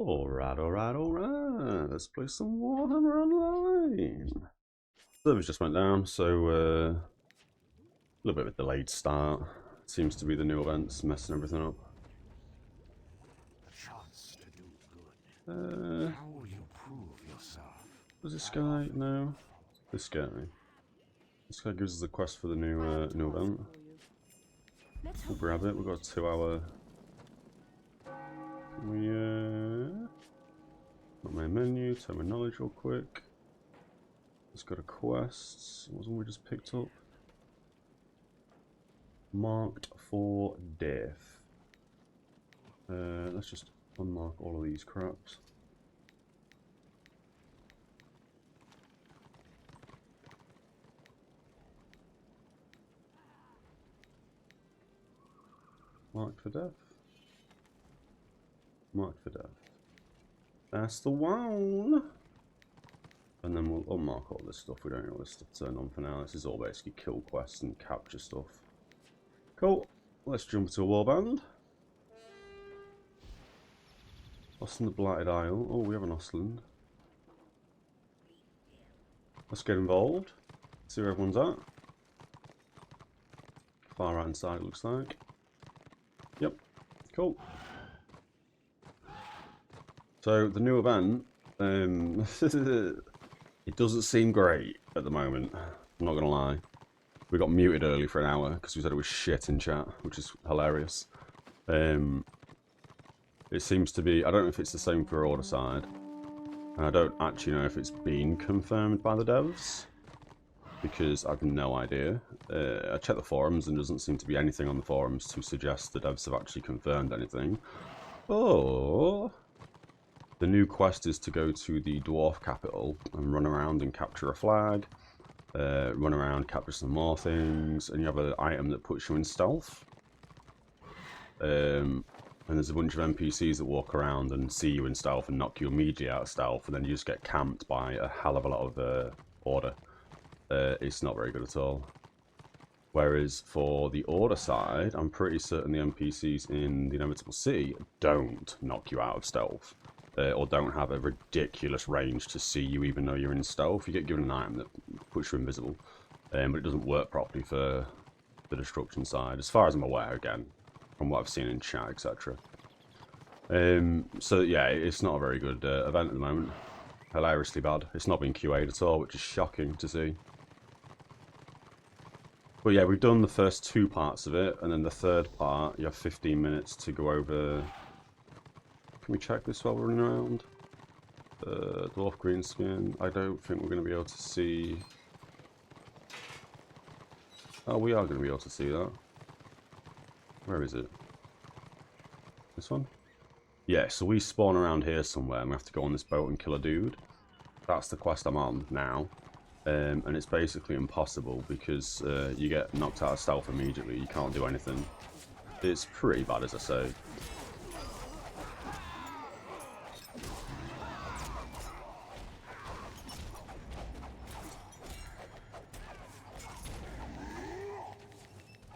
Alright. Let's play some Warhammer Online. Servers just went down, so a little bit of a delayed start. Seems to be the new events messing everything up. How will you prove yourself? Was this guy? No. This guy. This guy gives us a quest for the new event. We'll grab it. We've got a 2-hour. Can we not my menu, turn my knowledge real quick. Let's go to quests. What was one we just picked up? Marked for death. Let's just unmark all of these craps. Marked for death. Marked for death. That's the one. And then we'll unmark all this stuff. We don't know what this stuff turned on for now. This is all basically kill quests and capture stuff. Cool. Let's jump to a warband. Lost in the Blighted Isle. Oh, we have an Ostland. Let's get involved. See where everyone's at. Far right hand side, it looks like. Yep. Cool. So the new event, it doesn't seem great at the moment. I'm not gonna lie. We got muted early for an hour because we said it was shit in chat, which is hilarious. It seems to be. I don't know if it's the same for Order side, and I don't actually know if it's been confirmed by the devs because I've no idea. I checked the forums and there doesn't seem to be anything on the forums to suggest the devs have actually confirmed anything. Oh. The new quest is to go to the dwarf capital and run around and capture a flag, run around, capture some more things, and you have an item that puts you in stealth. And there's a bunch of NPCs that walk around and see you in stealth and knock you immediately out of stealth, and then you just get camped by a hell of a lot of Order. It's not very good at all. Whereas for the Order side, I'm pretty certain the NPCs in the Inevitable City don't knock you out of stealth. Or don't have a ridiculous range to see you even though you're in stealth. You get given an item that puts you invisible, but it doesn't work properly for the destruction side, as far as I'm aware, again, from what I've seen in chat, etc. So yeah, it's not a very good event at the moment. Hilariously bad. It's not been QA'd at all, which is shocking to see. But yeah, we've done the first 2 parts of it, and then the third part, you have 15 minutes to go over. Can we check this while we're running around? Dwarf greenskin. I don't think we're going to be able to see. Oh, we are going to be able to see that. Where is it? This one? Yeah, so we spawn around here somewhere and we have to go on this boat and kill a dude. That's the quest I'm on now. And it's basically impossible because you get knocked out of stealth immediately. You can't do anything. It's pretty bad, as I say.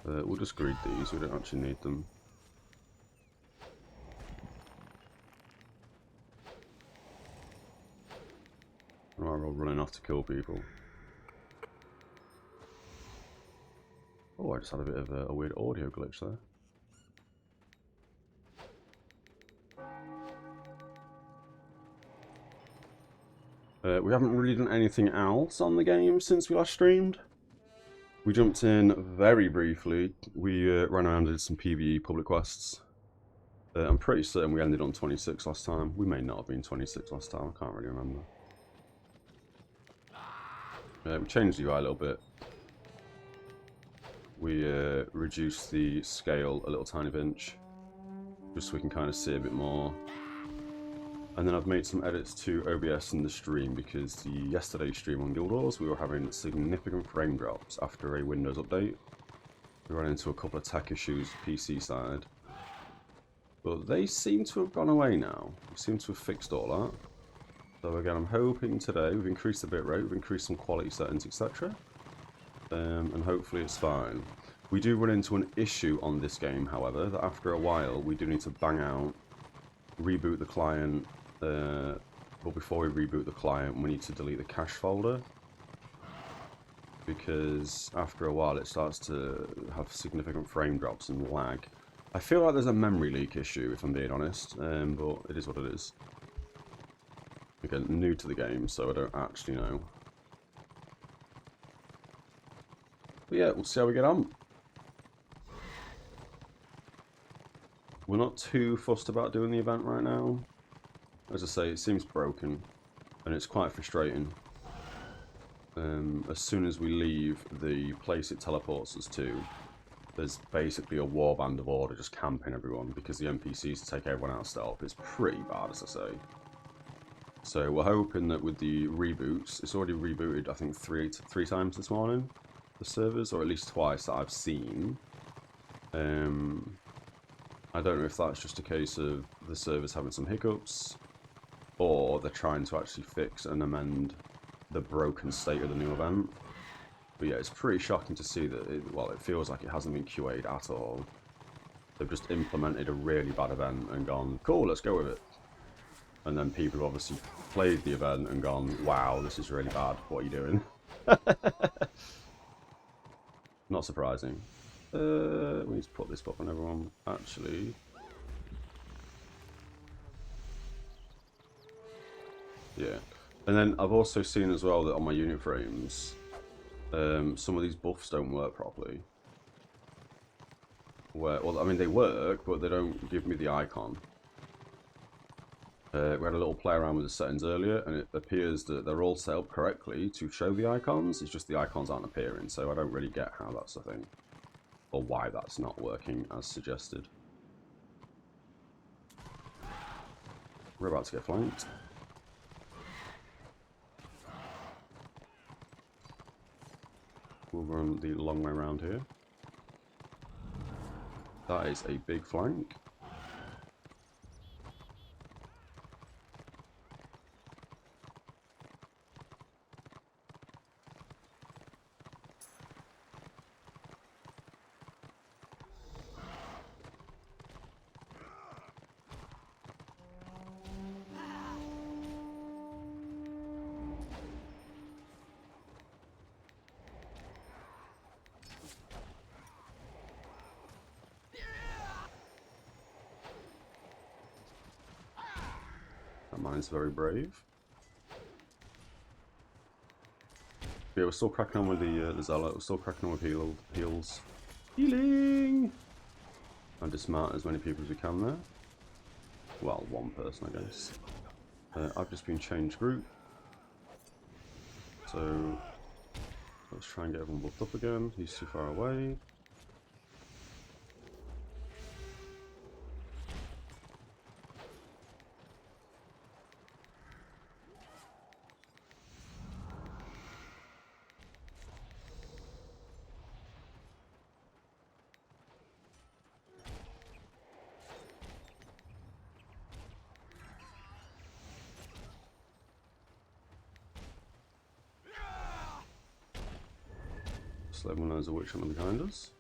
We'll just greed these, we don't actually need them. Or we're all running off to kill people. Oh, I just had a bit of a weird audio glitch there. We haven't really done anything else on the game since we last streamed. We jumped in very briefly. We ran around and did some PvE public quests. I'm pretty certain we ended on 26 last time. We may not have been 26 last time, I can't really remember. We changed the UI a little bit. We reduced the scale a little tiny pinch, just so we can kind of see a bit more. And then I've made some edits to OBS in the stream because yesterday's stream on Guild Wars we were having significant frame drops after a Windows update. We ran into a couple of tech issues PC side. But they seem to have gone away now. We seem to have fixed all that. So again, I'm hoping today we've increased the bitrate, we've increased some quality settings, etc. And hopefully it's fine. We do run into an issue on this game, however, that after a while we do need to bang out reboot the client. But before we reboot the client, we need to delete the cache folder, because after a while it starts to have significant frame drops and lag. I feel like there's a memory leak issue, if I'm being honest, but it is what it is. Again, new to the game, so I don't actually know. But yeah, we'll see how we get on. We're not too fussed about doing the event right now. As I say, it seems broken, and it's quite frustrating. As soon as we leave the place it teleports us to, there's basically a warband of order just camping everyone, because the NPCs take everyone out of stealth. It's pretty bad, as I say. So we're hoping that with the reboots, it's already rebooted, I think, three times this morning, the servers, or at least twice that I've seen. I don't know if that's just a case of the servers having some hiccups, or they're trying to actually fix and amend the broken state of the new event. But yeah, it's pretty shocking to see that, it feels like it hasn't been QA'd at all. They've just implemented a really bad event and gone, cool, let's go with it. And then people have obviously played the event and gone, wow, this is really bad, what are you doing? Not surprising. We need to put this up on everyone, actually. Yeah. And then I've also seen as well that on my unit frames, some of these buffs don't work properly. Well, I mean, they work, but they don't give me the icon. We had a little play around with the settings earlier, and it appears that they're all set up correctly to show the icons. It's just the icons aren't appearing, so I don't really get how that's a thing, or why that's not working as suggested. We're about to get flanked. We'll run the long way around here. That is a big flank. That mine's very brave. Yeah, we're still cracking on with the Zealot. We're still cracking on with heals. Healing! And dismount as many people as we can there. Well, one person, I guess. I've just been changed group. So, let's try and get everyone buffed up again. He's too far away. So everyone knows a witch hunter behind us.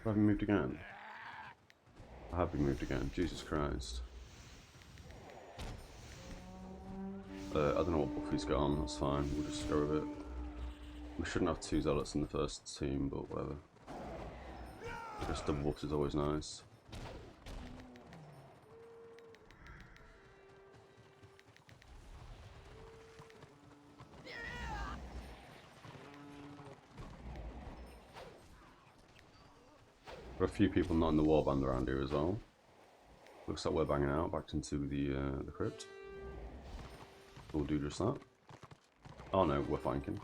Have I been moved again? I have been moved again. Jesus Christ. I don't know what buff he's got on, that's fine. We'll just go with it. We shouldn't have two Zealots in the first team, but whatever. I guess double buffs is always nice. There are a few people not in the warband around here as well. Looks like we're banging out back into the crypt. We'll do just that. Oh no, we're flanking.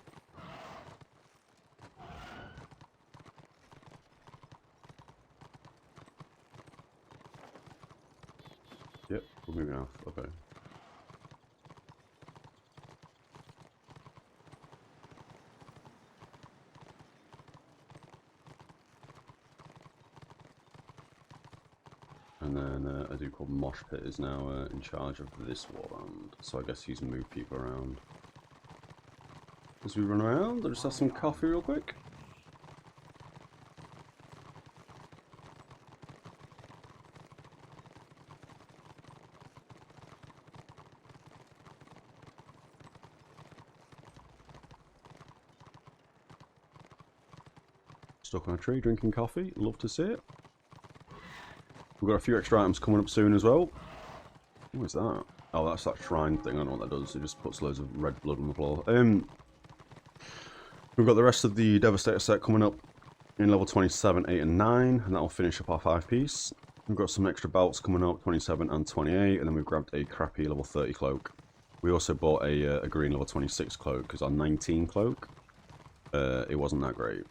Yep, we're moving off. Okay. And then a dude called Mosh Pit is now in charge of this warband. So I guess he's moved people around. As we run around, I'll just have some coffee real quick. Stuck on a tree, drinking coffee. Love to see it. We've got a few extra items coming up soon as well. What is that? Oh, that's that shrine thing. I don't know what that does. It just puts loads of red blood on the floor. We've got the rest of the Devastator set coming up in level 27, 8 and 9. And that'll finish up our 5-piece. We've got some extra belts coming up, 27 and 28. And then we've grabbed a crappy level 30 cloak. We also bought a green level 26 cloak because our 19 cloak, it wasn't that great.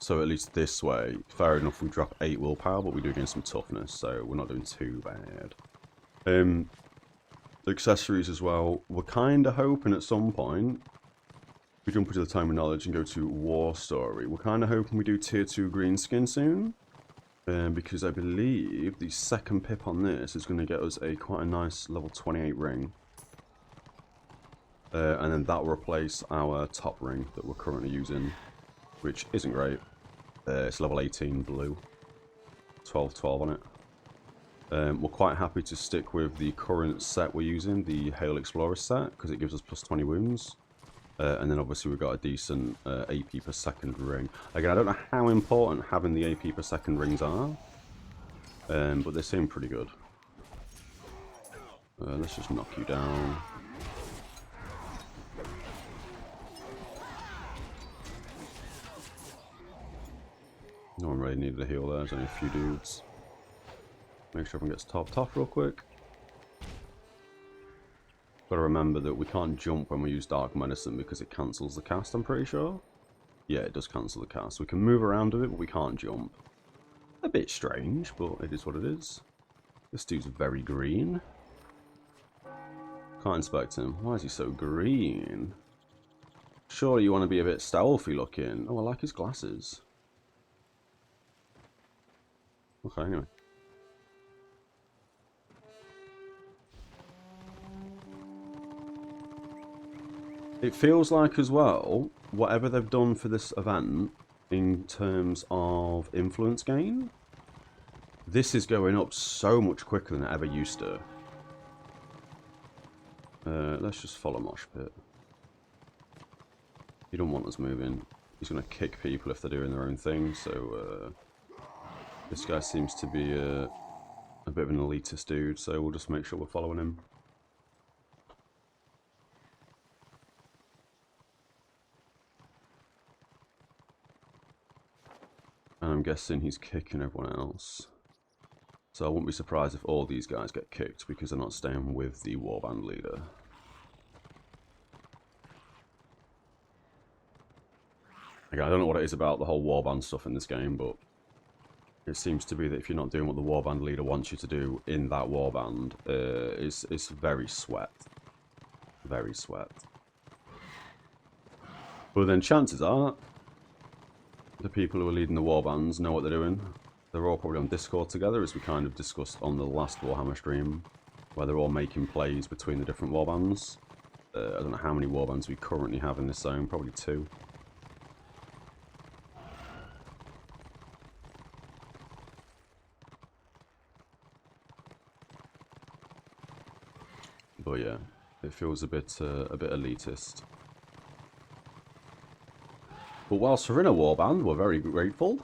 So at least this way, fair enough, we drop 8 willpower, but we do gain some toughness, so we're not doing too bad. Accessories as well. We're kind of hoping at some point, if we jump into the Time of Knowledge and go to War Story, we're kind of hoping we do tier 2 green skin soon. Because I believe the second pip on this is going to get us quite a nice level 28 ring. And then that will replace our top ring that we're currently using, which isn't great. It's level 18 blue. 12 on it. We're quite happy to stick with the current set we're using, the Hail Explorer set, because it gives us plus 20 wounds. And then obviously we've got a decent AP per second ring. Again, I don't know how important having the AP per second rings are, but they seem pretty good. Let's just knock you down. No one really needed a heal there, there's only a few dudes. Make sure everyone gets topped off real quick. Gotta remember that we can't jump when we use Dark Medicine because it cancels the cast, I'm pretty sure. Yeah, it does cancel the cast. We can move around with it, but we can't jump. A bit strange, but it is what it is. This dude's very green. Can't inspect him. Why is he so green? Surely you want to be a bit stealthy looking. Oh, I like his glasses. Okay, anyway. It feels like as well, whatever they've done for this event in terms of influence gain, this is going up so much quicker than it ever used to. Let's just follow Mosh Pit. He don't want us moving. He's going to kick people if they're doing their own thing, so this guy seems to be a bit of an elitist dude, so we'll just make sure we're following him. And I'm guessing he's kicking everyone else. So I wouldn't be surprised if all these guys get kicked because they're not staying with the warband leader. Again, I don't know what it is about the whole warband stuff in this game, but it seems to be that if you're not doing what the warband leader wants you to do in that warband, it's very sweat. Very sweat. But then chances are, the people who are leading the warbands know what they're doing. They're all probably on Discord together, as we kind of discussed on the last Warhammer stream, where they're all making plays between the different warbands. I don't know how many warbands we currently have in this zone, probably 2. But yeah, it feels a bit elitist. But whilst we're in a warband, we're very grateful.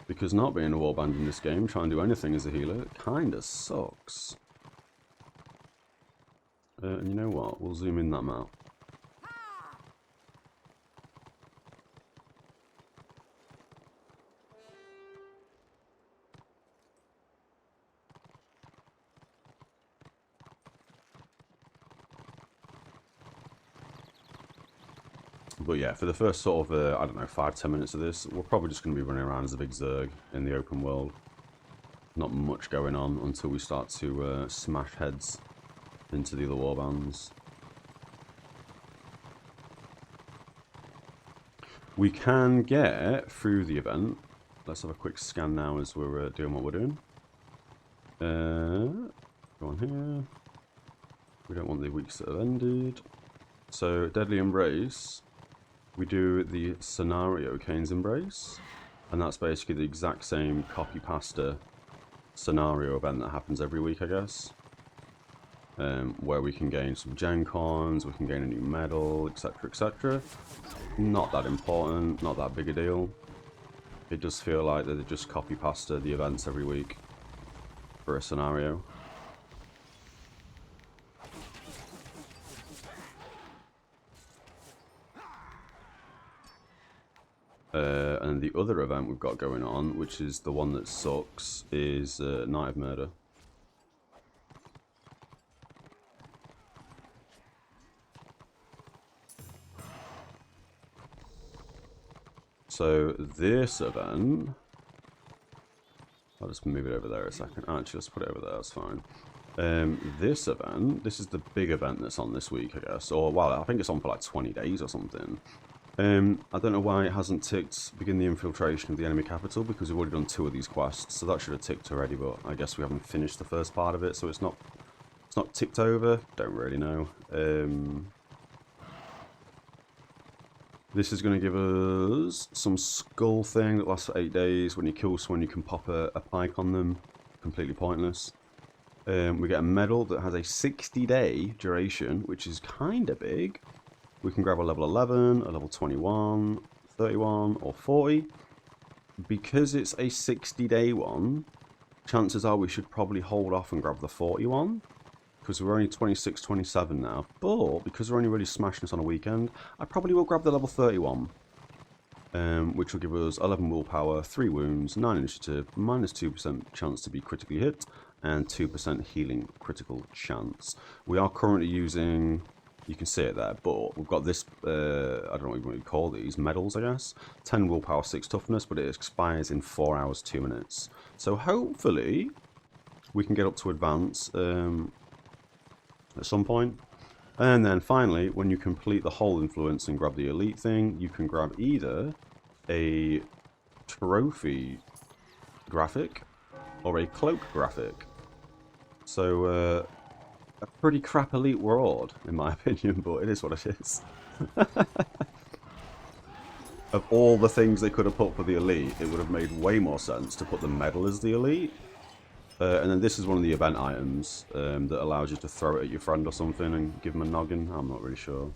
Because not being a warband in this game, trying to do anything as a healer, it kinda sucks. And you know what? We'll zoom in that map. But yeah, for the first sort of, I don't know, 5-10 minutes of this, we're probably just going to be running around as a big Zerg in the open world. Not much going on until we start to smash heads into the other warbands. We can get through the event let's have a quick scan now as we're doing what we're doing. Go on here. We don't want the weeks that have ended. So, Deadly Embrace, we do the Scenario Kane's Embrace, and that's basically the exact same copy-pasta scenario event that happens every week, I guess. Where we can gain some Gen Cons, we can gain a new medal, etc, etc. Not that important, not that big a deal. It does feel like that they just copy-pasta the events every week for a scenario. And the other event we've got going on, which is the one that sucks, is Night of Murder. So this event, I'll just move it over there a second. Actually, let's put it over there, that's fine. This event, this is the big event that's on this week, I guess. Or, well, I think it's on for like 20 days or something. I don't know why it hasn't ticked begin the infiltration of the enemy capital, because we've already done 2 of these quests, so that should have ticked already, but I guess we haven't finished the first part of it, so it's not ticked over. Don't really know. This is going to give us some skull thing that lasts for 8 days. When you kill someone, you can pop a pike on them. Completely pointless. We get a medal that has a 60-day duration, which is kind of big. We can grab a level 11, a level 21, 31, or 40. Because it's a 60-day one, chances are we should probably hold off and grab the 41. Because we're only 26, 27 now. But because we're only really smashing this on a weekend, I probably will grab the level 31. Which will give us 11 willpower, 3 wounds, 9 initiative, minus 2% chance to be critically hit, and 2% healing critical chance. We are currently using, you can see it there, but we've got this, I don't know what you call these, medals, I guess. 10 willpower, 6 toughness, but it expires in 4 hours, 2 minutes. So hopefully, we can get up to advance at some point. And then finally, when you complete the whole influence and grab the elite thing, you can grab either a trophy graphic or a cloak graphic. So, a pretty crap elite reward, in my opinion, but it is what it is. Of all the things they could have put for the elite, it would have made way more sense to put the medal as the elite. And then this is one of the event items that allows you to throw it at your friend or something and give them a noggin. I'm not really sure.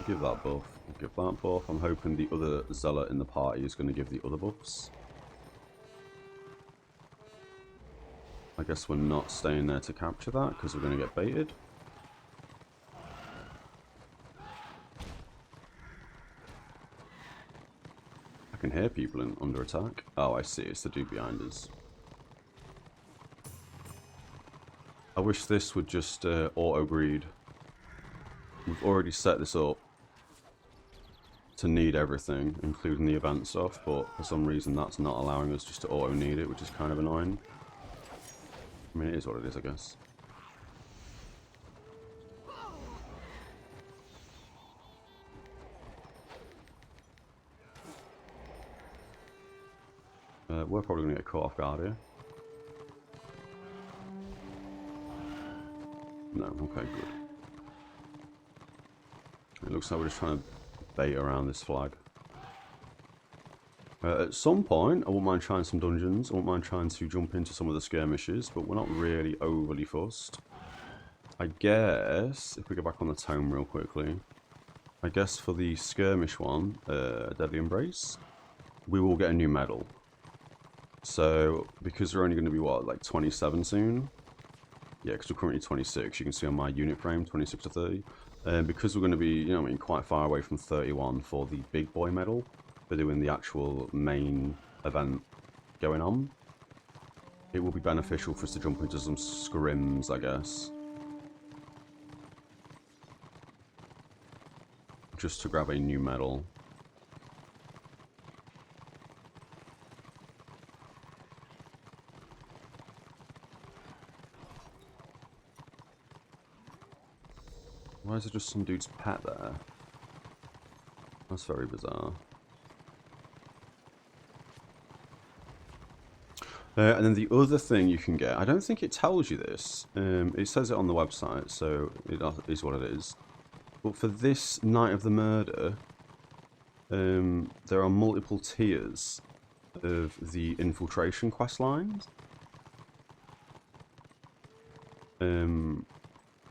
Give that buff. Give that buff. I'm hoping the other zealot in the party is going to give the other buffs. I guess we're not staying there to capture that because we're going to get baited. I can hear people under attack. Oh, I see. It's the dude behind us. I wish this would just auto-greed. We've already set this up to need everything, including the event stuff, but for some reason that's not allowing us just to auto-need it, which is kind of annoying. I mean, it is what it is, I guess. We're probably going to get caught off guard here. No, okay, good. It looks like we're just trying to bait around this flag. At some point, I won't mind trying some dungeons. I won't mind trying to jump into some of the skirmishes, but we're not really overly fussed. I guess, if we go back on the tome real quickly, I guess for the skirmish one, Deadly Embrace, we will get a new medal. So, because we're only going to be, what, like 27 soon? Yeah, because we're currently 26. You can see on my unit frame, 26 to 30. Because we're going to be, you know, I mean, quite far away from 31 for the big boy medal, for doing the actual main event going on, it will be beneficial for us to jump into some scrims, I guess. Just to grab a new medal. Why is there just some dude's pet there? That's very bizarre. And then the other thing you can get, I don't think it tells you this. It says it on the website, so it is what it is. But for this Night of the Murder, there are multiple tiers of the infiltration quest lines.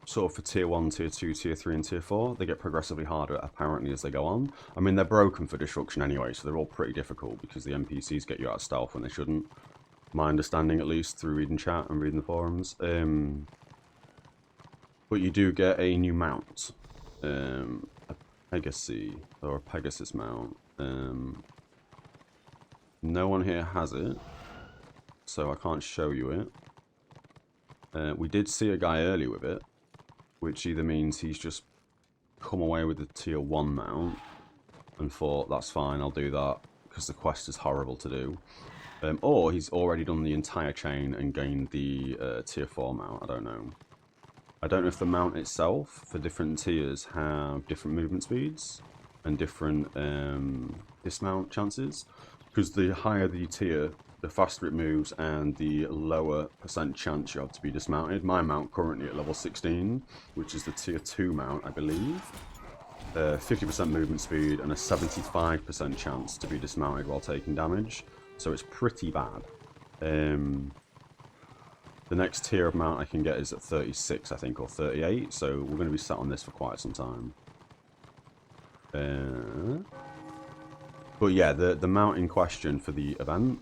Sort of for tier 1, tier 2, tier 3 and tier 4. They get progressively harder apparently as they go on. I mean, they're broken for destruction anyway, so they're all pretty difficult because the NPCs get you out of stealth when they shouldn't. My understanding, at least, through reading chat and reading the forums. But you do get a new mount. A Pegasus, or a Pegasus mount. No one here has it, so I can't show you it. We did see a guy earlier with it, which either means he's just come away with the tier 1 mount and thought, that's fine, I'll do that, because the quest is horrible to do. Or he's already done the entire chain and gained the tier 4 mount, I don't know. I don't know if the mount itself, for different tiers, have different movement speeds and different dismount chances. Because the higher the tier, the faster it moves and the lower % chance you have to be dismounted. My mount currently at level 16, which is the tier 2 mount, I believe. 50% movement speed and a 75% chance to be dismounted while taking damage. So it's pretty bad. The next tier of mount I can get is at 36, I think, or 38. So we're going to be sat on this for quite some time. But yeah, the mount in question for the event,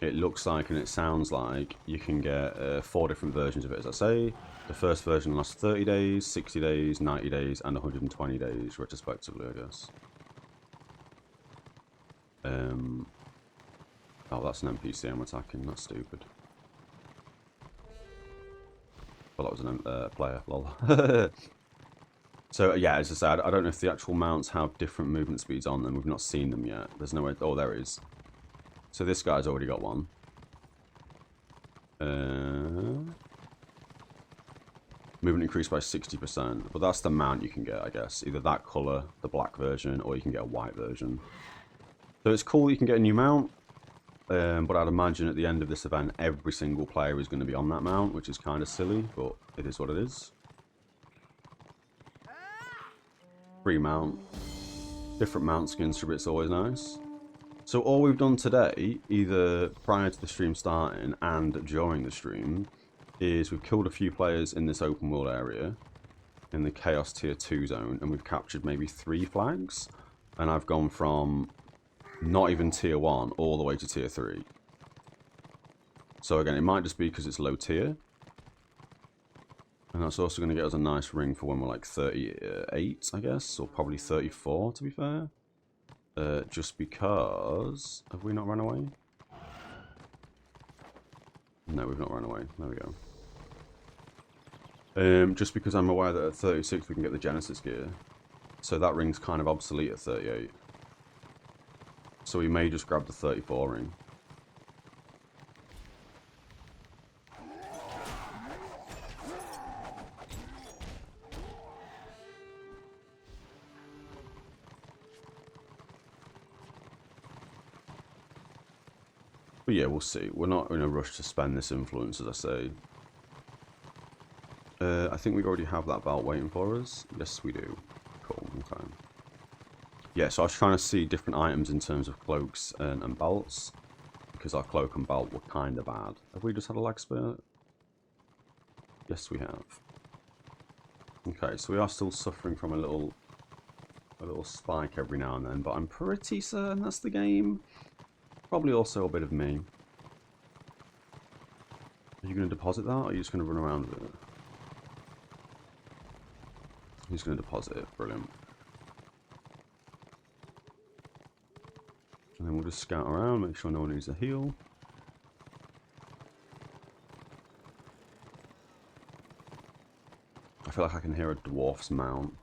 it looks like and it sounds like you can get 4 different versions of it, as I say. The first version lasts 30 days, 60 days, 90 days, and 120 days, retrospectively, I guess. Oh, that's an NPC I'm attacking. That's stupid. Well, that was a player, lol. So, yeah, as I said, I don't know if the actual mounts have different movement speeds on them. We've not seen them yet. There's no way... Oh, there is. So this guy's already got one. Movement increased by 60%. But that's the mount you can get, I guess. Either that colour, the black version, or you can get a white version. So it's cool you can get a new mount. But I'd imagine at the end of this event, every single player is going to be on that mount, which is kind of silly, but it is what it is. Free mount. Different mount skins for it's always nice. So all we've done today, either prior to the stream starting and during the stream, is we've killed a few players in this open world area, in the Chaos Tier 2 zone, and we've captured maybe 3 flags, and I've gone from not even Tier 1 all the way to Tier 3. So again, it might just be because it's low tier, and that's also going to get us a nice ring for when we're like 38, I guess, or probably 34 to be fair. Just because... Have we not run away? No, we've not run away. There we go. Just because I'm aware that at 36 we can get the Genesis gear. So that ring's kind of obsolete at 38. So we may just grab the 34 ring. But yeah, we'll see. We're not in a rush to spend this influence, as I say. I think we already have that belt waiting for us. Yes, we do. Cool, okay. Yeah, so I was trying to see different items in terms of cloaks and belts, because our cloak and belt were kind of bad. Have we just had a lag spurt? Yes, we have. Okay, so we are still suffering from a little spike every now and then, but I'm pretty certain that's the game. Probably also a bit of me. Are you going to deposit that, or are you just going to run around with it? He's going to deposit it. Brilliant. And then we'll just scout around, make sure no one needs a heal. I feel like I can hear a dwarf's mount.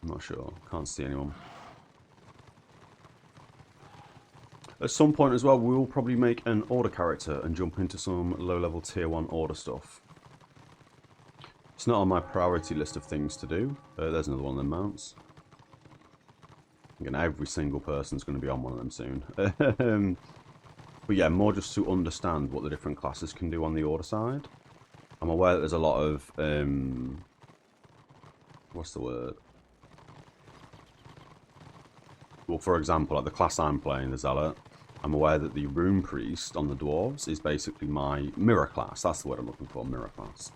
I'm not sure. Can't see anyone. At some point as well, we'll probably make an order character and jump into some low-level tier 1 order stuff. It's not on my priority list of things to do. There's another one of them mounts. Again, every single person's going to be on one of them soon. But yeah, more just to understand what the different classes can do on the order side. I'm aware that there's a lot of... what's the word? Well, for example, like the class I'm playing, the Zealot, I'm aware that the Rune Priest on the Dwarves is basically my mirror class. That's the word I'm looking for, mirror class.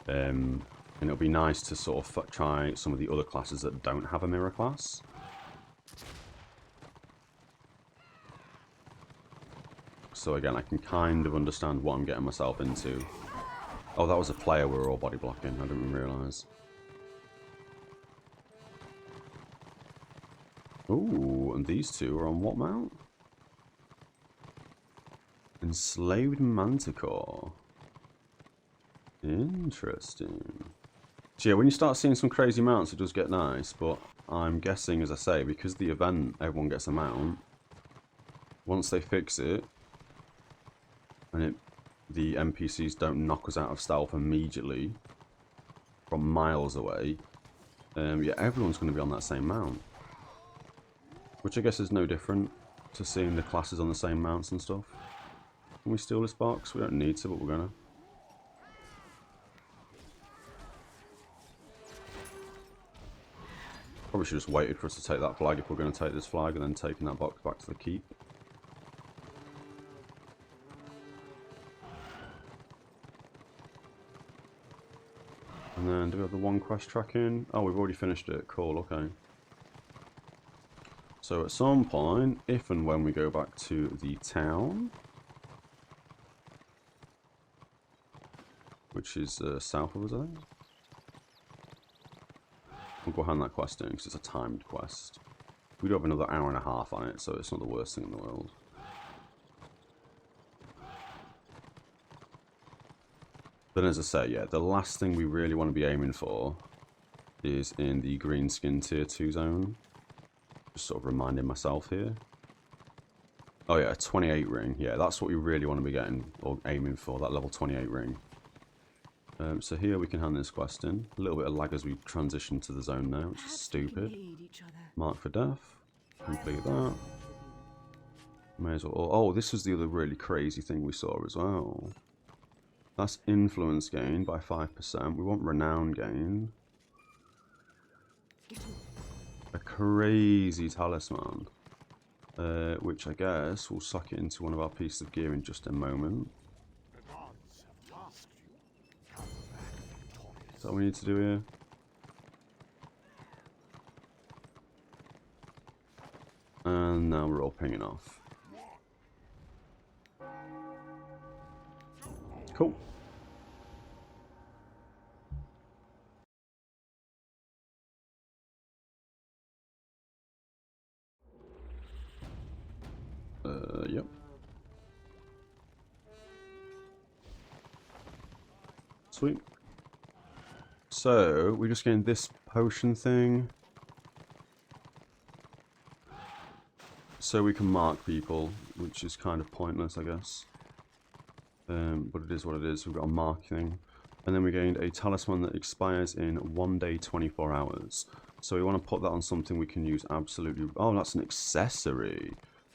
And it'll be nice to sort of try some of the other classes that don't have a mirror class. So again, I can kind of understand what I'm getting myself into. Oh, that was a player we were all body blocking. I didn't even realise. Ooh, and these two are on what mount? Enslaved Manticore. Interesting. So yeah, when you start seeing some crazy mounts, it does get nice, but I'm guessing, as I say, because the event, everyone gets a mount. Once they fix it, and the NPCs don't knock us out of stealth immediately from miles away, yeah, everyone's going to be on that same mount. Which I guess is no different to seeing the classes on the same mounts and stuff. Can we steal this box? We don't need to, but we're gonna. Probably should have just waited for us to take that flag if we're going to take this flag, and then taking that box back to the keep. And then, do we have the one quest tracking? Oh, we've already finished it. Cool, okay. So at some point, if and when we go back to the town, which is south of us, I think. We'll go hand that quest in, because it's a timed quest. We do have another hour and a half on it, so it's not the worst thing in the world. Then as I say, yeah, the last thing we really want to be aiming for is in the green skin tier 2 zone. Just sort of reminding myself here. Oh yeah, a 28 ring. Yeah, that's what we really want to be getting, or aiming for, that level 28 ring. So here we can hand this quest in. A little bit of lag as we transition to the zone now, which is stupid. Mark for death. Complete that. May as well. Oh, this was the other really crazy thing we saw as well. That's influence gain by 5%. We want renown gain. A crazy talisman. Which I guess we'll suck it into one of our pieces of gear in just a moment. Is that what we need to do here? And now we're all pinging off. Cool. Yep. Sweet. So, we're just getting this potion thing. So we can mark people, which is kind of pointless, I guess. But it is what it is. We've got a mark thing. And then we gained a talisman that expires in 1 day, 24 hours. So we want to put that on something we can use absolutely... Oh, that's an accessory.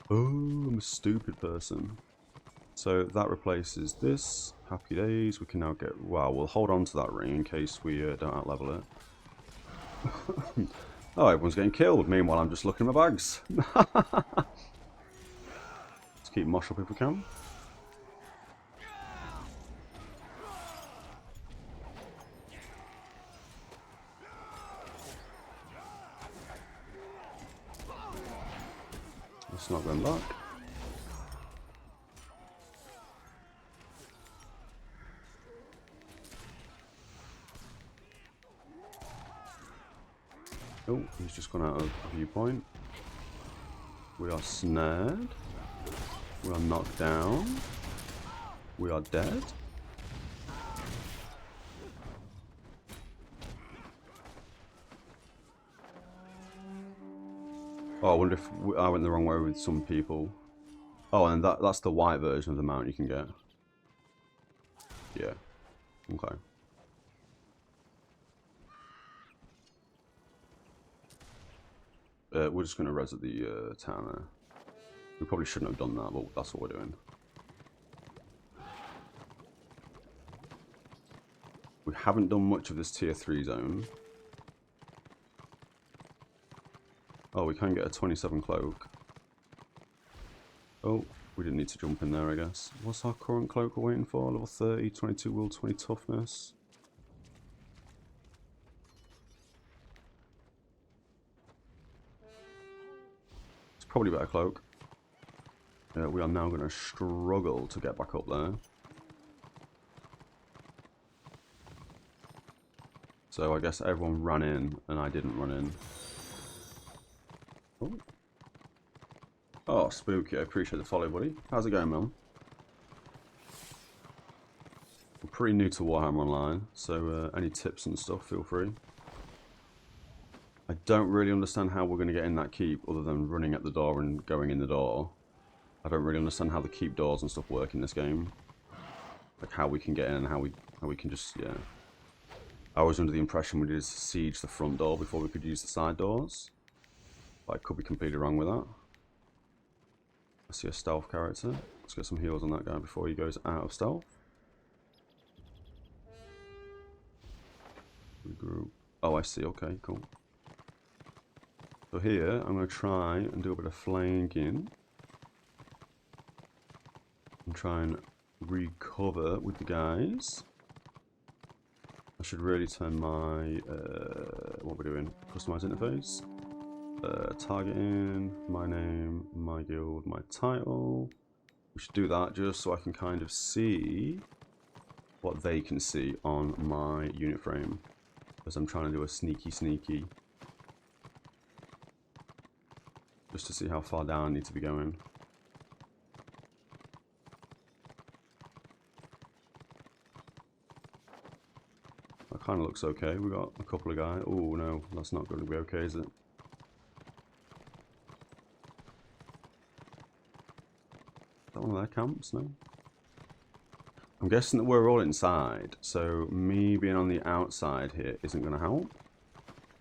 Oh, I'm a stupid person. So that replaces this. Happy days. We can now get... Wow, we'll hold on to that ring in case we don't outlevel it. Oh, everyone's getting killed. Meanwhile, I'm just looking at my bags. Let's keep mosh up if we can. Let's not go back. Oh, he's just gone out of viewpoint. We are snared. We are knocked down. We are dead. Oh, I wonder if I went the wrong way with some people. Oh, and that's the white version of the mount you can get. Yeah. Okay. We're just going to res at the town there. We probably shouldn't have done that, but that's what we're doing. We haven't done much of this tier 3 zone. Oh, we can get a 27 cloak. Oh, we didn't need to jump in there, I guess. What's our current cloak we're waiting for? Level 30, 22 will, 20 toughness. It's probably better cloak. We are now going to struggle to get back up there. So I guess everyone ran in, and I didn't run in. Oh, oh spooky. I appreciate the follow, buddy. How's it going, man? I'm pretty new to Warhammer Online, so any tips and stuff, feel free. I don't really understand how we're going to get in that keep, other than running at the door and going in the door. I don't really understand how the keep doors and stuff work in this game. Like how we can get in and how we can just, yeah. I was under the impression we did siege the front door before we could use the side doors. But I could be completely wrong with that. I see a stealth character. Let's get some heals on that guy before he goes out of stealth. Regroup. Oh, I see. Okay, cool. So here, I'm going to try and do a bit of flanking. And try and recover with the guys. I should really turn my, what we're doing, customize interface. Targeting, my name, my guild, my title. We should do that just so I can kind of see what they can see on my unit frame. As I'm trying to do a sneaky. Just to see how far down I need to be going. That kind of looks okay. We got a couple of guys. Oh no, that's not going to be okay, is it? Is that one of their camps? No. I'm guessing that we're all inside, so me being on the outside here isn't going to help.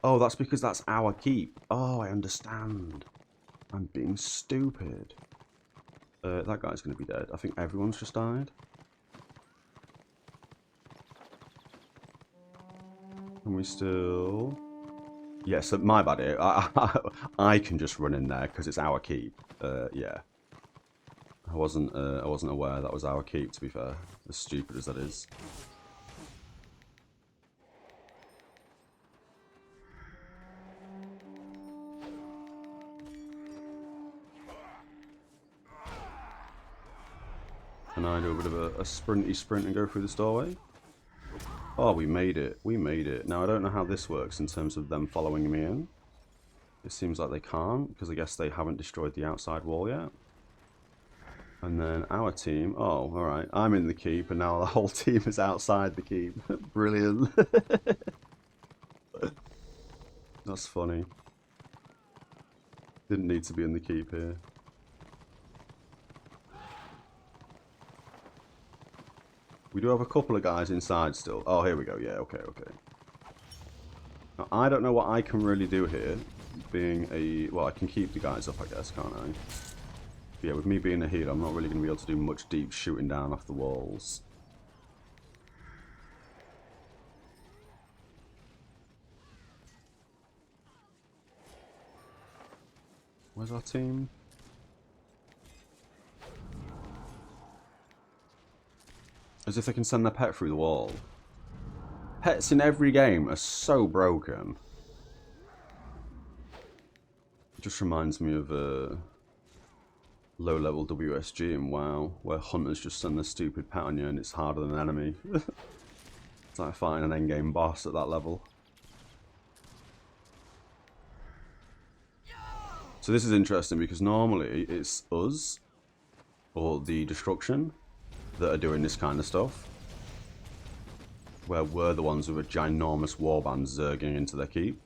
Oh, that's because that's our keep. Oh, I understand. I'm being stupid. That guy's going to be dead. I think everyone's just died. Can we still... Yes, my bad here. I can just run in there because it's our keep. Yeah. I wasn't aware that was our keep, to be fair. As stupid as that is. Can I do a bit of a sprinty sprint and go through this doorway? Oh, we made it. We made it. Now, I don't know how this works in terms of them following me in. It seems like they can't, because I guess they haven't destroyed the outside wall yet. And then our team... Oh, alright. I'm in the keep, and now the whole team is outside the keep. Brilliant. That's funny. Didn't need to be in the keep here. We do have a couple of guys inside still. Oh, here we go. Yeah, okay. Now, I don't know what I can really do here. Being a... Well, I can keep the guys up, I guess, can't I? But yeah, with me being a healer, I'm not really going to be able to do much deep shooting down off the walls. Where's our team? As if they can send their pet through the wall. Pets in every game are so broken. It just reminds me of low-level WSG in WoW, where hunters just send their stupid pet on you and it's harder than an enemy. It's like fighting an endgame boss at that level. So this is interesting because normally it's us, or the destruction, that are doing this kind of stuff. Where we're the ones with a ginormous warband zerging into their keep.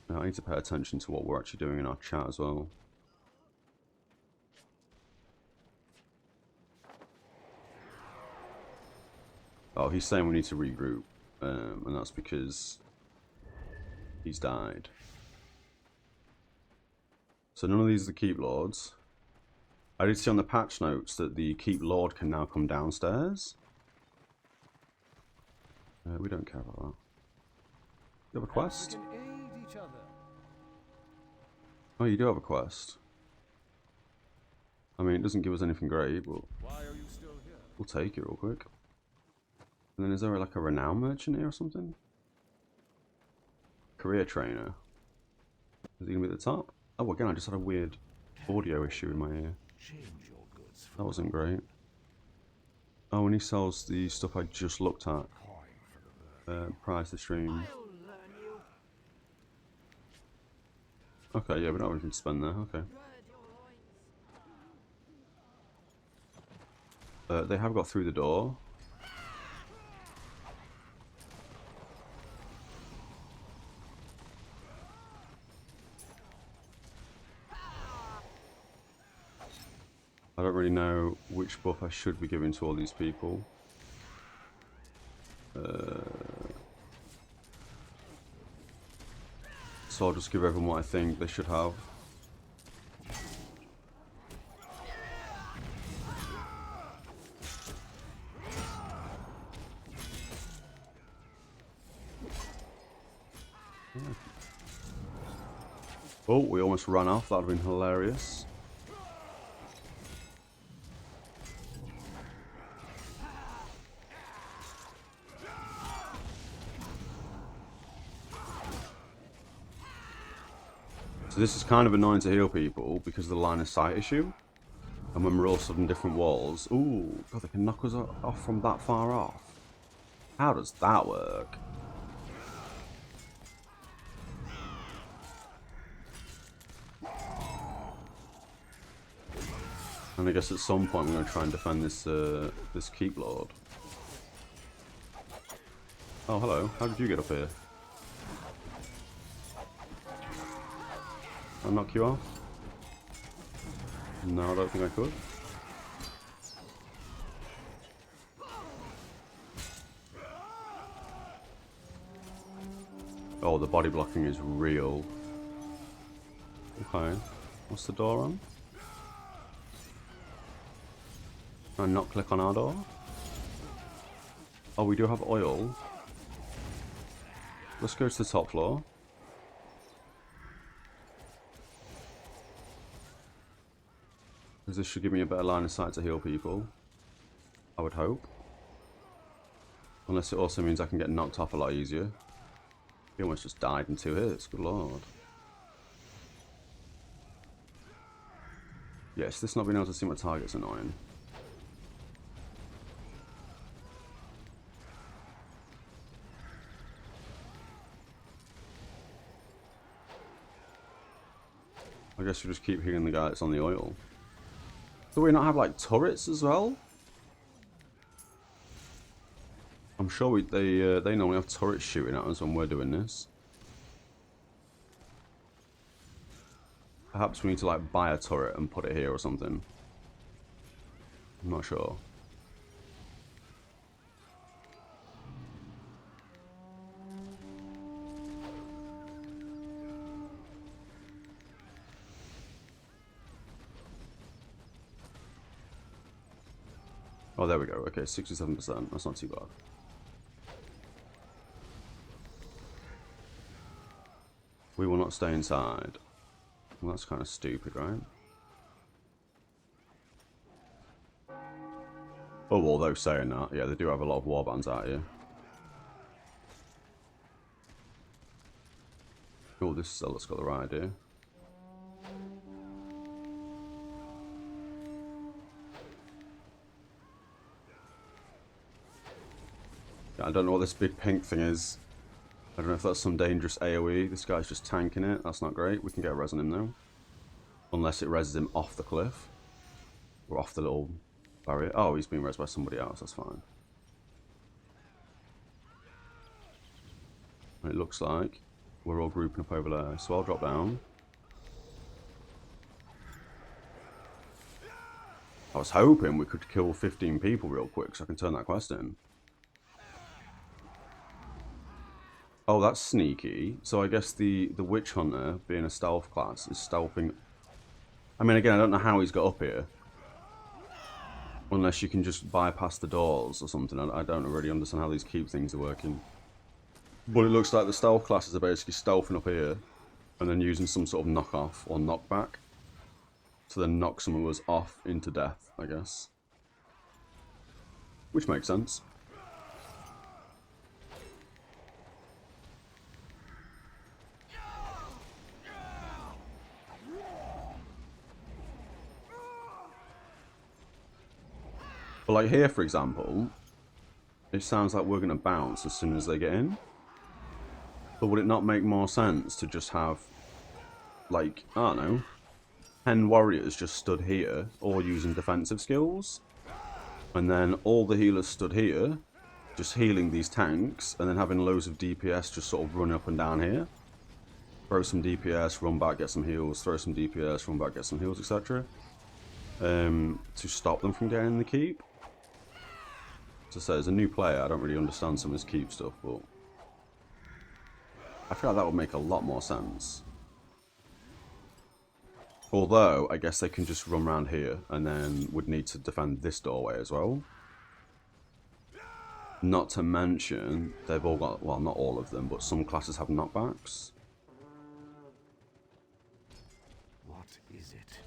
Now I need to pay attention to what we're actually doing in our chat as well. Oh, he's saying we need to regroup. And that's because he's died. So none of these are the Keep Lords. I did see on the patch notes that the Keep Lord can now come downstairs. We don't care about that. You have a quest? Oh, you do have a quest. I mean, it doesn't give us anything great, but we'll take it real quick. And then is there like a renown merchant here or something? Career trainer. Is he gonna be at the top? Oh, again, I just had a weird audio issue in my ear. That wasn't great. Oh, and he sells the stuff I just looked at. Price the stream. Okay, yeah, we don't have anything to spend there. Okay. They have got through the door. I don't really know which buff I should be giving to all these people. So I'll just give everyone what I think they should have. Oh, we almost ran off. That would have been hilarious. So this is kind of annoying to heal people because of the line of sight issue. And when we're all stood in different walls... Ooh, God, they can knock us off from that far off. How does that work? And I guess at some point we're going to try and defend this this Keep Lord. Oh, hello. How did you get up here? I'll knock you off? No, I don't think I could. Oh, the body blocking is real. Okay. What's the door on? And not click on our door? Oh, we do have oil. Let's go to the top floor. Because this should give me a better line of sight to heal people. I would hope. Unless it also means I can get knocked off a lot easier. He almost just died in 2 hits, good lord. Yes, this not being able to see my target's annoying. I guess we just keep hitting the guy that's on the oil. Do we not have like turrets as well? I'm sure they normally have turrets shooting at us when we're doing this. Perhaps we need to like buy a turret and put it here or something. I'm not sure. Oh, there we go. Okay, 67%. That's not too bad. We will not stay inside. Well, that's kind of stupid, right? Oh, although saying that, yeah, they do have a lot of warbands out here. Oh, this Zealot's got the right idea. I don't know what this big pink thing is. I don't know if that's some dangerous AoE. This guy's just tanking it. That's not great. We can get a res on him though. Unless it reses him off the cliff. Or off the little barrier. Oh, he's being resed by somebody else. That's fine. And it looks like we're all grouping up over there. So I'll drop down. I was hoping we could kill 15 people real quick so I can turn that quest in. Oh, that's sneaky. So I guess the Witch Hunter, being a stealth class, is stealthing I mean, again, I don't know how he's got up here. Unless you can just bypass the doors or something. I don't really understand how these keep things are working. But it looks like the stealth classes are basically stealthing up here and then using some sort of knockoff or knockback to then knock some of us off into death, I guess. Which makes sense. But like here, for example, it sounds like we're going to bounce as soon as they get in. But would it not make more sense to just have, like, I don't know, 10 warriors just stood here, all using defensive skills? And then all the healers stood here, just healing these tanks, and then having loads of DPS just sort of run up and down here. Throw some DPS, run back, get some heals, throw some DPS, run back, get some heals, etc. To stop them from getting in the keep. As I say, as a new player, I don't really understand some of this keep stuff, but I feel like that would make a lot more sense. Although, I guess they can just run around here and then would need to defend this doorway as well. Not to mention, they've all got, well, not all of them, but some classes have knockbacks. What is it?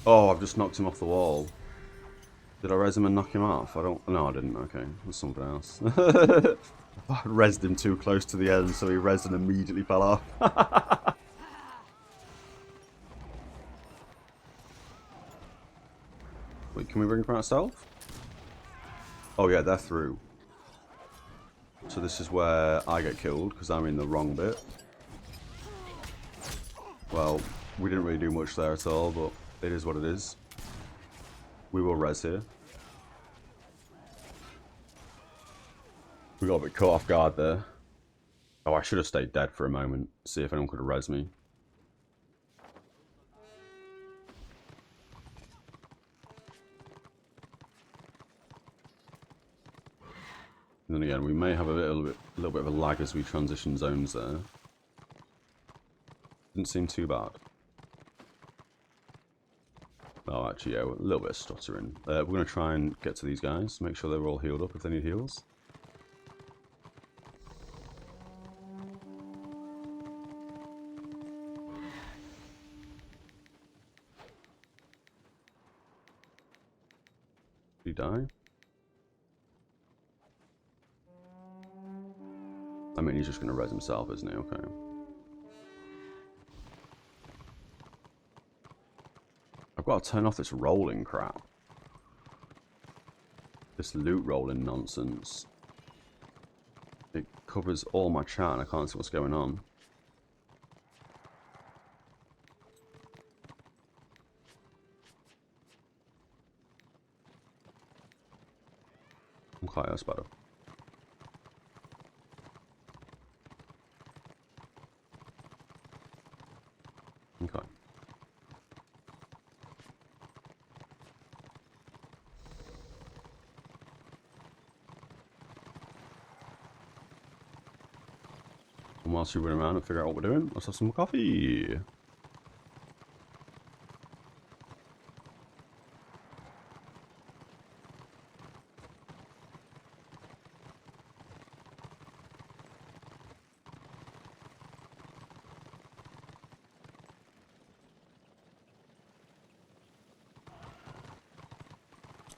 Oh, I've just knocked him off the wall. Did I res him and knock him off? I don't... No, I didn't. Okay, that's something else. I resed him too close to the end, so he resed and immediately fell off. Wait, can we bring him out stealth? Oh yeah, they're through. So this is where I get killed, because I'm in the wrong bit. Well, we didn't really do much there at all, but it is what it is. We will res here. We got a bit caught off guard there. Oh, I should have stayed dead for a moment. See if anyone could have res me. And then again, we may have a little bit of a lag as we transition zones there. Didn't seem too bad. Oh, actually, yeah, a little bit of stuttering. We're going to try and get to these guys, make sure they're all healed up if they need heals. Did he die? I mean, he's just going to res himself, isn't he? Okay. I've got to turn off this rolling crap. This loot rolling nonsense. It covers all my chat and I can't see what's going on. Okay, that's better. Okay. And whilst we run around and figure out what we're doing, let's have some coffee.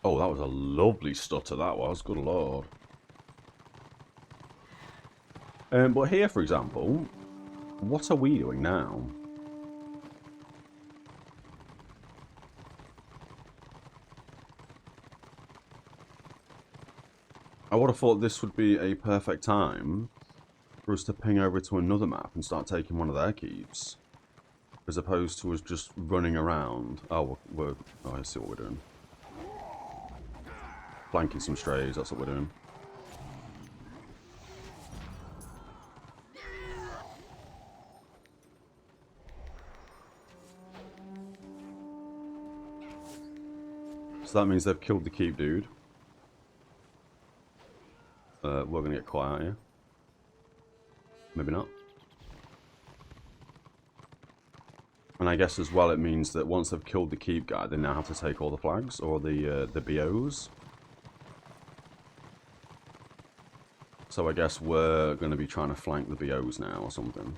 Oh, that was a lovely stutter, that was. Good lord. But here, for example, what are we doing now? I would have thought this would be a perfect time for us to ping over to another map and start taking one of their keeps. As opposed to us just running around. Oh, oh, I see what we're doing. Flanking some strays, that's what we're doing. So that means they've killed the keep dude. we're going to get caught out here. Maybe not. And I guess as well it means that once they've killed the keep guy, they now have to take all the flags, or the BOs. So I guess we're going to be trying to flank the BOs now or something.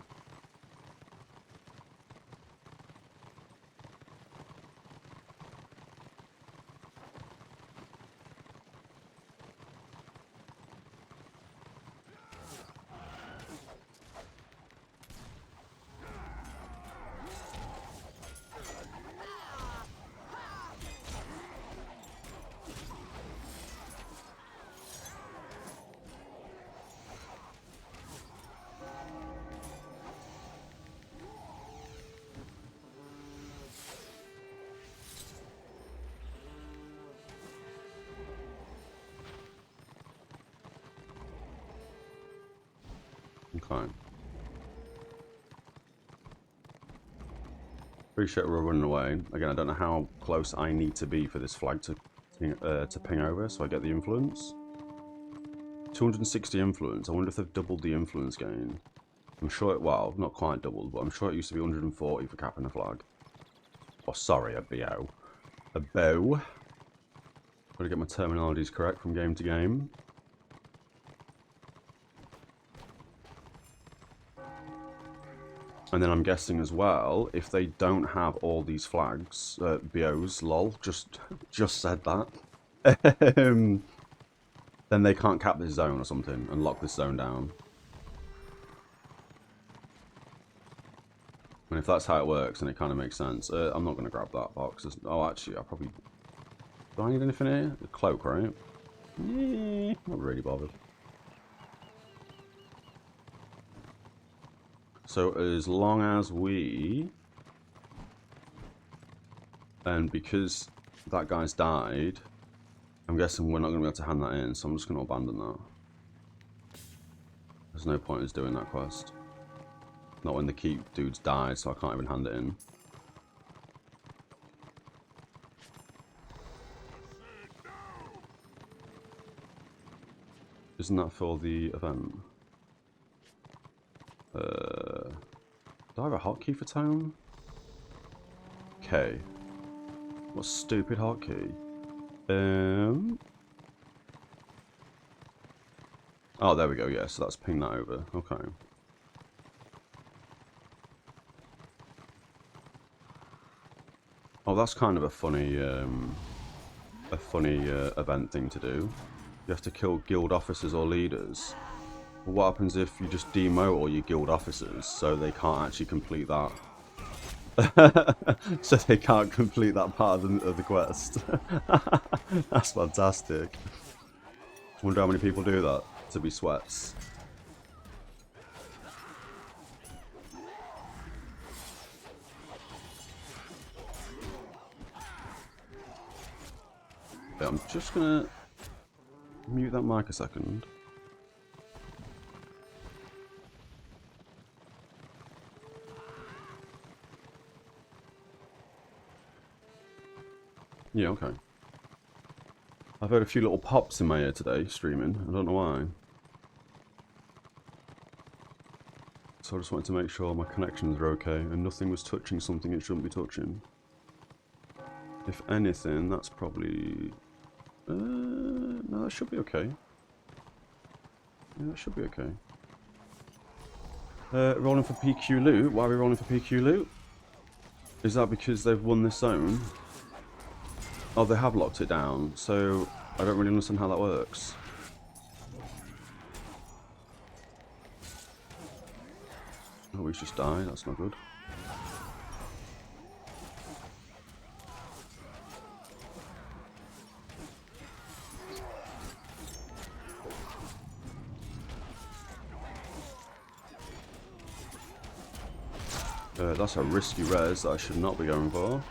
Okay. Appreciate we're running away. Again, I don't know how close I need to be for this flag to ping over, so I get the influence. 260 influence. I wonder if they've doubled the influence gain. I'm sure it, well, not quite doubled, but I'm sure it used to be 140 for capping a flag. Oh, sorry, a BO. A bow. Gotta get my terminologies correct from game to game. And then I'm guessing as well, if they don't have all these flags, BOs, lol, just said that, then they can't cap this zone or something and lock this zone down. And if that's how it works, then it kind of makes sense. I'm not going to grab that box. Oh, actually, I probably... Do I need anything here? A cloak, right? Yeah, not really bothered. So as long as we... And because that guy's died, I'm guessing we're not going to be able to hand that in, so I'm just going to abandon that. There's no point in us doing that quest. Not when the keep dude's died, so I can't even hand it in. Isn't that for the event? Do I have a hotkey for town? Okay. What stupid hotkey? Oh, there we go, yeah, so that's ping that over. Okay. Oh, that's kind of a funny event thing to do. You have to kill guild officers or leaders. But what happens if you just demote all your guild officers so they can't actually complete that? So they can't complete that part of the quest. That's fantastic. I wonder how many people do that to be sweats. Yeah, I'm just gonna mute that mic a second. Yeah, okay. I've heard a few little pops in my ear today, streaming. I don't know why. So I just wanted to make sure my connections are okay and nothing was touching something it shouldn't be touching. If anything, that's probably... no, that should be okay. Yeah, that should be okay. Rolling for PQ loot? Why are we rolling for PQ loot? Is that because they've won this zone? Oh, they have locked it down, so I don't really understand how that works. Oh, he's just died, that's not good. That's a risky res that I should not be going for.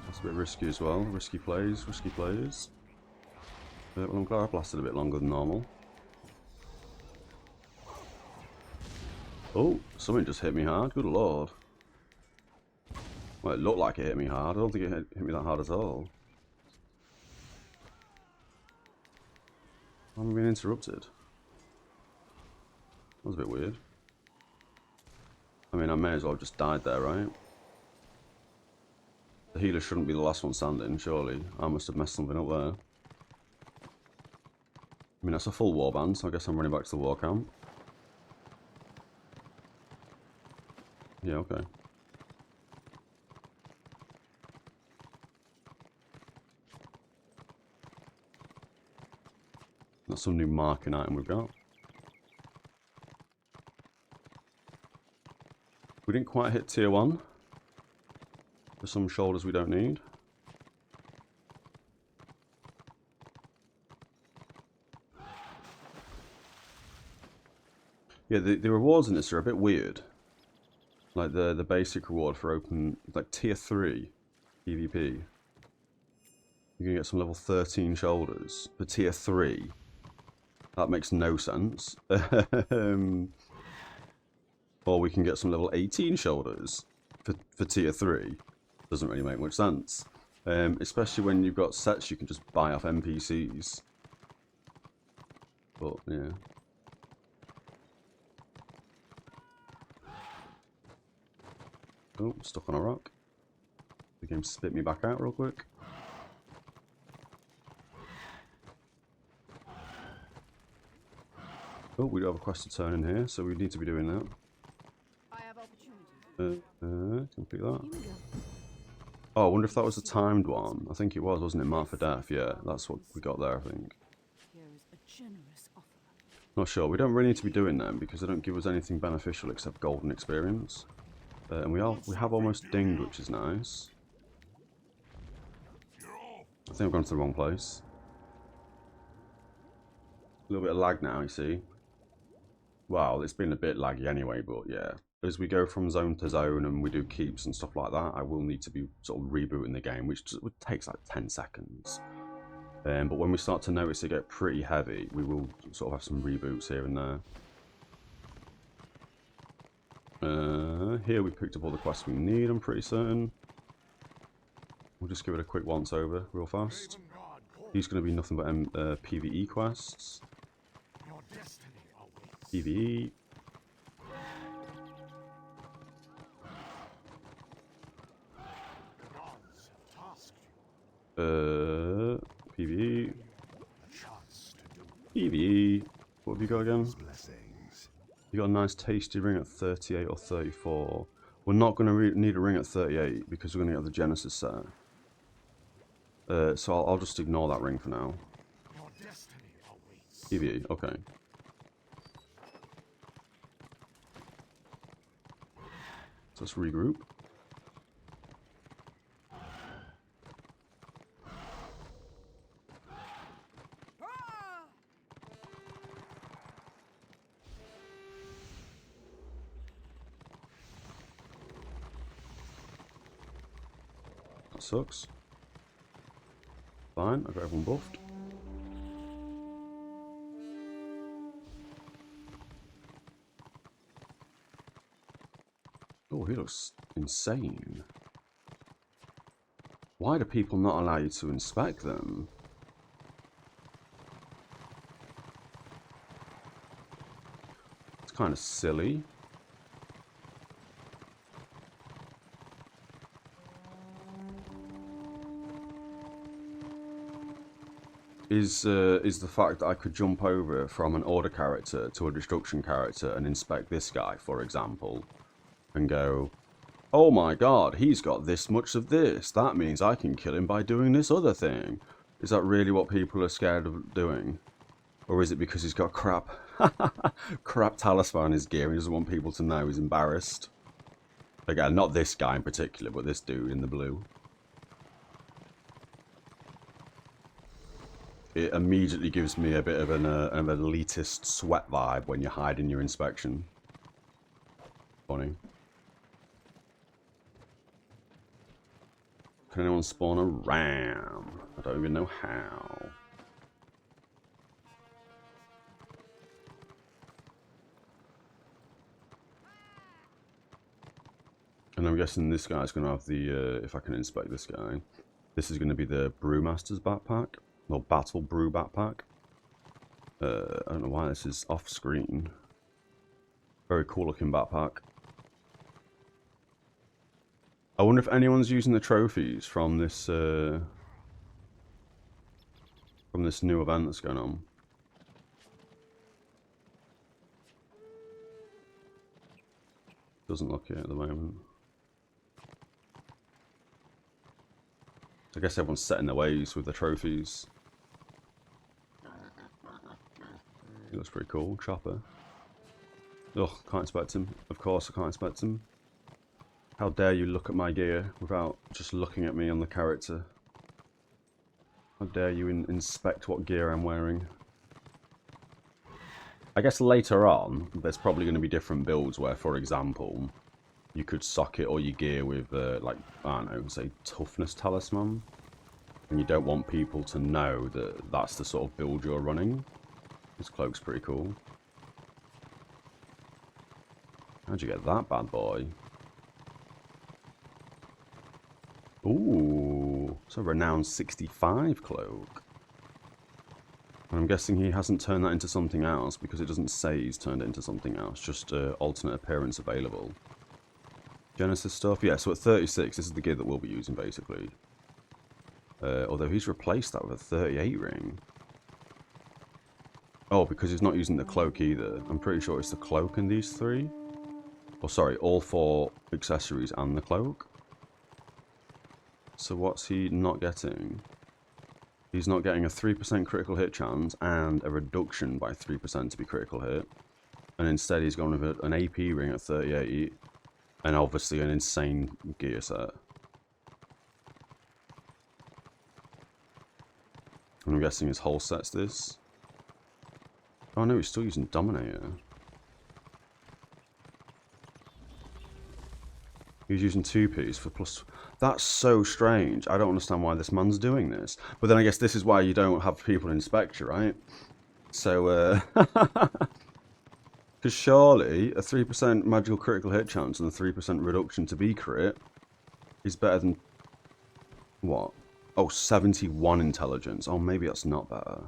That's a bit risky as well. Risky plays, risky plays. Well, I'm glad I've lasted a bit longer than normal. Oh, something just hit me hard. Good lord. Well, it looked like it hit me hard. I don't think it hit me that hard at all. I'm being interrupted. That was a bit weird. I mean, I may as well have just died there, right? The healer shouldn't be the last one standing, surely. I must have messed something up there. I mean, that's a full warband, so I guess I'm running back to the war camp. Yeah, okay. That's some new marking item we've got. We didn't quite hit tier 1. There's some shoulders we don't need. Yeah, the rewards in this are a bit weird. Like the basic reward for open, like tier 3 PvP. You're gonna get some level 13 shoulders for tier 3. That makes no sense. Or we can get some level 18 shoulders for tier 3. Doesn't really make much sense. Especially when you've got sets you can just buy off NPCs. But, yeah. Oh, stuck on a rock. The game spit me back out real quick. Oh, we do have a quest to turn in here, so we need to be doing that. I have opportunity. Complete that. Oh, I wonder if that was a timed one. I think it was, wasn't it? Mark for Death, yeah. That's what we got there, I think. Here is a generous offer. Not sure. We don't really need to be doing them because they don't give us anything beneficial except golden experience. And we have almost dinged, which is nice. I think I've gone to the wrong place. A little bit of lag now, you see. Well, it's been a bit laggy anyway, but yeah. As we go from zone to zone and we do keeps and stuff like that, I will need to be sort of rebooting the game, which takes like 10 seconds. But when we start to notice it get pretty heavy, we will sort of have some reboots here and there. Here we picked up all the quests we need, I'm pretty certain. We'll just give it a quick once over real fast. These are going to be nothing but PvE quests. PvE. PvE. PvE. What have you got again? You got a nice tasty ring at 38 or 34. We're not going to need a ring at 38 because we're going to get the Genesis set. So I'll just ignore that ring for now. PvE, okay. So let's regroup. That sucks. Fine, I got everyone buffed. Oh, he looks insane. Why do people not allow you to inspect them? It's kind of silly. Is the fact that I could jump over from an order character to a destruction character and inspect this guy, for example, and go, oh my god, he's got this much of this. That means I can kill him by doing this other thing. Is that really what people are scared of doing? Or is it because he's got crap talisman in his gear and he doesn't want people to know he's embarrassed? Again, not this guy in particular, but this dude in the blue. It immediately gives me a bit of an elitist sweat vibe when you're hiding your inspection. Funny. Can anyone spawn a ram? I don't even know how. And I'm guessing this guy's going to have the, if I can inspect this guy, this is going to be the Brewmaster's backpack, or Battle Brew backpack. I don't know why this is off screen. Very cool looking backpack. I wonder if anyone's using the trophies from this new event that's going on. Doesn't look it at the moment. I guess everyone's set in their ways with the trophies. He looks pretty cool. Chopper. Ugh, can't inspect him. Of course I can't inspect him. How dare you look at my gear without just looking at me on the character. How dare you inspect what gear I'm wearing. I guess later on, there's probably going to be different builds where, for example, you could socket all your gear with, like, I don't know, say, Toughness Talisman. And you don't want people to know that that's the sort of build you're running. This cloak's pretty cool. How'd you get that bad boy? Ooh, it's a renowned 65 cloak. I'm guessing he hasn't turned that into something else because it doesn't say he's turned it into something else, just alternate appearance available. Genesis stuff, yeah, so at 36, this is the gear that we'll be using basically. Although he's replaced that with a 38 ring. Oh, because he's not using the cloak either. I'm pretty sure it's the cloak in these three. Oh, sorry, all 4 accessories and the cloak. So what's he not getting? He's not getting a 3% critical hit chance and a reduction by 3% to be critical hit. And instead he's gone with an AP ring at 38 and obviously an insane gear set. And I'm guessing his whole set's this. Oh no, he's still using Dominator. He's using 2-piece for plus... That's so strange. I don't understand why this man's doing this. But then I guess this is why you don't have people inspect you, right? So, because surely a 3% magical critical hit chance and a 3% reduction to be crit is better than... What? Oh, 71 intelligence. Oh, maybe that's not better.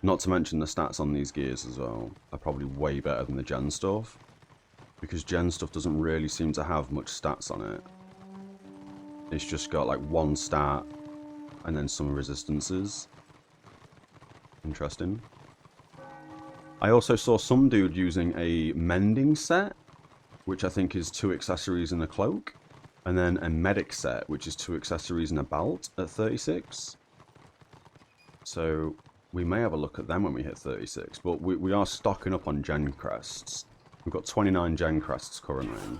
Not to mention the stats on these gears as well are probably way better than the gen stuff. Because gen stuff doesn't really seem to have much stats on it. It's just got like 1 stat and then some resistances. Interesting. I also saw some dude using a mending set, which I think is 2 accessories and a cloak. And then a medic set, which is 2 accessories and a belt at 36. So we may have a look at them when we hit 36. But we are stocking up on gen crests. We've got 29 gen crests currently.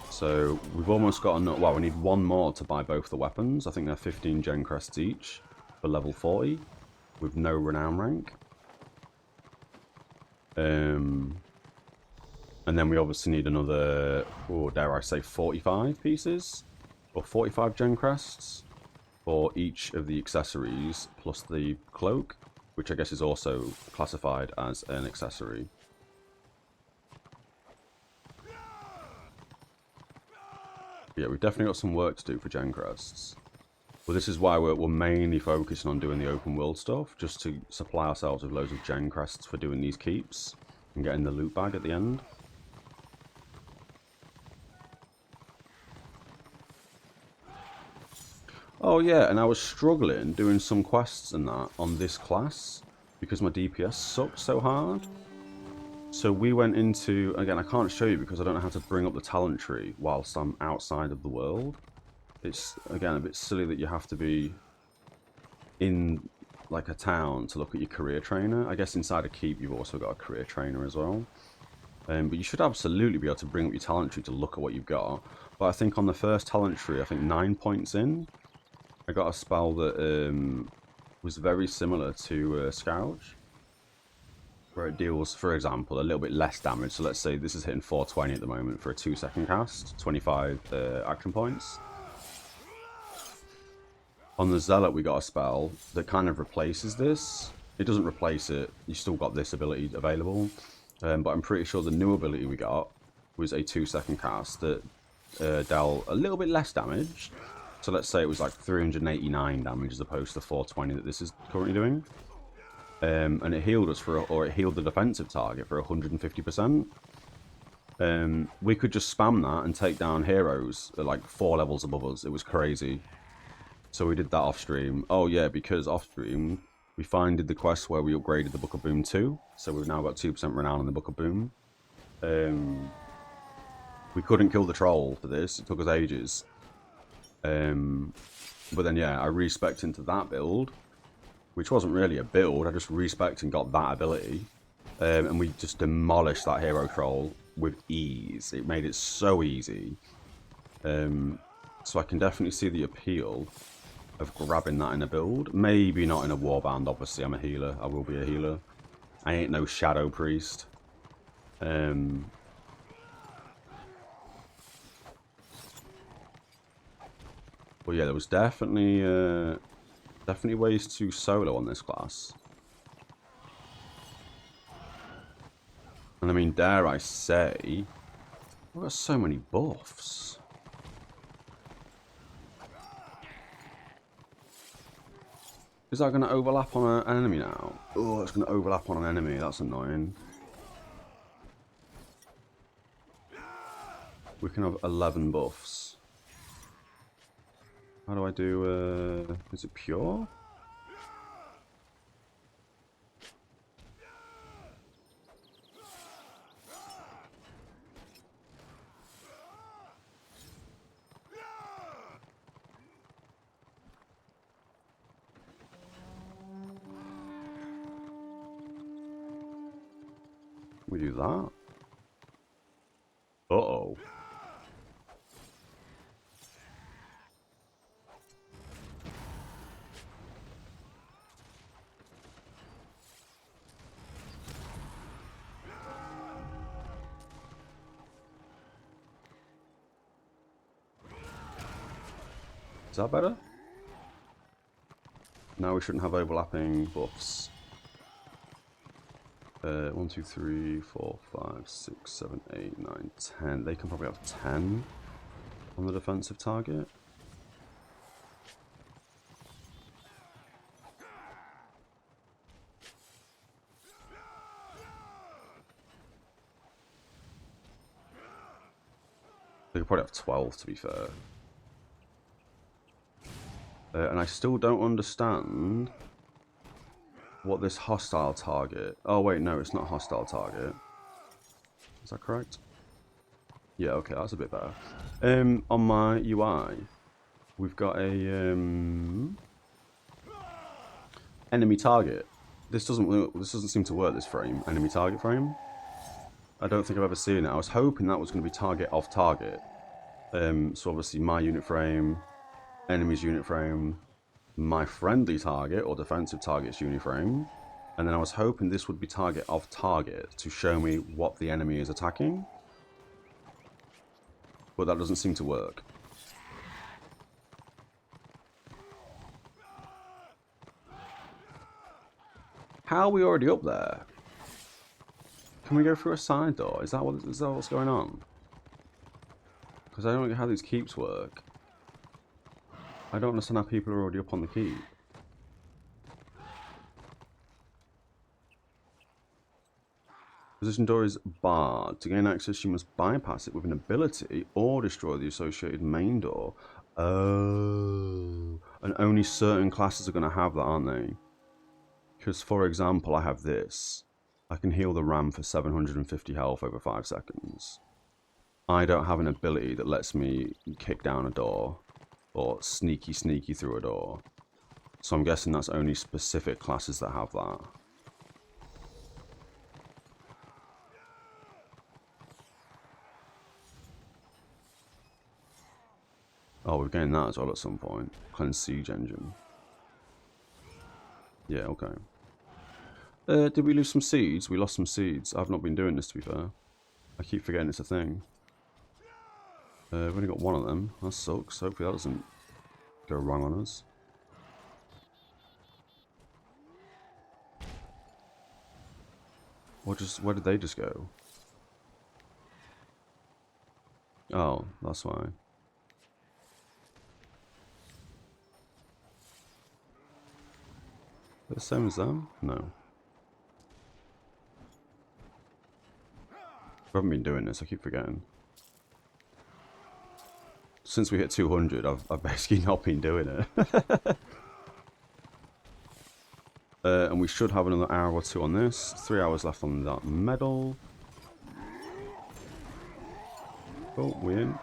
So we've almost got enough. Well, we need 1 more to buy both the weapons. I think they're 15 gen crests each for level 40 with no renown rank. And then we obviously need another, or dare I say 45 pieces? Or 45 gen crests for each of the accessories plus the cloak, which I guess is also classified as an accessory. Yeah, we've definitely got some work to do for gen crests. But this is why we're mainly focusing on doing the open world stuff, just to supply ourselves with loads of gen crests for doing these keeps and getting the loot bag at the end. Oh yeah, and I was struggling doing some quests and that on this class because my DPS sucked so hard. So we went into, again, I can't show you because I don't know how to bring up the talent tree whilst I'm outside of the world. It's, again, a bit silly that you have to be in, like, a town to look at your career trainer. I guess inside a keep you've also got a career trainer as well. But you should absolutely be able to bring up your talent tree to look at what you've got. But I think on the first talent tree, I think 9 points in, I got a spell that was very similar to Scourge, where it deals, for example, a little bit less damage. So let's say this is hitting 420 at the moment for a 2-second cast, 25 action points. On the Zealot, we got a spell that kind of replaces this. It doesn't replace it. You still got this ability available. But I'm pretty sure the new ability we got was a 2-second cast that dealt a little bit less damage. So let's say it was like 389 damage as opposed to 420 that this is currently doing. And it healed us or it healed the defensive target for 150%. We could just spam that and take down heroes at like 4 levels above us. It was crazy. So we did that off stream. Oh yeah, because off stream we did the quest where we upgraded the Book of Boom 2. So we've now got 2% renown on the Book of Boom. We couldn't kill the troll for this. It took us ages. But then yeah, I respec'd into that build, which wasn't really a build. I just respec'd and got that ability. And we just demolished that hero troll with ease. It made it so easy. So I can definitely see the appeal of grabbing that in a build. Maybe not in a warband, obviously. I'm a healer. I will be a healer. I ain't no shadow priest. But yeah, there was definitely ways to solo on this class. And I mean, dare I say, we've got so many buffs. Is that going to overlap on an enemy now? Oh, it's going to overlap on an enemy. That's annoying. We can have 11 buffs. How do I do... is it pure? We do that. Uh-oh. Is that better? Now we shouldn't have overlapping buffs. 1, 2, 3, 4, 5, 6, 7, 8, 9, 10. They can probably have 10 on the defensive target. They could probably have 12, to be fair. And I still don't understand what this hostile target... Oh, wait, no, it's not hostile target. Is that correct? Yeah, okay, that's a bit better. On my UI, we've got a enemy target. This doesn't seem to work, this frame. Enemy target frame. I don't think I've ever seen it. I was hoping that was going to be target off target. So obviously my unit frame, enemy's unit frame, my friendly target or defensive target's unit frame, and then I was hoping this would be target off target to show me what the enemy is attacking. But that doesn't seem to work. How are we already up there? Can we go through a side door? Is that what's going on? Because I don't know how these keeps work. I don't understand how people are already up on the keep. Position door is barred. To gain access, you must bypass it with an ability or destroy the associated main door. Oh. And only certain classes are going to have that, aren't they? Because, for example, I have this. I can heal the ram for 750 health over 5 seconds. I don't have an ability that lets me kick down a door or sneaky through a door. So I'm guessing that's only specific classes that have that. Oh, we've gained that as well at some point. Cleanse siege engine. Yeah, okay. Did we lose some seeds? We lost some seeds. I've not been doing this, to be fair. I keep forgetting it's a thing. We've only got one of them. That sucks. Hopefully that doesn't go wrong on us. Where did they just go? Oh, that's why. The same as them? No. I haven't been doing this, I keep forgetting. Since we hit 200, I've basically not been doing it. And we should have another hour or two on this. 3 hours left on that medal. Oh, we in.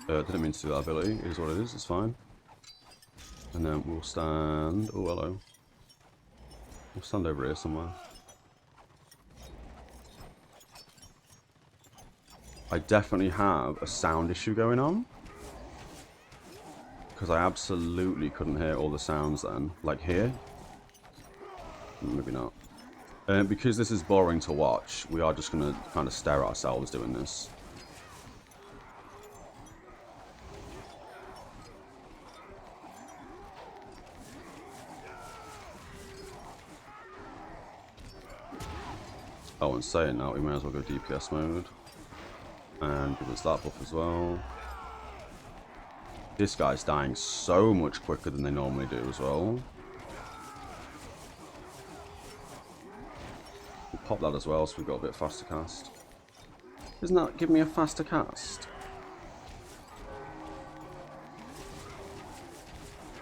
Didn't mean to do that ability. It is what it is. It's fine. And then we'll stand... Oh, hello. We'll stand over here somewhere. I definitely have a sound issue going on. Because I absolutely couldn't hear all the sounds then. Like here. Maybe not. Because this is boring to watch, we are just going to kind of stare at ourselves doing this. Oh, and saying that, we may as well go DPS mode. And give us that buff as well. This guy's dying so much quicker than they normally do as well. We'll pop that as well so we've got a bit faster cast. Isn't that give me a faster cast?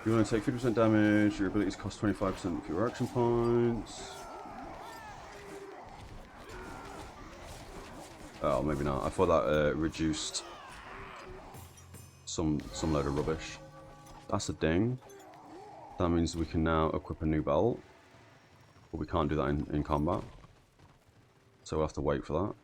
You want to take 50% damage, your abilities cost 25% fewer action points. Oh, maybe not. I thought that reduced some load of rubbish. That's a ding. That means we can now equip a new belt. But we can't do that in combat. So we'll have to wait for that.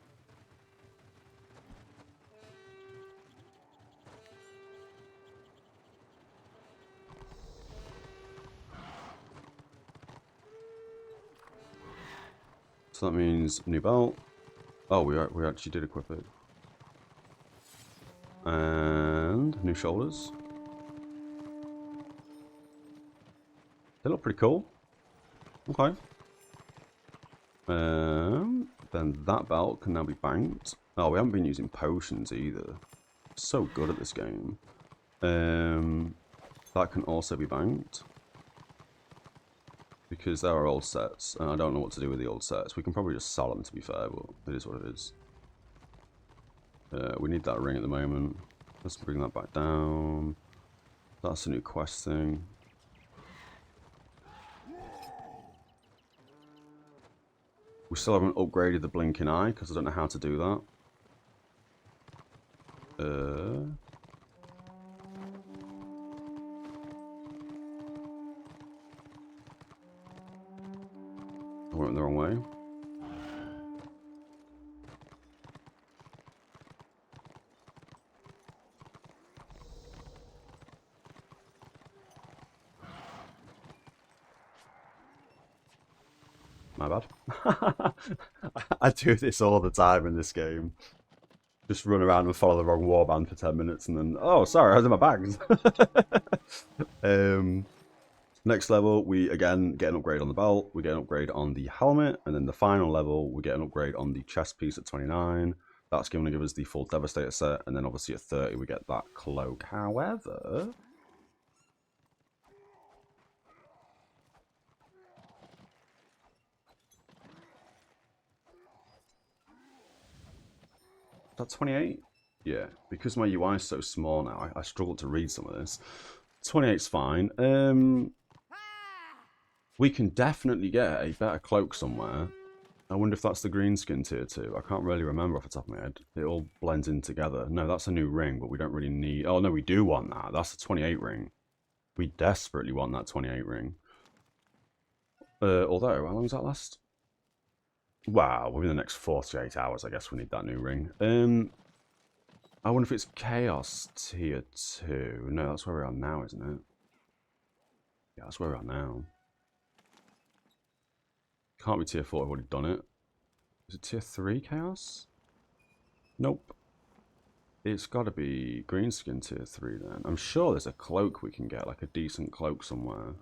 So that means new belt. Oh, we actually did equip it. And new shoulders. They look pretty cool. Okay. Then that belt can now be banked. Oh, we haven't been using potions either. So good at this game. That can also be banked. Because there are old sets, and I don't know what to do with the old sets. We can probably just sell them, to be fair, but it is what it is. We need that ring at the moment. Let's bring that back down. That's a new quest thing. We still haven't upgraded the blinking eye, because I don't know how to do that. I went the wrong way. My bad. I do this all the time in this game. Just run around and follow the wrong warband for 10 minutes and then... Oh, sorry, I was in my bags. Next level, we again get an upgrade on the belt, we get an upgrade on the helmet, and then the final level, we get an upgrade on the chest piece at 29. That's going to give us the full Devastator set, and then obviously at 30 we get that cloak. However... Is that 28? Yeah, because my UI is so small now, I struggle to read some of this. 28's fine. We can definitely get a better cloak somewhere. I wonder if that's the green skin tier 2. I can't really remember off the top of my head. It all blends in together. No, that's a new ring, but we don't really need... Oh, no, we do want that. That's the 28 ring. We desperately want that 28 ring. Although, how long does that last? Wow, within the next 48 hours, I guess we need that new ring. I wonder if it's Chaos tier 2. No, that's where we are now, isn't it? Yeah, that's where we are now. Can't be tier 4, I've already done it. Is it tier 3 Chaos? Nope. It's got to be greenskin tier 3 then. I'm sure there's a cloak we can get, like a decent cloak somewhere.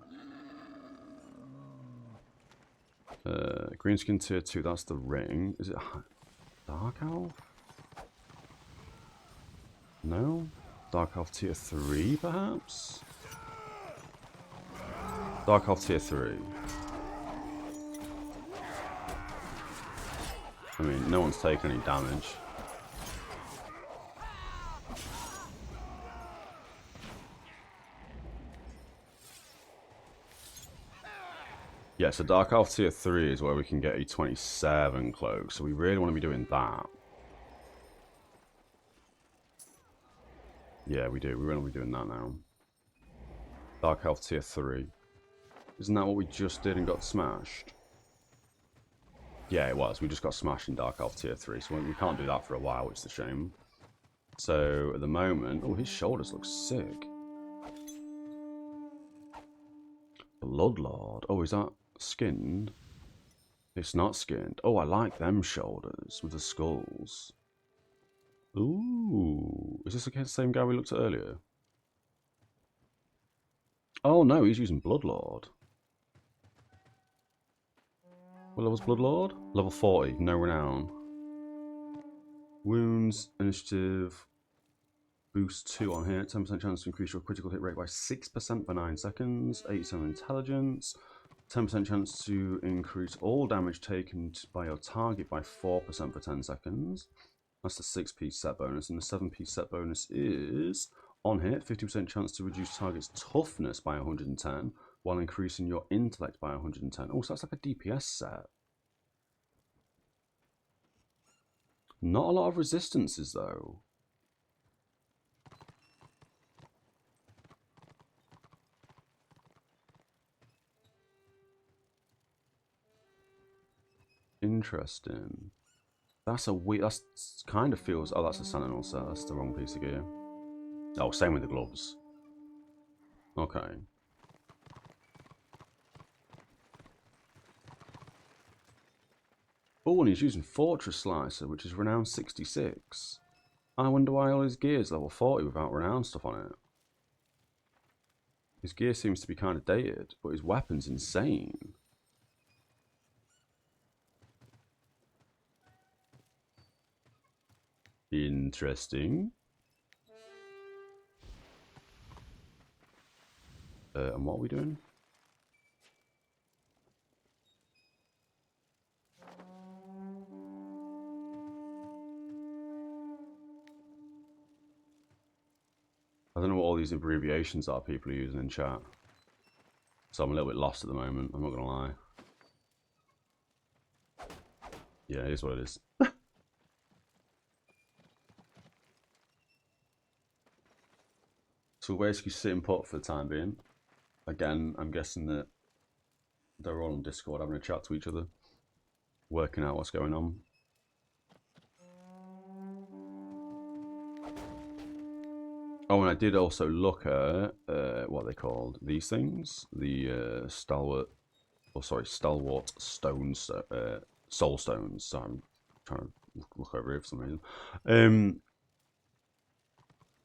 Greenskin tier 2, that's the ring. Is it Dark Elf? No? Dark Elf tier 3 perhaps? Dark Elf tier 3. I mean, no one's taken any damage. Yeah, so Dark Elf tier 3 is where we can get a 27 cloak, so we really want to be doing that. Yeah, we do. We really want to be doing that now. Dark Elf tier 3. Isn't that what we just did and got smashed? Yeah, it was. We just got smashed in Dark Elf tier 3, so we can't do that for a while, which is a shame. So, at the moment... Oh, his shoulders look sick. Bloodlord. Oh, is that skinned? It's not skinned. Oh, I like them shoulders with the skulls. Ooh. Is this the same guy we looked at earlier? Oh, no, he's using Bloodlord. What level's Bloodlord? Level 40, no renown. Wounds, initiative, boost 2 on hit, 10% chance to increase your critical hit rate by 6% for 9 seconds, 87 intelligence, 10% chance to increase all damage taken by your target by 4% for 10 seconds. That's the 6p set bonus, and the 7p set bonus is, on hit, 50% chance to reduce target's toughness by 110, while increasing your intellect by 110. Oh, so that's like a DPS set. Not a lot of resistances, though. Interesting. That's a weird... That kind of feels... Oh, that's a Sentinel set. That's the wrong piece of gear. Oh, same with the gloves. Okay. Oh, and he's using Fortress Slicer, which is renown 66. I wonder why all his gear is level 40 without renown stuff on it. His gear seems to be kind of dated, but his weapon's insane. Interesting. And what are we doing? I don't know what all these abbreviations are people are using in chat. So I'm a little bit lost at the moment, I'm not going to lie. Yeah, it is what it is. So we're basically sitting put for the time being. Again, I'm guessing that they're all on Discord having a chat to each other, working out what's going on. Oh, and I did also look at what are they called? These things, the stalwart stones, soul stones. So I'm trying to look over here for some reason.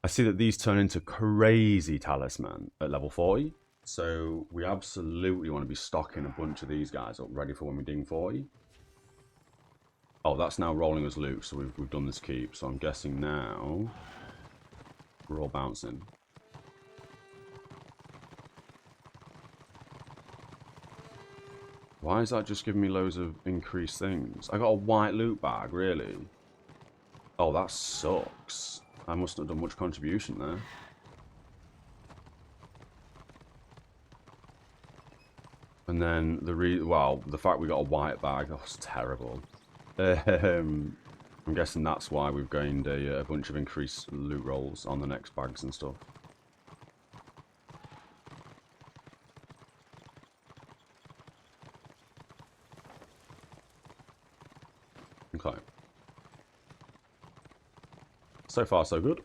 I see that these turn into crazy talisman at level 40. So we absolutely want to be stocking a bunch of these guys up, ready for when we ding 40. Oh, that's now rolling as loot, so we've done this keep. So I'm guessing now we're all bouncing. Why is that just giving me loads of increased things? I got a white loot bag, really? Oh, that sucks. I mustn't have done much contribution there. And then the fact we got a white bag, that was terrible. I'm guessing that's why we've gained a bunch of increased loot rolls on the next bags and stuff. Okay. So far, so good.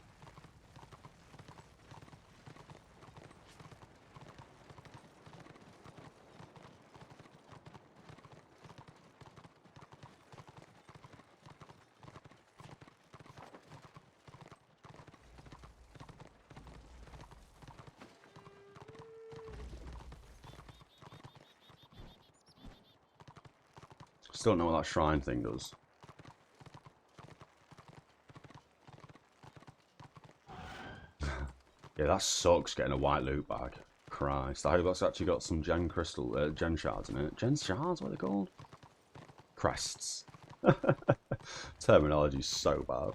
Still don't know what that shrine thing does. Yeah, that sucks getting a white loot bag. Christ, I hope that's actually got some gen crystal, gen shards in it. Gen shards, what are they called? Crests. Terminology's so bad.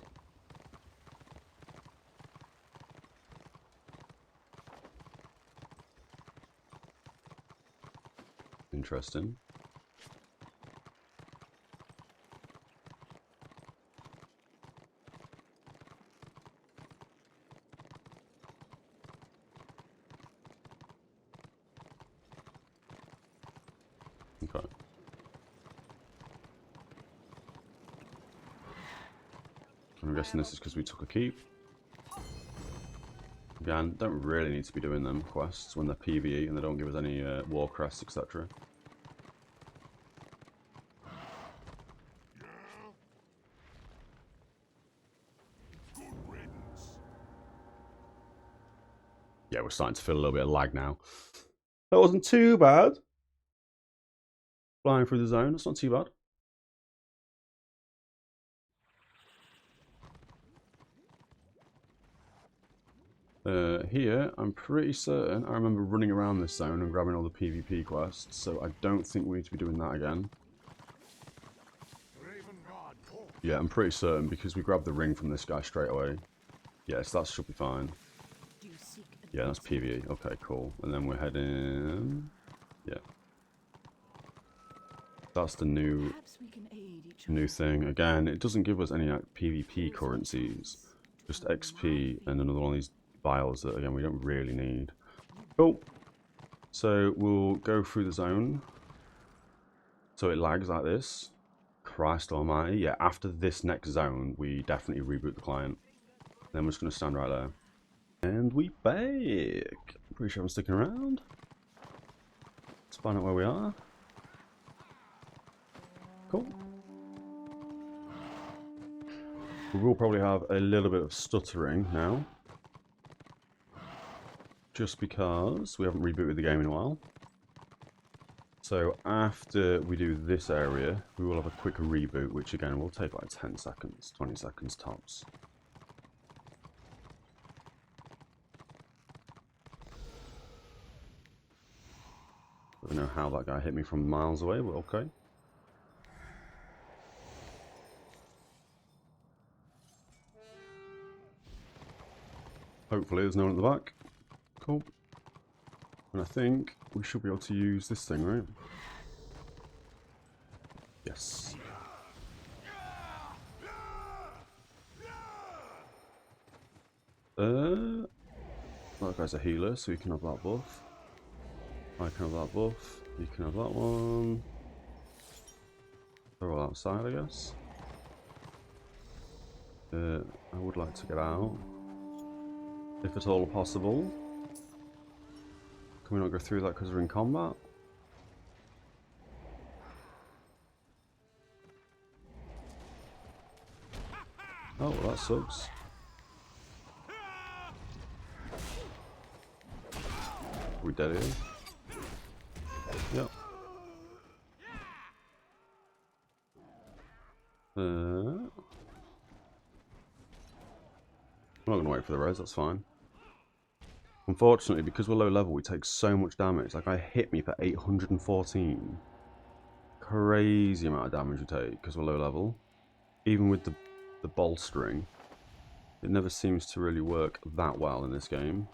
Interesting. Okay. I'm guessing this is because we took a keep. Again, don't really need to be doing them quests when they're PvE and they don't give us any war crests, etc. Yeah, we're starting to feel a little bit of lag now. That wasn't too bad. Flying through the zone, that's not too bad. Here, I'm pretty certain I remember running around this zone and grabbing all the PvP quests, so I don't think we need to be doing that again. Yeah, I'm pretty certain because we grabbed the ring from this guy straight away. Yes, that should be fine. Yeah, that's PvE. Okay, cool. And then we're heading... Yeah. That's the new thing. Again, it doesn't give us any PvP currencies. Just XP and another one of these vials that, again, we don't really need. Cool. So we'll go through the zone. So it lags like this. Christ almighty. Yeah, after this next zone, we definitely reboot the client. Then we're just going to stand right there. And we back. Pretty sure I'm sticking around. Let's find out where we are. Cool. We will probably have a little bit of stuttering now. Just because we haven't rebooted the game in a while. So after we do this area, we will have a quick reboot, which again will take like 10 seconds, 20 seconds tops. I don't know how that guy hit me from miles away, but okay. Hopefully there's no one at the back. Cool. And I think we should be able to use this thing, right? Yes. That guy's a healer, so you can have that buff. I can have that buff. You can have that one. They're all outside, I guess. I would like to get out. If at all possible. Can we not go through that because we're in combat? Oh, well, that sucks. Are we dead here? Yep. I'm not going to wait for the res, that's fine. Unfortunately, because we're low level, we take so much damage. Like, I hit me for 814. Crazy amount of damage we take because we're low level. Even with the bolstering, it never seems to really work that well in this game.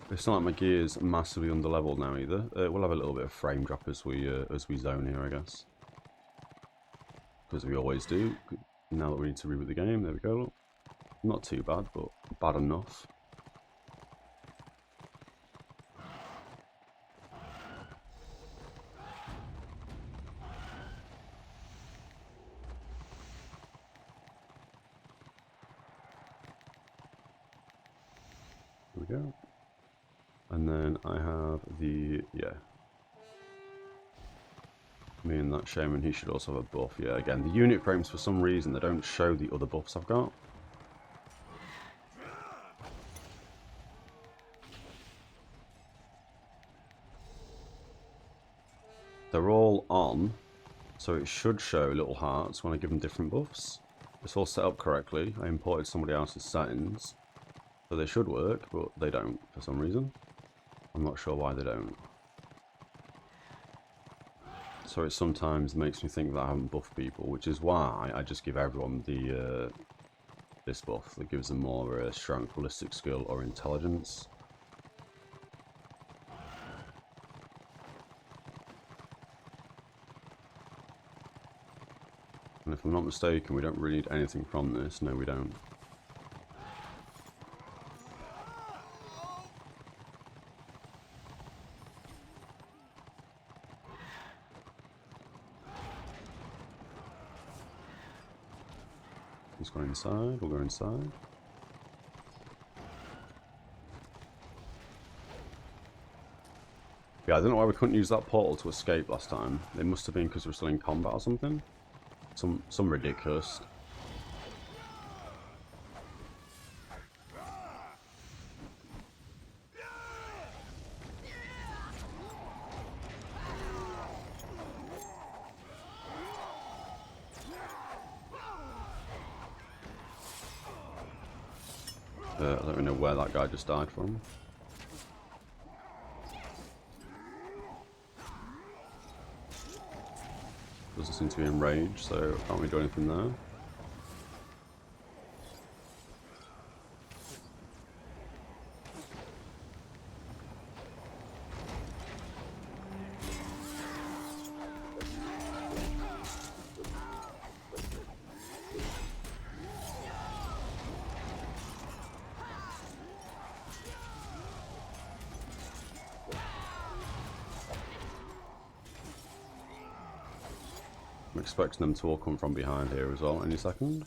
It's not like my gear's massively underleveled now either. We'll have a little bit of frame drop as we zone here, I guess. Because we always do. Now that we need to reboot the game, there we go. Look. Not too bad, but bad enough. There we go. And then I have the, yeah. Me and that shaman, he should also have a buff. Yeah, again, the unit frames, for some reason, they don't show the other buffs I've got. on, so it should show little hearts when I give them different buffs. It's all set up correctly. I imported somebody else's settings, so they should work, but they don't for some reason. I'm not sure why they don't. So it sometimes makes me think that I haven't buffed people, which is why I just give everyone the this buff that gives them more strength, ballistic skill, or intelligence. And if I'm not mistaken, we don't really need anything from this. No, we don't. Let's go inside. We'll go inside. Yeah, I don't know why we couldn't use that portal to escape last time. It must have been because we're still in combat or something. Some ridiculous. I don't really know where that guy just died from. Doesn't seem to be enraged, so can't really do anything there. I'm expecting them to all come from behind here as well any second.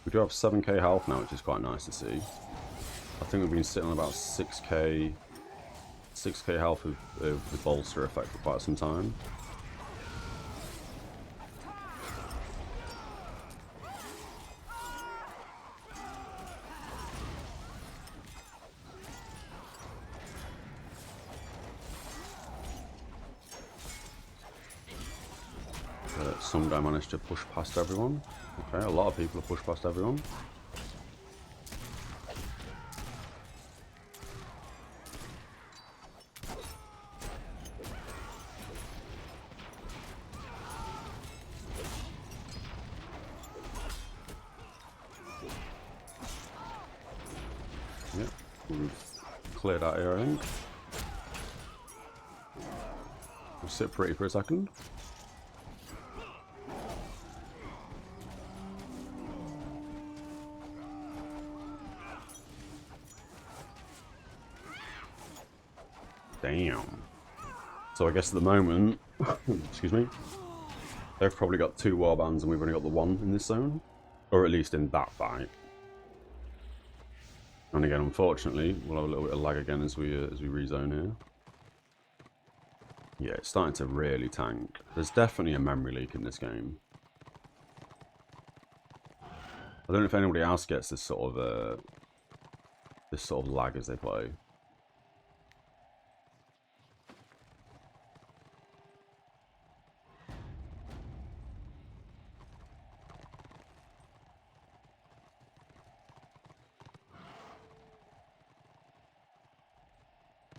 We do have 7k health now, which is quite nice to see. I think we've been sitting on about 6k health with the bolster effect for quite some time. Some guy managed to push past everyone. Okay, a lot of people have pushed past everyone. Yep, we've cleared out here, I think. We'll sit pretty for a second. Damn. So I guess at the moment, excuse me, they've probably got 2 warbands and we've only got the 1 in this zone. Or at least in that fight. And again, unfortunately, we'll have a little bit of lag again as we rezone here. Yeah, it's starting to really tank. There's definitely a memory leak in this game. I don't know if anybody else gets this sort of lag as they play.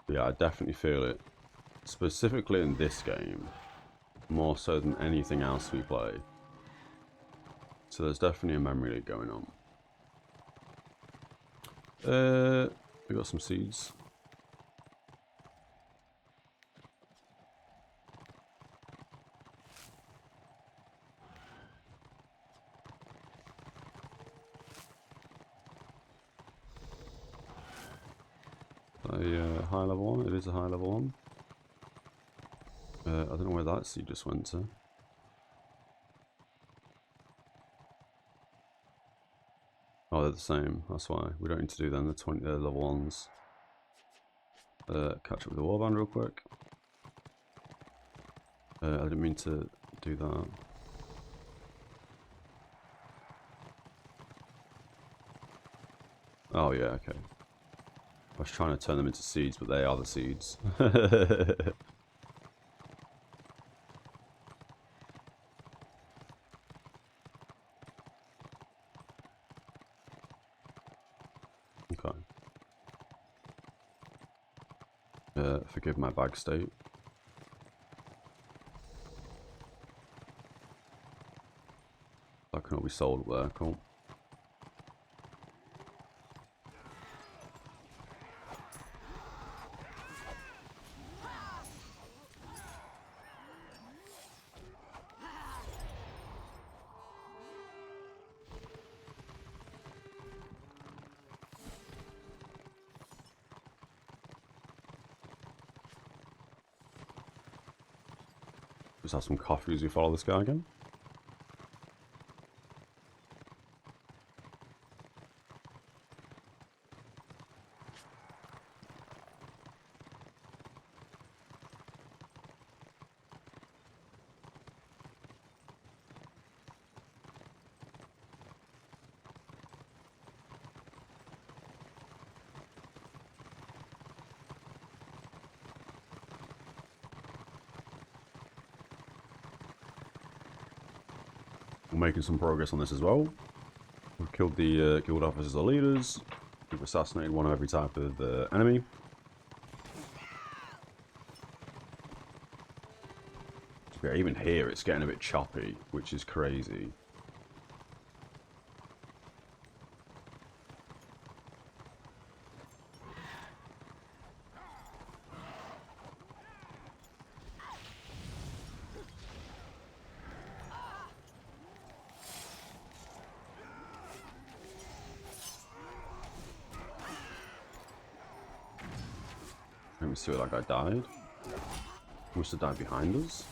Yeah, I definitely feel it. Specifically in this game, more so than anything else we play. So there's definitely a memory leak going on. We got some seeds. A high level one. It is a high level one. I don't know where that seed just went to. Oh, they're the same. That's why we don't need to do them. The level ones. Catch up with the warband real quick. I didn't mean to do that. Oh yeah, okay. I was trying to turn them into seeds, but they are the seeds. Okay. Forgive my bag state. That can all be sold up there, cool. Just have some coffee as we follow this guy again. We're making some progress on this as well. We've killed the guild officers or leaders. We've assassinated one of every type of enemy. Yeah, even here it's getting a bit choppy, which is crazy. Let me see where that guy died. He must have died behind us.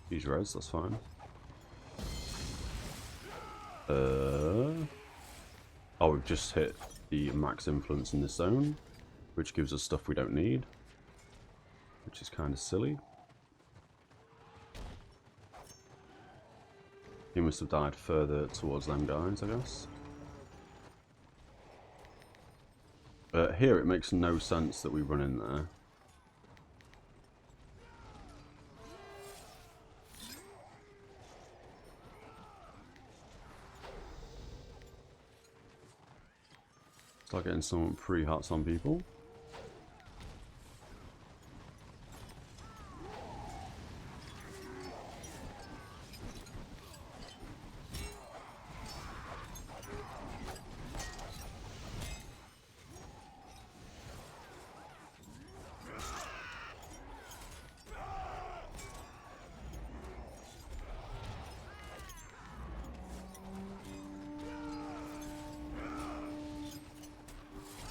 He's res, that's fine. Oh, we've just hit the max influence in this zone, which gives us stuff we don't need, which is kind of silly. He must have died further towards them guys, I guess. Here it makes no sense that we run in there. Start getting some pre-hearts on people.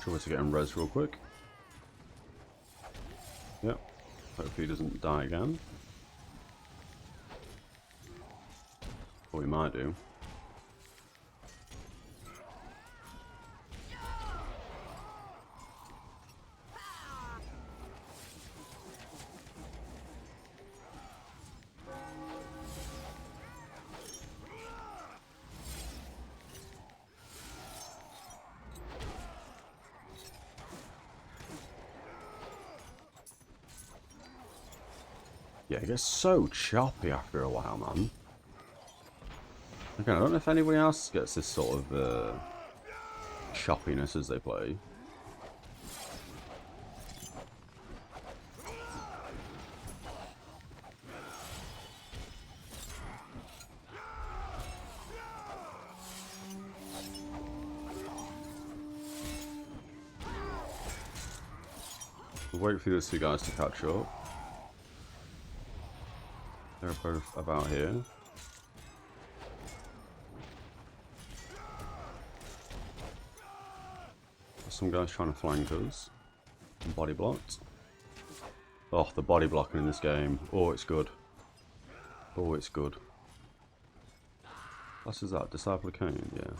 Try to get him res real quick. Yep. Hopefully he doesn't die again. Or he might do. Yeah, it gets so choppy after a while, man. Again, I don't know if anybody else gets this sort of choppiness as they play. We'll wait for those two guys to catch up. They're both about here. There's some guys trying to flank us. Body blocked. Oh, the body blocking in this game. Oh, it's good. Oh, it's good. What is that? Disciple of Cain? Yeah.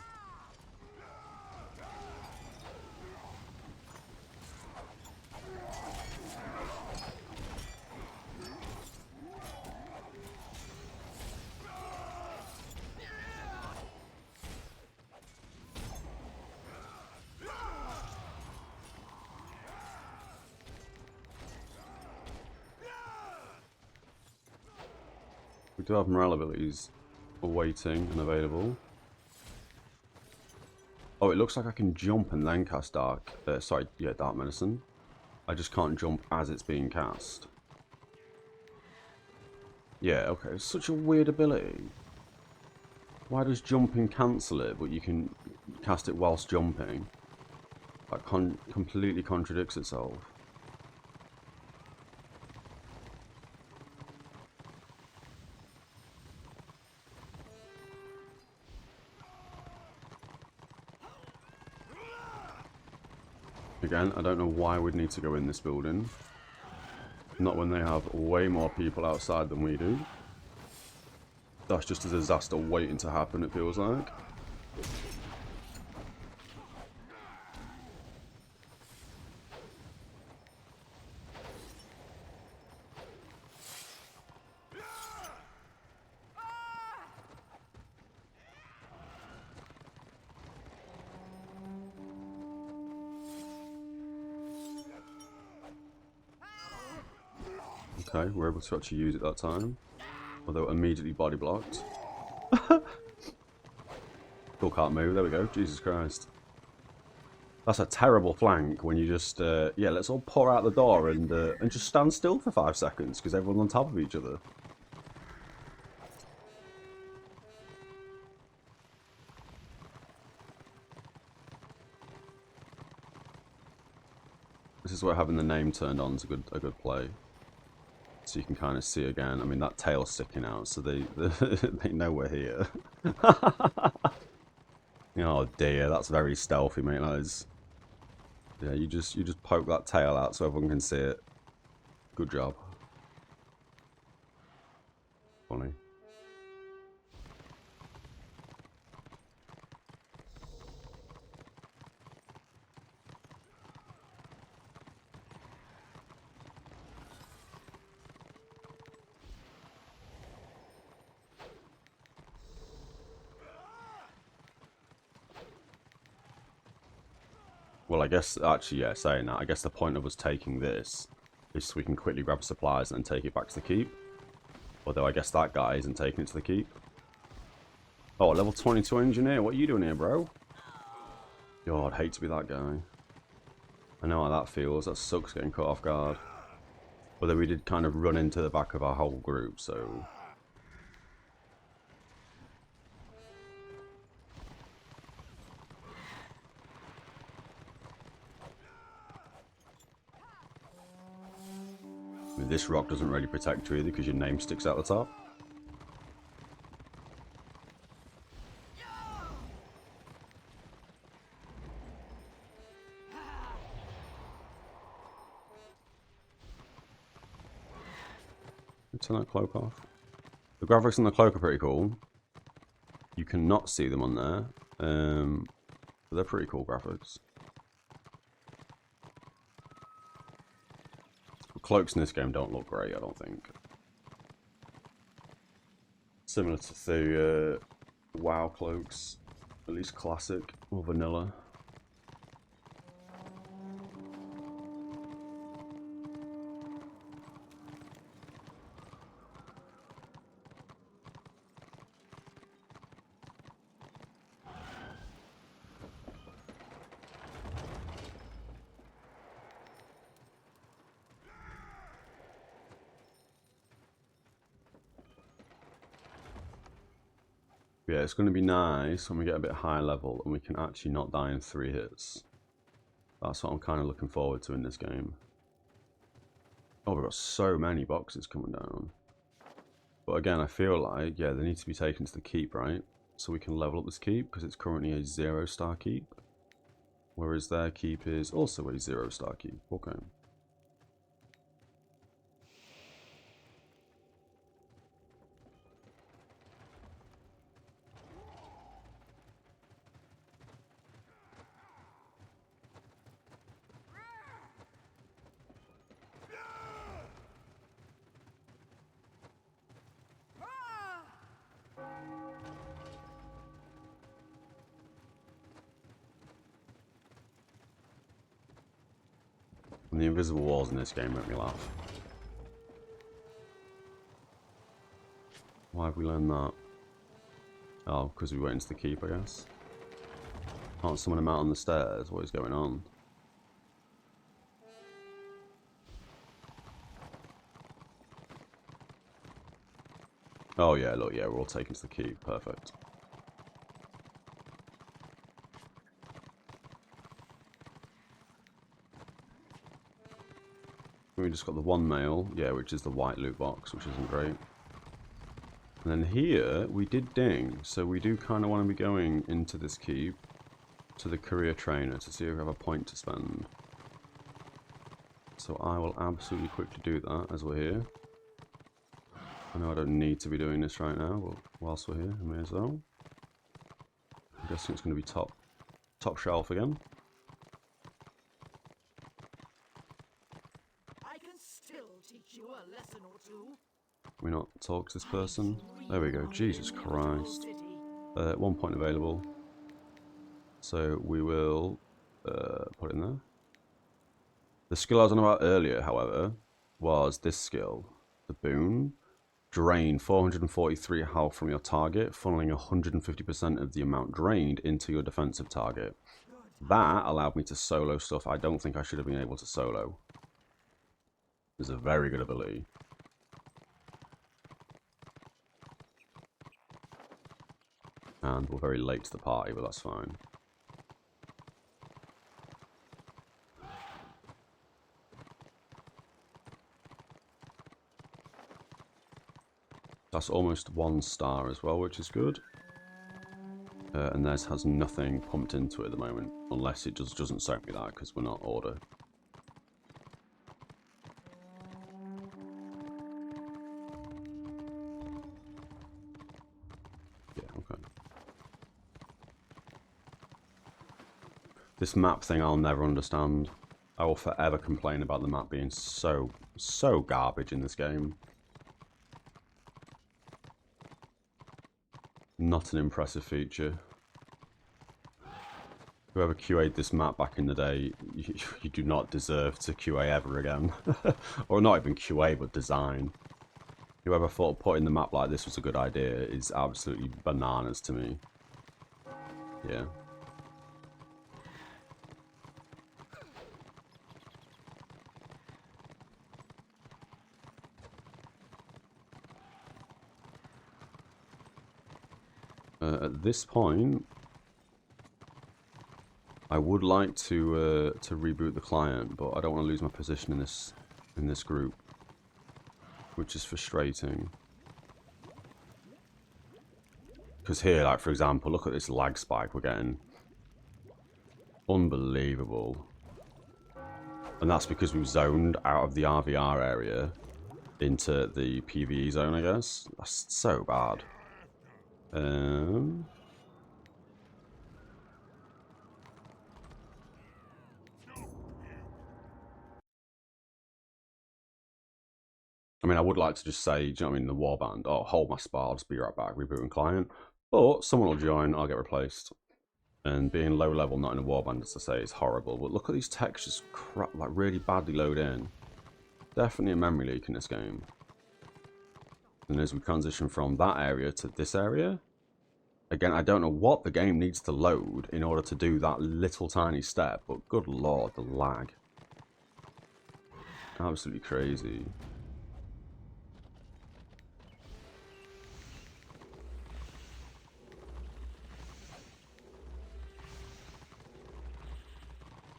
We do have morale abilities awaiting and available. Oh, it looks like I can jump and then cast dark. Dark medicine. I just can't jump as it's being cast. Yeah, okay. It's such a weird ability. Why does jumping cancel it, but you can cast it whilst jumping? That completely contradicts itself. Again, I don't know why we'd need to go in this building. Not when they have way more people outside than we do. That's just a disaster waiting to happen, it feels like. Okay, we're able to actually use it that time. Although immediately body blocked. Still can't move, there we go, Jesus Christ. That's a terrible flank when you just, yeah, let's all pour out the door and just stand still for 5 seconds because everyone's on top of each other. This is where having the name turned on is a good play. So you can kind of see again. I mean, that tail's sticking out, so they know we're here. Oh dear, that's very stealthy, mate. That is. Yeah, you just poke that tail out so everyone can see it. Good job. Funny. Well, I guess, actually, yeah, saying that, I guess the point of us taking this is so we can quickly grab supplies and take it back to the keep. Although I guess that guy isn't taking it to the keep. Oh, level 22 engineer, what are you doing here, bro? God, I'd hate to be that guy. I know how that feels, that sucks getting caught off guard. Although we did kind of run into the back of our whole group, so... I mean, this rock doesn't really protect you either because your name sticks out the top. Turn that cloak off. The graphics on the cloak are pretty cool. You cannot see them on there. But they're pretty cool graphics. Cloaks in this game don't look great, I don't think. Similar to the WoW cloaks, at least classic or vanilla. Yeah, it's going to be nice when we get a bit higher level and we can actually not die in 3 hits. That's what I'm kind of looking forward to in this game. Oh, we've got so many boxes coming down. But again, I feel like, yeah, they need to be taken to the keep, right? So we can level up this keep, because it's currently a 0-star keep. Whereas their keep is also a 0-star keep. Okay. And the invisible walls in this game make me laugh. Why have we learned that? Oh, because we went into the keep, I guess. Can't summon him out on the stairs? What is going on? Oh yeah, look, yeah, we're all taken to the keep. Perfect. We just got the one mail, yeah, which is the white loot box, which isn't great. And then here, we did ding, so we do kind of want to be going into this keep to the career trainer to see if we have a point to spend. So I will absolutely quickly do that as we're here. I know I don't need to be doing this right now, but whilst we're here, I may as well. I'm guessing it's going to be top shelf again. I can still teach you a lesson or two. Can we not talk to this person? There we go. Jesus Christ. 1 point available. So we will put it in there. The skill I was on about earlier, however, was this skill. The boon. Drain 443 health from your target, funneling 150% of the amount drained into your defensive target. That allowed me to solo stuff I don't think I should have been able to solo. It's a very good ability. And we're very late to the party, but that's fine. That's almost 1 star as well, which is good. And theirs has nothing pumped into it at the moment, unless it just doesn't show me that because we're not order. Yeah, okay. This map thing I'll never understand. I will forever complain about the map being so garbage in this game. Not an impressive feature. Whoever QA'd this map back in the day, you do not deserve to QA ever again. Or not even QA, but design. Whoever thought putting the map like this was a good idea is absolutely bananas to me. Yeah. At this point, I would like to reboot the client, but I don't want to lose my position in this group, which is frustrating. Because here, like for example, look at this lag spike we're getting. Unbelievable. And that's because we've zoned out of the RvR area into the PvE zone, I guess. That's so bad. I mean, I would like to just say, do you know what I mean, the warband, oh, hold my spot, I'll just be right back, rebooting client. But someone will join, I'll get replaced. And being low level, not in a warband, as I say, is horrible. But look at these textures, crap, like really badly load in. Definitely a memory leak in this game. And as we transition from that area to this area, again, I don't know what the game needs to load in order to do that little tiny step, but good lord, the lag. Absolutely crazy.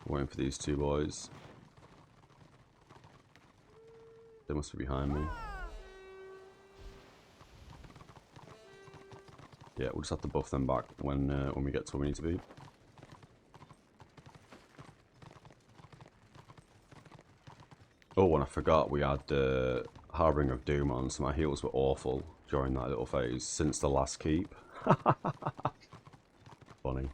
Waiting for these two boys. They must be behind me. Yeah, we'll just have to buff them back when we get to where we need to be. Oh, and I forgot we had Harbinger of Doom on, so my heals were awful during that little phase since the last keep. Funny.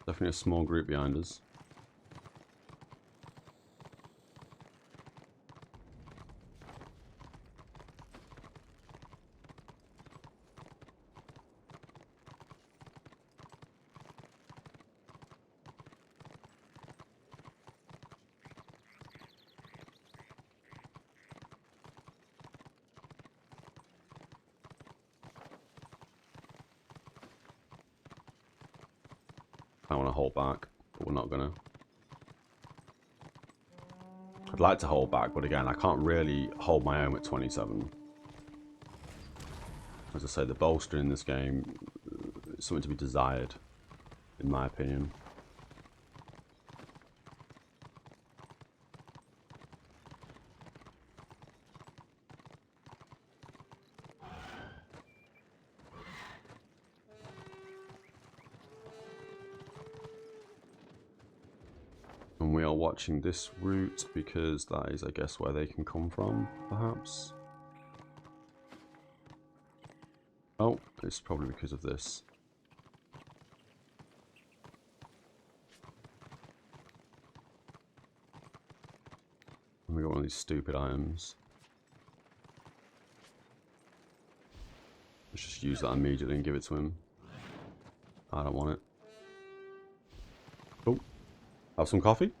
Definitely a small group behind us. I want to hold back, but we're not gonna. I'd like to hold back, but again, I can't really hold my own at 27. As I say, the bolster in this game is something to be desired, in my opinion. And we are watching this route because that is, I guess, where they can come from, perhaps. Oh, it's probably because of this. And we got one of these stupid items. Let's just use that immediately and give it to him. I don't want it. Oh, have some coffee?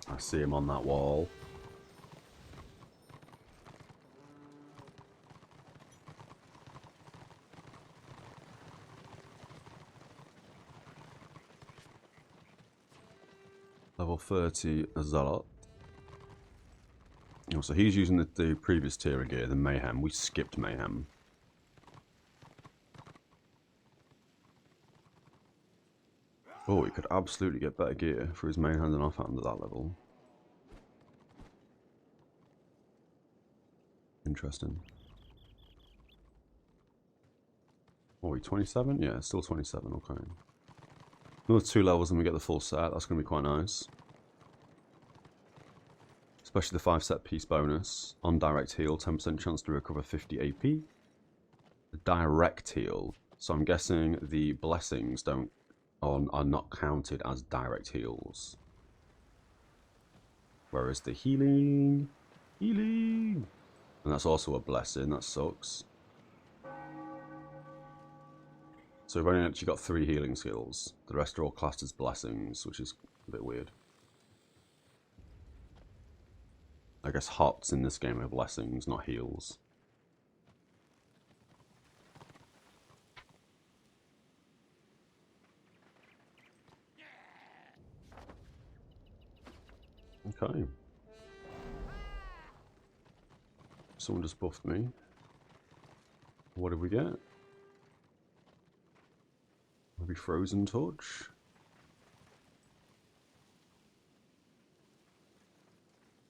I see him on that wall. Level 30 Zealot. Oh, so he's using the previous tier of gear, the Mayhem. We skipped Mayhem. Oh, he could absolutely get better gear for his main hand and offhand at that level. Interesting. Oh, 27? Yeah, still 27, okay. Another 2 levels and we get the full set. That's going to be quite nice. Especially the 5 set piece bonus. On direct heal, 10% chance to recover 50 AP. The direct heal. So I'm guessing the blessings are not counted as direct heals. Whereas the healing... And that's also a blessing, that sucks. So we've only actually got 3 healing skills. The rest are all classed as blessings, which is a bit weird. I guess hots in this game are blessings, not heals. Okay. Someone just buffed me. What did we get? Maybe Frozen Touch?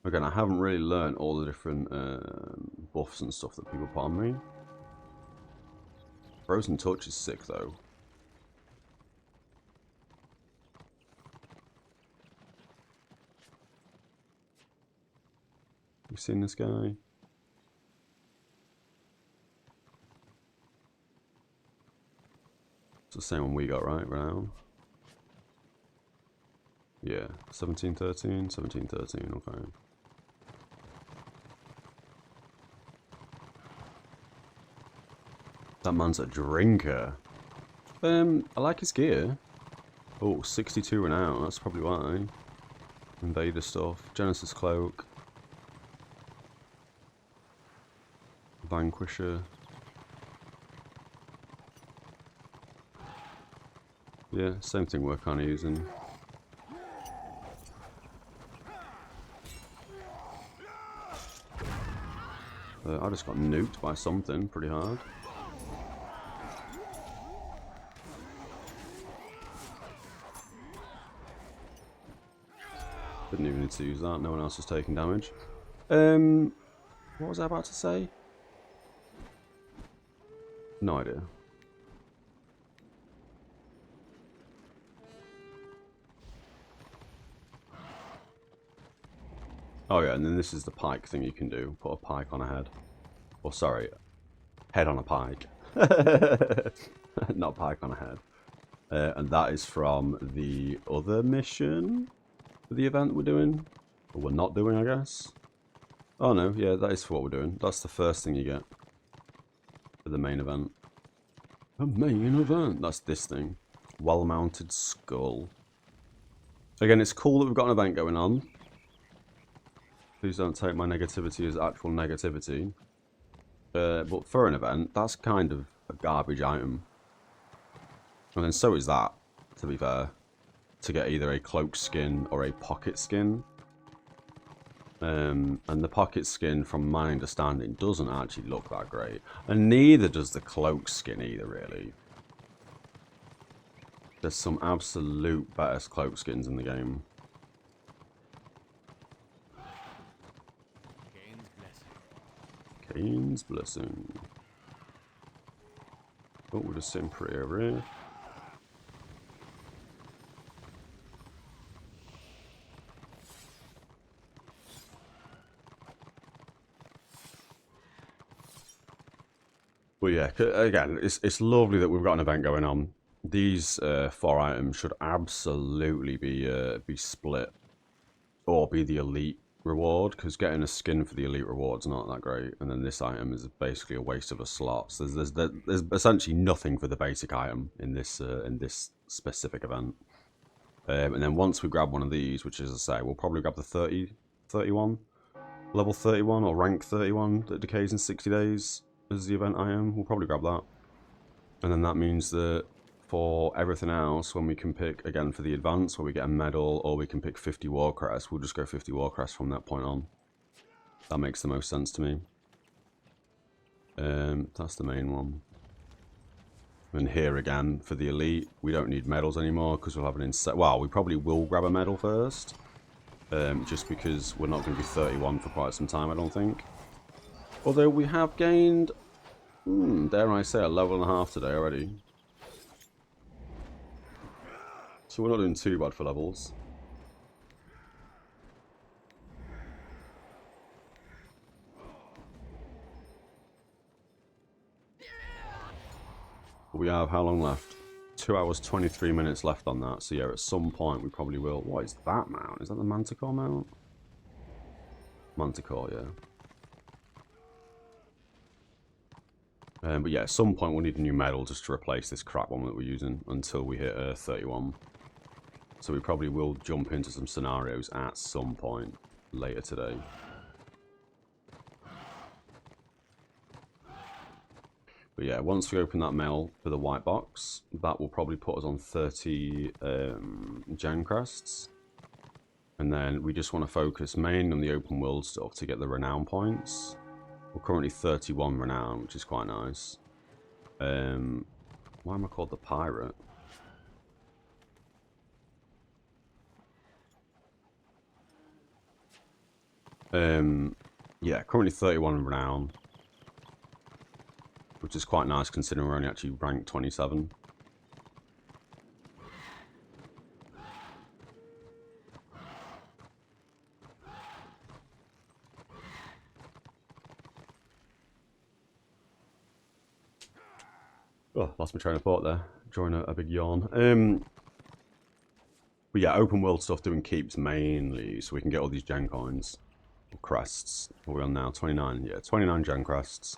Again, I haven't really learned all the different buffs and stuff that people put on me. Frozen Touch is sick though. You seen this guy? It's the same one we got, right, now? Yeah, 1713, 1713, okay. That man's a drinker. I like his gear. Oh, 62 renown, that's probably why. Invader stuff, Genesis Cloak. Vanquisher. Yeah, same thing we're kind of using. I just got nuked by something pretty hard. Didn't even need to use that, no one else was taking damage. What was I about to say? No idea. Oh yeah, and then this is the pike thing you can do. Put a pike on a head. Or sorry, head on a pike. Not pike on a head. And that is from the other mission for the event we're doing. Or we're not doing, I guess. Oh no, yeah, that is for what we're doing. That's the first thing you get for the main event. The main event. That's this thing. Well-mounted skull. Again, it's cool that we've got an event going on. Please don't take my negativity as actual negativity. But for an event, that's kind of a garbage item. And then so is that, to be fair. To get either a cloak skin or a pocket skin. And the pocket skin, from my understanding, doesn't actually look that great. And neither does the cloak skin either, really. There's some absolute better cloak skins in the game. Cain's Blessing. Oh, we're just sitting pretty over here. But yeah, again, it's lovely that we've got an event going on. These 4 items should absolutely be split, or be the elite reward, because getting a skin for the elite reward's not that great, and then this item is basically a waste of a slot. So there's essentially nothing for the basic item in this specific event. And then once we grab one of these, which, as I say, we'll probably grab the 31, level 31 or rank 31 that decays in 60 days as the event item. We'll probably grab that. And then that means that for everything else, when we can pick, again, for the advance, where we get a medal, or we can pick 50 war crests, we'll just go 50 war crests from that point on. That makes the most sense to me. That's the main one. And here again, for the elite, we don't need medals anymore, because we'll have an inset. Well, we probably will grab a medal first. Just because we're not going to be 31 for quite some time, I don't think. Although we have gained, dare I say, a level and a half today already. So we're not doing too bad for levels. We have how long left? 2 hours 23 minutes left on that. So yeah, at some point we probably will. What is that mount? Is that the Manticore mount? Manticore, yeah. But yeah, at some point we'll need a new medal just to replace this crap one that we're using until we hit 31. So we probably will jump into some scenarios at some point later today. But yeah, once we open that mail for the white box, that will probably put us on 30 gen crests. And then we just want to focus mainly on the open world stuff to get the renown points. We're currently 31 renown, which is quite nice. Why am I called the pirate? Yeah, currently 31 renown, which is quite nice considering we're only actually ranked 27. Oh, lost my train of thought there. Drawing a big yawn. But yeah, open world stuff doing keeps mainly, so we can get all these gen coins. Crests. What are we on now? 29. Yeah, 29 gen crests.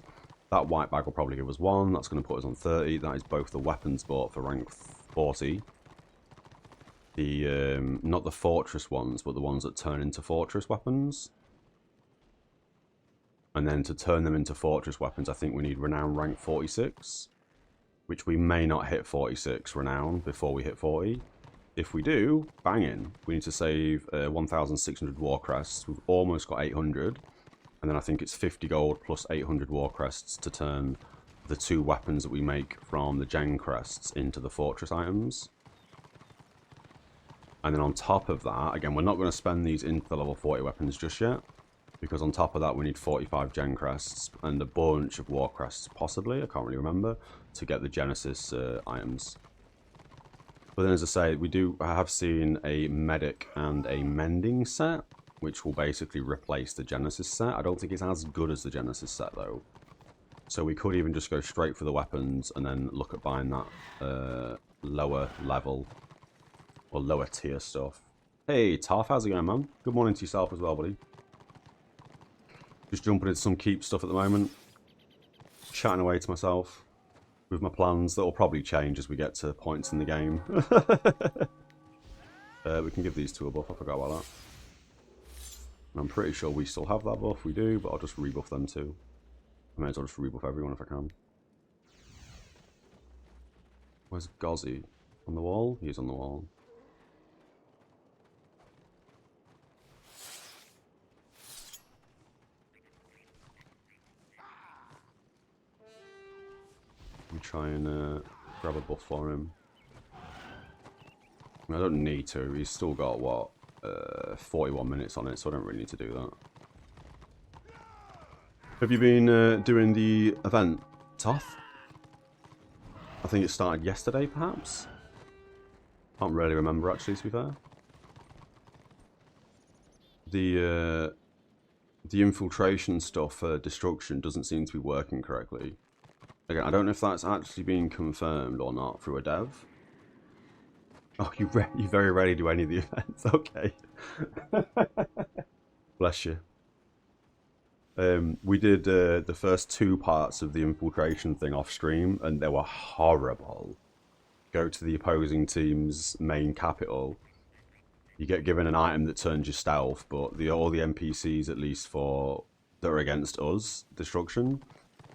That white bag will probably give us 1. That's going to put us on 30. That is both the weapons bought for rank 40. The not the fortress ones, but the ones that turn into fortress weapons. And then to turn them into fortress weapons, I think we need renown rank 46. Which we may not hit 46 renown before we hit 40. If we do, banging. We need to save 1,600 war crests. We've almost got 800. And then I think it's 50 gold plus 800 war crests to turn the 2 weapons that we make from the gen crests into the fortress items. And then on top of that, again, we're not going to spend these into the level 40 weapons just yet. Because on top of that, we need 45 gen crests and a bunch of war crests, possibly. I can't really remember. To get the Genesis items. But then, as I say, I have seen a medic and a mending set, which will basically replace the Genesis set. I don't think it's as good as the Genesis set, though. So we could even just go straight for the weapons and then look at buying that lower level or lower tier stuff. Hey, Tarf, how's it going, man? Good morning to yourself as well, buddy. Just jumping into some keep stuff at the moment. Chatting away to myself with my plans that will probably change as we get to points in the game. We can give these two a buff, I forgot about that. And I'm pretty sure we still have that buff, we do, but I'll just rebuff them too. I may as well just rebuff everyone if I can. Where's Gozzy? On the wall? He's on the wall. Let me try and grab a buff for him. I don't need to. He's still got, what, 41 minutes on it, so I don't really need to do that. Have you been doing the event, Toth? I think it started yesterday, perhaps? Can't really remember, actually, to be fair. The infiltration stuff for destruction doesn't seem to be working correctly. Again, I don't know if that's actually been confirmed or not through a dev. Oh, you very rarely do any of the events. Okay. Bless you. We did the first 2 parts of the infiltration thing off stream, and they were horrible. Go to the opposing team's main capital. You get given an item that turns your stealth, but all the NPCs, at least that are against us, destruction,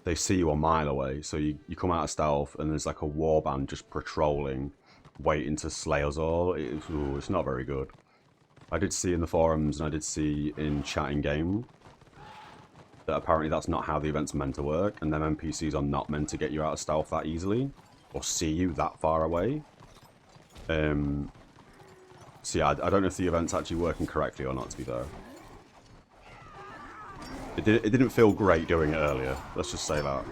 they see you a mile away. So you come out of stealth, and there's like a warband just patrolling, waiting to slay us all. It's not very good. I did see in the forums, and I did see in chat in game, that apparently that's not how the event's meant to work, and them NPCs are not meant to get you out of stealth that easily, or see you that far away. So yeah, I don't know if the event's actually working correctly or not, to be fair. It didn't feel great doing it earlier, let's just say that.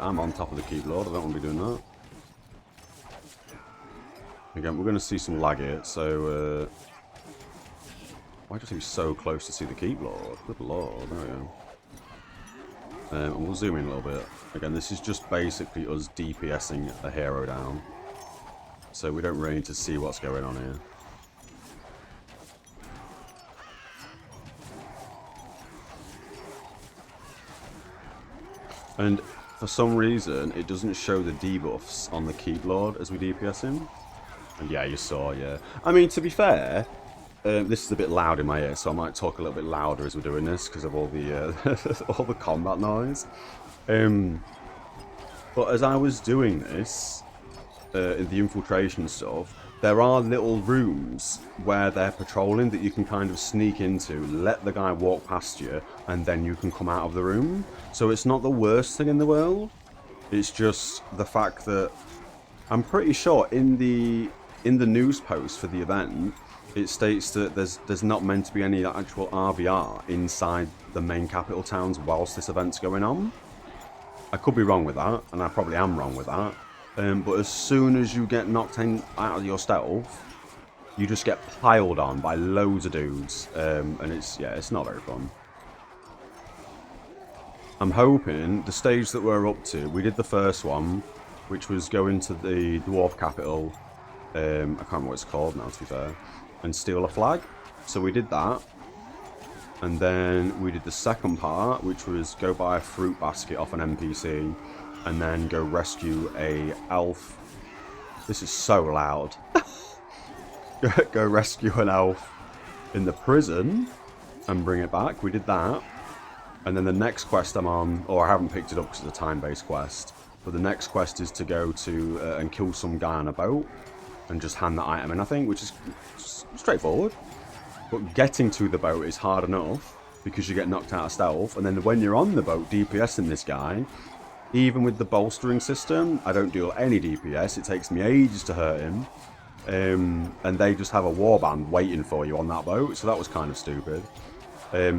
I'm on top of the keep lord, I don't want to be doing that. Again, we're going to see some lag here, so... why just be so close to see the keep lord? Good lord, there we go. And we'll zoom in a little bit. Again, this is just basically us DPSing a hero down. So we don't really need to see what's going on here. And for some reason, it doesn't show the debuffs on the keep lord as we DPS him. And yeah, you saw, yeah. I mean, to be fair, this is a bit loud in my ear, so I might talk a little bit louder as we're doing this because of all the all the combat noise. But as I was doing this, in the infiltration stuff, there are little rooms where they're patrolling that you can kind of sneak into, let the guy walk past you, and then you can come out of the room. So it's not the worst thing in the world. It's just the fact that I'm pretty sure in the news post for the event, it states that there's not meant to be any actual RvR inside the main capital towns whilst this event's going on. I could be wrong with that, and I probably am wrong with that. But as soon as you get knocked out of your stealth, you just get piled on by loads of dudes, and it's not very fun. I'm hoping the stage that we're up to, we did the first one, which was going to the dwarf capital. I can't remember what it's called now, to be fair, and steal a flag. So we did that, and then we did the second part, which was go buy a fruit basket off an NPC, and then go rescue a elf. This is so loud. Go rescue an elf in the prison and bring it back. We did that. And then the next quest I'm on, or I haven't picked it up because it's a time-based quest, but the next quest is to go to and kill some guy on a boat and just hand the item in, I think, which is straightforward. But getting to the boat is hard enough because you get knocked out of stealth, and then when you're on the boat DPSing this guy, even with the bolstering system, I don't do any DPS. It takes me ages to hurt him. And they just have a warband waiting for you on that boat, so that was kind of stupid.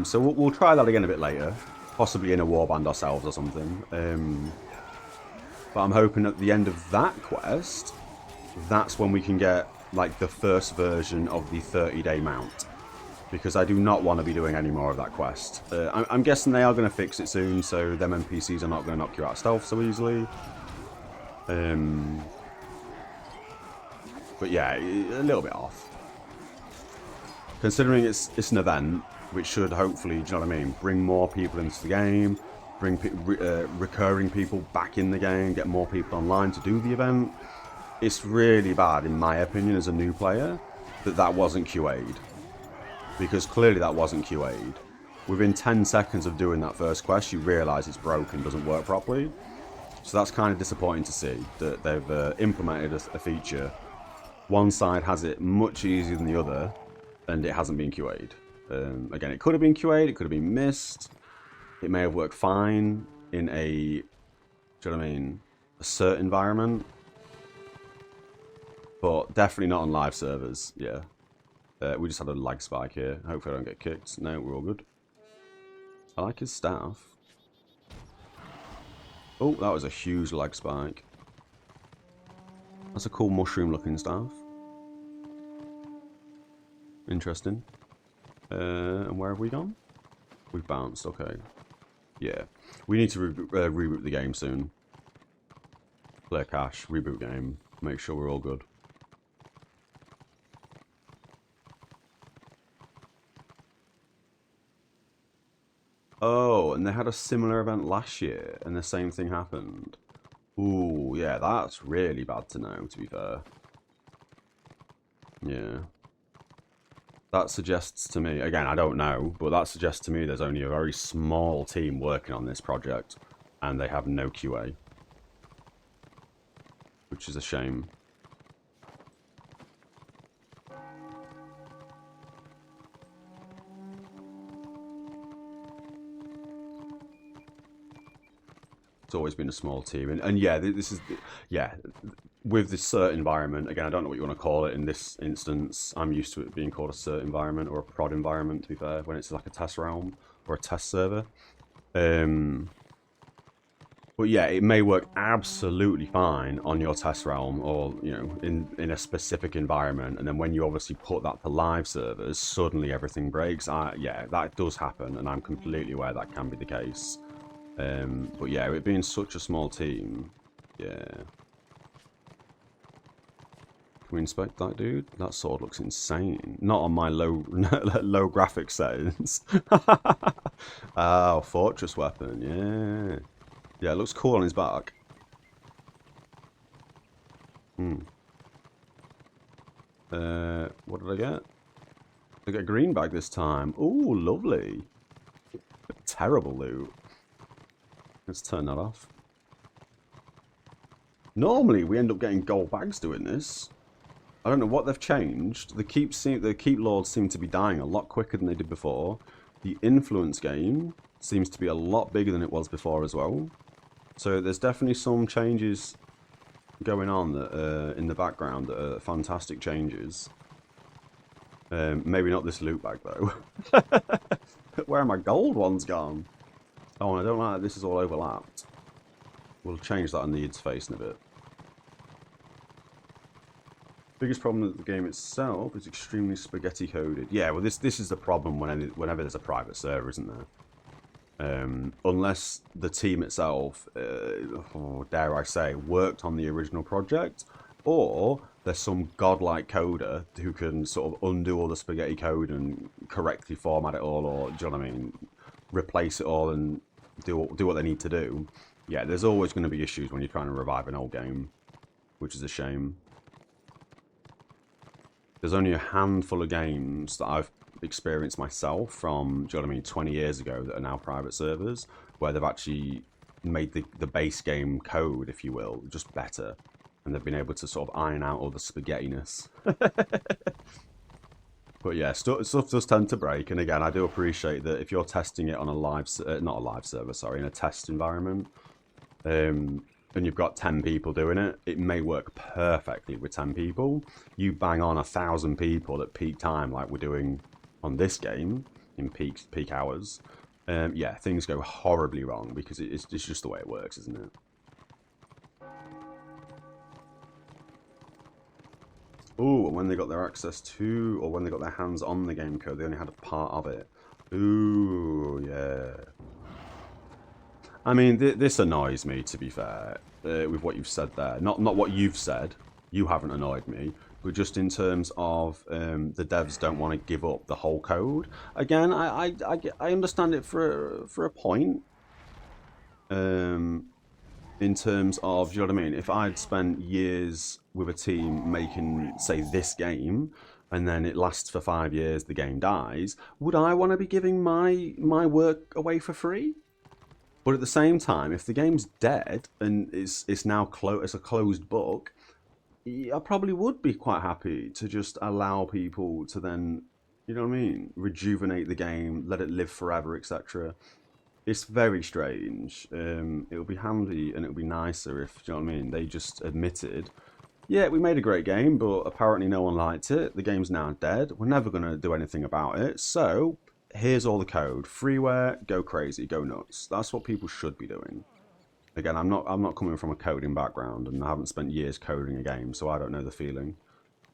So we'll try that again a bit later, possibly in a warband ourselves or something. But I'm hoping at the end of that quest, that's when we can get like the first version of the 30-day mount. because I do not want to be doing any more of that quest. I'm guessing they are going to fix it soon, so them NPCs are not going to knock you out of stealth so easily. But yeah, a little bit off. Considering it's an event, which should hopefully, do you know what I mean, bring more people into the game, bring recurring people back in the game, get more people online to do the event. It's really bad, in my opinion, as a new player, that wasn't QA'd. Because clearly that wasn't QA'd. Within 10 seconds of doing that first quest, you realise it's broken, doesn't work properly. So that's kind of disappointing to see, that they've implemented a feature. One side has it much easier than the other, and it hasn't been QA'd. Again, it could have been QA'd, it could have been missed. It may have worked fine in a, do you know what I mean, a cert environment. But definitely not on live servers, yeah. We just had a lag spike here. Hopefully I don't get kicked. No, we're all good. I like his staff. Oh, that was a huge lag spike. That's a cool mushroom looking staff. Interesting. And where have we gone? We've bounced, okay. Yeah. We need to reboot the game soon. Clear cache, reboot game. Make sure we're all good. Oh, and they had a similar event last year, and the same thing happened. Ooh, yeah, that's really bad to know, to be fair. Yeah. That suggests to me, again, I don't know, but that suggests to me there's only a very small team working on this project, and they have no QA. Which is a shame. It's always been a small team, and yeah, this is, yeah, with this cert environment, again, I don't know what you want to call it in this instance. I'm used to it being called a cert environment or a prod environment, to be fair, when it's like a test realm or a test server. But yeah, it may work absolutely fine on your test realm or, you know, in a specific environment, and then when you obviously put that to live servers, suddenly everything breaks. Yeah, that does happen, and I'm completely aware that can be the case. But yeah, it being such a small team, yeah. Can we inspect that, dude? That sword looks insane. Not on my low graphics settings. Oh, fortress weapon, yeah. Yeah, it looks cool on his back. What did I get? I got a green bag this time. Ooh, lovely. Terrible loot. Let's turn that off. Normally, we end up getting gold bags doing this. I don't know what they've changed. The keep lords seem to be dying a lot quicker than they did before. The influence gain seems to be a lot bigger than it was before as well. So there's definitely some changes going on that, in the background that are fantastic changes. Maybe not this loot bag though. Where are my gold ones gone? Oh, and I don't like that this is all overlapped. We'll change that on the id's face in a bit. Biggest problem with the game itself is extremely spaghetti coded. Yeah, well this is the problem whenever there's a private server, isn't there? Unless the team itself, dare I say, worked on the original project, or there's some godlike coder who can sort of undo all the spaghetti code and correctly format it all, or, do you know what I mean, replace it all and do what they need to do. Yeah, there's always going to be issues when you're trying to revive an old game, which is a shame. There's only a handful of games that I've experienced myself from, do you know what I mean, 20 years ago that are now private servers, where they've actually made the base game code, if you will, just better. And they've been able to sort of iron out all the spaghettiness. But yeah, stuff does tend to break. And again, I do appreciate that if you're testing it on a live, not a live server, sorry, in a test environment, and you've got 10 people doing it, it may work perfectly with 10 people. You bang on 1,000 people at peak time like we're doing on this game, in peak hours. Yeah, things go horribly wrong because it's just the way it works, isn't it? Oh, and when they got their access to, or when they got their hands on the game code, they only had a part of it. Ooh, yeah. I mean, this annoys me, to be fair, with what you've said there. Not what you've said. You haven't annoyed me. But just in terms of the devs don't want to give up the whole code. Again, I understand it for a point. In terms of, do you know what I mean? If I'd spent years with a team making, say, this game, and then it lasts for 5 years, the game dies, would I want to be giving my work away for free? But at the same time, if the game's dead and it's now it's a closed book, I probably would be quite happy to just allow people to then, you know what I mean, rejuvenate the game, let it live forever, etc. It's very strange. It would be handy and it would be nicer if, do you know what I mean, they just admitted, yeah, we made a great game, but apparently no one liked it. The game's now dead. We're never going to do anything about it. So here's all the code. Freeware, go crazy, go nuts. That's what people should be doing. Again, I'm not coming from a coding background, and I haven't spent years coding a game, so I don't know the feeling.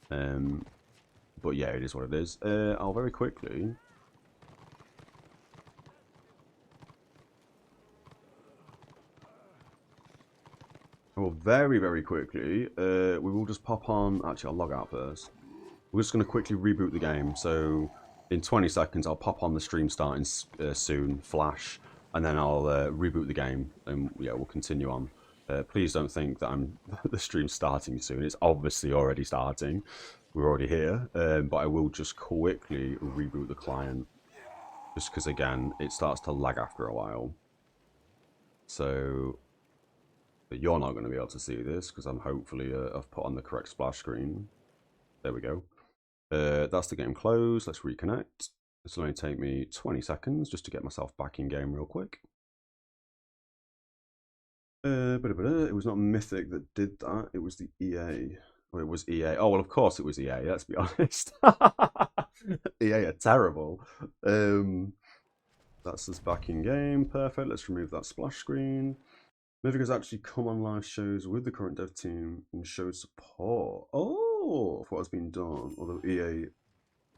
But yeah, it is what it is. I'll very quickly. Well, very quickly, we will just pop on. Actually, I'll log out first. We're just going to quickly reboot the game. So in 20 seconds, I'll pop on the stream starting soon, flash, and then I'll reboot the game, and yeah, we'll continue on. Please don't think that the stream's starting soon. It's obviously already starting. We're already here, but I will just quickly reboot the client, just because again, it starts to lag after a while. So. But you're not going to be able to see this because I'm hopefully I've put on the correct splash screen. There we go. That's the game closed. Let's reconnect. This will only take me 20 seconds just to get myself back in game real quick. It was not Mythic that did that. It was the EA. Or it was EA. Oh, well, of course it was EA. Let's be honest. EA are terrible. That's us back in game. Perfect. Let's remove that splash screen. Mythic has actually come on live shows with the current dev team and showed support. Oh, for what has been done. Although EA,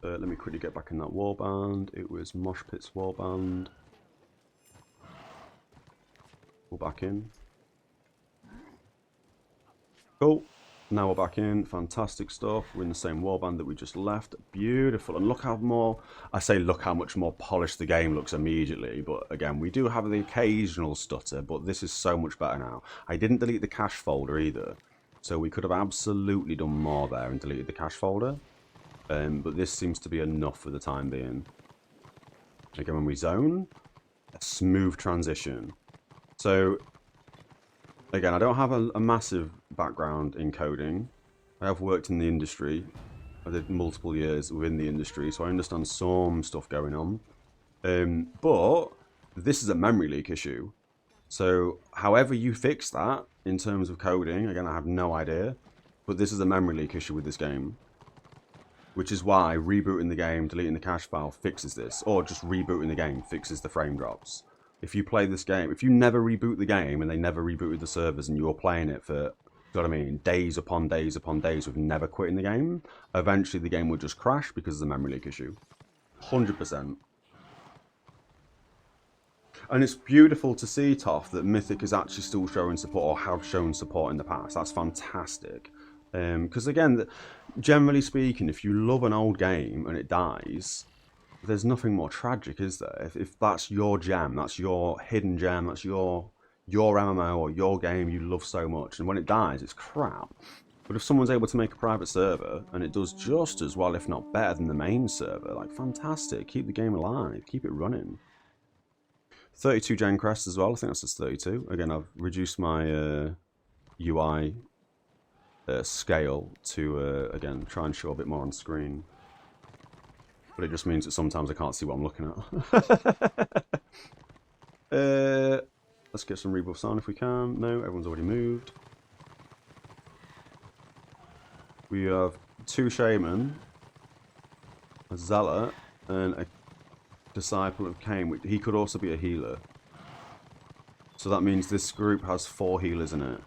let me quickly get back in that warband. It was Mosh Pit's warband. We're back in. Cool. Now we're back in. Fantastic stuff. We're in the same warband that we just left. Beautiful. And look how look how much more polished the game looks immediately. But again, we do have the occasional stutter, but this is so much better now. I didn't delete the cache folder either. So we could have absolutely done more there and deleted the cache folder. But this seems to be enough for the time being. Again, when we zone, a smooth transition. So again, I don't have a massive background in coding. I have worked in the industry. I did multiple years within the industry, so I understand some stuff going on. But this is a memory leak issue. So however you fix that in terms of coding, again, I have no idea. But this is a memory leak issue with this game. Which is why rebooting the game, deleting the cache file fixes this. Or just rebooting the game fixes the frame drops. If you play this game, if you never reboot the game and they never rebooted the servers and you're playing it for, you know what I mean, days upon days upon days with never quitting the game, eventually the game will just crash because of the memory leak issue. 100%. And it's beautiful to see, Toff, that Mythic is actually still showing support or have shown support in the past. That's fantastic. Because again, generally speaking, if you love an old game and it dies, there's nothing more tragic, is there? If that's your gem, that's your hidden gem, that's your MMO or your game you love so much, and when it dies, it's crap. But if someone's able to make a private server and it does just as well, if not better than the main server, like fantastic, keep the game alive, keep it running. 32 gen crest as well, I think that's just 32. Again, I've reduced my UI scale to, again, try and show a bit more on screen. But it just means that sometimes I can't see what I'm looking at. Let's get some rebuffs on if we can. No, everyone's already moved. We have 2 Shaman, a Zealot, and a Disciple of Cain. He could also be a healer. So that means this group has 4 healers in it.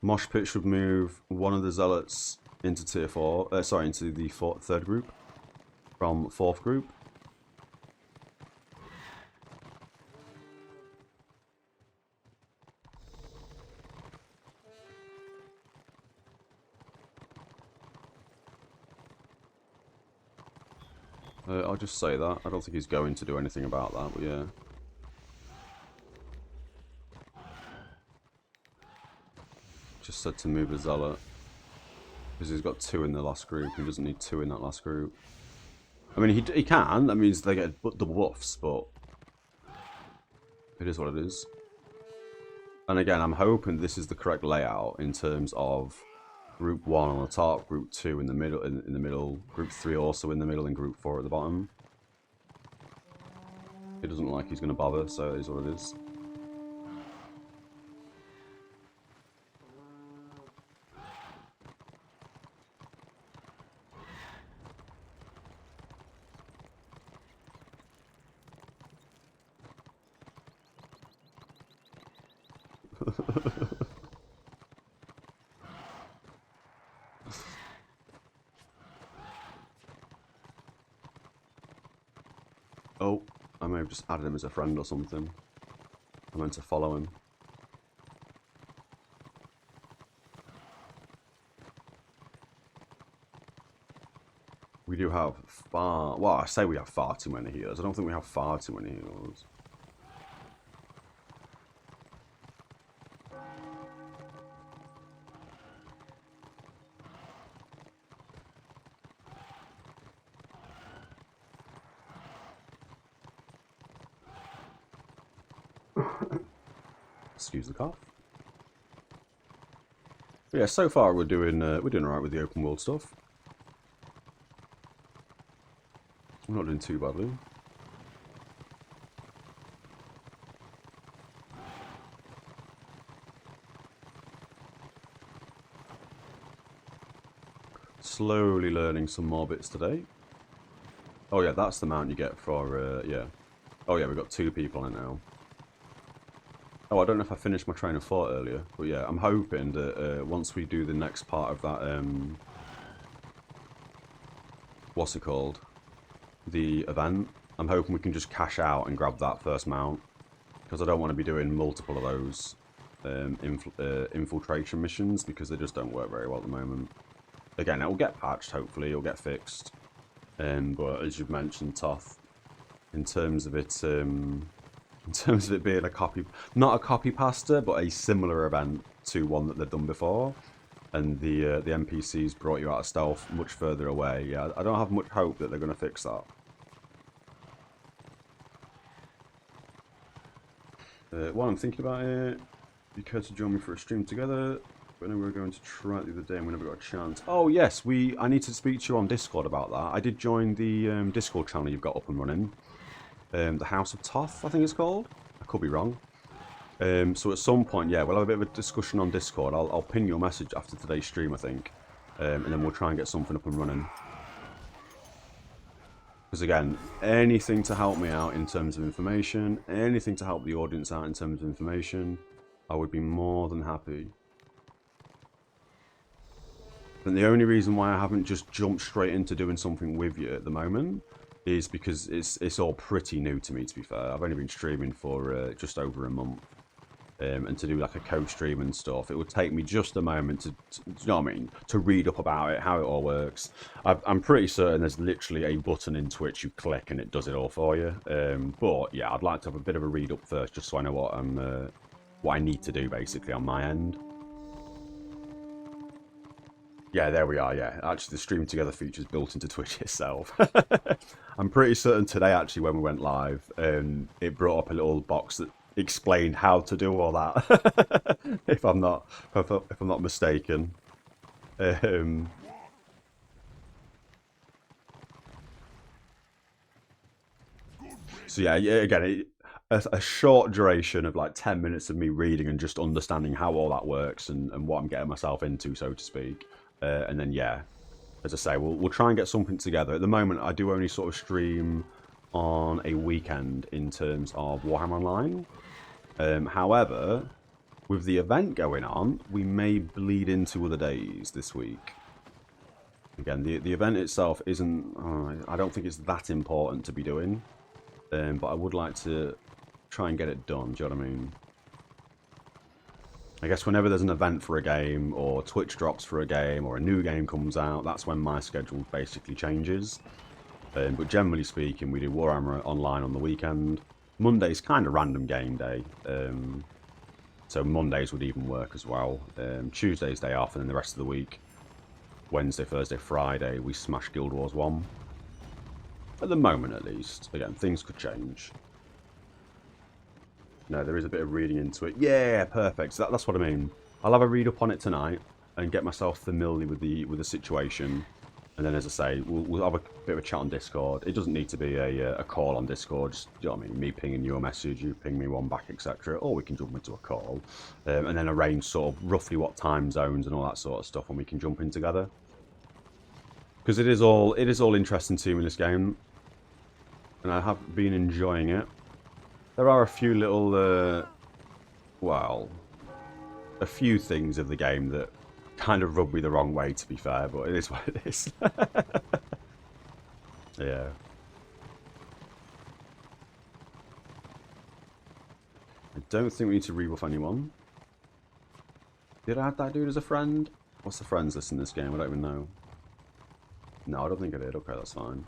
Mosh Pit should move one of the Zealots into tier 4, sorry, into the third group from 4th group. I'll just say that. I don't think he's going to do anything about that, but yeah. Just said to move a Zealot. Because he's got 2 in the last group. He doesn't need 2 in that last group. I mean, he can. That means they get double buffs, but it is what it is. And again, I'm hoping this is the correct layout in terms of Group 1 on the top, Group 2 in the middle, in the middle, Group 3 also in the middle, and Group 4 at the bottom. It doesn't look like he's going to bother, so it is what it is. Oh, I may have just added him as a friend or something. I meant to follow him. We do have far... Well, I say we have far too many healers. I don't think we have far too many healers. Excuse the cough. But yeah, so far we're doing alright with the open world stuff. We're not doing too badly. Slowly learning some more bits today. Oh yeah, that's the mount you get for yeah. Oh yeah, we've got 2 people on it now. Oh, I don't know if I finished my train of thought earlier, but yeah, I'm hoping that once we do the next part of that, what's it called? The event, I'm hoping we can just cash out and grab that first mount, because I don't want to be doing multiple of those infiltration missions, because they just don't work very well at the moment. Again, it will get patched, hopefully, it'll get fixed, but as you've mentioned, Toth, in terms of it being a copy, not a copy pasta, but a similar event to one that they've done before, and the NPCs brought you out of stealth much further away. Yeah, I don't have much hope that they're going to fix that. While I'm thinking about it, you care to join me for a stream together? I know we were going to try it the other day and we never got a chance. Oh yes, I need to speak to you on Discord about that. I did join the Discord channel you've got up and running. The House of Toth, I think it's called. I could be wrong. So at some point, yeah, we'll have a bit of a discussion on Discord. I'll pin you a message after today's stream, I think. And then we'll try and get something up and running. Because again, anything to help me out in terms of information, anything to help the audience out in terms of information, I would be more than happy. And the only reason why I haven't just jumped straight into doing something with you at the moment is because it's all pretty new to me, to be fair. I've only been streaming for just over a month. And to do like a co-stream and stuff, it would take me just a moment to you know what I mean, to read up about it, how it all works. I'm pretty certain there's literally a button in Twitch you click and it does it all for you. But yeah, I'd like to have a bit of a read up first, just so I know what I need to do basically on my end. Yeah, there we are, yeah. Actually, the stream together feature is built into Twitch itself. I'm pretty certain today, actually, when we went live, it brought up a little box that explained how to do all that. if I'm not mistaken. So yeah, again, a short duration of like 10 minutes of me reading and just understanding how all that works and what I'm getting myself into, so to speak. And then yeah, as I say, we'll try and get something together. At the moment, I do only sort of stream on a weekend in terms of Warhammer Online. However, with the event going on, we may bleed into other days this week. Again, the event itself isn't... I don't think it's that important to be doing. But I would like to try and get it done, do you know what I mean? I guess whenever there's an event for a game, or Twitch drops for a game, or a new game comes out, that's when my schedule basically changes. But generally speaking, we do Warhammer Online on the weekend. Monday's kind of random game day. So Mondays would even work as well. Tuesday's day off, and then the rest of the week, Wednesday, Thursday, Friday, we smash Guild Wars 1. At the moment, at least. Again, things could change. No, there is a bit of reading into it. Yeah, perfect. So that's what I mean. I'll have a read up on it tonight and get myself familiar with the situation. And then, as I say, we'll have a bit of a chat on Discord. It doesn't need to be a call on Discord. Just, you know what I mean? Me pinging you a message, you ping me one back, etc. Or we can jump into a call. And then arrange sort of roughly what time zones and all that sort of stuff, and we can jump in together. Because it is all interesting to me in this game. And I have been enjoying it. There are a few little, well, a few things of the game that kind of rub me the wrong way, to be fair, but it is what it is. Yeah. I don't think we need to rebuff anyone. Did I add that dude as a friend? What's the friends list in this game? I don't even know. No, I don't think I did. Okay, that's fine.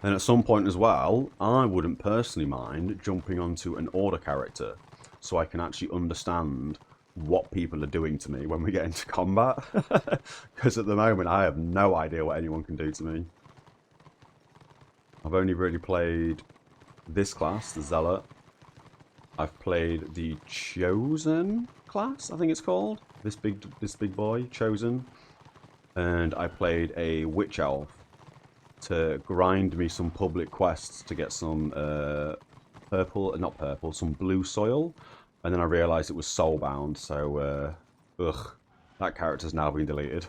And at some point as well, I wouldn't personally mind jumping onto an order character so I can actually understand what people are doing to me when we get into combat. Because at the moment, I have no idea what anyone can do to me. I've only really played this class, the Zealot. I've played the Chosen class, I think it's called. This big boy, Chosen. And I played a Witch Elf to grind me some public quests to get some some blue soil, and then I realised it was soulbound, so that character's now been deleted.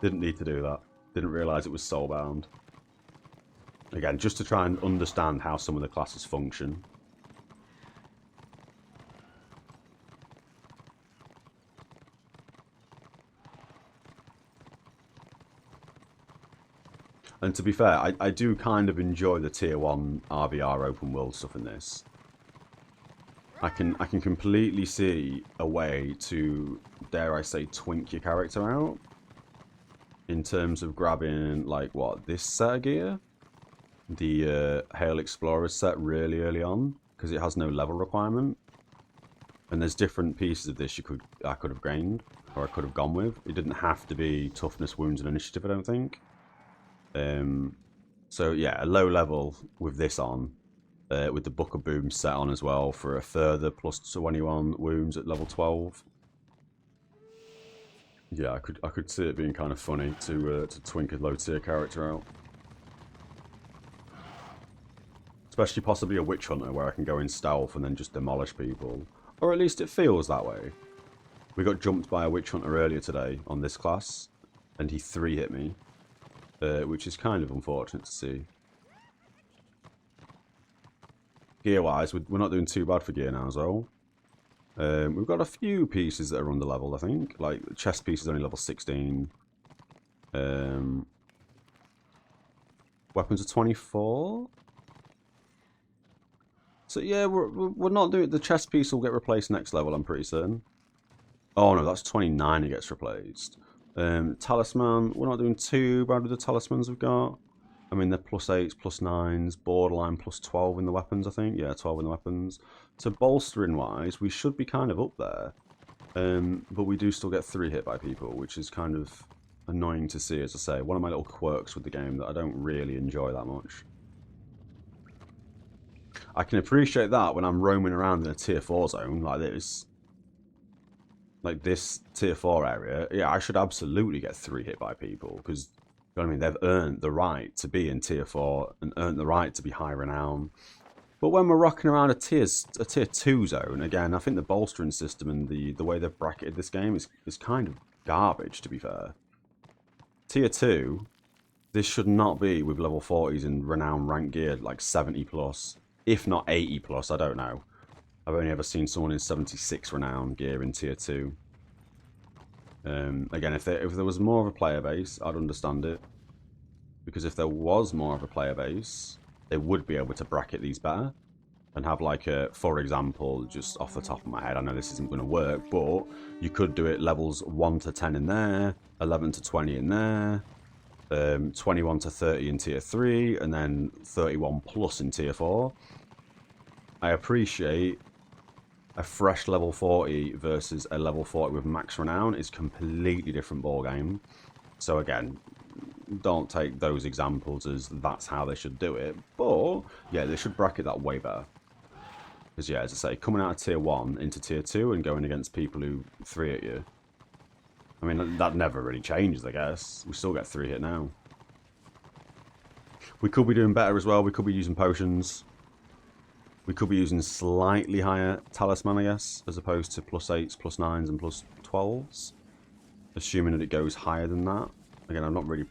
Didn't need to do that. Didn't realise it was soulbound. Again, just to try and understand how some of the classes function. And to be fair, I do kind of enjoy the tier 1 RvR open world stuff in this. I can completely see a way to, dare I say, twink your character out. In terms of grabbing, like, what, this set of gear? The Hail Explorers set really early on, because it has no level requirement. And there's different pieces of this I could have gained, or I could have gone with. It didn't have to be toughness, wounds, and initiative, I don't think. So yeah, a low level with this on, with the Book of Boom set on as well for a further plus 21 wounds at level 12. Yeah, I could see it being kind of funny to twink a low tier character out, especially possibly a Witch Hunter where I can go in stealth and then just demolish people, or at least it feels that way. We got jumped by a Witch Hunter earlier today on this class, and he 3-hit me. Which is kind of unfortunate to see. Gear-wise, we're not doing too bad for gear now as well. We've got a few pieces that are under level, I think. Like, the chest piece is only level 16. Weapons are 24. So yeah, we're not doing... The chest piece will get replaced next level, I'm pretty certain. Oh no, that's 29 it gets replaced. Talisman, we're not doing too bad with the talismans we've got. I mean, they're +8s, +9s, borderline +12 in the weapons, I think. Yeah, 12 in the weapons. So bolstering wise, we should be kind of up there. But we do still get 3 hit by people, which is kind of annoying to see, as I say. One of my little quirks with the game that I don't really enjoy that much. I can appreciate that when I'm roaming around in a tier 4 zone like this. Like this tier 4 area, yeah, I should absolutely get 3 hit by people, because, you know what I mean, they've earned the right to be in tier 4 and earned the right to be high renown. But when we're rocking around a tier 2 zone, again, I think the bolstering system and the way they've bracketed this game is kind of garbage, to be fair. Tier 2, this should not be with level 40s and renown rank gear, like 70 plus. if not 80 plus, I don't know. I've only ever seen someone in 76 renown gear in tier 2. Again, if there was more of a player base, I'd understand it. Because if there was more of a player base, they would be able to bracket these better. And have like a, for example, just off the top of my head, I know this isn't going to work, but you could do it levels 1 to 10 in there, 11 to 20 in there, 21 to 30 in tier 3, and then 31 plus in tier 4. I appreciate a fresh level 40 versus a level 40 with max renown is completely different ball game. So again, don't take those examples as that's how they should do it, but yeah, they should bracket that way better. Because yeah, as I say, coming out of tier 1 into tier 2 and going against people who 3-hit you, I mean, that never really changes, I guess. We still get 3-hit now. We could be doing better as well. We could be using potions. We could be using slightly higher talisman, I guess, as opposed to +8s, +9s, and +12s. Assuming that it goes higher than that. Again, I've not really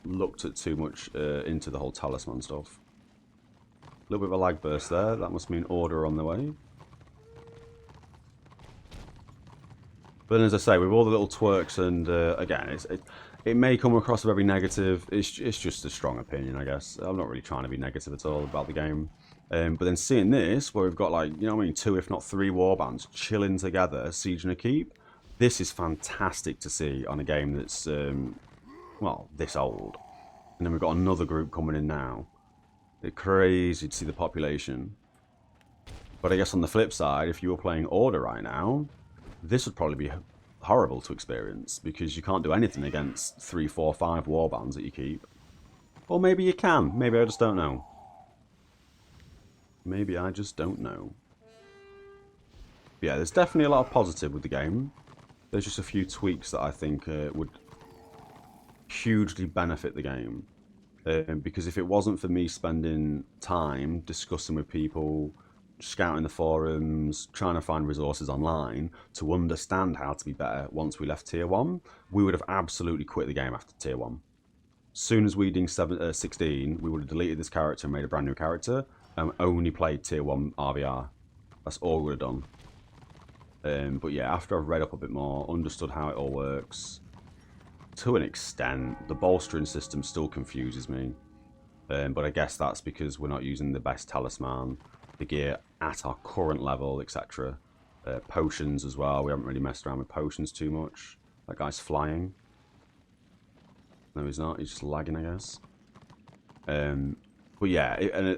looked at too much into the whole talisman stuff. A little bit of a lag burst there. That must mean order on the way. But then, as I say, with all the little twerks and, again, it may come across very negative. It's just a strong opinion, I guess. I'm not really trying to be negative at all about the game. But then seeing this, where we've got, like, you know what I mean, 2 if not 3 warbands chilling together, sieging a keep, this is fantastic to see on a game that's, well, this old. And then we've got another group coming in now. It's crazy to see the population. But I guess on the flip side, if you were playing Order right now, this would probably be horrible to experience, because you can't do anything against 3, 4, 5 warbands that you keep. Or maybe you can. Maybe I just don't know. Maybe I just don't know. But yeah, there's definitely a lot of positive with the game. There's just a few tweaks that I think would hugely benefit the game. Because if it wasn't for me spending time discussing with people, scouting the forums, trying to find resources online to understand how to be better once we left tier 1, we would have absolutely quit the game after tier 1. Soon as we ding 16, we would have deleted this character and made a brand new character and only played tier 1 RvR. That's all we would have done. But yeah, after I've read up a bit more, understood how it all works, to an extent, the bolstering system still confuses me. But I guess that's because we're not using the best talisman, the gear at our current level, etc. Potions as well. We haven't really messed around with potions too much. That guy's flying. No, he's not. He's just lagging, I guess. But yeah,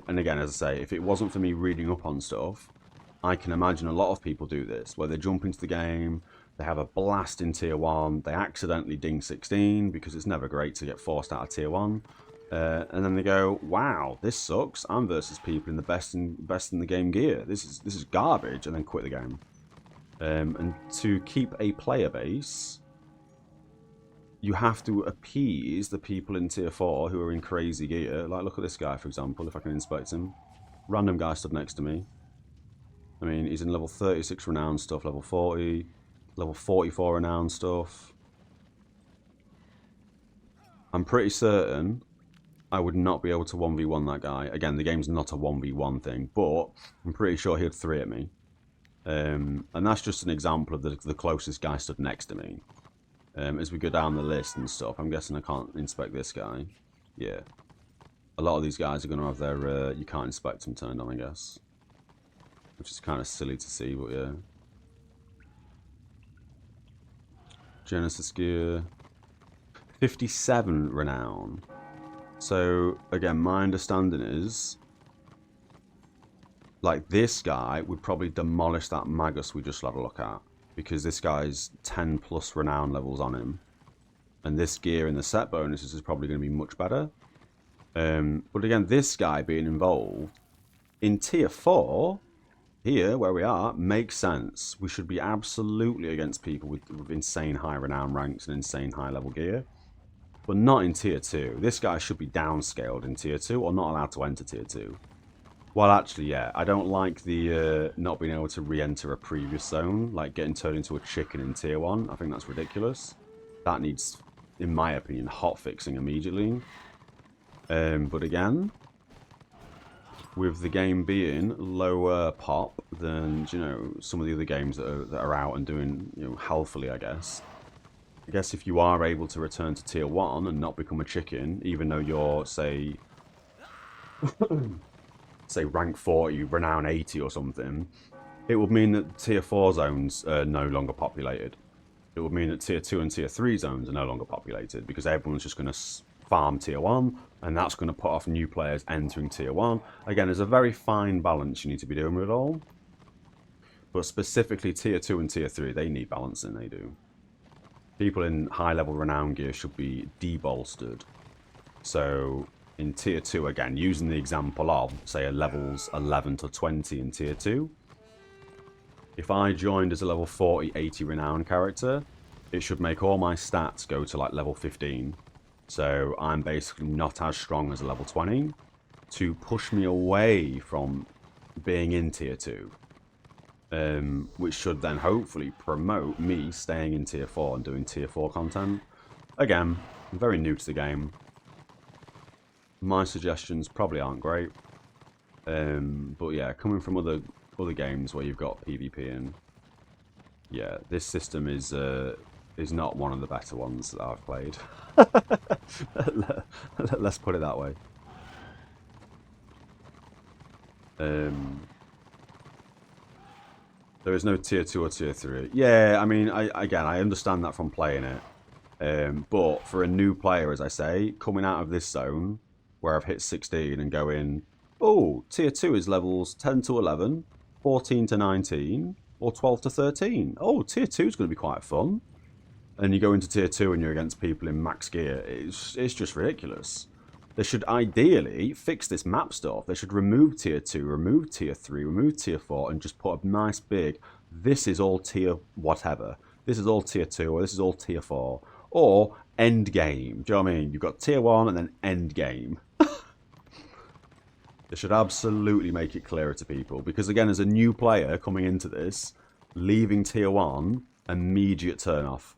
and again, as I say, if it wasn't for me reading up on stuff, I can imagine a lot of people do this, where they jump into the game, they have a blast in tier 1, they accidentally ding 16 because it's never great to get forced out of tier 1, and then they go, wow, this sucks, I'm versus people in the best in the game gear, this is garbage, and then quit the game. And to keep a player base, you have to appease the people in tier 4 who are in crazy gear. Like, look at this guy, for example, if I can inspect him. Random guy stood next to me. I mean, he's in level 36 renown stuff, level 40, level 44 renown stuff. I'm pretty certain I would not be able to 1v1 that guy. Again, the game's not a 1v1 thing, but I'm pretty sure he'd 3 at me. And that's just an example of the closest guy stood next to me. As we go down the list and stuff, I'm guessing I can't inspect this guy. Yeah. A lot of these guys are going to have their, you can't inspect them turned on, I guess. Which is kind of silly to see, but yeah. Genesis gear. 57 renown. So, again, my understanding is, like, this guy would probably demolish that Magus we just had a look at. Because this guy's 10 plus renown levels on him. And this gear and the set bonuses is probably going to be much better. But again, this guy being involved in tier 4, here, where we are, makes sense. We should be absolutely against people with insane high renown ranks and insane high level gear. But not in tier 2. This guy should be downscaled in tier 2 or not allowed to enter tier 2. Well, actually, yeah, I don't like the not being able to re-enter a previous zone, like getting turned into a chicken in tier 1. I think that's ridiculous. That needs, in my opinion, hot fixing immediately. But again, with the game being lower pop than, you know, some of the other games that are out and doing, you know, healthily, I guess. I guess if you are able to return to tier 1 and not become a chicken, even though you're, say rank 40, renown 80 or something, it would mean that tier 4 zones are no longer populated. It would mean that tier 2 and tier 3 zones are no longer populated because everyone's just going to farm tier 1, and that's going to put off new players entering tier 1. Again, there's a very fine balance you need to be doing with it all. But specifically tier 2 and tier 3, they need balancing, they do. People in high level renown gear should be debolstered. So in tier 2, again, using the example of, say, a levels 11 to 20 in tier 2, if I joined as a level 40, 80 renown character, it should make all my stats go to like level 15. So I'm basically not as strong as a level 20 to push me away from being in tier 2. Which should then hopefully promote me staying in tier 4 and doing tier 4 content. Again, I'm very new to the game. My suggestions probably aren't great. But yeah, coming from other games where you've got PvP in, yeah, this system is not one of the better ones that I've played. Let's put it that way. There is no tier 2 or tier 3. Yeah, I mean, I understand that from playing it. But for a new player, as I say, coming out of this zone where I've hit 16 and going, oh, tier 2 is levels 10 to 11, 14 to 19, or 12 to 13. Oh, tier 2 is going to be quite fun. And you go into tier 2 and you're against people in max gear. It's just ridiculous. They should ideally fix this map stuff. They should remove tier 2, remove tier 3, remove tier 4, and just put a nice big, this is all tier whatever. This is all tier 2, or this is all tier 4. Or end game. Do you know what I mean? You've got tier 1 and then end game. They should absolutely make it clearer to people. Because again, as a new player coming into this, leaving tier 1, immediate turn off.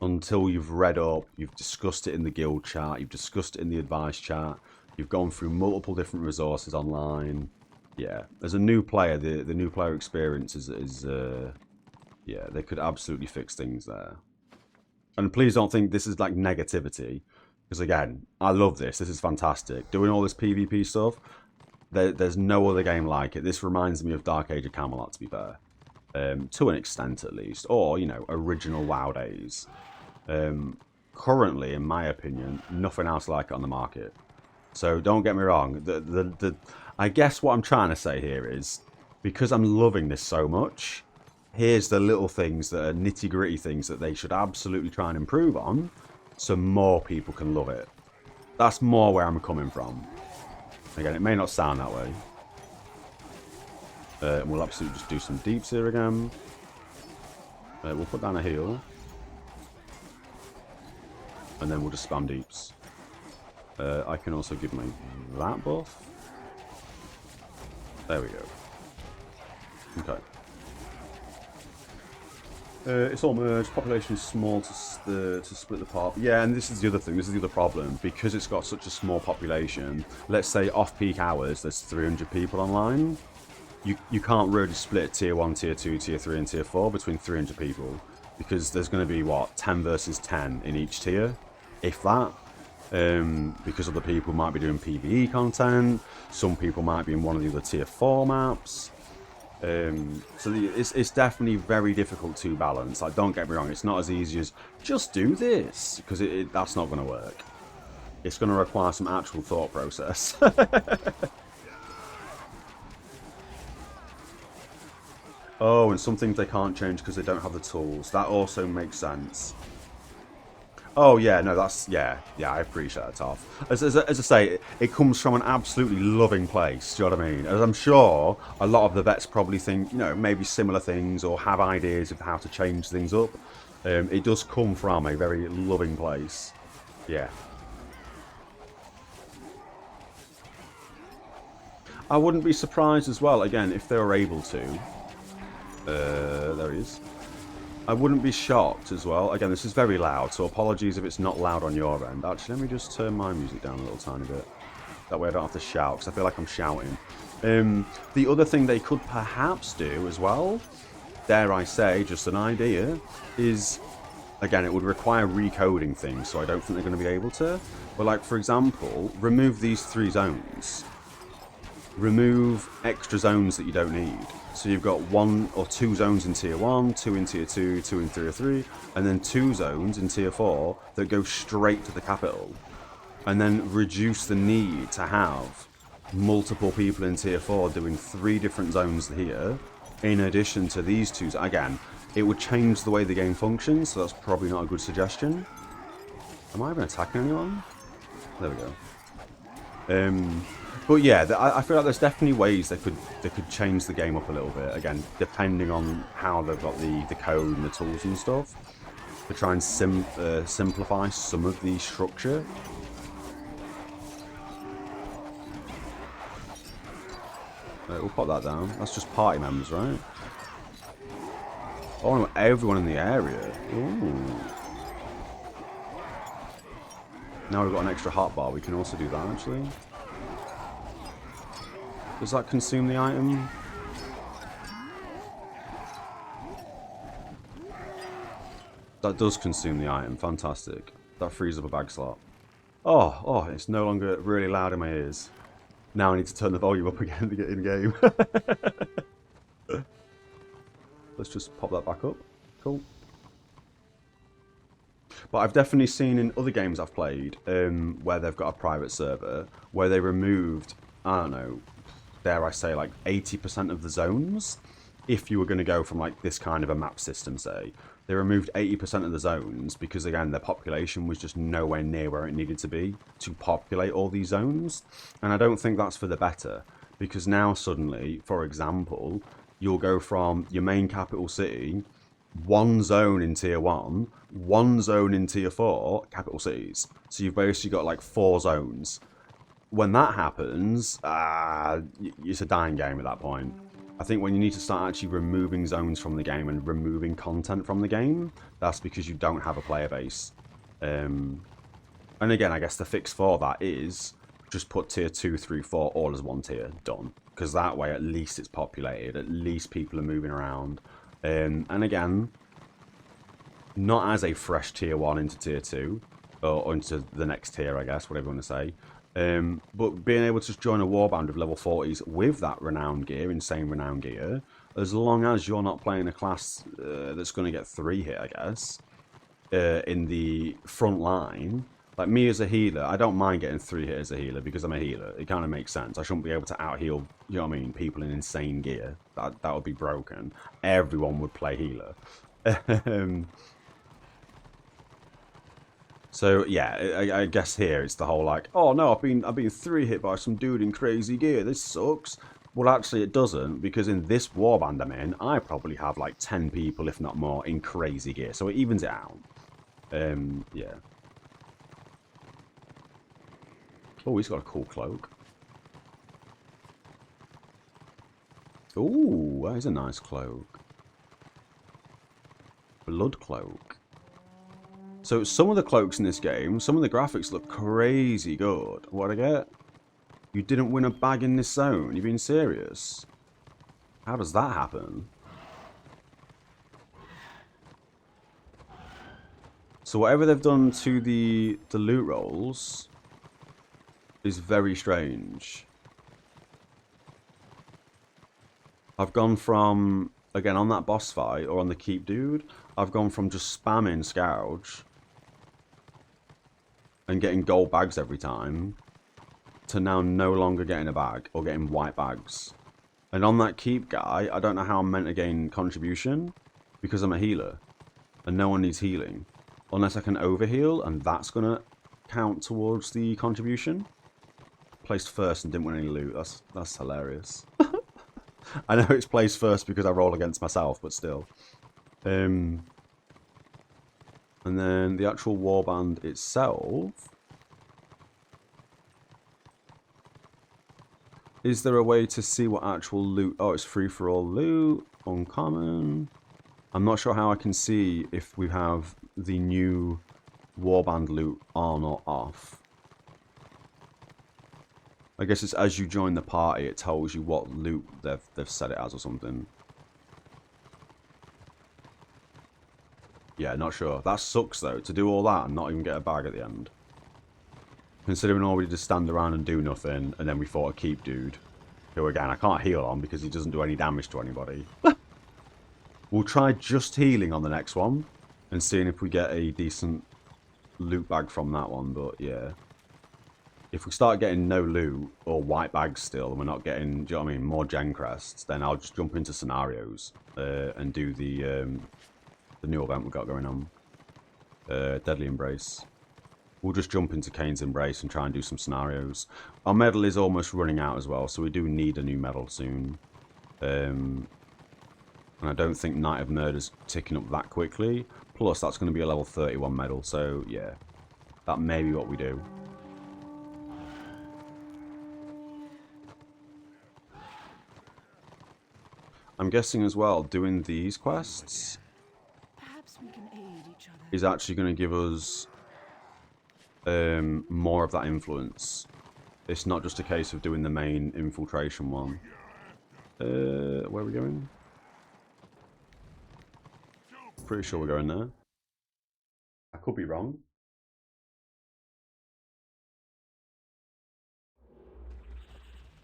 Until you've read up, you've discussed it in the guild chat, you've discussed it in the advice chat, you've gone through multiple different resources online. Yeah, as a new player, the new player experience is yeah, they could absolutely fix things there. And please don't think this is like negativity, because again, I love this. This is fantastic. Doing all this PvP stuff, there's no other game like it. This reminds me of Dark Age of Camelot, to be fair. To an extent at least, or, you know, original WoW days. Currently, in my opinion, nothing else like it on the market. So don't get me wrong. I guess what I'm trying to say here is, because I'm loving this so much, here's the little things that are nitty-gritty things that they should absolutely try and improve on, so more people can love it. That's more where I'm coming from. Again, it may not sound that way. We'll absolutely just do some deeps here again. We'll put down a heal. And then we'll just spam deeps. I can also give me that buff. There we go. Okay. It's all merged. Population is small to split the pop. Yeah, and this is the other thing. This is the other problem. Because it's got such a small population, let's say off-peak hours, there's 300 people online. You can't really split tier 1, tier 2, tier 3, and tier 4 between 300 people. Because there's going to be, what, 10 versus 10 in each tier? If that. Because other people might be doing PvE content. Some people might be in one of the other tier 4 maps. So it's definitely very difficult to balance. Like, don't get me wrong, it's not as easy as just do this, because that's not going to work. It's going to require some actual thought process. Oh, and some things they can't change because they don't have the tools. That also makes sense. Oh yeah, no, that's yeah, I appreciate that, Toff. As I say, it comes from an absolutely loving place. Do you know what I mean? As I'm sure a lot of the vets probably think, you know, maybe similar things or have ideas of how to change things up. It does come from a very loving place. Yeah. I wouldn't be surprised as well, again, if they were able to. There he is. I wouldn't be shocked as well. Again, this is very loud, so apologies if it's not loud on your end. Actually, let me just turn my music down a little tiny bit. That way I don't have to shout, because I feel like I'm shouting. The other thing they could perhaps do as well, dare I say, just an idea, is, again, it would require recoding things, so I don't think they're going to be able to. But, like, for example, remove these 3 zones. Remove extra zones that you don't need. So you've got 1 or 2 zones in tier 1, 2 in tier 2, 2 in tier 3, and then 2 zones in tier 4 that go straight to the capital. And then reduce the need to have multiple people in tier 4 doing 3 different zones here, in addition to these 2. Again, it would change the way the game functions, so that's probably not a good suggestion. Am I even attacking anyone? There we go. But yeah, I feel like there's definitely ways they could change the game up a little bit. Again, depending on how they've got the code and the tools and stuff, to try and simplify some of the structure. We'll pop that down. That's just party members, right? Oh, no, everyone in the area. Ooh. Now we've got an extra hotbar. We can also do that, actually. Does that consume the item? That does consume the item. Fantastic. That frees up a bag slot. Oh, it's no longer really loud in my ears. Now I need to turn the volume up again to get in game. Let's just pop that back up. Cool. But I've definitely seen in other games I've played where they've got a private server where they removed, I don't know, dare I say, like 80% of the zones. If you were going to go from like this kind of a map system, say, they removed 80% of the zones because, again, their population was just nowhere near where it needed to be to populate all these zones. And I don't think that's for the better, because now suddenly, for example, you'll go from your main capital city, 1 zone in tier 1, 1 zone in tier 4, capital cities. So you've basically got like 4 zones. When that happens, it's a dying game at that point. I think when you need to start actually removing zones from the game and removing content from the game, that's because you don't have a player base. And again, I guess the fix for that is just put tier 2, 3, 4 all as 1 tier, done. Because that way at least it's populated, at least people are moving around. And again, not as a fresh tier 1 into tier 2, or into the next tier, I guess, whatever you want to say. But being able to join a warband of level 40s with that renowned gear, insane renowned gear, as long as you're not playing a class that's going to get 3 hit, I guess, in the front line. Like me as a healer, I don't mind getting 3 hit as a healer because I'm a healer. It kind of makes sense. I shouldn't be able to out-heal, you know what I mean, people in insane gear. That would be broken. Everyone would play healer. So yeah, I guess here it's the whole like, oh no, I've been 3 hit by some dude in crazy gear. This sucks. Well, actually, it doesn't, because in this warband I'm in, I probably have like 10 people, if not more, in crazy gear. So it evens it out. Yeah. Oh, he's got a cool cloak. Ooh, that is a nice cloak. Blood cloak. So some of the cloaks in this game, some of the graphics look crazy good. What'd I get? You didn't win a bag in this zone. You being serious? How does that happen? So whatever they've done to the loot rolls is very strange. I've gone from, again, on that boss fight, or on the keep dude, I've gone from just spamming Scourge and getting gold bags every time, to now no longer getting a bag, or getting white bags. And on that keep guy, I don't know how I'm meant to gain contribution, because I'm a healer, and no one needs healing. Unless I can overheal, and that's going to count towards the contribution. Placed first and didn't win any loot. That's hilarious. I know it's placed first because I roll against myself, but still. And then the actual warband itself. Is there a way to see what actual loot? Oh, it's free for all loot. Uncommon. I'm not sure how I can see if we have the new warband loot on or off. I guess it's as you join the party, it tells you what loot they've set it as or something. Yeah, not sure. That sucks though, to do all that and not even get a bag at the end. Considering all we did is stand around and do nothing, and then we fought a keep dude, who again I can't heal on because he doesn't do any damage to anybody. We'll try just healing on the next one, and seeing if we get a decent loot bag from that one, but yeah. If we start getting no loot, or white bags still, and we're not getting, do you know what I mean, more gen crests, then I'll just jump into scenarios, and do the new event we've got going on. Deadly Embrace. We'll just jump into Kane's Embrace and try and do some scenarios. Our medal is almost running out as well, so we do need a new medal soon. And I don't think Night of Murder's ticking up that quickly. Plus, that's going to be a level 31 medal, so yeah. That may be what we do. I'm guessing as well, doing these quests Perhaps we can aid each other. is actually going to give us more of that influence. It's not just a case of doing the main infiltration one. Where are we going? Pretty sure we're going there. I could be wrong.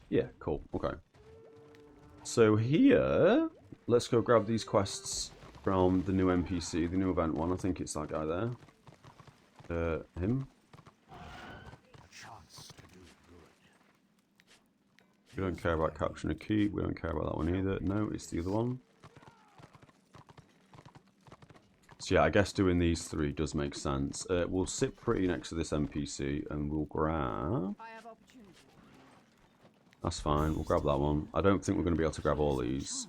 Yeah, cool. Okay. So here, let's go grab these quests from the new NPC, the new event one. I think it's that guy there. Him. We don't care about capturing a key. We don't care about that one either. No, it's the other one. So yeah, I guess doing these three does make sense. We'll sit pretty next to this NPC and we'll grab... That's fine, we'll grab that one. I don't think we're going to be able to grab all these.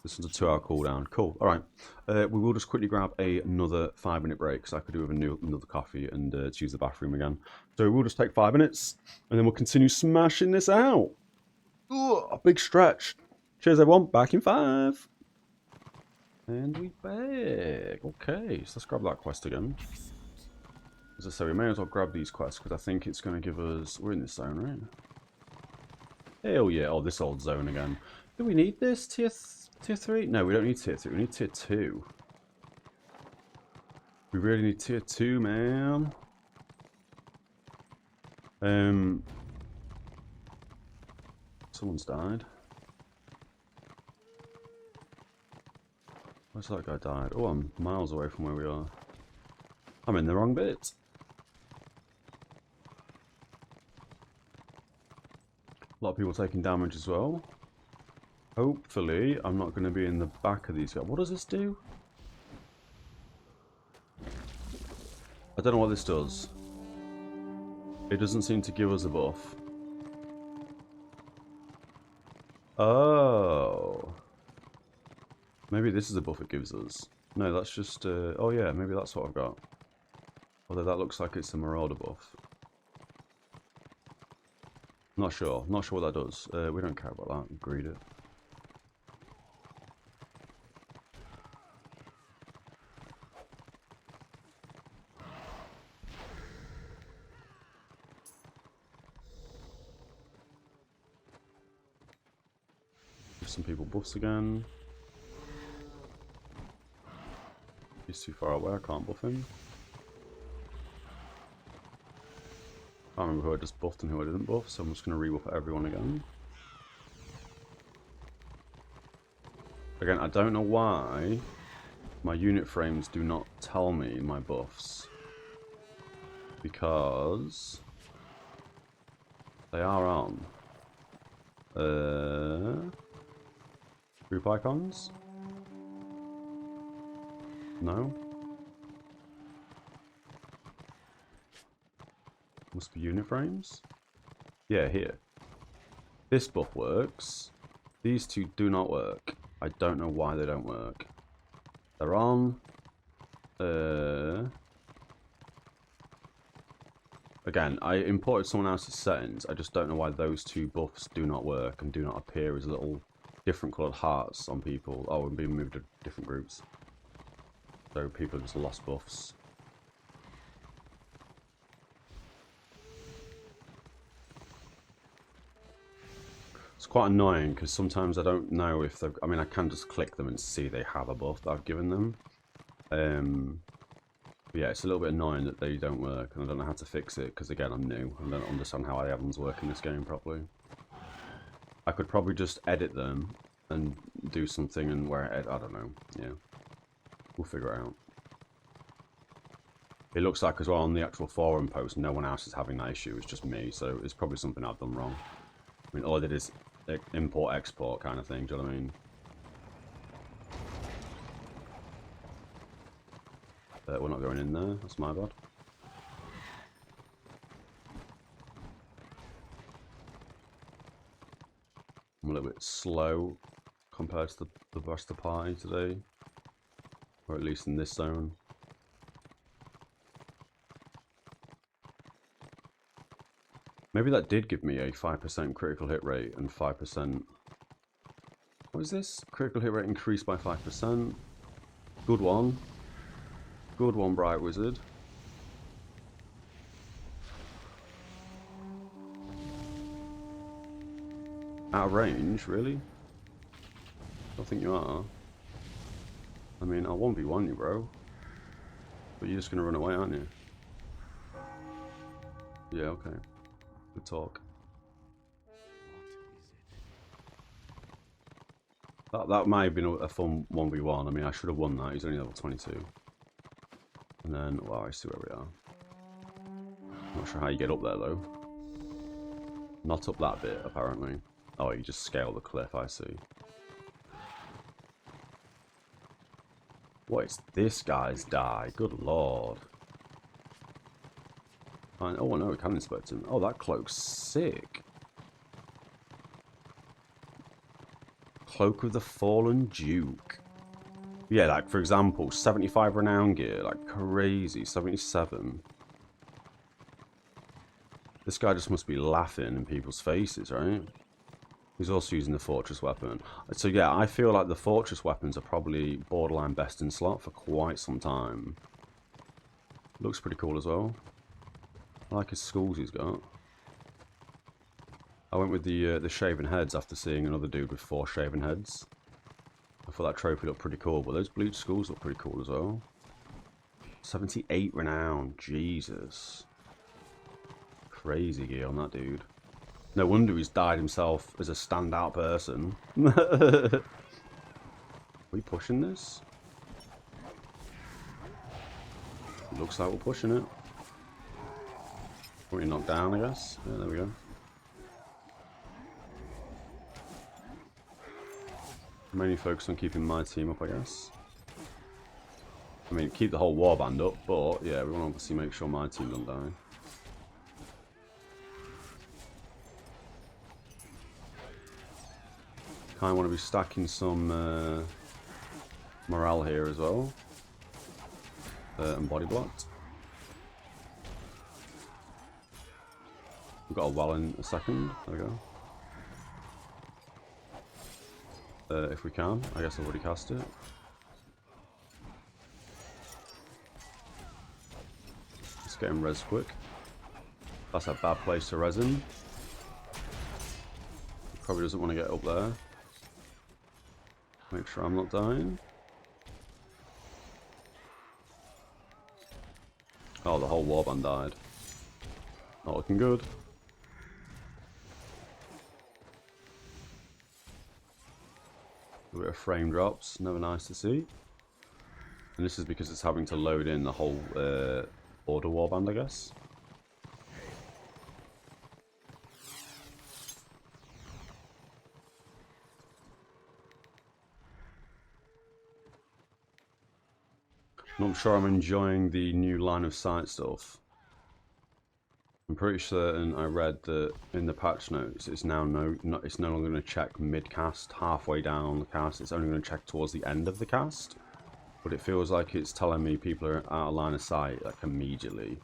This one's a 2-hour cooldown. Cool, alright. We will just quickly grab another 5-minute break so I could do with another coffee and choose the bathroom again. So we'll just take 5 minutes and then we'll continue smashing this out. Ooh, a big stretch. Cheers everyone, back in 5. And we back. Okay, so let's grab that quest again. As I say, we may as well grab these quests because I think it's going to give us... We're in this zone, right? Hell yeah. Oh, this old zone again. Do we need this? Tier 3? No, we don't need tier 3. We need tier 2. We really need tier 2, man. Someone's died. Where's that guy died? Oh, I'm miles away from where we are. I'm in the wrong bit. A lot of people taking damage as well. Hopefully, I'm not going to be in the back of these guys. What does this do? I don't know what this does. It doesn't seem to give us a buff. Oh. Maybe this is a buff it gives us. No, that's just... oh yeah, maybe that's what I've got. Although that looks like it's a Marauder buff. Not sure. Not sure what that does. We don't care about that. Greed it. Give some people buffs again. He's too far away. I can't buff him. I can't remember who I just buffed and who I didn't buff, so I'm just going to re-buff everyone again. Again, I don't know why my unit frames do not tell me my buffs. Because they are on. Group icons? No? Must be unit frames? Yeah, here. This buff works. These two do not work. I don't know why they don't work. They're on. Again, I imported someone else's settings. I just don't know why those two buffs do not work and do not appear as little different coloured hearts on people. Oh, and being moved to different groups. So people have just lost buffs. It's quite annoying because sometimes I don't know if they've... I mean, I can just click them and see they have a buff that I've given them. But yeah, it's a little bit annoying that they don't work, and I don't know how to fix it because, again, I'm new. I don't understand how the add-ons work in this game properly. I could probably just edit them and do something and where I don't know. Yeah, we'll figure it out. It looks like as well on the actual forum post, no one else is having that issue. It's just me, so it's probably something I've done wrong. I mean, all I did is import export kind of thing. Do you know what I mean? We're not going in there. That's my bad. I'm a little bit slow compared to the rest of the party today, or at least in this zone. Maybe that did give me a 5% critical hit rate and 5%... What is this? Critical hit rate increased by 5%. Good one. Good one, Bright Wizard. Out of range, really? Don't think you are. I mean, I'll 1v1 you, bro. But you're just gonna run away, aren't you? Yeah, okay. Good talk. That might have been a fun 1v1. I mean, I should have won that. He's only level 22. And then, wow, I see where we are. Not sure how you get up there, though. Not up that bit, apparently. Oh, you just scale the cliff, I see. What is this guy's die? Good lord. Fine. Oh, no, we can inspect him. Oh, that cloak's sick. Cloak of the Fallen Duke. Yeah, like, for example, 75 renown gear, like, crazy. 77. This guy just must be laughing in people's faces, right? He's also using the fortress weapon. So yeah, I feel like the fortress weapons are probably borderline best in slot for quite some time. Looks pretty cool as well. I like his skulls he's got. I went with the shaven heads after seeing another dude with 4 shaven heads. I thought that trophy looked pretty cool, but those bleached skulls look pretty cool as well. 78 renown, Jesus. Crazy gear on that dude. No wonder he's died himself as a standout person. Are we pushing this? Looks like we're pushing it. We're knocked down, I guess. Yeah, there we go. Mainly focused on keeping my team up, I guess. I mean, keep the whole warband up, but yeah, we want to obviously make sure my team don't die. Kind of want to be stacking some morale here as well. And body blocked. We've got a well in a second. There we go. If we can. I guess I've already cast it. Let's get him res quick. That's a bad place to res him. Probably doesn't want to get up there. Make sure I'm not dying. Oh, the whole warband died. Not looking good. A bit of frame drops, never nice to see. And this is because it's having to load in the whole order warband, I guess. Not sure I'm enjoying the new line of sight stuff. I'm pretty certain I read that in the patch notes it's now it's no longer going to check mid-cast, halfway down the cast. It's only going to check towards the end of the cast. But it feels like it's telling me people are out of line of sight like immediately.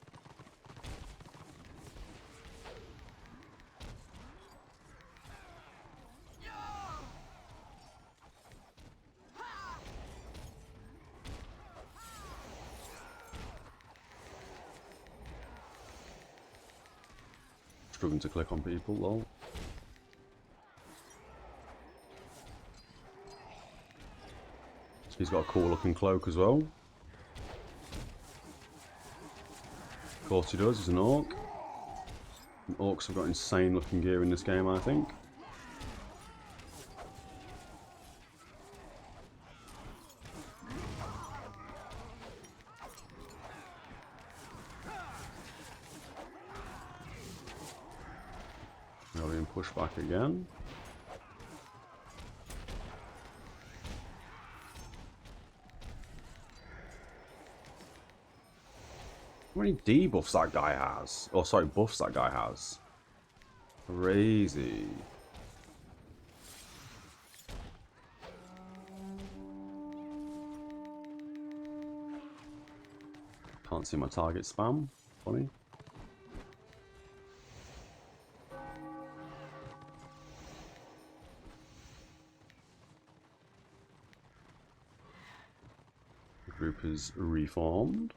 Struggling to click on people, lol. He's got a cool looking cloak as well. Of course he does, he's an orc. And orcs have got insane looking gear in this game, I think. Now we're being pushed back again. How many debuffs that guy has? Oh, sorry, buffs that guy has. Crazy. Can't see my target spam. Funny. The group is reformed.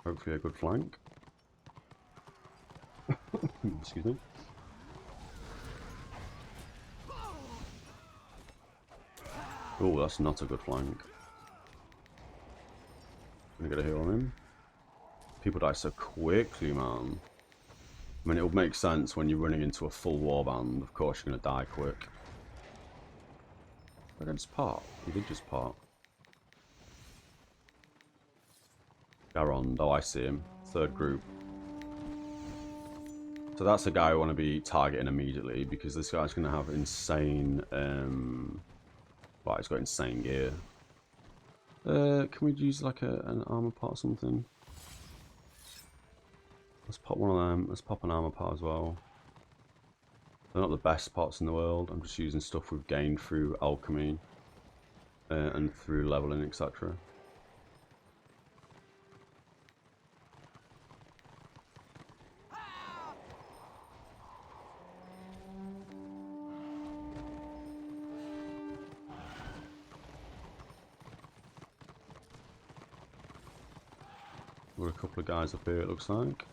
Hopefully a good flank. Excuse me. Oh, that's not a good flank. Gonna get a heal on him. People die so quickly, man. I mean, it would make sense when you're running into a full warband. Of course, you're gonna die quick. Did I just part? He did just part. Garond, oh I see him. Third group. So that's a guy I want to be targeting immediately because this guy's going to have insane, well, he's got insane gear. Can we use like an armor part or something? Let's pop one of them. Let's pop an armor part as well. They're not the best parts in the world. I'm just using stuff we've gained through alchemy and through leveling, etc. We're a couple of guys up here, it looks like.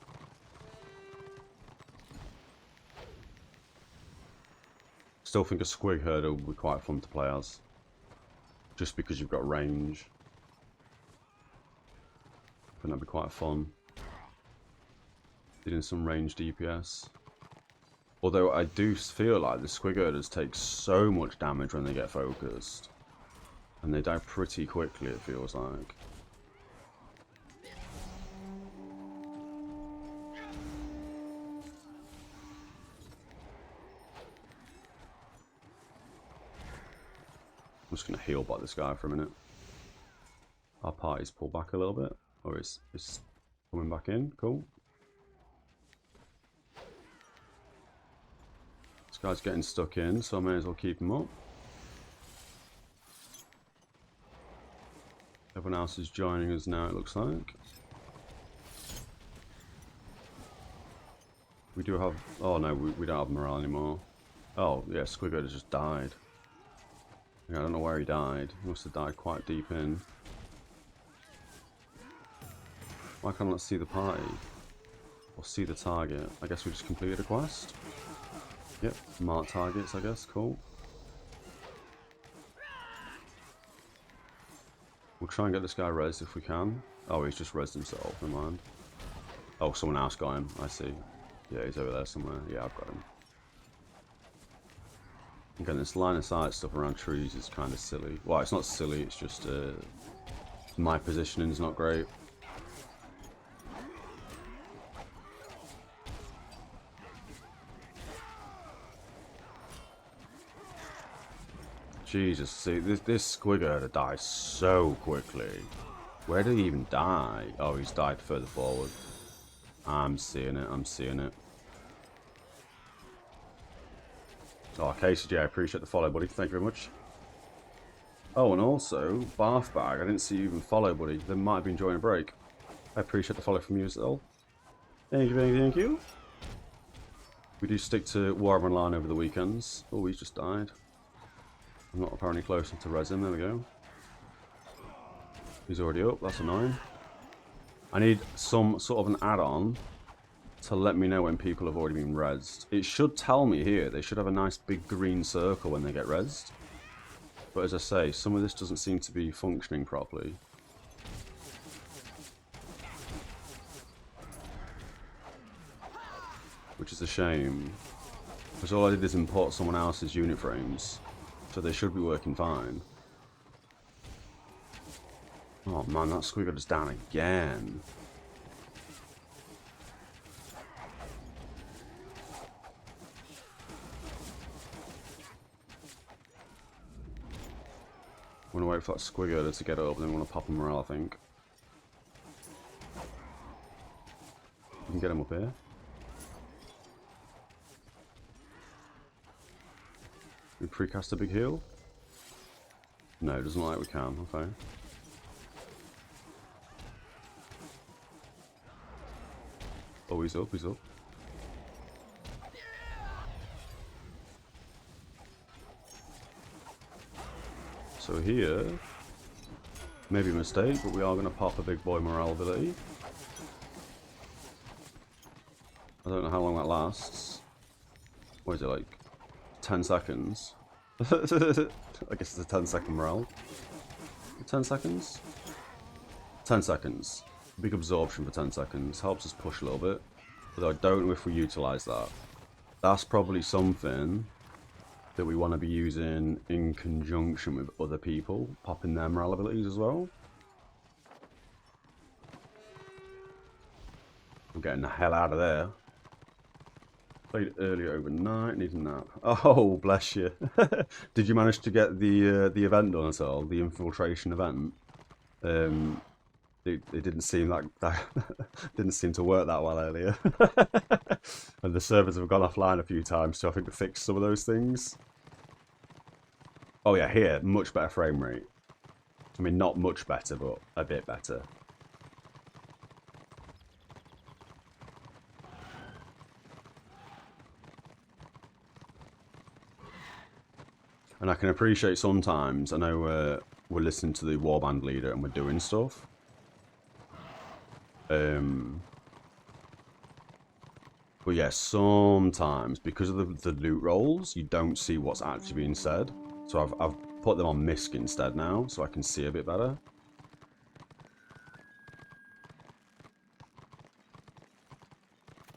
Still think a squig herder would be quite fun to play as. Just because you've got range. I think that'd be quite fun. Doing some range DPS. Although I do feel like the squig herders take so much damage when they get focused. And they die pretty quickly, it feels like. I'm just going to heal by this guy for a minute. Our party's pulled back a little bit. Or it's coming back in. Cool. This guy's getting stuck in, so I may as well keep him up. Everyone else is joining us now, it looks like. We do have... Oh no, we don't have morale anymore. Oh, yeah, Squiggo has just died. I don't know where he died. He must have died quite deep in. Why can't I not see the party? Or see the target? I guess we just completed a quest. Yep, mark targets, I guess. Cool. We'll try and get this guy rezzed if we can. Oh, he's just rezzed himself. Never mind. Oh, someone else got him. I see. Yeah, he's over there somewhere. Yeah, I've got him. Again, this line of sight stuff around trees is kind of silly. Well, it's not silly, it's just my positioning is not great. Jesus, see, this squigger dies so quickly. Where did he even die? Oh, he's died further forward. I'm seeing it, I'm seeing it. Oh, KCJ, I appreciate the follow, buddy. Thank you very much. Oh, and also, Bath Bag. I didn't see you even follow, buddy. They might have been enjoying a break. I appreciate the follow from you as well. Thank you, thank you. We do stick to Warhammer Online over the weekends. Oh, he's just died. I'm not apparently close enough to res him. There we go. He's already up. That's annoying. I need some sort of an add-on to let me know when people have already been rezzed. It should tell me here. They should have a nice big green circle when they get rezzed. But as I say, some of this doesn't seem to be functioning properly. Which is a shame. Because all I did is import someone else's unit frames. So they should be working fine. Oh man, that squiggle is down again. I'm gonna wait for that squiggle to get up, and then I'm gonna pop a morale, I think. You can get him up here. We precast a big heal? No, it doesn't look like we can, okay. Oh, he's up, he's up. So here, maybe a mistake, but we are going to pop a big boy morale ability. I don't know how long that lasts. What is it, like 10 seconds? I guess it's a 10-second morale. 10 seconds? 10 seconds. Big absorption for 10 seconds. Helps us push a little bit. Although I don't know if we utilise that. That's probably something that we want to be using in conjunction with other people, popping their morale abilities as well. I'm getting the hell out of there. Played earlier overnight, need a nap. Oh, bless you. Did you manage to get the event done at all? The infiltration event? It didn't seem like that didn't seem to work that well earlier. And the servers have gone offline a few times, so I think to fix some of those things. Oh yeah, here, much better frame rate. I mean, not much better, but a bit better. And I can appreciate sometimes, I know we're listening to the warband leader and we're doing stuff. But yeah, sometimes, because of the loot rolls, you don't see what's actually being said. So I've put them on MISC instead now, so I can see a bit better.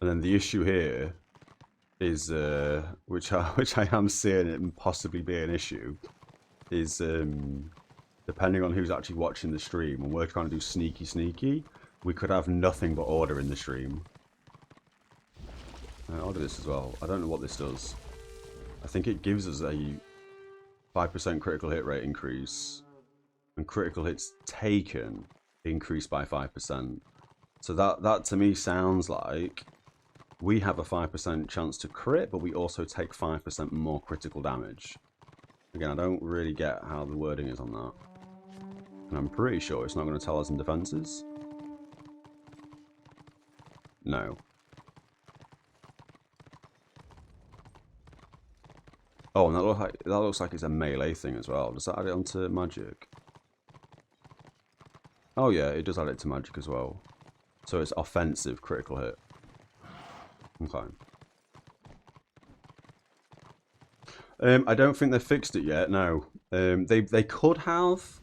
And then the issue here is, which I am seeing it possibly be an issue, is depending on who's actually watching the stream, and we're trying to do sneaky, we could have nothing but order in the stream. I'll do this as well. I don't know what this does. I think it gives us a 5% critical hit rate increase, and critical hits taken increase by 5%. So that to me sounds like we have a 5% chance to crit, but we also take 5% more critical damage. Again, I don't really get how the wording is on that. And I'm pretty sure it's not going to tell us in defenses. No. Oh, and that looks like it's a melee thing as well. Does that add it onto magic? Oh yeah, it does add it to magic as well. So it's offensive critical hit. Okay. I don't think they fixed it yet. No. They could have.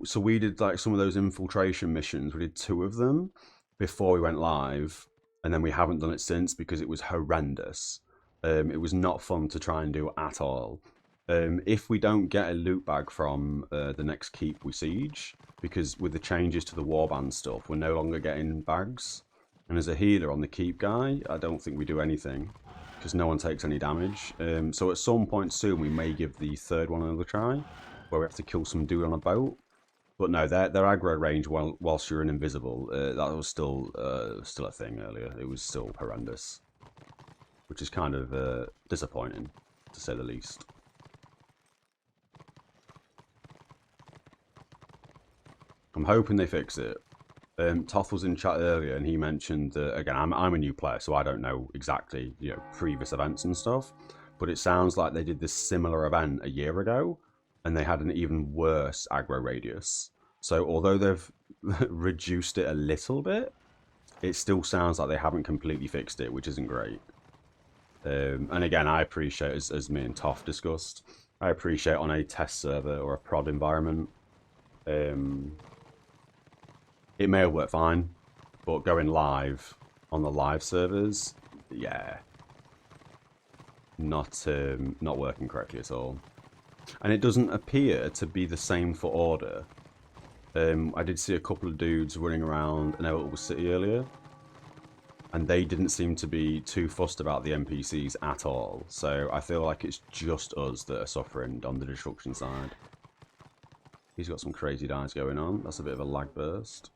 So we did like some of those infiltration missions. We did 2 of them before we went live, and then we haven't done it since because it was horrendous. It was not fun to try and do at all. If we don't get a loot bag from the next keep we siege, because with the changes to the warband stuff, we're no longer getting bags. And as a healer on the keep guy, I don't think we do anything, because no one takes any damage. So at some point soon, we may give the 3rd one another try, where we have to kill some dude on a boat. But no, their aggro range whilst you're invisible, that was still a thing earlier. It was still horrendous, which is kind of disappointing, to say the least. I'm hoping they fix it. Toth was in chat earlier, and he mentioned again, I'm a new player, so I don't know exactly previous events and stuff. But it sounds like they did this similar event a year ago, and they had an even worse aggro radius. So although they've reduced it a little bit, it still sounds like they haven't completely fixed it, which isn't great. And again, I appreciate, as me and Toff discussed, I appreciate on a test server or a prod environment, it may have worked fine, but going live on the live servers, yeah, not working correctly at all. And it doesn't appear to be the same for Order. I did see a couple of dudes running around Inevitable City earlier, and they didn't seem to be too fussed about the NPCs at all. So I feel like it's just us that are suffering on the destruction side. He's got some crazy dives going on. That's a bit of a lag burst.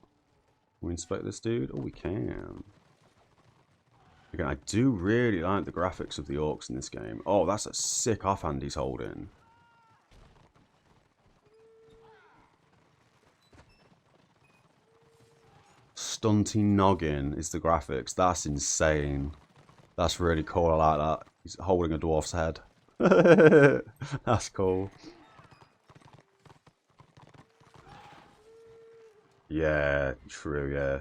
Can we inspect this dude? Oh, we can. Again, I do really like the graphics of the orcs in this game. Oh, that's a sick offhand he's holding. Stunty noggin is the graphics. That's insane. That's really cool. I like that. He's holding a dwarf's head. That's cool. Yeah, true, yeah.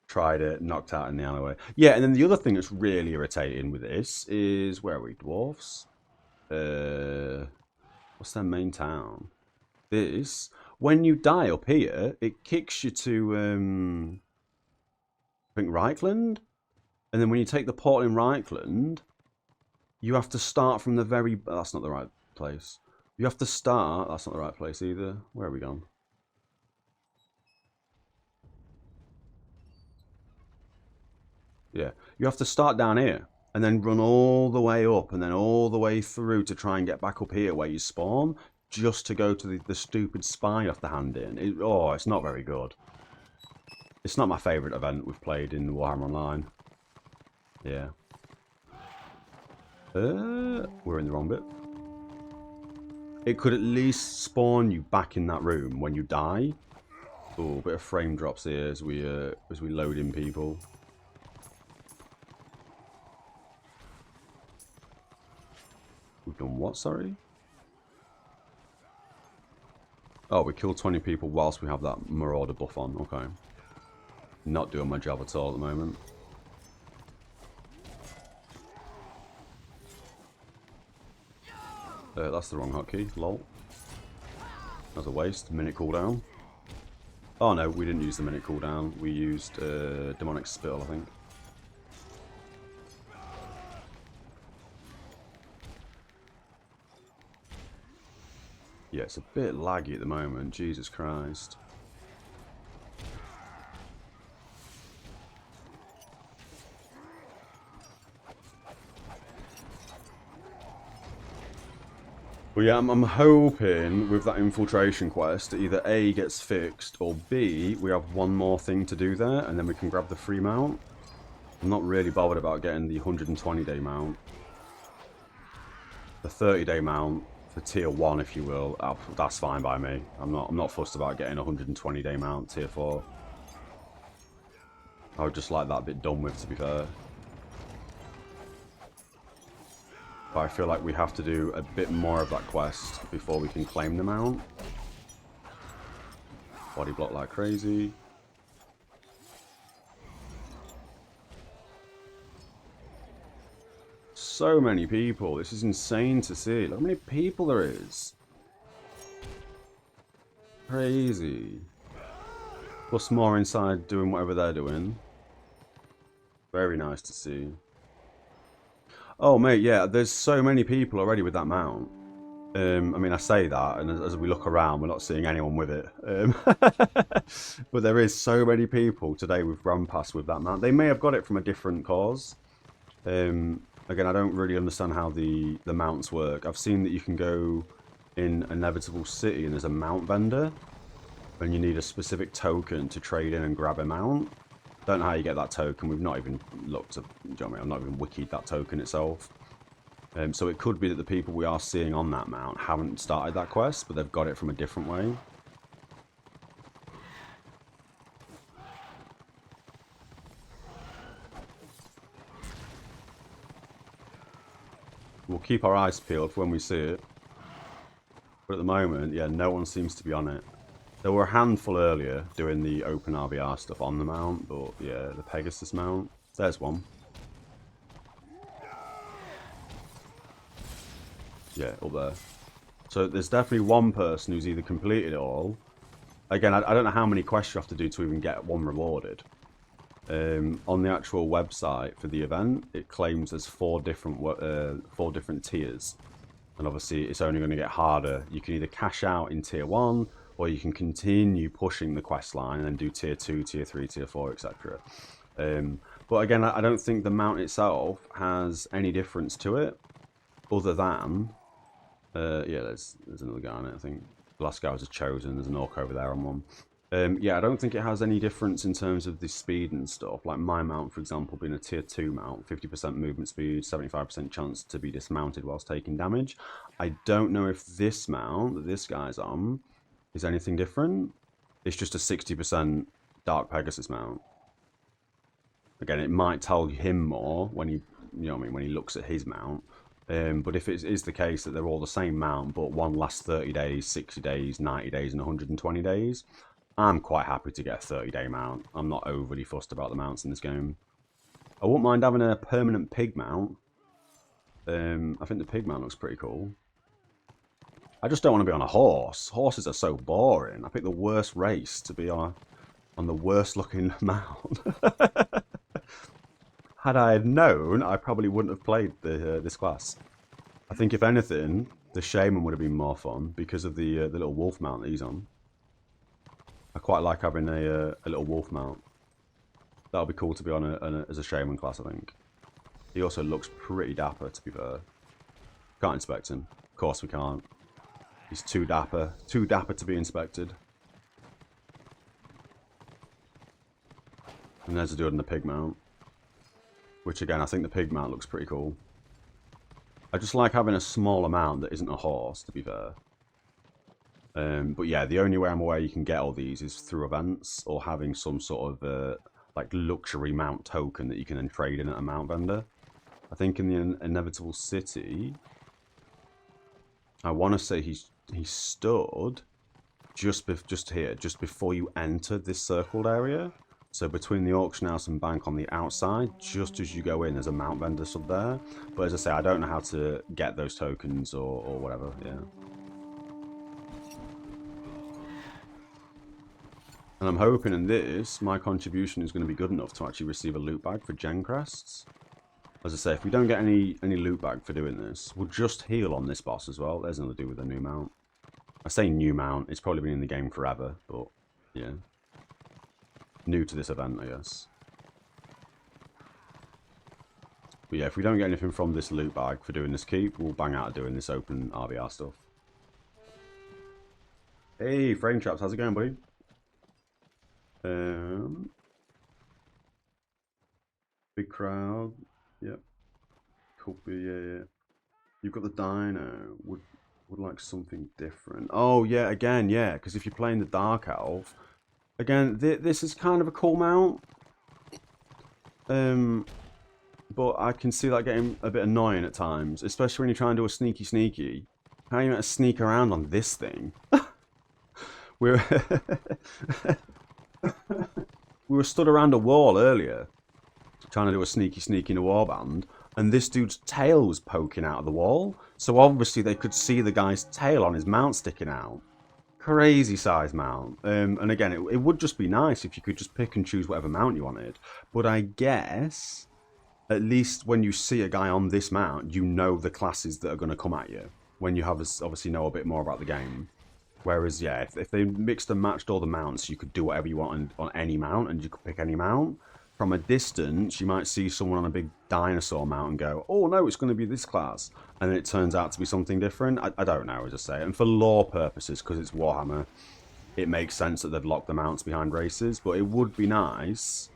Tried it, knocked out in the alleyway. Yeah, and then the other thing that's really irritating with this is... Where are we? Dwarfs? What's their main town? This... When you die up here, it kicks you to, I think, Reichland? And then when you take the portal in Reichland, you have to start from the very... That's not the right place. You have to start... That's not the right place either. Where are we gone? Yeah. You have to start down here, and then run all the way up, and then all the way through to try and get back up here where you spawn, just to go to the stupid spy you have to hand in. It's not very good. It's not my favourite event we've played in Warhammer Online. Yeah. We're in the wrong bit. It could at least spawn you back in that room when you die. Oh, bit of frame drops here as we load in people. We've done what, sorry? Oh, we killed 20 people whilst we have that Marauder buff on. Okay. Not doing my job at all at the moment. That's the wrong hotkey. Lol. That's a waste. Minute cooldown. Oh no, we didn't use the minute cooldown. We used Demonic Spittle, I think. Yeah, it's a bit laggy at the moment. Jesus Christ. Well, yeah, I'm hoping with that infiltration quest that either A gets fixed or B, we have one more thing to do there and then we can grab the free mount. I'm not really bothered about getting the 120-day mount. The 30-day mount for tier 1, if you will, that's fine by me. I'm not fussed about getting a 120-day mount tier 4. I would just like that bit done with, to be fair. But I feel like we have to do a bit more of that quest before we can claim the mount. Body block like crazy. So many people. This is insane to see. Look how many people there is. Crazy. Plus more inside doing whatever they're doing. Very nice to see. Oh, mate, yeah, there's so many people already with that mount. I mean, I say that, and as we look around, we're not seeing anyone with it. But there is so many people today with run pass with that mount. They may have got it from a different cause. Again, I don't really understand how the mounts work. I've seen that you can go in Inevitable City and there's a mount vendor, and you need a specific token to trade in and grab a mount. Don't know how you get that token. We've not even looked at, do you know what I mean? I've not even wikied that token itself. So it could be that the people we are seeing on that mount haven't started that quest, but they've got it from a different way. We'll keep our eyes peeled for when we see it. But at the moment, yeah, no one seems to be on it. There were a handful earlier doing the open RvR stuff on the mount, but yeah, the Pegasus mount. There's one. Yeah, up there. So there's definitely one person who's either completed it all. Again, I don't know how many quests you have to do to even get one rewarded. On the actual website for the event, it claims there's four different tiers. And obviously, it's only going to get harder. You can either cash out in tier 1, or you can continue pushing the quest line and then do tier 2, tier 3, tier 4, etc. But again, I don't think the mount itself has any difference to it, other than... yeah, there's another guy on it, I think. The last guy was a chosen. There's an orc over there on one. Yeah, I don't think it has any difference in terms of the speed and stuff. Like my mount, for example, being a tier 2 mount, 50% movement speed, 75% chance to be dismounted whilst taking damage. I don't know if this mount that this guy's on is anything different. It's just a 60% Dark Pegasus mount. Again, it might tell him more when he, when he looks at his mount. But if it is the case that they're all the same mount, but one lasts 30 days, 60 days, 90 days, and 120 days, I'm quite happy to get a 30-day mount. I'm not overly fussed about the mounts in this game. I wouldn't mind having a permanent pig mount. I think the pig mount looks pretty cool. I just don't want to be on a horse. Horses are so boring. I picked the worst race to be on the worst looking mount. Had I known, I probably wouldn't have played this class. I think if anything, the Shaman would have been more fun because of the little wolf mount that he's on. I quite like having a little wolf mount. That'll be cool to be on as a Shaman class, I think. He also looks pretty dapper, to be fair. Can't inspect him. Of course we can't. He's too dapper to be inspected. And there's a dude on the pig mount. Which again, I think the pig mount looks pretty cool. I just like having a smaller mount that isn't a horse, to be fair. But yeah, the only way I'm aware you can get all these is through events or having some sort of like luxury mount token that you can then trade in at a mount vendor. I think in the Inevitable City, I want to say he stood just here, just before you enter this circled area. So between the auction house and bank on the outside, just as you go in, there's a mount vendor sub there. But as I say, I don't know how to get those tokens or whatever, yeah. And I'm hoping in this, my contribution is going to be good enough to actually receive a loot bag for gen crests. As I say, if we don't get any loot bag for doing this, we'll just heal on this boss as well. There's nothing to do with a new mount. I say new mount, it's probably been in the game forever, but yeah. New to this event, I guess. But yeah, if we don't get anything from this loot bag for doing this keep, we'll bang out of doing this open RvR stuff. Hey, Frame Traps, how's it going, buddy? Big crowd. Yep. Could be, yeah. You've got the dino. Would like something different. Oh, yeah, again, yeah. Because if you're playing the Dark Elf, again, this is kind of a cool mount. But I can see that getting a bit annoying at times. Especially when you're trying to do a sneaky. How are you meant to sneak around on this thing? We were stood around a wall earlier, trying to do a sneaky in a warband, and this dude's tail was poking out of the wall. So obviously they could see the guy's tail on his mount sticking out. Crazy size mount. And again, it would just be nice if you could just pick and choose whatever mount you wanted. But I guess, at least when you see a guy on this mount, you know the classes that are going to come at you. When you have obviously know a bit more about the game. Whereas, yeah, if they mixed and matched all the mounts, you could do whatever you want on any mount, and you could pick any mount. From a distance, you might see someone on a big dinosaur mount and go, oh no, it's going to be this class. And then it turns out to be something different. I don't know, as I say. And for lore purposes, because it's Warhammer, it makes sense that they've locked the mounts behind races. But it would be nice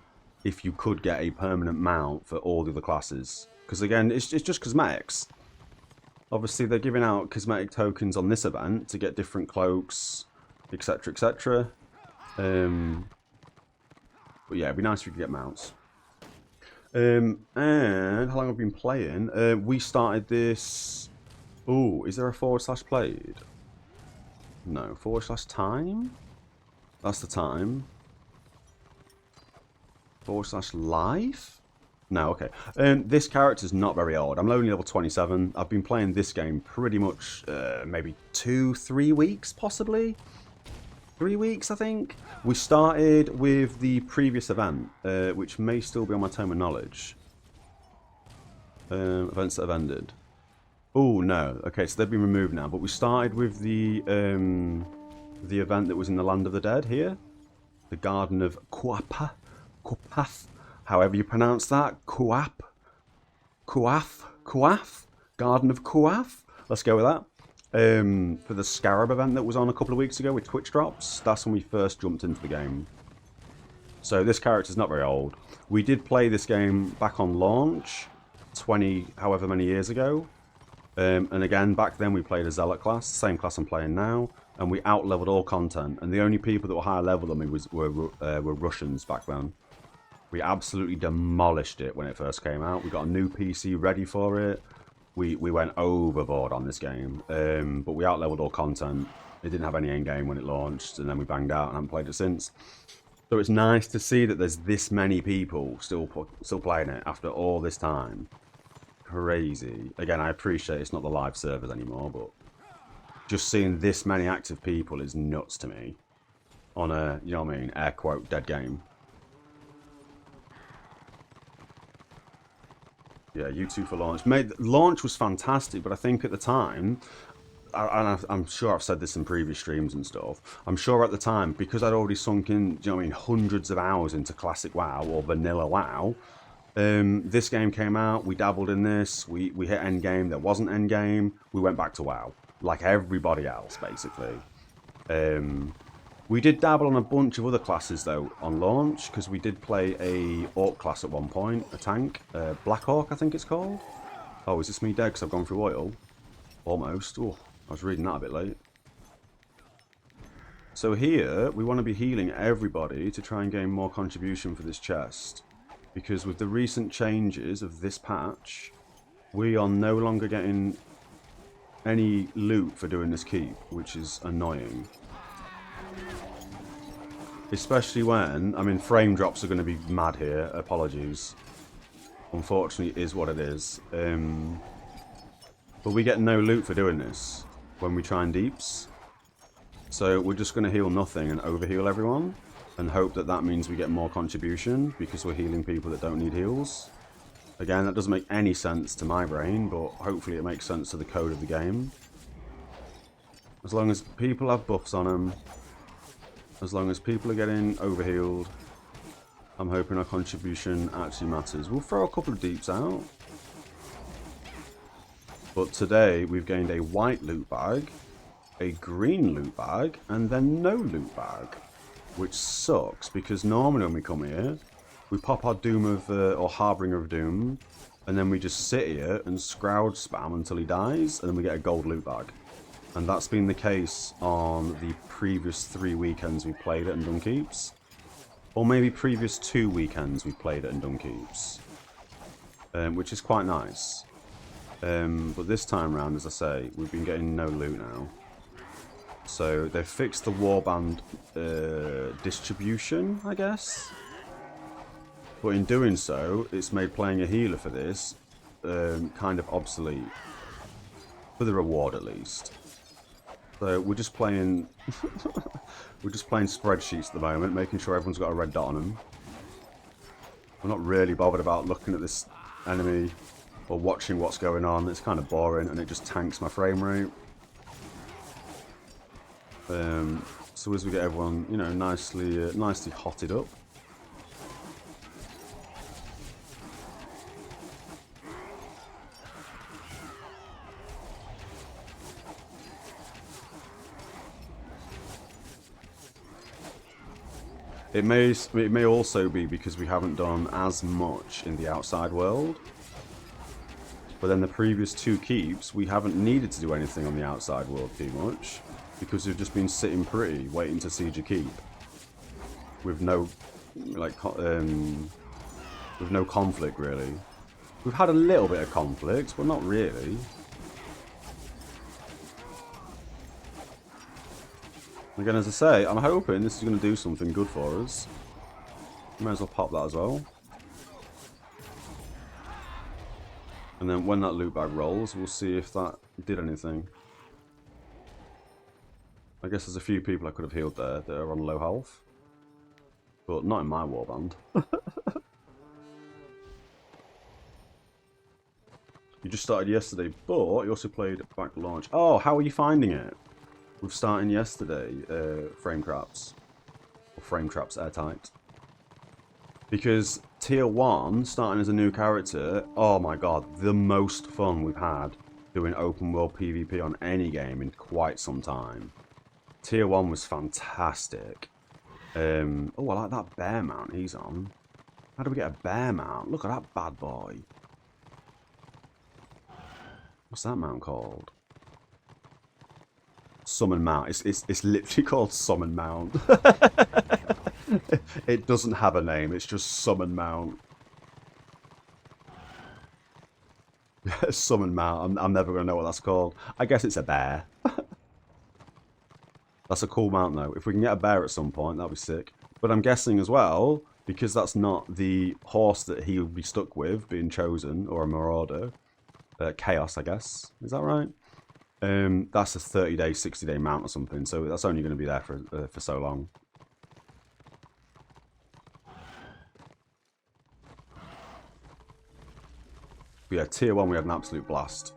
if you could get a permanent mount for all the other classes. Because again, it's just cosmetics. Obviously, they're giving out cosmetic tokens on this event to get different cloaks, etc, etc. But yeah, it'd be nice if we could get mounts. And how long have we been playing? We started this... Oh, is there a /played? No, /time? That's the time. /live? No, okay. This character's not very old. I'm only level 27. I've been playing this game pretty much maybe 2-3 weeks, possibly. 3 weeks, I think. We started with the previous event, which may still be on my Tome of Knowledge. Events that have ended. Oh, no. Okay, so they've been removed now. But we started with the event that was in the Land of the Dead here. The Garden of Kuapa. Kuapath. However you pronounce that. Kuap. Kuaf. Garden of Kuaf. Let's go with that. For the Scarab event that was on a couple of weeks ago with Twitch drops, that's when we first jumped into the game. So this character's not very old. We did play this game back on launch, 20 however many years ago. And again, back then we played a Zealot class, same class I'm playing now, and we out-leveled all content. And the only people that were higher level than me were Russians back then. We absolutely demolished it when it first came out. We got a new PC ready for it. We went overboard on this game, but we out-leveled all content. It didn't have any endgame when it launched, and then we banged out and haven't played it since. So it's nice to see that there's this many people still playing it after all this time. Crazy. Again, I appreciate it's not the live servers anymore, but just seeing this many active people is nuts to me. On a, you know what I mean, air quote, dead game. Yeah, U2 for launch. Launch was fantastic, but I think at the time, and I'm sure I've said this in previous streams and stuff, I'm sure at the time, because I'd already sunk in, you know what I mean, hundreds of hours into Classic WoW or Vanilla WoW, this game came out, we dabbled in this, we hit endgame, there wasn't endgame, we went back to WoW, like everybody else, basically. We did dabble on a bunch of other classes, though, on launch, because we did play a Orc class at one point, a tank, Black Orc, I think it's called. Oh, is this me dead because I've gone through oil? Almost. Oh, I was reading that a bit late. So here, we want to be healing everybody to try and gain more contribution for this chest. Because with the recent changes of this patch, we are no longer getting any loot for doing this keep, which is annoying. Especially when, I mean, frame drops are going to be mad here. Apologies. Unfortunately, it is what it is. But we get no loot for doing this when we try and deeps. So we're just going to heal nothing and overheal everyone. And hope that that means we get more contribution because we're healing people that don't need heals. Again, that doesn't make any sense to my brain, but hopefully it makes sense to the code of the game. As long as people have buffs on them, as long as people are getting overhealed, I'm hoping our contribution actually matters. We'll throw a couple of deeps out. But today we've gained a white loot bag, a green loot bag, and then no loot bag. Which sucks, because normally when we come here, we pop our Doom of, or Harbinger of Doom, and then we just sit here and Scroud spam until he dies, and then we get a gold loot bag. And that's been the case on the previous 3 weekends we played it and done keeps. Or maybe previous 2 weekends we played it and done keeps. Which is quite nice. But this time round, as I say, we've been getting no loot now. So they've fixed the warband distribution, I guess. But in doing so, it's made playing a healer for this kind of obsolete. For the reward, at least. So we're just playing we're just playing spreadsheets at the moment, making sure everyone's got a red dot on them. I'm not really bothered about looking at this enemy or watching what's going on. It's kind of boring and it just tanks my frame rate. So as we get everyone, you know, nicely hotted up. It may also be because we haven't done as much in the outside world. But then the previous 2 keeps, we haven't needed to do anything on the outside world too much. Because we've just been sitting pretty, waiting to siege a keep. With no, like, with no conflict, really. We've had a little bit of conflict, but not really. Again, as I say, I'm hoping this is going to do something good for us. Might as well pop that as well. And then when that loot bag rolls, we'll see if that did anything. I guess there's a few people I could have healed there that are on low health. But not in my warband. You just started yesterday, but you also played back launch. Oh, how are you finding it? With starting yesterday, frame traps. Or frame traps airtight. Because tier 1, starting as a new character, oh my god, the most fun we've had doing open world PvP on any game in quite some time. Tier 1 was fantastic. Oh, I like that bear mount he's on. How do we get a bear mount? Look at that bad boy. What's that mount called? Summon mount. It's literally called summon mount. It doesn't have a name. It's just summon mount. Summon mount. I'm never gonna know what that's called. I guess it's a bear. That's a cool mount though. If we can get a bear at some point, that'd be sick. But I'm guessing as well, because that's not the horse that he would be stuck with being chosen, or a marauder. Chaos, I guess. Is that right? That's a 30-day, 60-day mount or something, so that's only going to be there for so long. But yeah, tier 1 we had an absolute blast.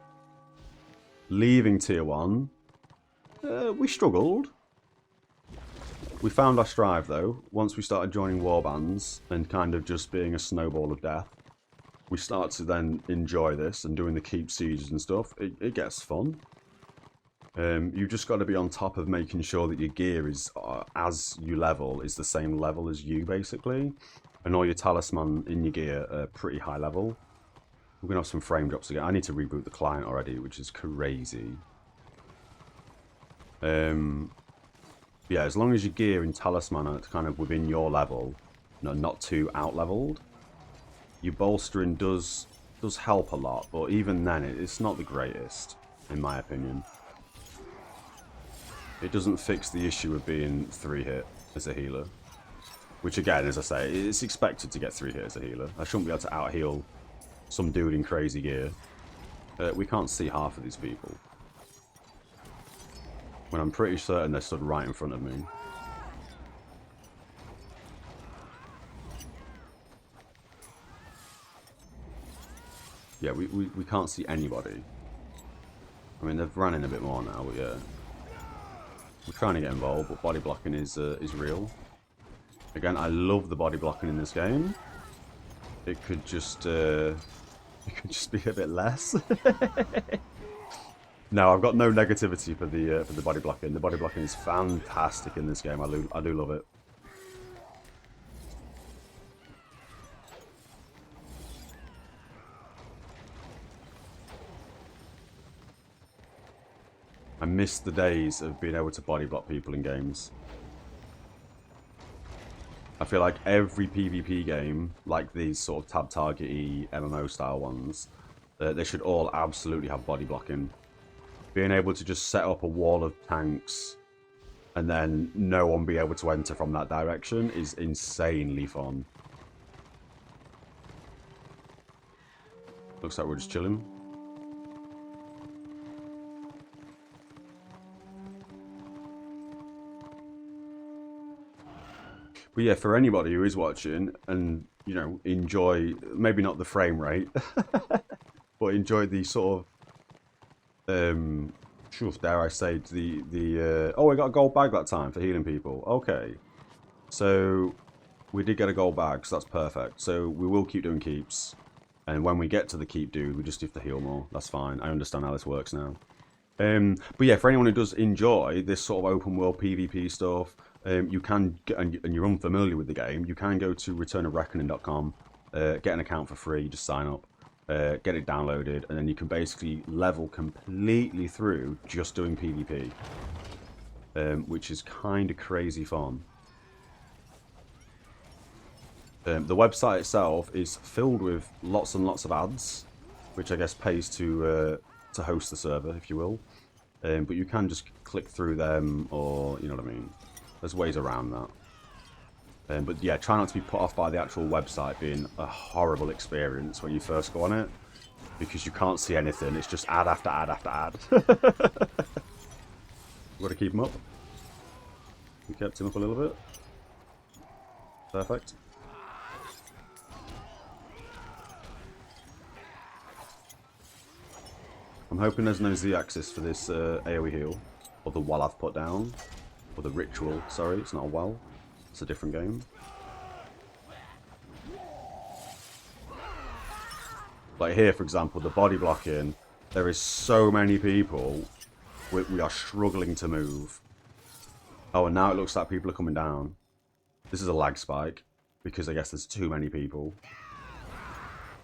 Leaving tier 1, we struggled. We found our strive though, once we started joining warbands and kind of just being a snowball of death. We start to then enjoy this and doing the keep sieges and stuff. It gets fun. You've just got to be on top of making sure that your gear is, as you level, is the same level as you basically. And all your talisman in your gear are pretty high level. We're going to have some frame drops again. I need to reboot the client already, which is crazy. Yeah, as long as your gear and talisman are kind of within your level, not too out-leveled, your bolstering does help a lot, but even then, it's not the greatest, in my opinion. It doesn't fix the issue of being 3-hit as a healer. Which again, as I say, it's expected to get 3-hit as a healer. I shouldn't be able to out-heal some dude in crazy gear. We can't see half of these people. When I'm pretty certain they're stood right in front of me. Yeah, we can't see anybody. I mean, they've ran in a bit more now, but yeah. We're trying to get involved, but body blocking is real. Again, I love the body blocking in this game. It could just be a bit less. No, I've got no negativity for the body blocking. The body blocking is fantastic in this game. I do love it. I miss the days of being able to body block people in games. I feel like every PvP game, like these sort of tab target-y MMO style ones, they should all absolutely have body blocking. Being able to just set up a wall of tanks and then no one be able to enter from that direction is insanely fun. Looks like we're just chilling. But yeah, for anybody who is watching and, you know, enjoy, maybe not the frame rate, but enjoy the sort of, dare I say, oh, we got a gold bag that time for healing people. Okay. So, we did get a gold bag, so that's perfect. So, we will keep doing keeps. And when we get to the keep dude, we just have to heal more. That's fine. I understand how this works now. But yeah, for anyone who does enjoy this sort of open world PvP stuff, you can, and you're unfamiliar with the game, you can go to returnofreckoning.com, get an account for free, just sign up, get it downloaded, and then you can basically level completely through just doing PvP, which is kind of crazy fun. The website itself is filled with lots and lots of ads, which I guess pays to host the server, if you will. But you can just click through them, or you know what I mean. There's ways around that. But yeah, try not to be put off by the actual website being a horrible experience when you first go on it, because you can't see anything. It's just ad after ad after ad. Got to keep him up. We kept him up a little bit. Perfect. I'm hoping there's no Z-axis for this AoE heal, or the well I've put down, or the ritual. Sorry, it's not a well. It's a different game. Like here, for example, the body blocking. There is so many people. We are struggling to move. Oh, and now it looks like people are coming down. This is a lag spike, because I guess there's too many people.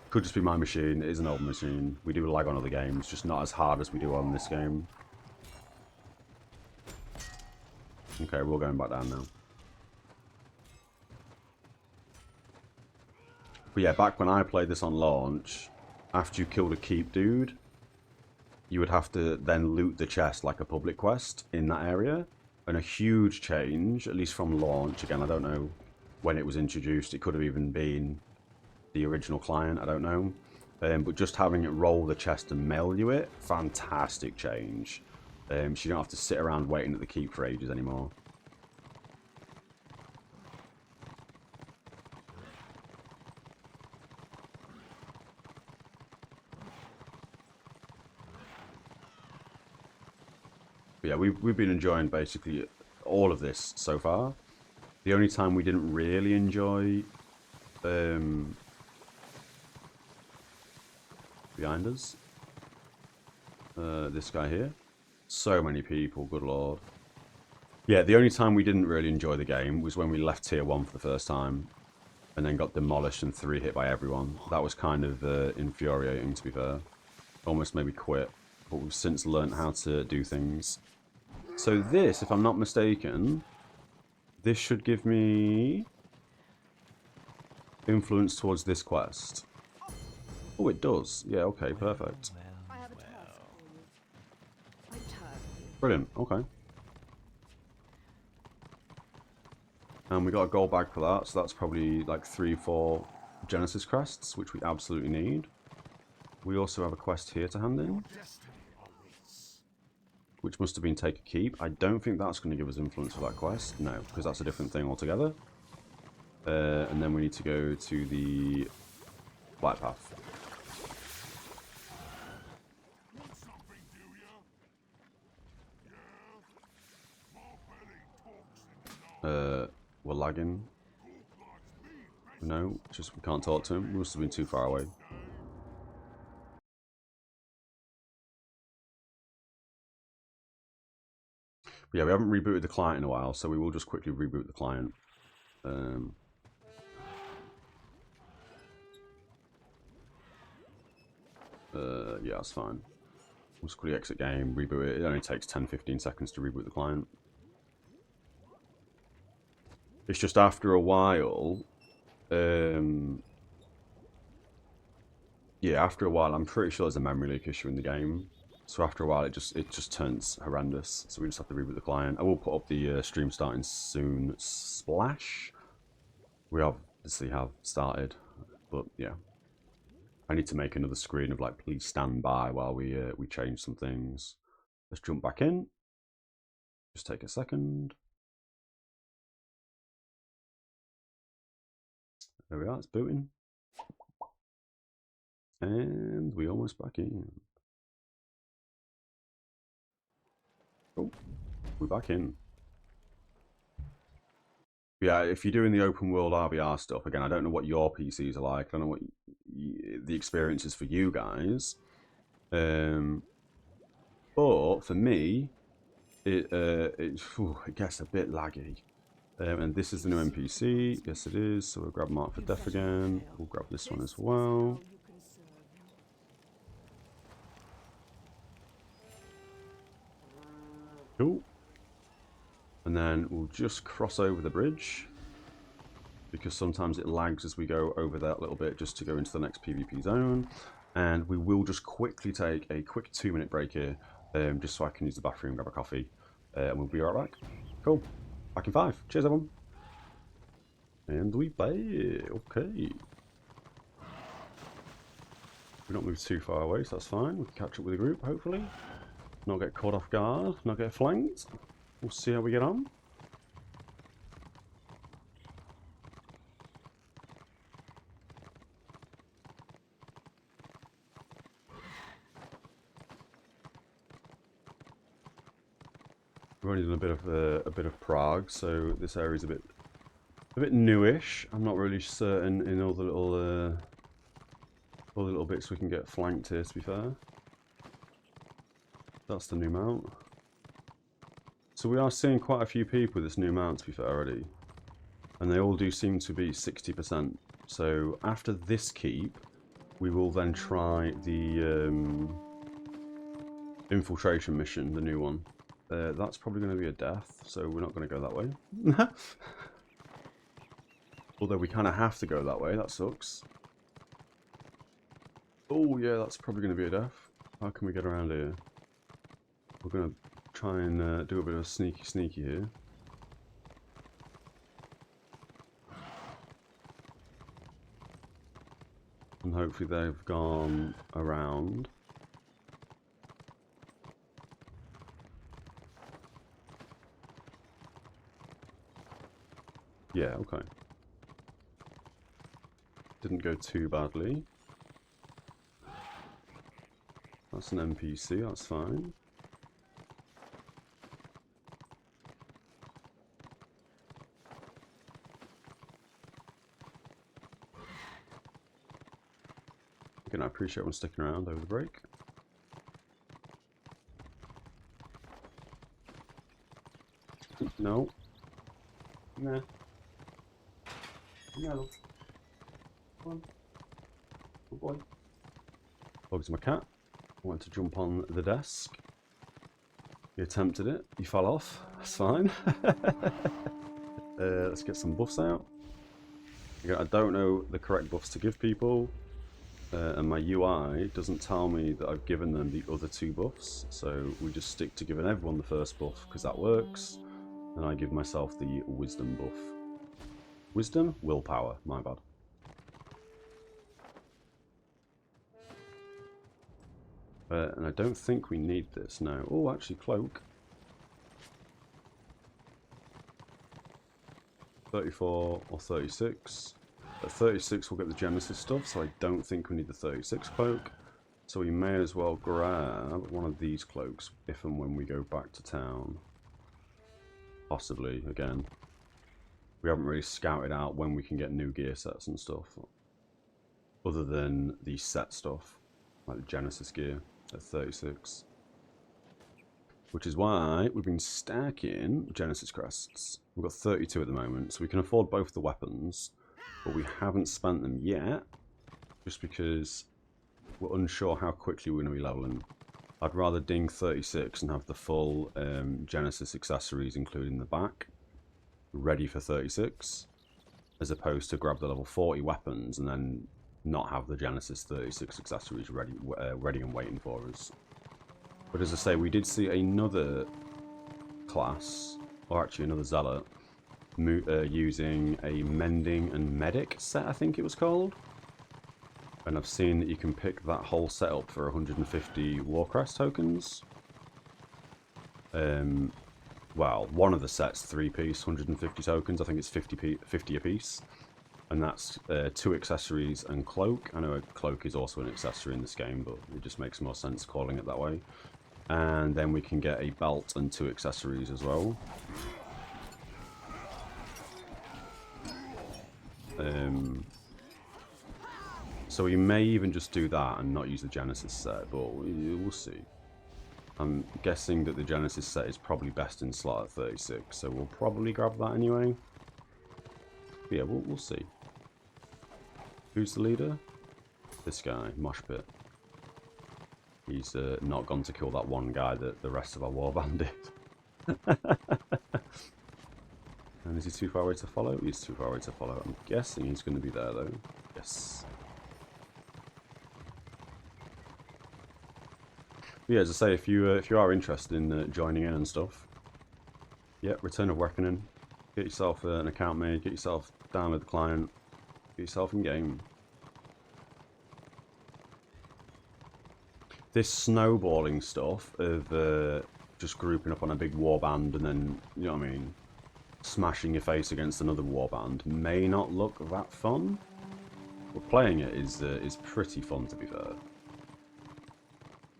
Could just be my machine. It is an old machine. We do lag on other games, just not as hard as we do on this game. Okay, we're all going back down now. But yeah, back when I played this on launch, after you killed a keep dude, you would have to then loot the chest like a public quest in that area. And a huge change, at least from launch. Again, I don't know when it was introduced. It could have even been the original client, I don't know. But just having it roll the chest and mail you it, fantastic change. So you don't have to sit around waiting at the keep for ages anymore. But yeah, we've been enjoying basically all of this so far. The only time we didn't really enjoy behind us, this guy here. So many people, good lord. Yeah, the only time we didn't really enjoy the game was when we left tier 1 for the first time and then got demolished and 3 hit by everyone. That was kind of infuriating, to be fair. Almost made me quit, but we've since learnt how to do things. So this, if I'm not mistaken, this should give me influence towards this quest. Oh, it does. Yeah, okay, perfect. I have a task for you. I'm tired of you. Brilliant, okay. And we got a gold bag for that, so that's probably like 3-4 Genesis crests, which we absolutely need. We also have a quest here to hand in, which must have been take a keep. I don't think that's going to give us influence for that quest. No, because that's a different thing altogether. And then we need to go to the White Path. We're lagging. No, just we can't talk to him. We must have been too far away. But yeah, we haven't rebooted the client in a while, so we will just quickly reboot the client. Yeah, that's fine. We'll just quickly exit game, reboot it. It only takes 10-15 seconds to reboot the client. It's just after a while, yeah, after a while, I'm pretty sure there's a memory leak issue in the game. So after a while, it just turns horrendous. So we just have to reboot the client. I will put up the stream starting soon. Splash. We obviously have started, but yeah, I need to make another screen of like, please stand by while we change some things. Let's jump back in. Just take a second. There we are, it's booting. And we almost back in. Oh, we're back in. Yeah, if you're doing the open world RvR stuff, again, I don't know what your PCs are like. I don't know what the experience is for you guys. But for me, it gets a bit laggy. And this is the new NPC. Yes, it is. So we'll grab Mark for Death again. We'll grab this one as well. Cool. And then we'll just cross over the bridge, because sometimes it lags as we go over that little bit just to go into the next PvP zone. And we will just quickly take a quick 2-minute break here. just so I can use the bathroom, grab a coffee, and we'll be right back. Cool. Back in 5. Cheers, everyone. And we play. Okay. We don't move too far away, so that's fine. We can catch up with the group, hopefully. Not get caught off guard, not get flanked. We'll see how we get on. We've only done a bit of Prague, so this area's a bit newish. I'm not really certain in all the little bits we can get flanked here, to be fair. That's the new mount. So we are seeing quite a few people with this new mount, to be fair, already. And they all do seem to be 60%. So after this keep, we will then try the infiltration mission, the new one. That's probably going to be a death, so we're not going to go that way. Although we kind of have to go that way, that sucks. Oh yeah, that's probably going to be a death. How can we get around here? We're going to try and do a bit of a sneaky here. And hopefully they've gone around. Yeah, okay. Didn't go too badly. That's an NPC, that's fine. Again, I appreciate everyone sticking around over the break. No. Nah. No. Come on. Good boy. Bugs my cat. Wanted to jump on the desk. He attempted it. He fell off. That's fine. Let's get some buffs out. Again, I don't know the correct buffs to give people. And my UI doesn't tell me that I've given them the other 2 buffs. So we just stick to giving everyone the first buff because that works. And I give myself the wisdom buff. Wisdom? Willpower. My bad. And I don't think we need this now. Oh, actually, cloak. 34 or 36. At 36 we'll get the Genesis stuff, so I don't think we need the 36 cloak. So we may as well grab one of these cloaks if and when we go back to town. Possibly, again. We haven't really scouted out when we can get new gear sets and stuff. Other than the set stuff, like the Genesis gear at 36. Which is why we've been stacking Genesis crests. We've got 32 at the moment, so we can afford both the weapons. But we haven't spent them yet, just because we're unsure how quickly we're going to be leveling. I'd rather ding 36 and have the full Genesis accessories, including the back, ready for 36, as opposed to grab the level 40 weapons and then not have the Genesis 36 accessories ready and waiting for us. But as I say, we did see another class, or actually another Zealot, using a Mending and Medic set, I think it was called. And I've seen that you can pick that whole setup for 150 Warcrest tokens. Well, one of the sets, 3-piece, 150 tokens. I think it's 50 a piece. And that's 2 accessories and cloak. I know a cloak is also an accessory in this game, but it just makes more sense calling it that way. And then we can get a belt and 2 accessories as well. So we may even just do that and not use the Genesis set, but we'll see. I'm guessing that the Genesis set is probably best in slot at 36, so we'll probably grab that anyway. But yeah, we'll see. Who's the leader? This guy, Mosh Pit. He's not gone to kill that one guy that the rest of our warband did. And is he too far away to follow? He's too far away to follow. I'm guessing he's going to be there though. Yes. Yeah, as I say, if you are interested in joining in and stuff, yeah, Return of Reckoning. Get yourself an account made, get yourself download the client, get yourself in game. This snowballing stuff of just grouping up on a big warband and then, you know what I mean, smashing your face against another warband may not look that fun, but playing it is pretty fun, to be fair.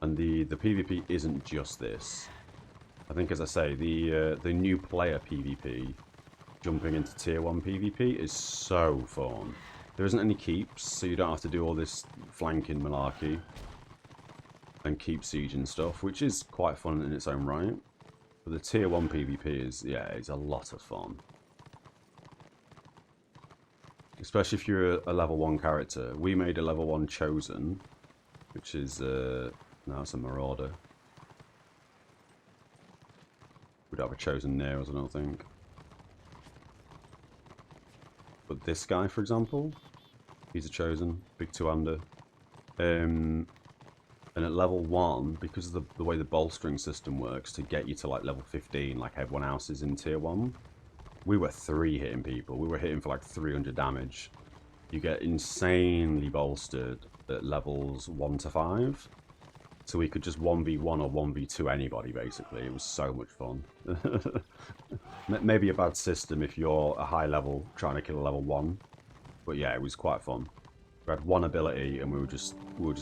And the PvP isn't just this. I think, as I say, the new player PvP, jumping into tier 1 PvP, is so fun. There isn't any keeps, so you don't have to do all this flanking malarkey and keep siege and stuff, which is quite fun in its own right. But the tier 1 PvP is, yeah, it's a lot of fun. Especially if you're a level 1 character. We made a level 1 chosen, which is, now it's a marauder. We'd have a chosen near us, I don't think. But this guy, for example, he's a chosen, big two-hander. And at level 1, because of the way the bolstering system works to get you to like level 15, like everyone else is in tier 1, we were 3 hitting people. We were hitting for like 300 damage. You get insanely bolstered at levels 1 to 5. So we could just 1v1 or 1v2 anybody, basically. It was so much fun. Maybe a bad system if you're a high level trying to kill a level 1. But yeah, it was quite fun. We had one ability and we were just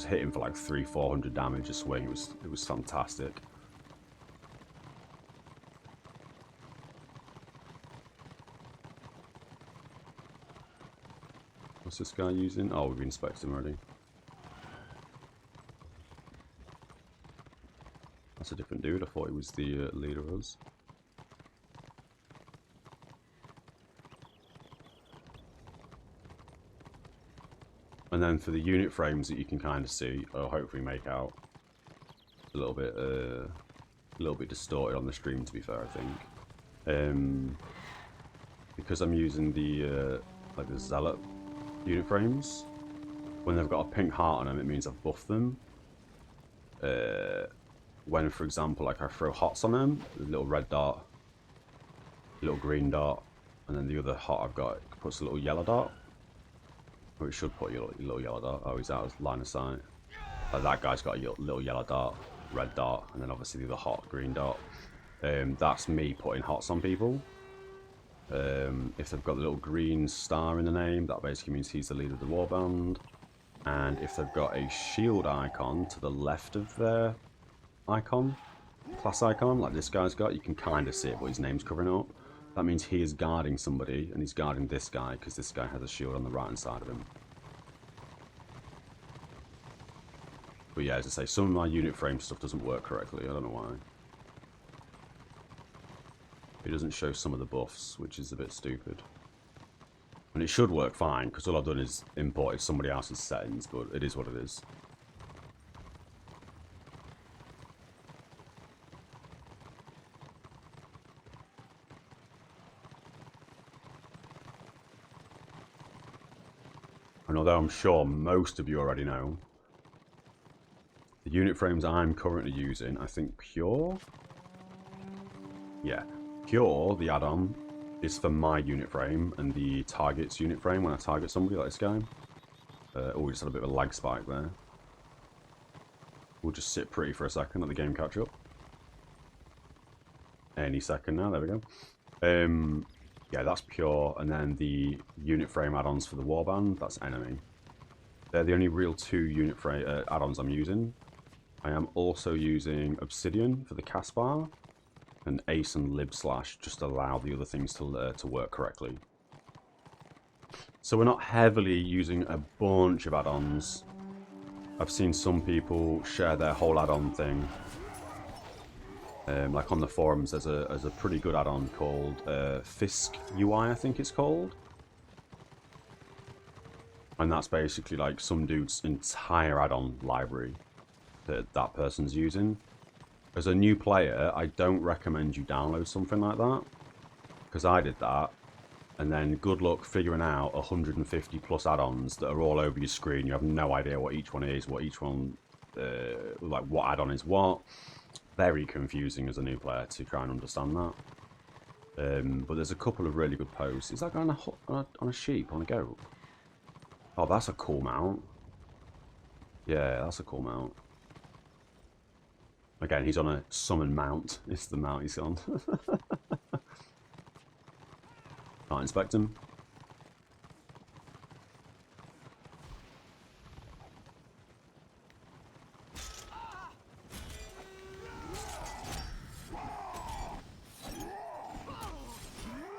hitting for like 300-400 damage a swing. It was fantastic. What's this guy using? Oh, we've inspected him already. That's a different dude. I thought he was the leader of us. And then for the unit frames that you can kind of see, or hopefully make out, a little bit distorted on the stream, to be fair, I think. Because I'm using the like the Zealot unit frames, when they've got a pink heart on them, it means I've buffed them. When, for example, like I throw hots on them, a little red dot, a little green dot, and then the other hot I've got puts a little yellow dot. Or it should put a little yellow dot. Oh, he's out of line of sight. That guy's got a little yellow dot, red dot, and then obviously the other hot green dot. That's me putting hots on people. If they've got the little green star in the name, that basically means he's the leader of the warband. And if they've got a shield icon to the left of their icon, class icon, like this guy's got, you can kind of see it, but his name's covering up. That means he is guarding somebody, and he's guarding this guy, because this guy has a shield on the right-hand side of him. But yeah, as I say, some of my unit frame stuff doesn't work correctly, I don't know why. It doesn't show some of the buffs, which is a bit stupid. And it should work fine, because all I've done is imported somebody else's settings, but it is what it is. And although I'm sure most of you already know, the unit frames I'm currently using, I think Pure? Yeah, Pure, the add-on, is for my unit frame and the target's unit frame when I target somebody like this guy. Oh, we just had a bit of a lag spike there. We'll just sit pretty for a second, let the game catch up. Any second now, there we go. Yeah, that's Pure, and then the unit frame add-ons for the warband, that's enemy. They're the only real 2 unit frame add-ons I'm using. I am also using Obsidian for the cast bar, and Ace and Lib Slash just allow the other things to work correctly. So we're not heavily using a bunch of add-ons. I've seen some people share their whole add-on thing. Like on the forums, there's a pretty good add-on called Fisk UI, I think it's called. And that's basically like some dude's entire add-on library that person's using. As a new player, I don't recommend you download something like that, because I did that, and then good luck figuring out 150 plus add-ons that are all over your screen. You have no idea what each one is, what each one like what add-on is what. Very confusing as a new player to try and understand that. But there's a couple of really good posts. Is that guy on a sheep, on a goat? Oh, that's a cool mount. Yeah, that's a cool mount. Again, he's on a summon mount. It's the mount he's on. Can't inspect him.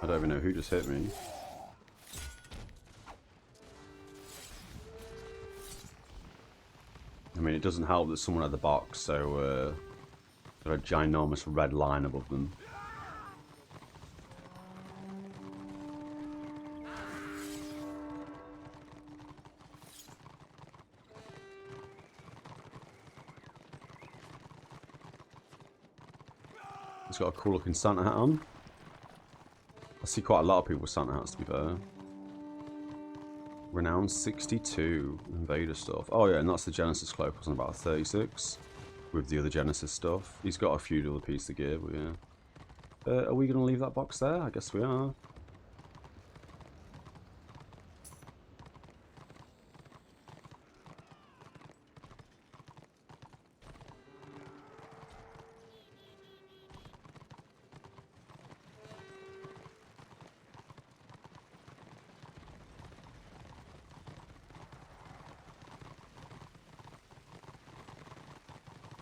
I don't even know who just hit me. I mean, it doesn't help that someone at the box, so got a ginormous red line above them. He's got a cool looking Santa hat on. I see quite a lot of people with Santa hats, to be fair. Renowned 62 Invader stuff. Oh yeah, and that's the Genesis cloak, wasn't about 36 with the other Genesis stuff. He's got a few other pieces of gear, but yeah. Are we going to leave that box there? I guess we are.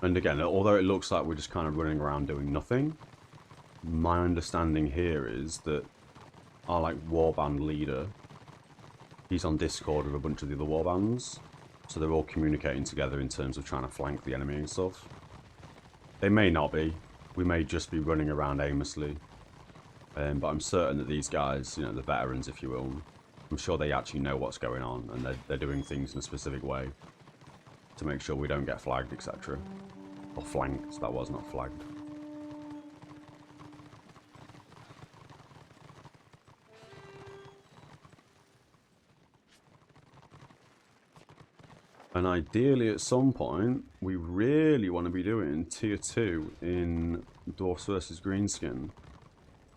And again, although it looks like we're just kind of running around doing nothing, my understanding here is that our like warband leader, he's on Discord with a bunch of the other warbands, so they're all communicating together in terms of trying to flank the enemy and stuff. They may not be. We may just be running around aimlessly. But I'm certain that these guys, you know, the veterans, if you will, I'm sure they actually know what's going on, and they're doing things in a specific way to make sure we don't get flagged, etc. Or flanked, that was not flagged. And ideally at some point, we really want to be doing tier 2 in Dwarfs vs Greenskin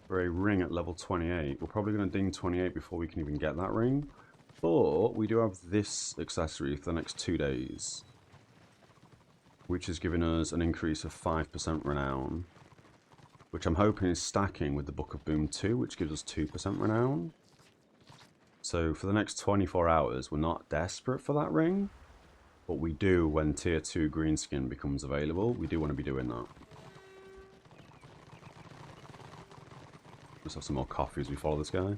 for a ring at level 28. We're probably going to ding 28 before we can even get that ring. But we do have this accessory for the next 2 days, which has given us an increase of 5% renown, which I'm hoping is stacking with the Book of Boom 2, which gives us 2% renown. So for the next 24 hours, we're not desperate for that ring, but we do, when tier 2 Greenskin becomes available, we do want to be doing that. Let's have some more coffee as we follow this guy.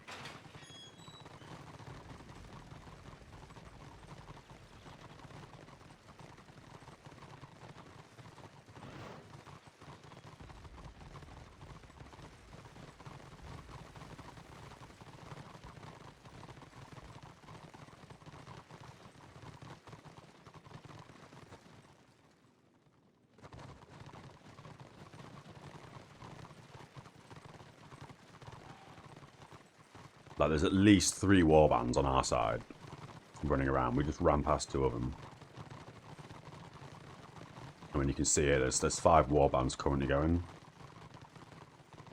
Like, there's at least 3 warbands on our side running around. We just ran past 2 of them. I mean, you can see here, there's 5 warbands currently going.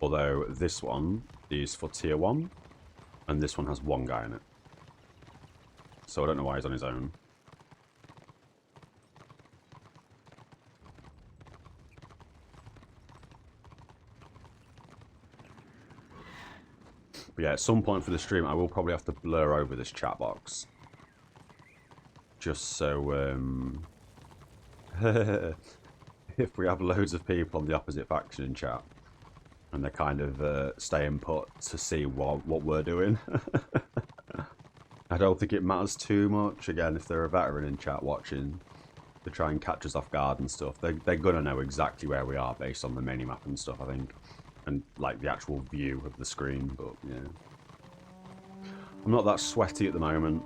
Although this one is for tier 1, and this one has 1 guy in it. So I don't know why he's on his own. But yeah, at some point for the stream, I will probably have to blur over this chat box. Just so, if we have loads of people on the opposite faction in chat, and they're kind of staying put to see what we're doing. I don't think it matters too much, again, if they're a veteran in chat watching, to try and catch us off guard and stuff. They're going to know exactly where we are based on the mini-map and stuff, I think. And like the actual view of the screen, but yeah. I'm not that sweaty at the moment.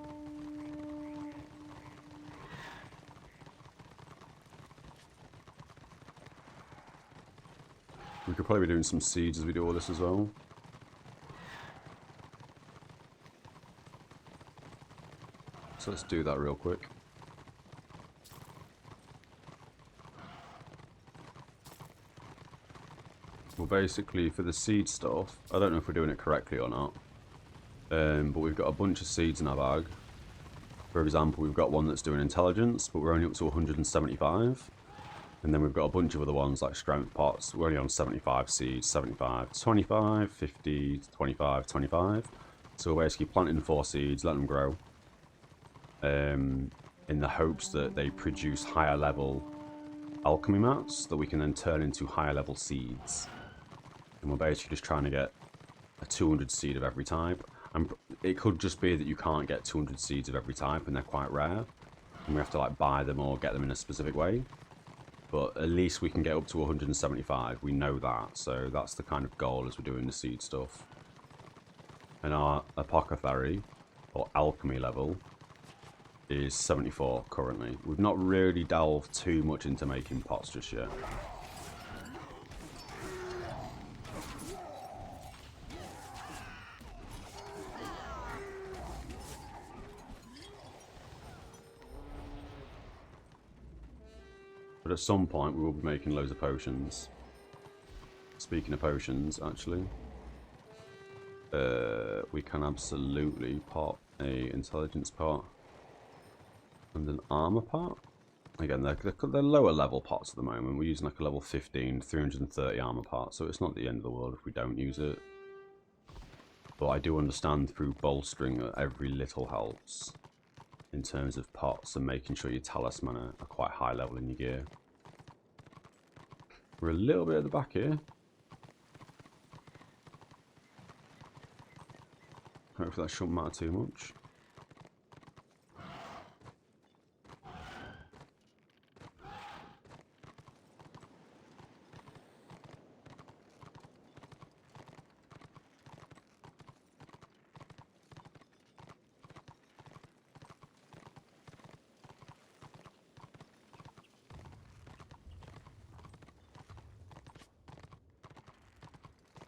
We could probably be doing some seeds as we do all this as well. So let's do that real quick. basically for the seed stuff, I don't know if we're doing it correctly or not, but we've got a bunch of seeds in our bag. For example, we've got one that's doing intelligence, but we're only up to 175. And then we've got a bunch of other ones like strength pots. We're only on 75 seeds, 75, 25, 50, 25, 25. So we're basically planting 4 seeds, letting them grow. In the hopes that they produce higher level alchemy mats that we can then turn into higher level seeds. And we're basically just trying to get a 200 seed of every type. And it could just be that you can't get 200 seeds of every type and they're quite rare. And we have to like buy them or get them in a specific way. But at least we can get up to 175. We know that. So that's the kind of goal as we're doing the seed stuff. And our apothecary, or alchemy level, is 74 currently. We've not really delved too much into making pots just yet. But at some point we will be making loads of potions. Speaking of potions, actually, we can absolutely pop a intelligence pot and an armor pot. Again, they're lower level pots at the moment. We're using like a level 15, 330 armor pot, so it's not the end of the world if we don't use it. But I do understand through bolstering that every little helps in terms of pots and making sure your talisman are quite high level in your gear. We're a little bit at the back here. Hopefully that shouldn't matter too much.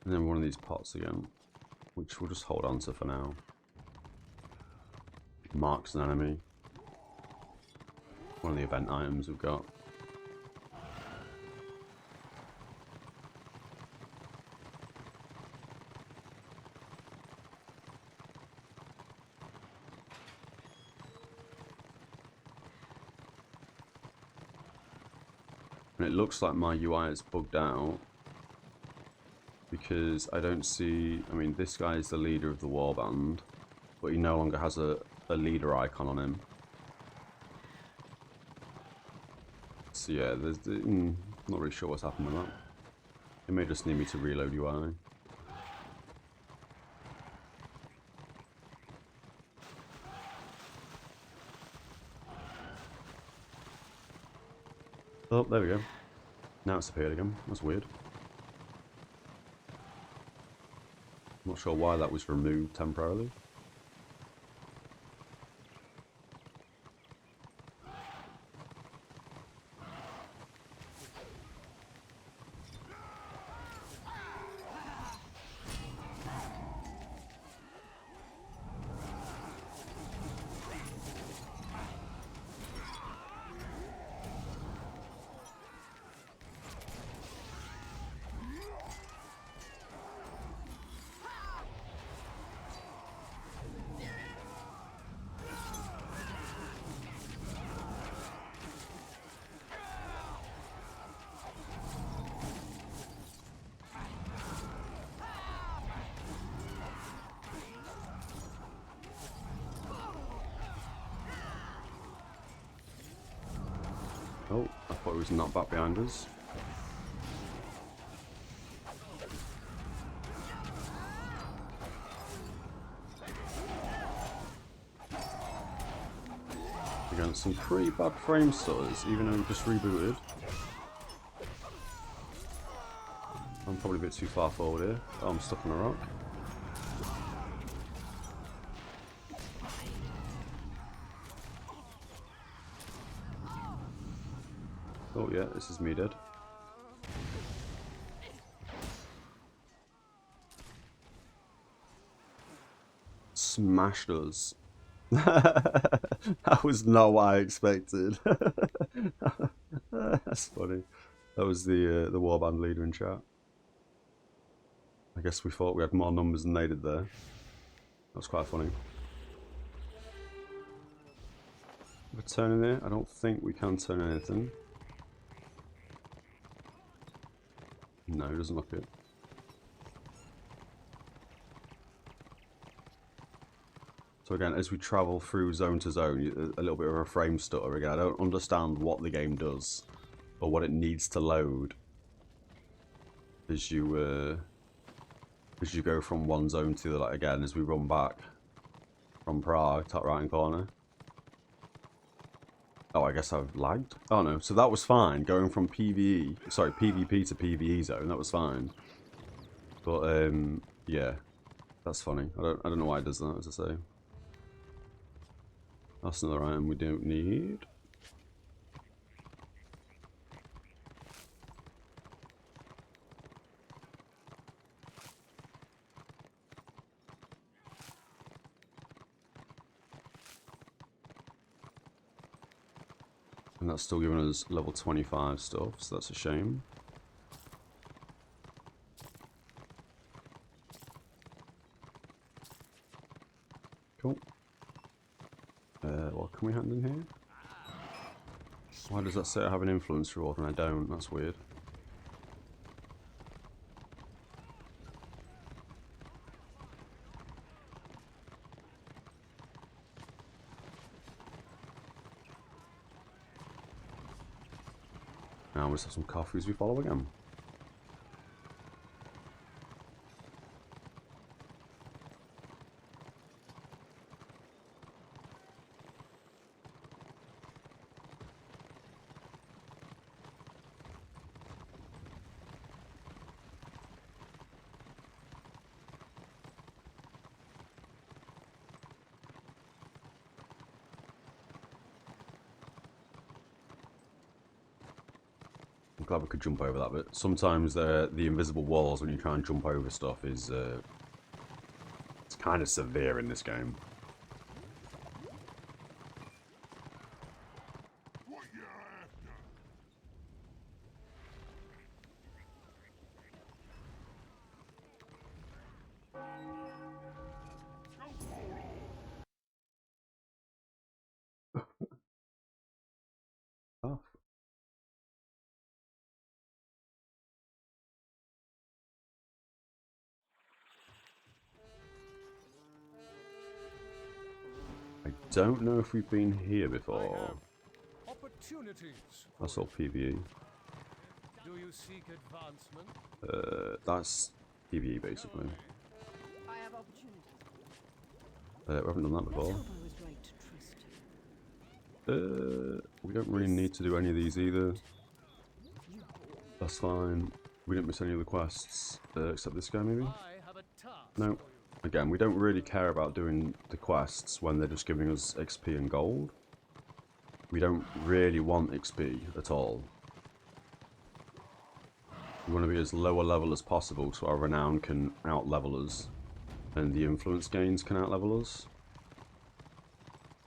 And then one of these pots again, which we'll just hold on to for now. Marks an enemy. One of the event items we've got. And it looks like my UI is bugged out. Because I don't see, I mean, this guy is the leader of the warband, but he no longer has a leader icon on him. So yeah, not really sure what's happened with that. It may just need me to reload UI. Oh, there we go. Now it's appeared again. That's weird. Not sure why that was removed temporarily. Oh, I thought it was not back behind us. Again, some pretty bad frame stutters, even though we just rebooted. I'm probably a bit too far forward here. Oh, I'm stuck on a rock. Oh yeah, this is me dead. Smashed us. That was not what I expected. That's funny. That was the warband leader in chat. I guess we thought we had more numbers than they did there. That was quite funny. We're turning it. I don't think we can turn anything. No, it doesn't look it. So again, as we travel through zone to zone, a little bit of a frame stutter again. I don't understand what the game does or what it needs to load as you go from one zone to the other. Like again, as we run back from Prague, top right hand corner. Oh, I guess I've lagged. Oh no, so that was fine. Going from PvP to PvE zone, that was fine. But yeah, that's funny. I don't know why it does that, as I say. That's another item we don't need. And that's still giving us level 25 stuff, so that's a shame. Cool. What can we hand in here? Why does that say I have an influence reward and I don't? That's weird. Now let's have some coffee as we follow again. I'm glad we could jump over that bit. Sometimes the invisible walls when you try and jump over stuff is it's kind of severe in this game. Oh. I don't know if we've been here before. That's all PvE. Do you seek advancement? That's PvE basically. I have opportunities. We haven't done that before. Let's hope I was right to trust you. We don't really need to do any of these either. That's fine. We didn't miss any of the quests, except this guy maybe? I have a task No. for you. Again, we don't really care about doing the quests when they're just giving us XP and gold. We don't really want XP at all. We want to be as lower level as possible so our renown can out-level us and the influence gains can out-level us.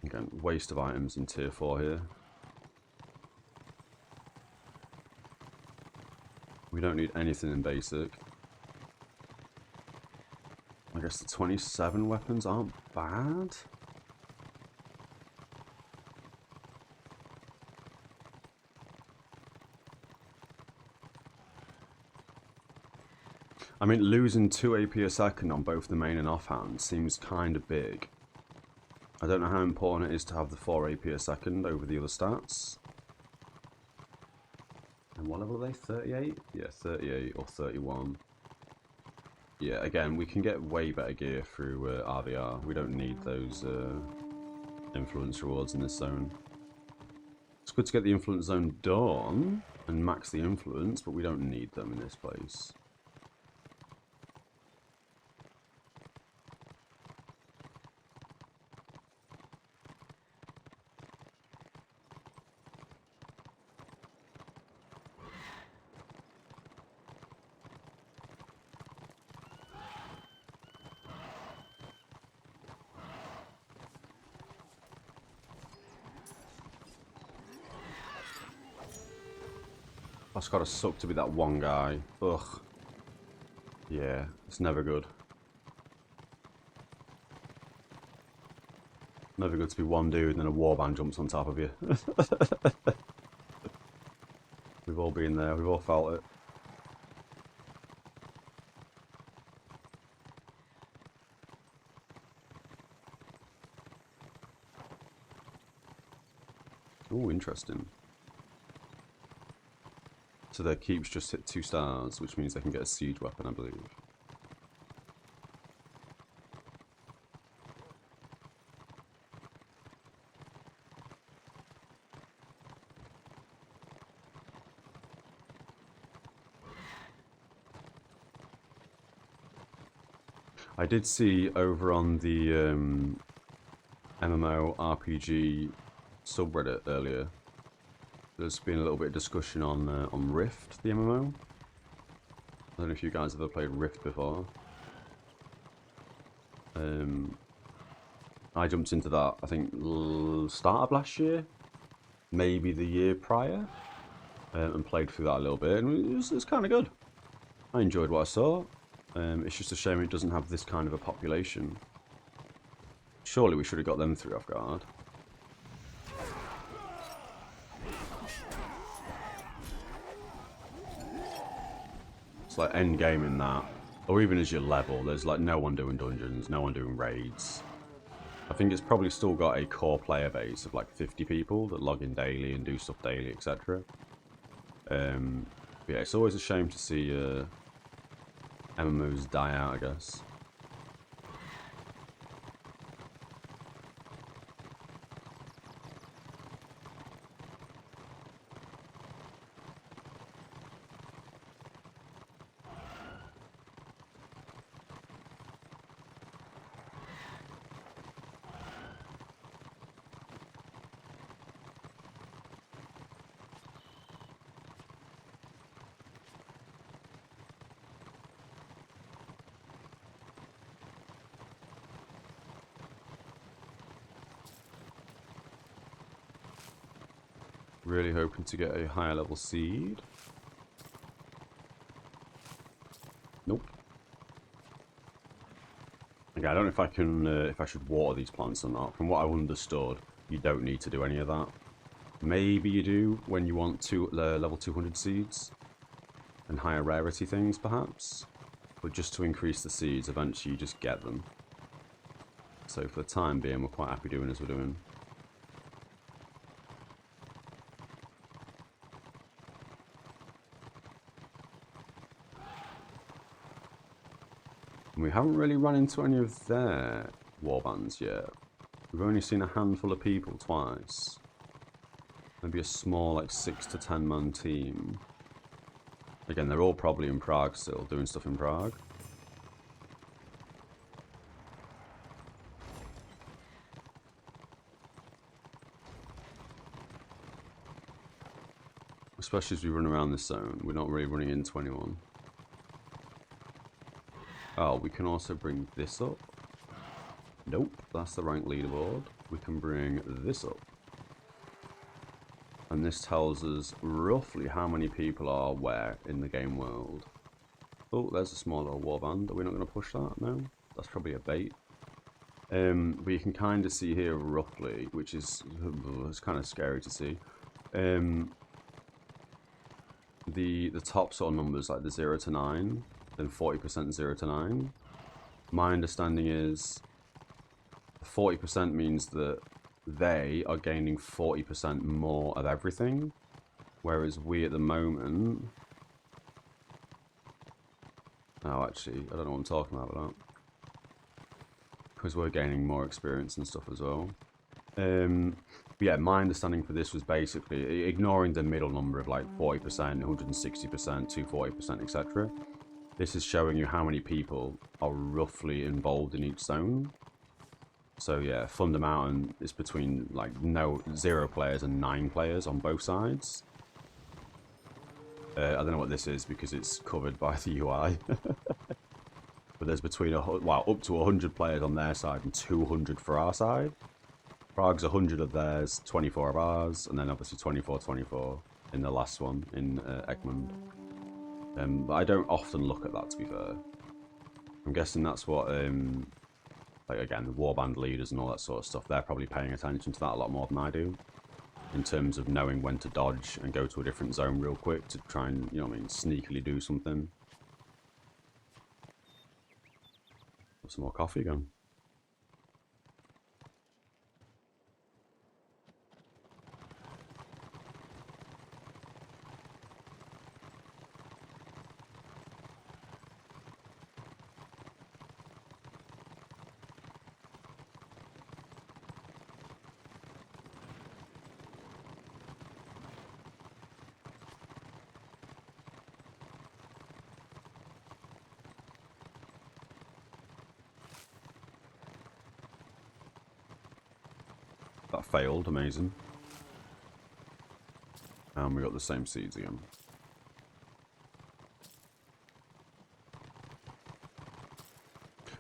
Again, waste of items in tier 4 here. We don't need anything in basic. I guess the 27 weapons aren't bad. I mean, losing 2 AP a second on both the main and offhand seems kind of big. I don't know how important it is to have the 4 AP a second over the other stats. And what level are they? 38? Yeah, 38 or 31. Yeah, again, we can get way better gear through RvR. We don't need those influence rewards in this zone. It's good to get the influence zone done and max the influence, but we don't need them in this place. That's gotta suck to be that one guy. Ugh. Yeah, it's never good. Never good to be one dude and then a warband jumps on top of you. We've all been there, we've all felt it. Oh, interesting. So their keeps just hit 2 stars, which means they can get a siege weapon, I believe. I did see over on the MMO RPG subreddit earlier, there's been a little bit of discussion on Rift, the MMO. I don't know if you guys have ever played Rift before. I jumped into that, I think, start of last year, maybe the year prior, and played through that a little bit, and it was kind of good. I enjoyed what I saw. It's just a shame it doesn't have this kind of a population. Surely we should have got them through off guard. It's like end game in that, or even as your level, there's like no one doing dungeons, no one doing raids. I think it's probably still got a core player base of like 50 people that log in daily and do stuff daily, etc. Yeah, it's always a shame to see MMOs die out, I guess. Really hoping to get a higher level seed. Nope. Okay, I don't know if I can, if I should water these plants or not. From what I understood, you don't need to do any of that. Maybe you do when you want level 200 seeds and higher rarity things, perhaps. But just to increase the seeds, eventually you just get them. So for the time being, we're quite happy doing as we're doing. And we haven't really run into any of their warbands yet. We've only seen a handful of people twice. Maybe a small, like 6 to 10 man team. Again, they're all probably in Prague still, doing stuff in Prague. Especially as we run around this zone, we're not really running into anyone. Oh, we can also bring this up. Nope, that's the rank leaderboard. We can bring this up. And this tells us roughly how many people are where in the game world. Oh, there's a small little warband. Are we not going to push that? No? That's probably a bait. But you can kind of see here roughly, which is it's kind of scary to see. The top sort of numbers, like the 0 to 9, then 40% 0 to 9. My understanding is 40% means that they are gaining 40% more of everything, whereas we at the moment... Oh, actually, I don't know what I'm talking about with that. Because we're gaining more experience and stuff as well. Yeah, my understanding for this was basically ignoring the middle number of like 40%, 160%, 240%, etc. This is showing you how many people are roughly involved in each zone. So yeah, Thunder Mountain is between like 0 players and 9 players on both sides. I don't know what this is because it's covered by the UI. But there's between up to 100 players on their side and 200 for our side. Prague's 100 of theirs, 24 of ours, and then obviously 24 in the last one in Egmont. But I don't often look at that, to be fair. I'm guessing that's what, like again, the warband leaders and all that sort of stuff, they're probably paying attention to that a lot more than I do. In terms of knowing when to dodge and go to a different zone real quick to try and, you know what I mean, sneakily do something. Got some more coffee again. That failed, amazing. And we got the same seeds again.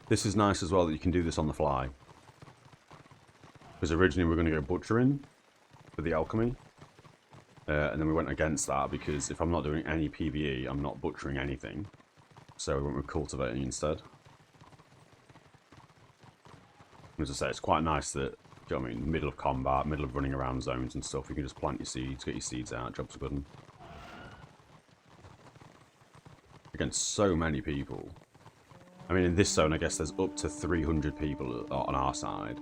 This is nice as well that you can do this on the fly. Because originally we were going to go butchering for the alchemy. And then we went against that because if I'm not doing any PvE, I'm not butchering anything. So we went with cultivating instead. As I say, it's quite nice that, do you know what I mean, middle of combat, middle of running around zones and stuff, you can just plant your seeds, get your seeds out, jobs are good. Against so many people. I mean, in this zone, I guess there's up to 300 people on our side.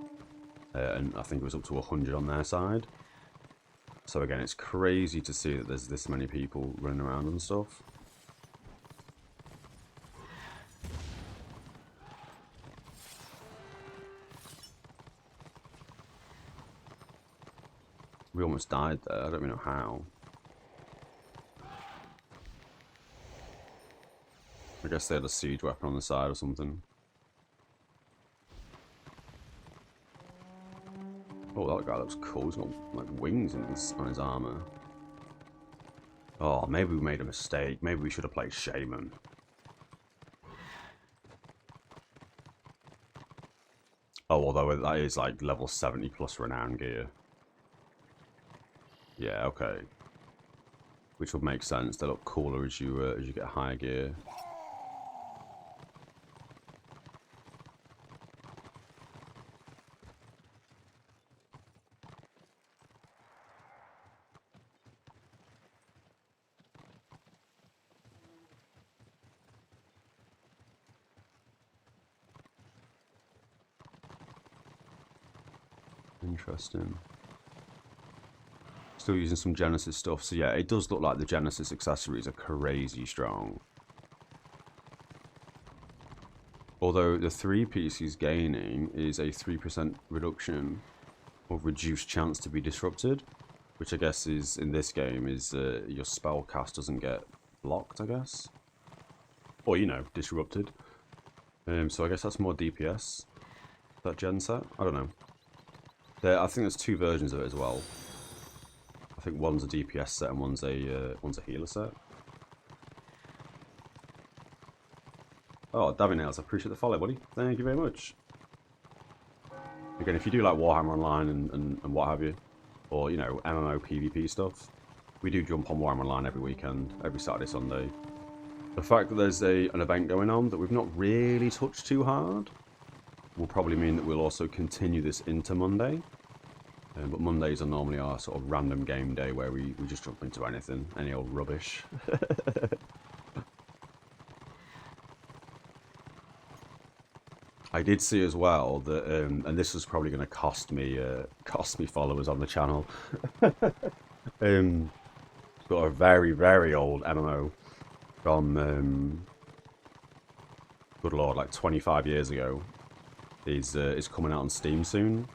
And I think it was up to 100 on their side. So again, it's crazy to see that there's this many people running around and stuff. We almost died there, I don't even know how. I guess they had a siege weapon on the side or something. Oh, that guy looks cool. He's got like wings on his armor. Oh, maybe we made a mistake. Maybe we should have played Shaman. Oh, although that is like level 70 plus renown gear. Yeah, okay. Which would make sense. They look cooler as you get higher gear. Interesting. Still using some Genesis stuff, so yeah, it does look like the Genesis accessories are crazy strong. Although the 3-piece he's gaining is a 3% reduction of reduced chance to be disrupted, which I guess is, in this game, is your spell cast doesn't get blocked, I guess. Or, you know, disrupted. So I guess that's more DPS, that gen set. I don't know. I think there's 2 versions of it as well. I think one's a DPS set and one's a healer set. Oh, Davy Nails, I appreciate the follow, buddy. Thank you very much. Again, if you do like Warhammer Online and what have you, or, you know, MMO PvP stuff, we do jump on Warhammer Online every weekend, every Saturday, Sunday. The fact that there's an event going on that we've not really touched too hard will probably mean that we'll also continue this into Monday. But Mondays are normally our sort of random game day where we just jump into anything, any old rubbish. I did see as well that, and this is probably going to cost me followers on the channel. Got a very, very old MMO from, good lord, like 25 years ago. Is coming out on Steam soon.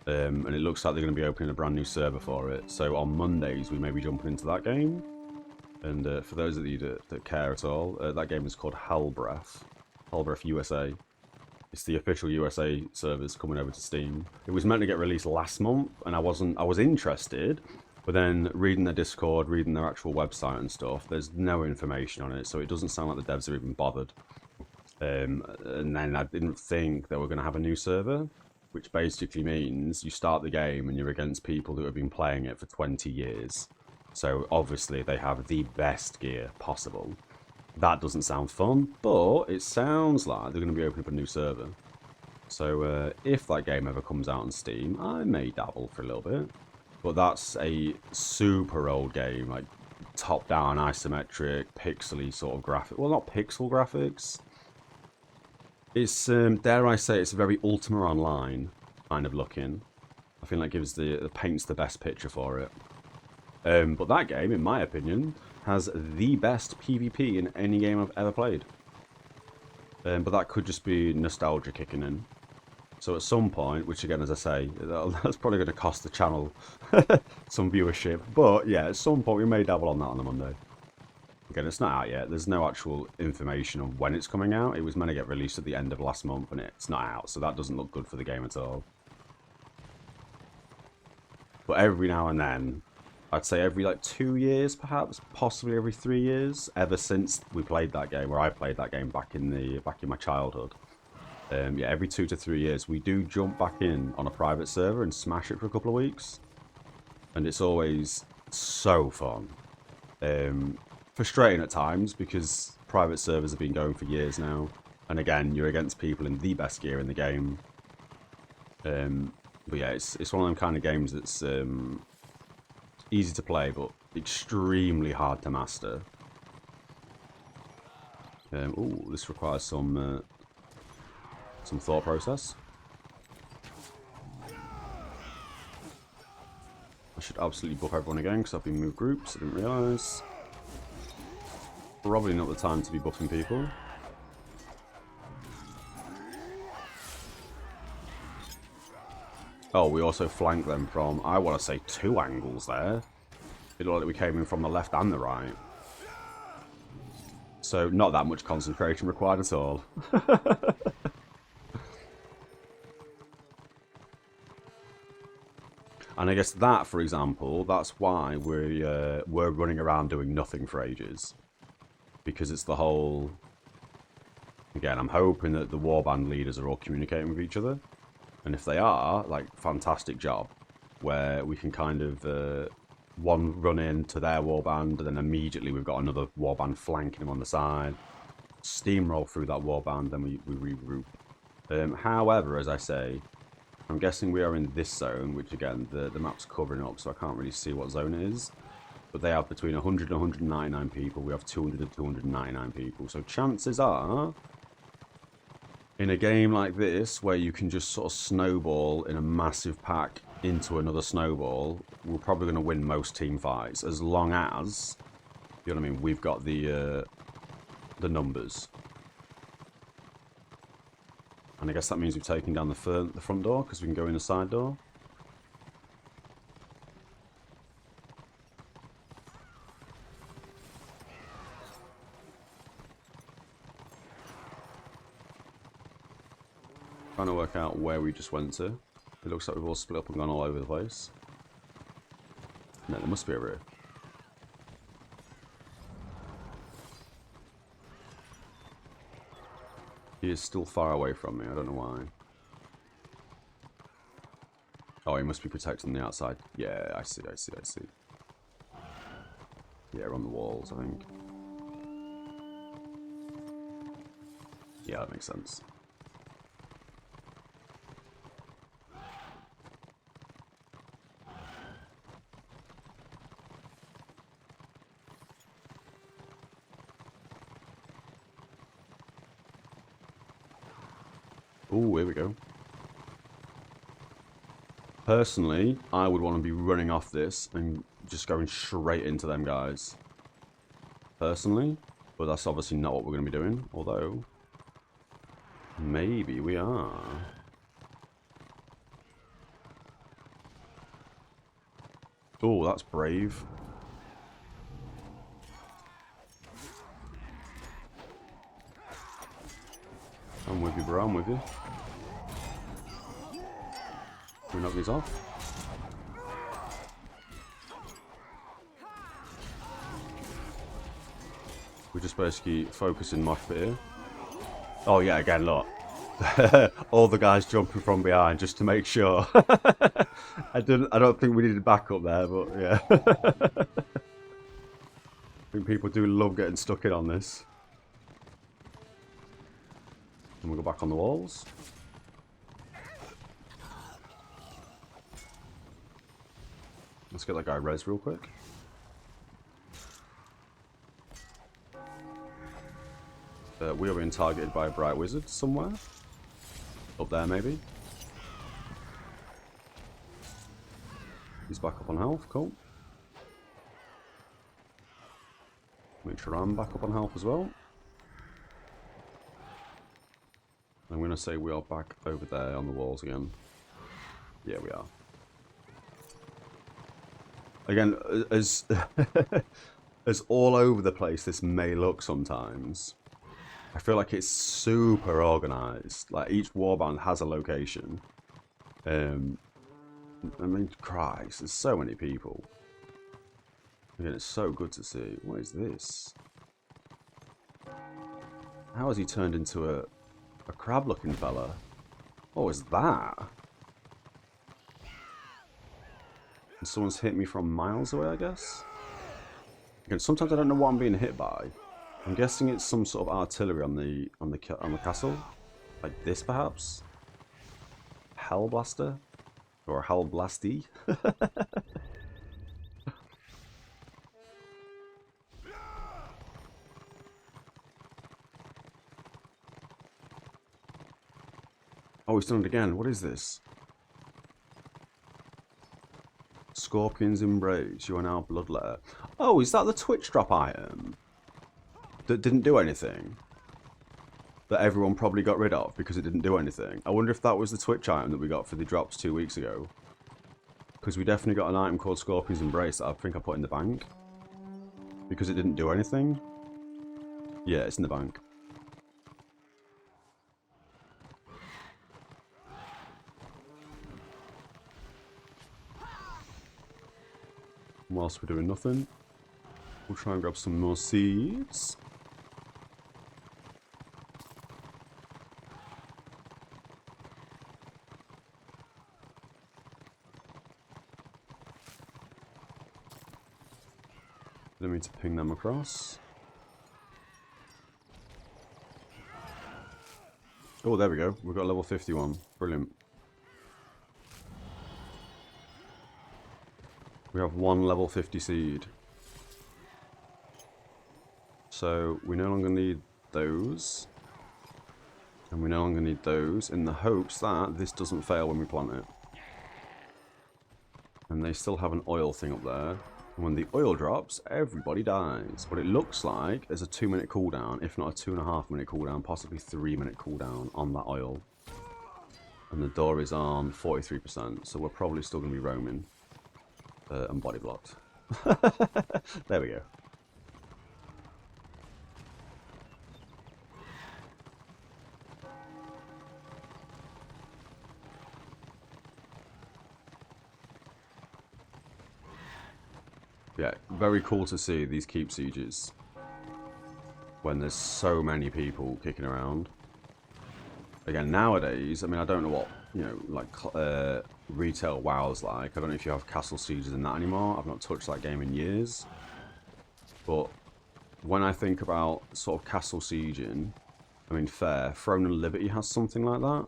And it looks like they're going to be opening a brand new server for it. So on Mondays, we may be jumping into that game. And for those of you that care at all, that game is called Hellbreath. Hellbreath USA. It's the official USA servers coming over to Steam. It was meant to get released last month, and I was interested. But then reading their Discord, reading their actual website and stuff, there's no information on it. So it doesn't sound like the devs are even bothered. And then I didn't think they were going to have a new server, which basically means you start the game and you're against people who have been playing it for 20 years. So obviously they have the best gear possible. That doesn't sound fun, but it sounds like they're going to be opening up a new server. So if that game ever comes out on Steam, I may dabble for a little bit. But that's a super old game, like top-down, isometric, pixely sort of graphic. Well, not pixel graphics. It's, dare I say, it's very Ultima Online kind of looking. I feel like gives paints the best picture for it. But that game, in my opinion, has the best PvP in any game I've ever played. But that could just be nostalgia kicking in. So at some point, which again, as I say, that's probably going to cost the channel some viewership. But yeah, at some point we may dabble on that on a Monday. Again, it's not out yet. There's no actual information on when it's coming out. It was meant to get released at the end of last month and it's not out. So that doesn't look good for the game at all. But every now and then, I'd say every like 2 years perhaps, possibly every 3 years, ever since we played that game, or I played that game back in my childhood. Yeah, every 2 to 3 years we do jump back in on a private server and smash it for a couple of weeks. And it's always so fun. Frustrating at times because private servers have been going for years now. And again, you're against people in the best gear in the game. But yeah, it's one of them kind of games that's easy to play, but extremely hard to master. Ooh, this requires some thought process. I should absolutely buff everyone again because I've been moved groups. I didn't realise. Probably not the time to be buffing people. Oh, we also flanked them from, I want to say, 2 angles there. It looked like we came in from the left and the right. So, not that much concentration required at all. And I guess that, for example, that's why we're running around doing nothing for ages. Because it's the whole... Again, I'm hoping that the warband leaders are all communicating with each other. And if they are, like, fantastic job. Where we can kind of, one run into their warband, and then immediately we've got another warband flanking them on the side. Steamroll through that warband, then we regroup. However, as I say, I'm guessing we are in this zone, which again, the map's covering up, so I can't really see what zone it is. But they have between 100 and 199 people. We have 200 and 299 people. So chances are, in a game like this, where you can just sort of snowball in a massive pack into another snowball, we're probably going to win most team fights, as long as, you know what I mean, we've got the numbers. And I guess that means we've taken down the front door, because we can go in the side door. Trying to work out where we just went to. It looks like we've all split up and gone all over the place. No, there must be a rear. He is still far away from me, I don't know why. Oh, he must be protecting the outside. Yeah, I see. Yeah, on the walls, I think. Yeah, that makes sense. Ooh, here we go. Personally, I would want to be running off this and just going straight into them guys. Personally, but that's obviously not what we're going to be doing. Although, maybe we are. Oh, that's brave. I'm with you, bro. I'm with you. Can we knock these off? We're just basically focusing my fear. Oh yeah, again, look. All the guys jumping from behind just to make sure. I don't think we needed backup there, but yeah. I think people do love getting stuck in on this. And we'll go back on the walls. Let's get that guy res real quick. We are being targeted by a bright wizard somewhere. Up there, maybe. He's back up on health, cool. Make sure I'm back up on health as well. I'm going to say we are back over there on the walls again. Yeah, we are. Again, as as all over the place this may look sometimes, I feel like it's super organized. Like each warband has a location. I mean, Christ, there's so many people. Again, it's so good to see. What is this? How has he turned into a crab-looking fella? What was that? And someone's hit me from miles away, I guess? Again, sometimes I don't know what I'm being hit by. I'm guessing it's some sort of artillery on the castle, like this perhaps. Hell blaster or hell blasty. Oh, he's done it again. What is this? Scorpion's Embrace. You are now Bloodletter. Oh, is that the Twitch drop item? That didn't do anything? That everyone probably got rid of because it didn't do anything? I wonder if that was the Twitch item that we got for the drops 2 weeks ago. Because we definitely got an item called Scorpion's Embrace that I think I put in the bank. Because it didn't do anything? Yeah, it's in the bank. Whilst we're doing nothing, we'll try and grab some more seeds. Didn't mean to ping them across. Oh, there we go. We've got level 51. Brilliant. We have one level 50 seed. So we no longer need those. And we no longer need those in the hopes that this doesn't fail when we plant it. And they still have an oil thing up there. And when the oil drops, everybody dies. But it looks like there's a 2-minute cooldown, if not a 2.5-minute cooldown, possibly 3-minute cooldown on that oil. And the door is on 43%, so we're probably still going to be roaming. And body blocked. There we go. Yeah, very cool to see these keep sieges when there's so many people kicking around. Again, nowadays, I mean, I don't know what, you know, like retail WoW's like. I don't know if you have castle sieges in that anymore. I've not touched that game in years. But when I think about sort of castle sieging, I mean, fair, Throne and Liberty has something like that.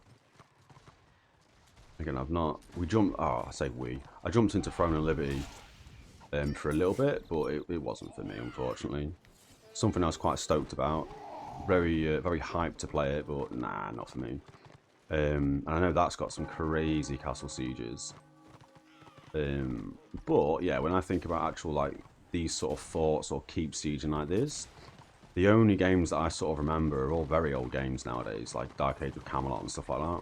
Again, I've not, we jumped, oh, I say we. I jumped into Throne and Liberty for a little bit, but it wasn't for me, unfortunately. Something I was quite stoked about. Very hyped to play it, but nah, not for me. And I know that's got some crazy castle sieges. But yeah, when I think about actual like these sort of forts or keep sieging like this, the only games that I sort of remember are all very old games nowadays, like Dark Age of Camelot and stuff like that.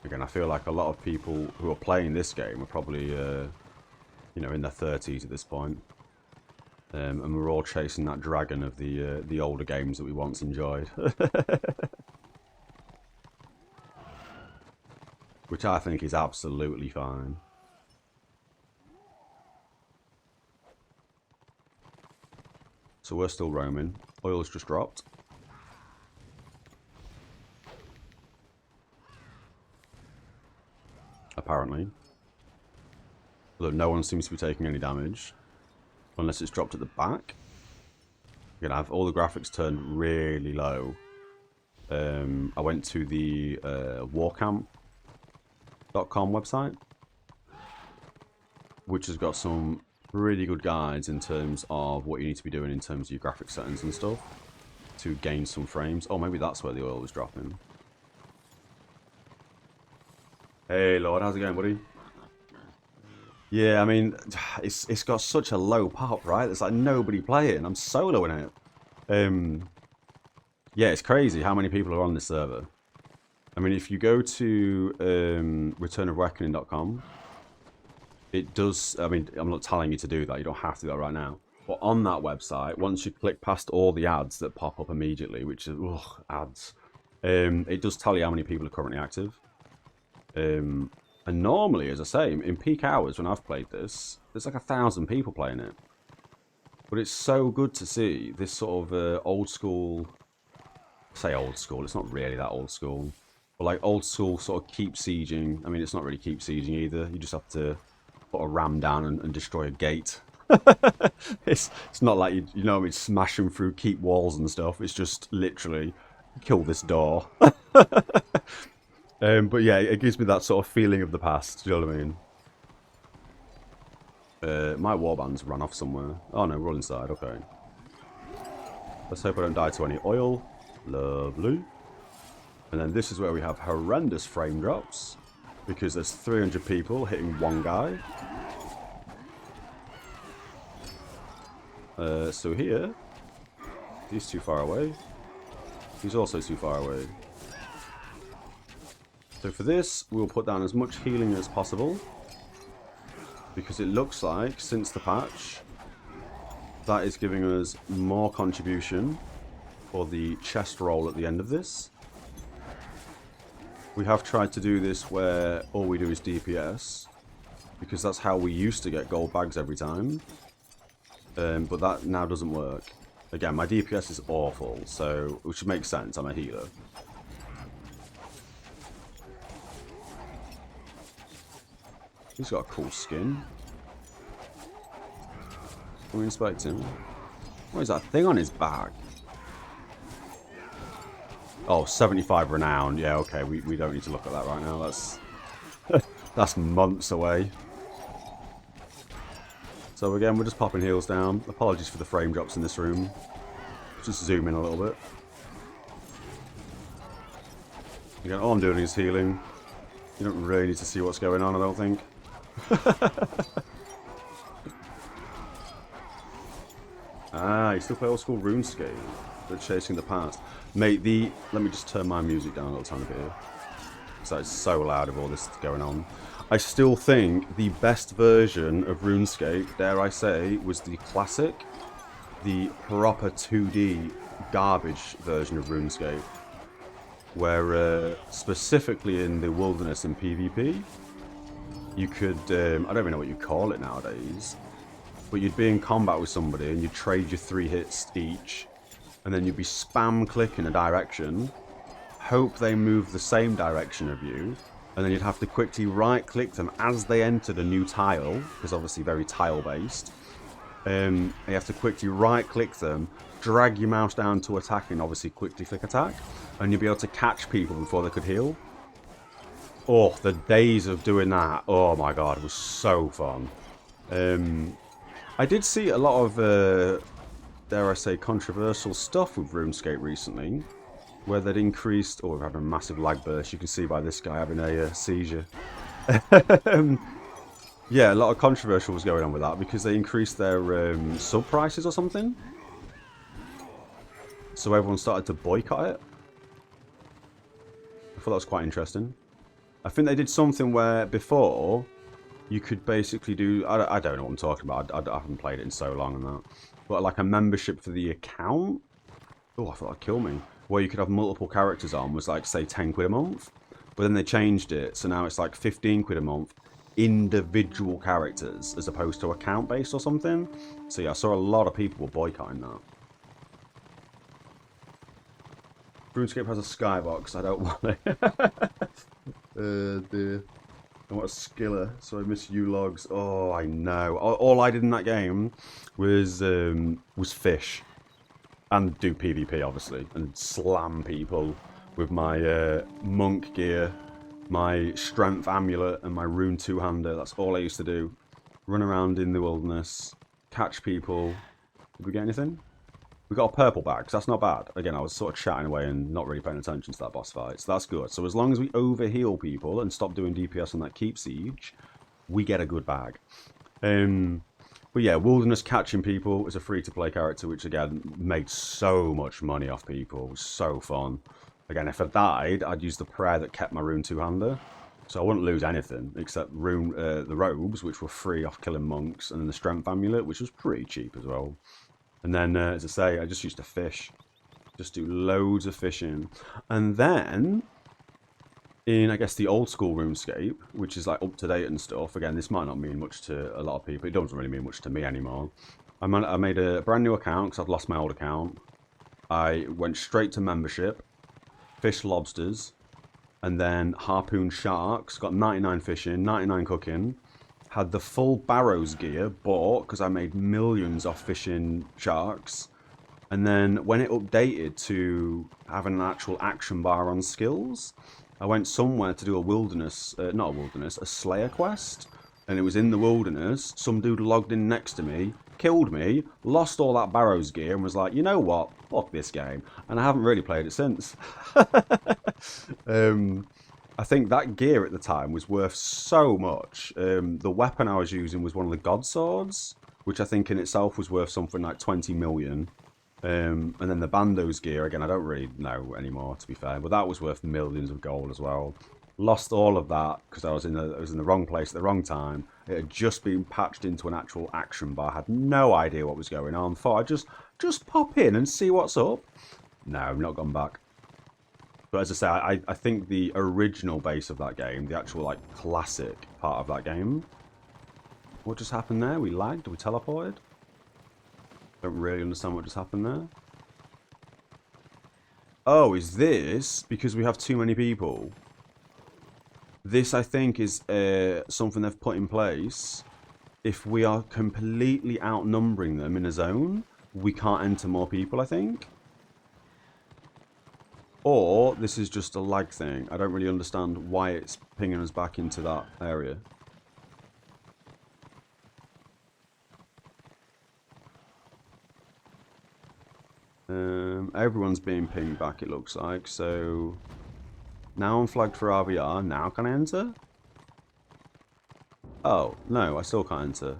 Again, I feel like a lot of people who are playing this game are probably, you know, in their 30s at this point. And we're all chasing that dragon of the older games that we once enjoyed. Which I think is absolutely fine. So we're still roaming. Oil's just dropped. Apparently. Although no one seems to be taking any damage. Unless it's dropped at the back. Again, I have all the graphics turned really low. I went to the warcamp.com website, which has got some really good guides in terms of what you need to be doing in terms of your graphic settings and stuff to gain some frames. Oh, maybe that's where the oil was dropping. Hey, Lord, how's it going, buddy? Yeah, I mean, it's got such a low pop, right? There's like nobody playing. I'm soloing it. Yeah, it's crazy how many people are on this server. I mean, if you go to returnofreckoning.com, it does, I mean, I'm not telling you to do that. You don't have to do that right now. But on that website, once you click past all the ads that pop up immediately, which is, ads, it does tell you how many people are currently active. And normally, as I say, in peak hours when I've played this, there's like 1,000 people playing it. But it's so good to see this sort of old school, say old school, it's not really that old school, but like old school sort of keep sieging. I mean, it's not really keep sieging either. You just have to put a ram down and destroy a gate. It's not like you know, it's smashing through keep walls and stuff. It's just literally kill this door. But yeah, it gives me that sort of feeling of the past. Do you know what I mean? My warband's run off somewhere. Oh no, we're all inside. Okay. Let's hope I don't die to any oil. Lovely. And then this is where we have horrendous frame drops because there's 300 people hitting one guy. So here, he's too far away. He's also too far away. So for this, we'll put down as much healing as possible because it looks like, since the patch, that is giving us more contribution for the chest roll at the end of this. We have tried to do this where all we do is DPS, because that's how we used to get gold bags every time. But that now doesn't work. Again, my DPS is awful, so which makes sense, I'm a healer. He's got a cool skin. Can we inspect him? What is that thing on his back? Oh, 75 renown. Yeah, okay, we don't need to look at that right now. That's that's months away. So again, we're just popping heals down. Apologies for the frame drops in this room. Just zoom in a little bit. Again, all I'm doing is healing. You don't really need to see what's going on, I don't think. Ah, you still play old school RuneScape. They're chasing the past. Mate, let me just turn my music down a little tiny bit here. So it's so loud with all this going on. I still think the best version of RuneScape, dare I say, was the classic, the proper 2D garbage version of RuneScape. Where, specifically in the wilderness and PvP, you could, I don't even know what you call it nowadays, but you'd be in combat with somebody and you'd trade your 3 hits each, and then you'd be spam clicking a direction, hope they move the same direction of you, and then you'd have to quickly right click them as they entered a new tile, because obviously very tile based. You have to quickly right click them, drag your mouse down to attack, and obviously quickly click attack, and you'll be able to catch people before they could heal. Oh, the days of doing that, oh my god, it was so fun. I did see a lot of, dare I say, controversial stuff with RuneScape recently, where they'd increased, oh, we're having a massive lag burst, you can see by this guy having a seizure. Yeah, a lot of controversial was going on with that, because they increased their sub prices or something. So everyone started to boycott it. I thought that was quite interesting. I think they did something where before you could basically do, I don't know what I'm talking about, I haven't played it in so long and that, but like a membership for the account. Oh, I thought that'd kill me. Where you could have multiple characters on was like, say, 10 quid a month, but then they changed it, so now it's like 15 quid a month, individual characters as opposed to account based or something. So yeah, I saw a lot of people were boycotting that. RuneScape has a skybox, I don't want it. Dear. I want a skiller, so I miss you logs. Oh, I know. All I did in that game was fish. And do PvP, obviously, and slam people with my monk gear, my strength amulet, and my rune two-hander. That's all I used to do. Run around in the wilderness, catch people. Did we get anything? We got a purple bag, so that's not bad. Again, I was sort of chatting away and not really paying attention to that boss fight, so that's good. So as long as we overheal people and stop doing DPS on that keep siege, we get a good bag. But yeah, Wilderness catching people is a free-to-play character, which again made so much money off people. It was so fun. Again, if I died, I'd use the prayer that kept my rune two-hander, so I wouldn't lose anything except the robes, which were free off killing monks, and then the strength amulet, which was pretty cheap as well. And then, as I say, I just used to fish. Just do loads of fishing. And then, in, I guess, the old school RuneScape, which is, like, up-to-date and stuff. Again, this might not mean much to a lot of people. It doesn't really mean much to me anymore. I made a brand new account, because I'd lost my old account. I went straight to membership, fished lobsters, and then harpooned sharks. Got 99 fishing, 99 cooking. Had the full Barrows gear bought because I made millions off fishing sharks. And then when it updated to having an actual action bar on skills, I went somewhere to do a wilderness, not a wilderness, a Slayer quest. And it was in the wilderness. Some dude logged in next to me, killed me, lost all that Barrows gear and was like, you know what, fuck this game. And I haven't really played it since. I think that gear at the time was worth so much. The weapon I was using was one of the God Swords, which I think in itself was worth something like 20 million. And then the Bando's gear, again, I don't really know anymore, to be fair, but that was worth millions of gold as well. Lost all of that because I was in the wrong place at the wrong time. It had just been patched into an actual action bar. I had no idea what was going on. Thought I'd just pop in and see what's up. No, not gone back. But as I say, I think the original base of that game, the actual like classic part of that game. What just happened there? We lagged? We teleported? Don't really understand what just happened there. Oh, is this because we have too many people? This, I think, is something they've put in place. If we are completely outnumbering them in a zone, we can't enter more people, I think. Or this is just a lag thing. I don't really understand why it's pinging us back into that area. Everyone's being pinged back, it looks like. So now I'm flagged for RvR. Now can I enter? Oh, no, I still can't enter.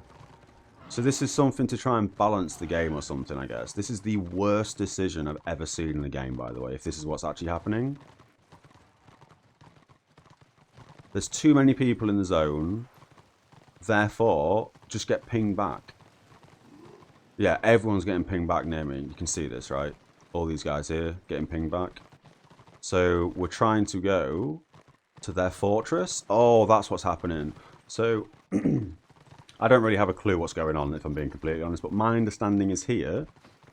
So this is something to try and balance the game or something, I guess. This is the worst decision I've ever seen in a game, by the way, if this is what's actually happening. There's too many people in the zone. Therefore, just get pinged back. Yeah, everyone's getting pinged back near me. You can see this, right? All these guys here getting pinged back. So we're trying to go to their fortress. Oh, that's what's happening. So I don't really have a clue what's going on, if I'm being completely honest, but my understanding is here,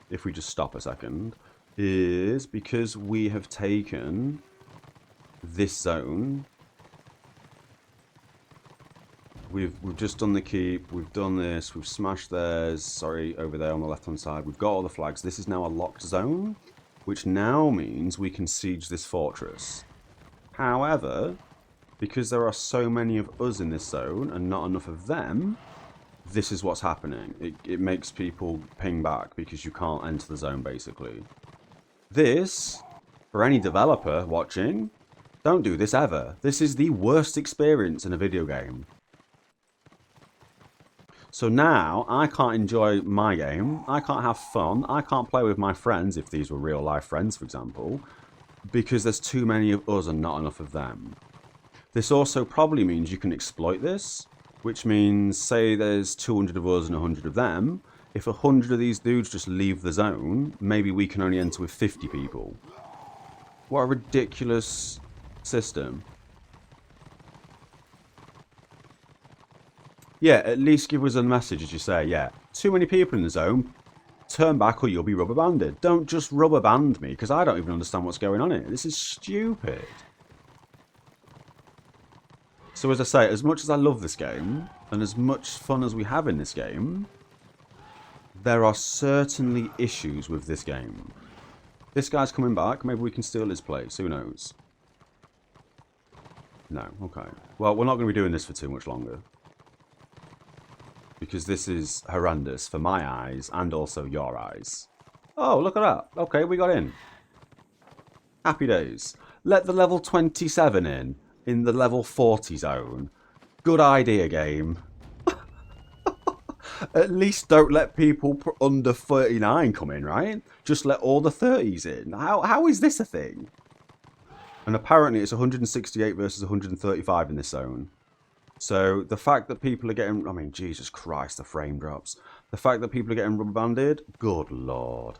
if we just stop a second, is because we have taken this zone. We've just done the keep, we've done this, we've smashed theirs, sorry, over there on the left-hand side. We've got all the flags. This is now a locked zone, which now means we can siege this fortress. However, because there are so many of us in this zone and not enough of them, this is what's happening. It makes people ping back because you can't enter the zone, basically. This, for any developer watching, don't do this ever. This is the worst experience in a video game. So now, I can't enjoy my game, I can't have fun, I can't play with my friends, if these were real life friends, for example, because there's too many of us and not enough of them. This also probably means you can exploit this, which means, say there's 200 of us and 100 of them, if 100 of these dudes just leave the zone, maybe we can only enter with 50 people. What a ridiculous system. Yeah, at least give us a message, as you say, yeah. Too many people in the zone, turn back or you'll be rubber banded. Don't just rubber band me, because I don't even understand what's going on here. This is stupid. So as I say, as much as I love this game, and as much fun as we have in this game, there are certainly issues with this game. This guy's coming back. Maybe we can steal his place. Who knows? No. Okay. Well, we're not going to be doing this for too much longer. Because this is horrendous for my eyes and also your eyes. Oh, look at that. Okay, we got in. Happy days. Let the level 27 in the level 40 zone. Good idea, game. At least don't let people under 39 come in, right? Just let all the 30s in. How is this a thing? And apparently it's 168 versus 135 in this zone. So the fact that people are getting... I mean, Jesus Christ, the frame drops. The fact that people are getting rubber banded, good lord.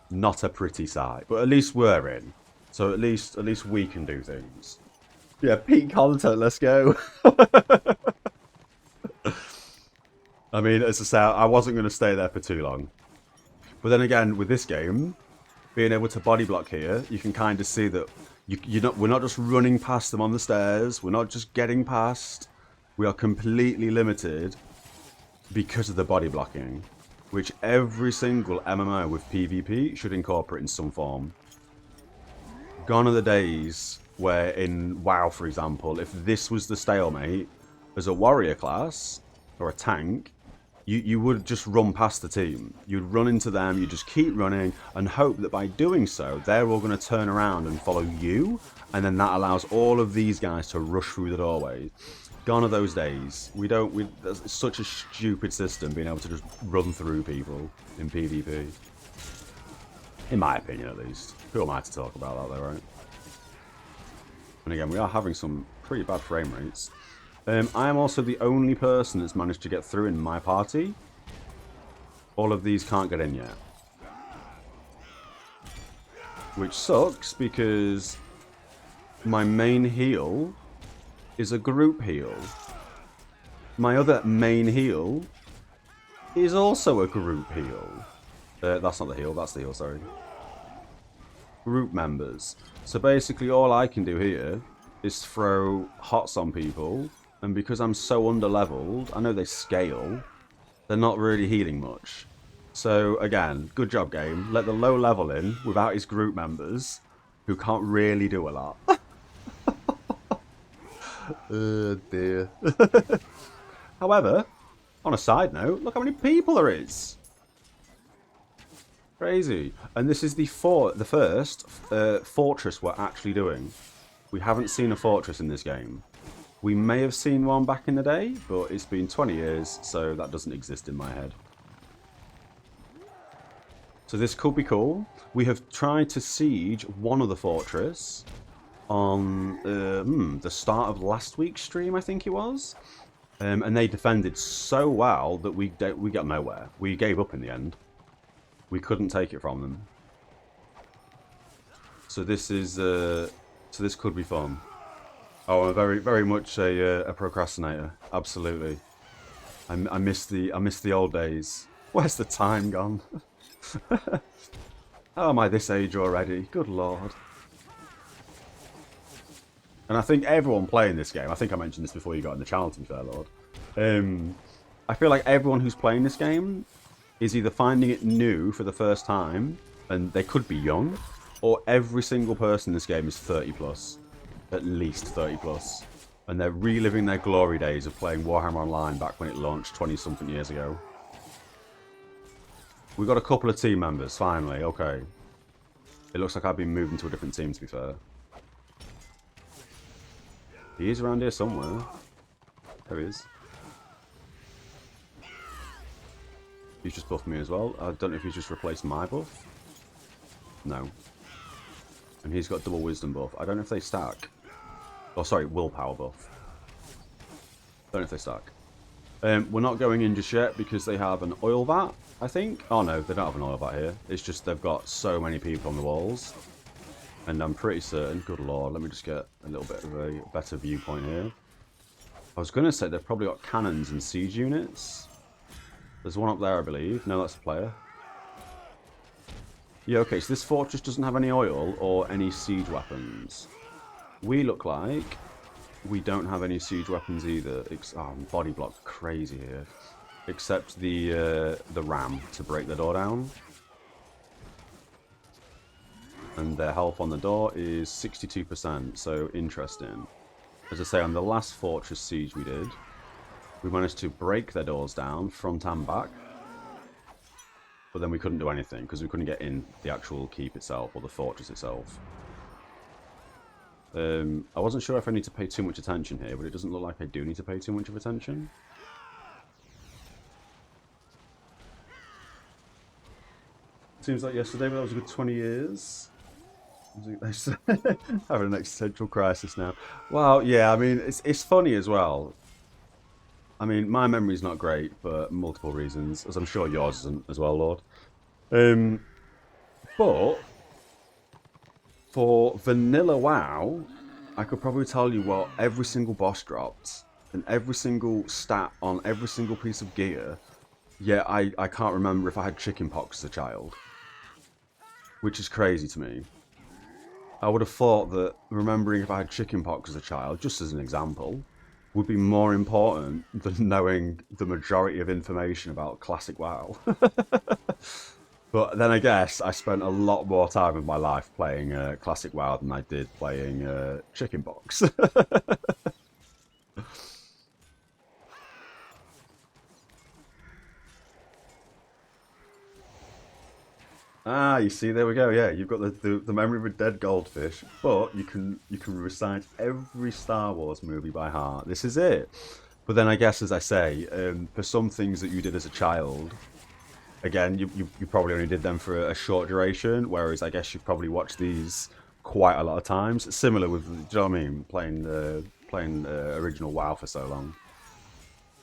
Not a pretty sight. But at least we're in. So at least we can do things. Yeah, peak content, let's go. I mean, as I say, I wasn't going to stay there for too long. But then again, with this game, being able to body block here, you can kind of see that we're not just running past them on the stairs. We're not just getting past. We are completely limited because of the body blocking, which every single MMO with PvP should incorporate in some form. Gone are the days where in WoW, for example, if this was the stalemate, as a warrior class or a tank, you would just run past the team. You'd run into them, you just keep running and hope that by doing so, they're all going to turn around and follow you, and then that allows all of these guys to rush through the doorway. Gone are those days. It's such a stupid system, being able to just run through people in PvP. In my opinion, at least. Who am I to talk about that, though, right? And again, we are having some pretty bad frame rates. I am also the only person that's managed to get through in my party. All of these can't get in yet. Which sucks, because my main heal is a group heal. My other main heal is also a group heal. That's not the heal, that's the heal, sorry. Group members. So basically all I can do here is throw hots on people, and because I'm so underleveled, I know they scale, they're not really healing much. So again, good job game. Let the low level in without his group members, who can't really do a lot. Oh dear. However, on a side note, look how many people there is. Crazy. And this is the first fortress we're actually doing. We haven't seen a fortress in this game. We may have seen one back in the day, but it's been 20 years, so that doesn't exist in my head. So this could be cool. We have tried to siege one of the fortress on the start of last week's stream, I think it was. And they defended so well that we got nowhere. We gave up in the end. We couldn't take it from them. So this is so this could be fun. Oh, I'm very much a procrastinator. Absolutely. I miss the old days. Where's the time gone? How am I this age already? Good lord. And I think everyone playing this game, I think I mentioned this before you got in the channel, to be fair, Lord. I feel like everyone who's playing this game is either finding it new for the first time, and they could be young, or every single person in this game is 30 plus. At least 30 plus. And they're reliving their glory days of playing Warhammer Online back when it launched 20-something years ago. We got a couple of team members, finally, okay. It looks like I've been moved into a different team, to be fair. He is around here somewhere. There he is. He's just buffed me as well. I don't know if he's just replaced my buff. No. And he's got double wisdom buff. I don't know if they stack. Oh, sorry, willpower buff. Don't know if they stack. We're not going in just yet because they have an oil vat, I think. Oh no, they don't have an oil vat here. It's just they've got so many people on the walls. And I'm pretty certain, good lord, let me just get a little bit of a better viewpoint here. I was going to say they've probably got cannons and siege units. There's one up there, I believe. No, that's a player. Yeah, okay, so this fortress doesn't have any oil or any siege weapons. We look like we don't have any siege weapons either. Oh, body block crazy here. except the ram to break the door down. And their health on the door is 62%, so interesting. As I say, on the last Fortress Siege we did, we managed to break their doors down, front and back. But then we couldn't do anything, because we couldn't get in the actual keep itself, or the fortress itself. I wasn't sure if I need to pay too much attention here, but it doesn't look like I do need to pay too much of attention. Seems like yesterday, but that was a good 20 years. Having an existential crisis now. Well, yeah, I mean, it's funny as well. I mean, my memory's not great for multiple reasons, as I'm sure yours isn't as well, Lord. But for vanilla WoW, I could probably tell you what every single boss dropped and every single stat on every single piece of gear. Yeah, I can't remember if I had chickenpox as a child, which is crazy to me. I would have thought that remembering if I had chickenpox as a child, just as an example, would be more important than knowing the majority of information about classic WoW. But then I guess I spent a lot more time of my life playing classic WoW than I did playing chickenpox. Ah, you see, there we go. Yeah, you've got the memory of a dead goldfish, but you can recite every Star Wars movie by heart. This is it. But then I guess, as I say, for some things that you did as a child, again, you probably only did them for a short duration. Whereas I guess you've probably watched these quite a lot of times. It's similar with, do you know what I mean? Playing original WoW for so long,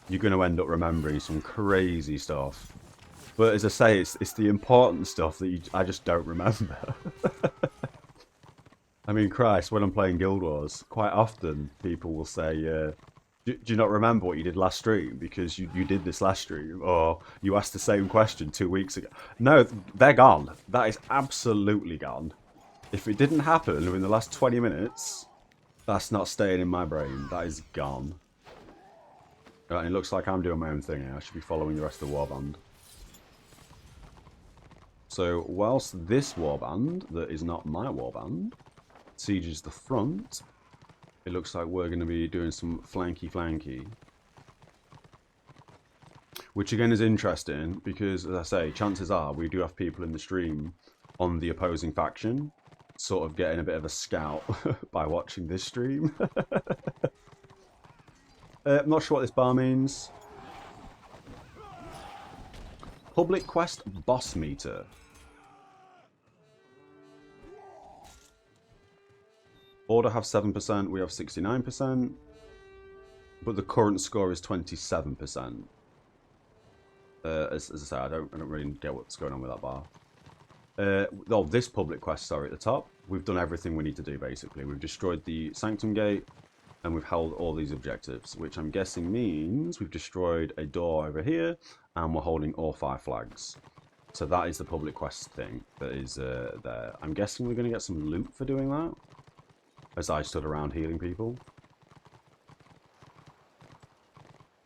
you're going to end up remembering some crazy stuff. But as I say, it's the important stuff that I just don't remember. I mean, Christ, when I'm playing Guild Wars, quite often people will say, do you not remember what you did last stream? Because you did this last stream, or you asked the same question 2 weeks ago. No, they're gone. That is absolutely gone. If it didn't happen within the last 20 minutes, that's not staying in my brain. That is gone. Right, and it looks like I'm doing my own thing here. I should be following the rest of the warband. So, whilst this warband, that is not my warband, sieges the front, it looks like we're going to be doing some flanky. Which again is interesting, because, as I say, chances are we do have people in the stream on the opposing faction, sort of getting a bit of a scout by watching this stream. I'm not sure what this bar means. Public quest boss meter. Order have 7%, we have 69%, but the current score is 27%. As I say, I don't really get what's going on with that bar. Oh, this public quest, sorry, at the top, we've done everything we need to do, basically. We've destroyed the Sanctum Gate, and we've held all these objectives, which I'm guessing means we've destroyed a door over here, and we're holding all 5 flags. So that is the public quest thing that is there. I'm guessing we're going to get some loot for doing that, as I stood around healing people.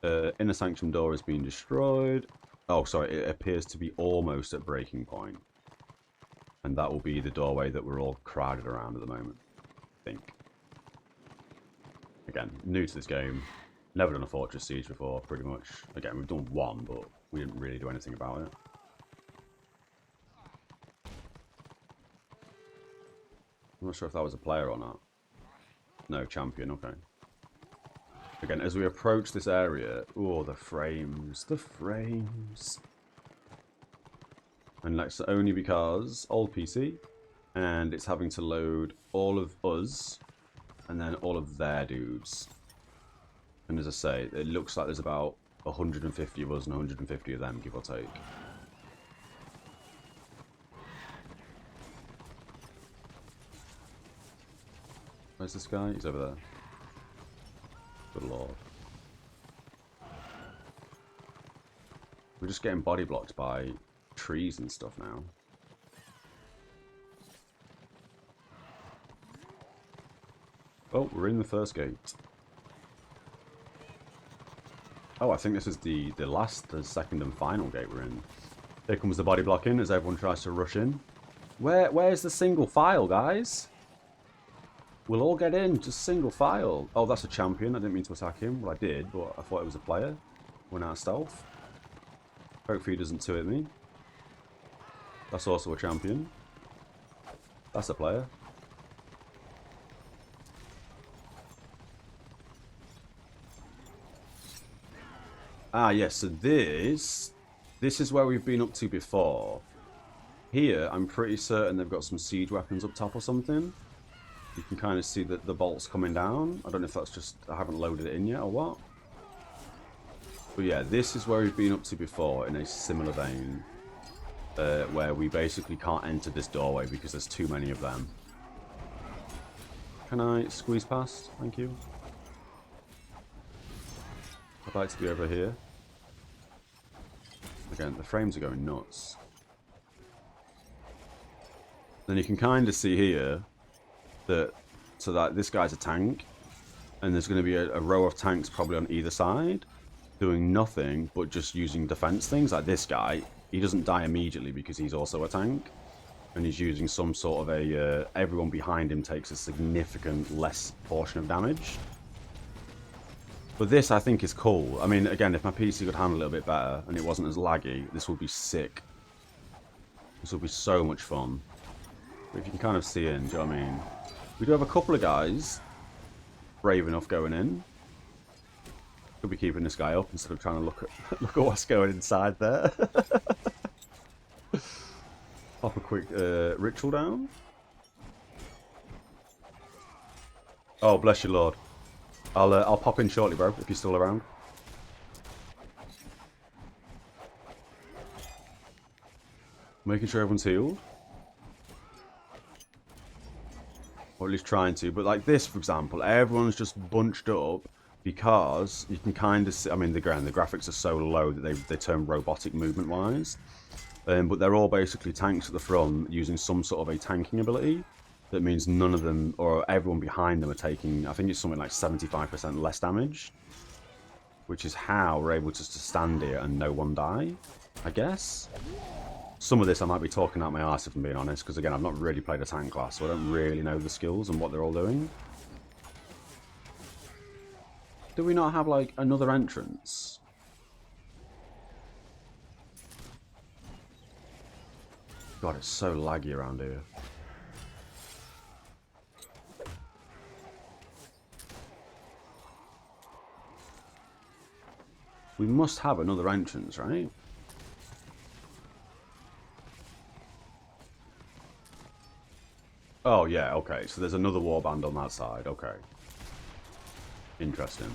Inner Sanctum door is being destroyed. Oh, sorry, it appears to be almost at breaking point. And that will be the doorway that we're all crowded around at the moment, I think. Again, new to this game. Never done a Fortress Siege before, pretty much. Again, we've done one, but we didn't really do anything about it. I'm not sure if that was a player or not. No, champion, okay. Again, as we approach this area, oh, the frames, And that's only because old PC, and it's having to load all of us, and then all of their dudes. And as I say, it looks like there's about 150 of us and 150 of them, give or take. Where's this guy? He's over there. Good lord. We're just getting body blocked by trees and stuff now. Oh, we're in the first gate. Oh, I think this is the second and final gate we're in. Here comes the body blocking as everyone tries to rush in. Where's the single file, guys? We'll all get in, just single file. Oh, that's a champion. I didn't mean to attack him. Well, I did, but I thought it was a player. Went out of stealth. Hopefully he doesn't two-hit me. That's also a champion. That's a player. Ah, yes, so this is where we've been up to before. Here, I'm pretty certain they've got some siege weapons up top or something. You can kind of see the bolts coming down. I don't know if that's just, I haven't loaded it in yet or what. But yeah, this is where we've been up to before in a similar vein. Where we basically can't enter this doorway because there's too many of them. Can I squeeze past? Thank you. I'd like to be over here. Again, the frames are going nuts. Then you can kind of see here that, so that this guy's a tank, and there's going to be a row of tanks probably on either side, doing nothing but just using defense things. Like this guy, he doesn't die immediately because he's also a tank, and he's using some sort of a, everyone behind him takes a significant less portion of damage. But this, I think, is cool. I mean, again, if my PC could handle it a bit better and it wasn't as laggy, this would be sick. This would be so much fun. But if you can kind of see in, do you know what I mean? We do have a couple of guys brave enough going in. Could be keeping this guy up instead of trying to look at what's going inside there. Pop a quick ritual down. Oh, bless you, Lord. I'll pop in shortly, bro, if you're still around. Making sure everyone's healed. Or at least trying to. But like this, for example, everyone's just bunched up because you can kind of see, I mean, the graphics are so low that they turn robotic movement-wise. But they're all basically tanks at the front using some sort of a tanking ability. That means none of them, or everyone behind them, are taking, I think it's something like 75% less damage. Which is how we're able just to stand here and no one die, I guess. Some of this I might be talking out my arse if I'm being honest, because again, I've not really played a tank class, so I don't really know the skills and what they're all doing. Do we not have, like, another entrance? God, it's so laggy around here. We must have another entrance, right? Oh, yeah, okay. So there's another warband on that side. Okay. Interesting.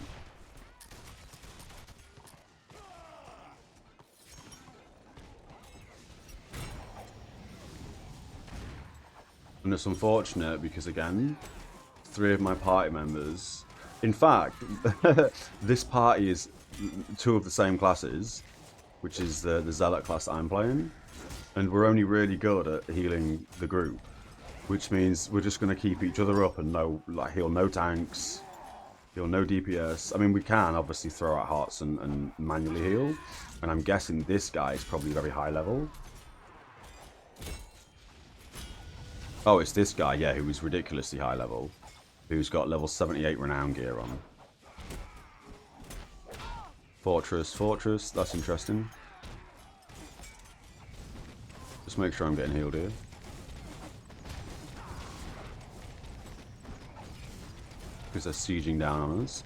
And it's unfortunate because, again, 3 of my party members... In fact, this party is 2 of the same classes, which is the Zealot class that I'm playing. And we're only really good at healing the group, which means we're just going to keep each other up and heal no tanks, heal no DPS. I mean, we can obviously throw out hearts and manually heal, and I'm guessing this guy is probably very high level. Oh, it's this guy, yeah, who is ridiculously high level, who's got level 78 renown gear on. Fortress, that's interesting. Just make sure I'm getting healed here. Because they're sieging down on us.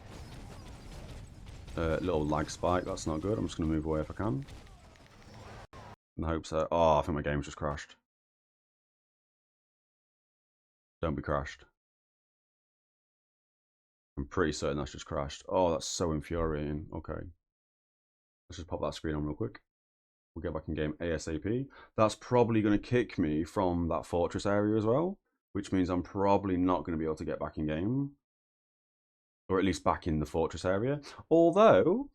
Little lag spike, that's not good. I'm just going to move away if I can. In the hopes that... Oh, I think my game's just crashed. Don't be crashed. I'm pretty certain that's just crashed. Oh, that's so infuriating. Okay. Let's just pop that screen on real quick. We'll get back in game ASAP. That's probably going to kick me from that fortress area as well, which means I'm probably not going to be able to get back in game. Or at least back in the fortress area. Although,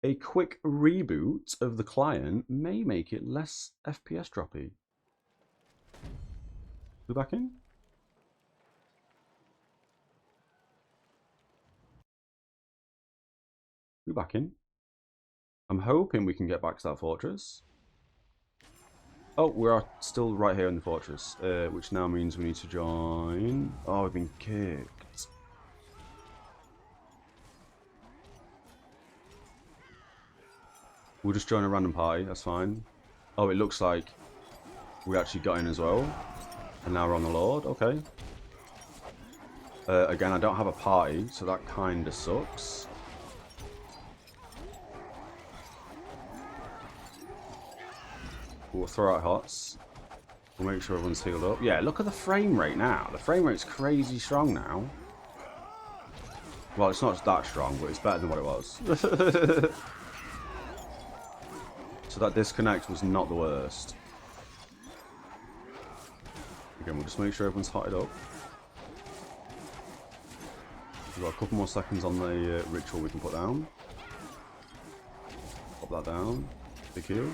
a quick reboot of the client may make it less FPS droppy. We back in? We back in? I'm hoping we can get back to that fortress. Oh, we are still right here in the fortress, which now means we need to join. Oh, we've been kicked. We'll just join a random party, that's fine. Oh, it looks like we actually got in as well. And now we're on the Lord, okay. Again, I don't have a party, so that kind of sucks. We'll throw out hots. We'll make sure everyone's healed up. Yeah, look at the frame rate now. The frame rate's crazy strong now. Well, it's not that strong, but it's better than what it was. So that disconnect was not the worst. Again, we'll just make sure everyone's hotted up. We've got a couple more seconds on the ritual we can put down. Pop that down. Big heal.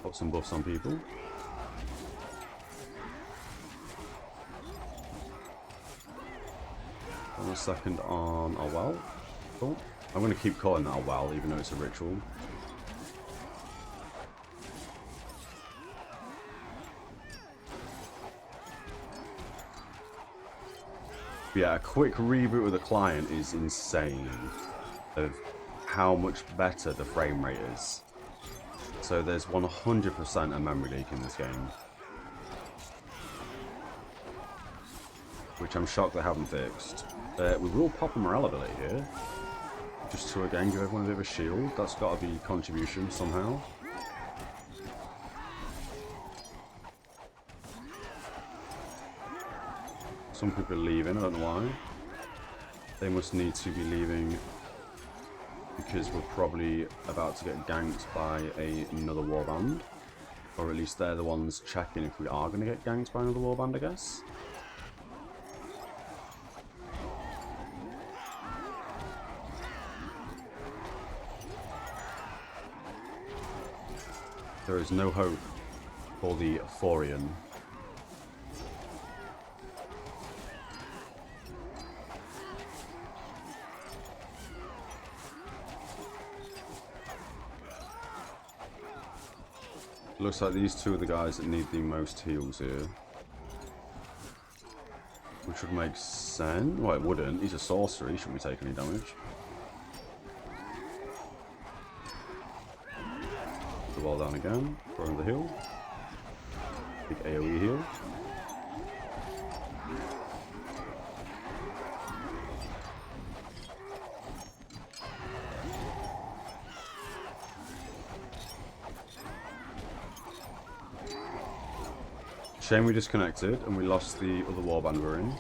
Put some buffs on people. One second on our well. Cool. I'm going to keep calling that a well, even though it's a ritual. But yeah, a quick reboot of the client is insane of how much better the frame rate is. So there's 100% a memory leak in this game. Which I'm shocked they haven't fixed. We will pop a morale ability here. Just to again give everyone a bit of a shield. That's got to be contribution somehow. Some people are leaving, I don't know why. They must need to be leaving because we're probably about to get ganked by another warband. Or at least they're the ones checking if we are going to get ganked by another warband, I guess. There is no hope for the Thorian. Looks like these two are the guys that need the most heals here. Which would make sense. Well, it wouldn't. He's a sorcerer. He shouldn't be taking any damage. Put the wall down again. Throw in the heal. Big AoE heal. Shame we disconnected and we lost the other warband we're in. It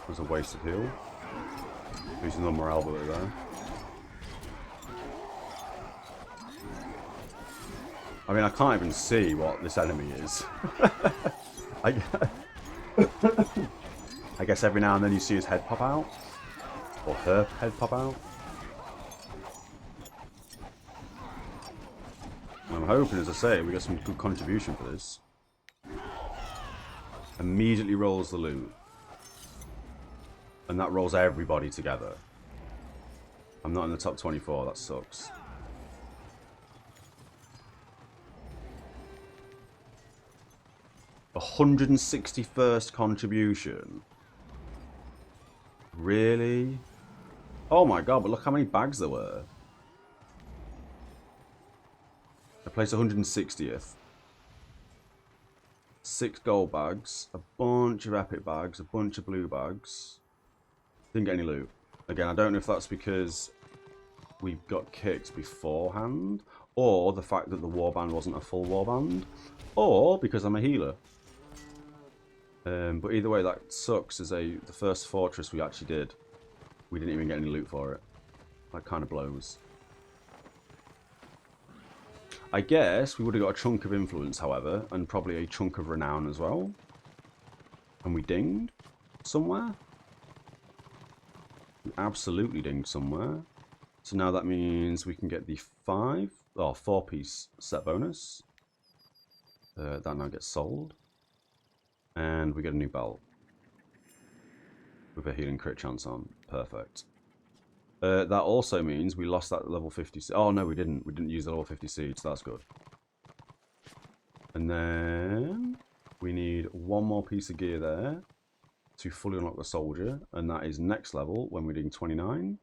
was a wasted heal. Using the morale bullet there. I mean, I can't even see what this enemy is. I guess every now and then you see his head pop out. Or her head pop out. And I'm hoping, as I say, we get some good contribution for this. Immediately rolls the loot. And that rolls everybody together. I'm not in the top 24, that sucks. A 161st contribution. Really? Oh my god, but look how many bags there were. I placed 160th. 6 gold bags, a bunch of epic bags, a bunch of blue bags. Didn't get any loot. Again, I don't know if that's because we got kicked beforehand, or the fact that the warband wasn't a full warband, or because I'm a healer. But either way, that sucks as the first fortress we actually did. We didn't even get any loot for it. That kind of blows. I guess we would have got a chunk of influence, however, and probably a chunk of renown as well. And we dinged somewhere. We absolutely dinged somewhere. So now that means we can get the 4-piece set bonus. That now gets sold. And we get a new belt. With a healing crit chance on. Perfect. That also means we lost that level 50 seed. Oh no, we didn't. We didn't use the level 50 seed, so that's good. And then we need one more piece of gear there to fully unlock the soldier, and that is next level when we're doing 29.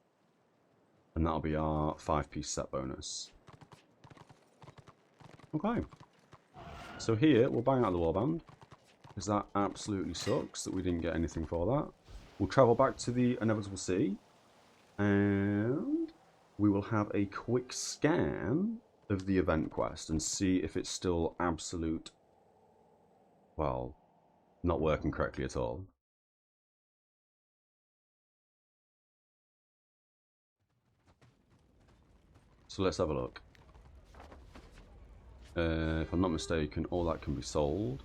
And that'll be our 5-piece set bonus. Okay. So here, we'll bang out the warband, because that absolutely sucks that we didn't get anything for that. We'll travel back to the Inevitable Sea, and we will have a quick scan of the event quest and see if it's still absolute, well, not working correctly at all. So let's have a look. If I'm not mistaken, all that can be sold.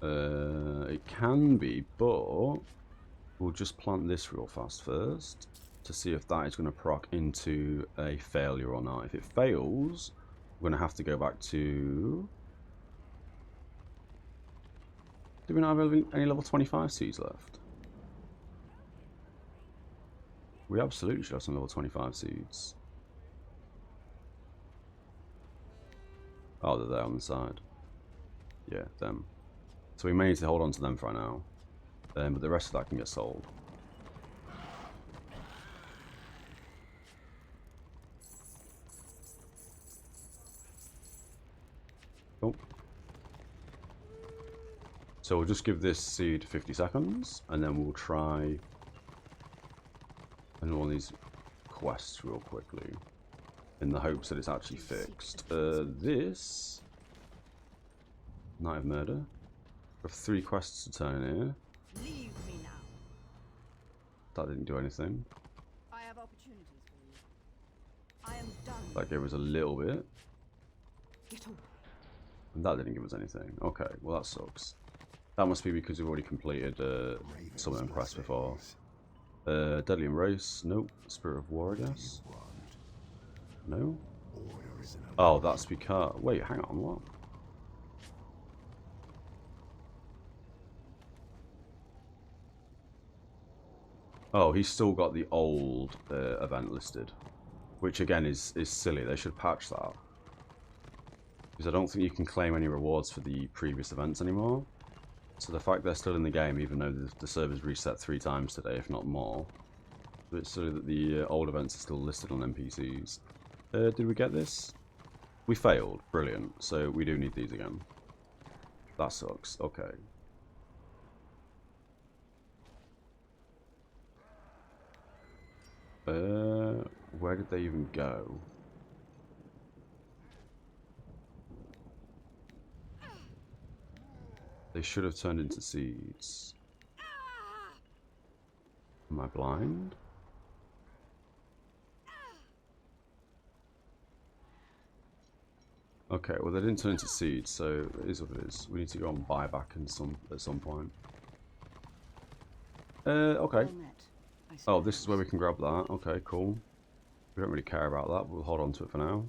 It can be, but we'll just plant this real fast first to see if that is going to proc into a failure or not. If it fails, we're going to have to go back to... Do we not have any level 25 seeds left? We absolutely should have some level 25 seeds. Oh, they're there on the side. Yeah, them. So we may need to hold on to them for now. But the rest of that can get sold. Oh. So we'll just give this seed 50 seconds, and then we'll try another one of these quests real quickly, in the hopes that it's actually fixed. This Night of Murder. We have 3 quests to turn here. Leave me now. That didn't do anything. I have opportunities for you. I am done. That gave us a little bit. Get away. And that didn't give us anything. Okay, well that sucks. That must be because we've already completed some of them quests before. Deadly Embrace, nope. Spirit of War, I guess. No? Oh, that's because... Wait, hang on, what? Oh, he's still got the old event listed. Which again is silly, they should patch that. Because I don't think you can claim any rewards for the previous events anymore. So the fact they're still in the game, even though the server's reset 3 times today, if not more. It's silly that the old events are still listed on NPCs. Did we get this? We failed. Brilliant. So we do need these again. That sucks. Okay. Where did they even go? They should have turned into seeds. Am I blind? Okay, well they didn't turn into seeds, so it is what it is. We need to go on buyback at some point. Okay. Oh, this is where we can grab that. Okay, cool. We don't really care about that, but we'll hold on to it for now.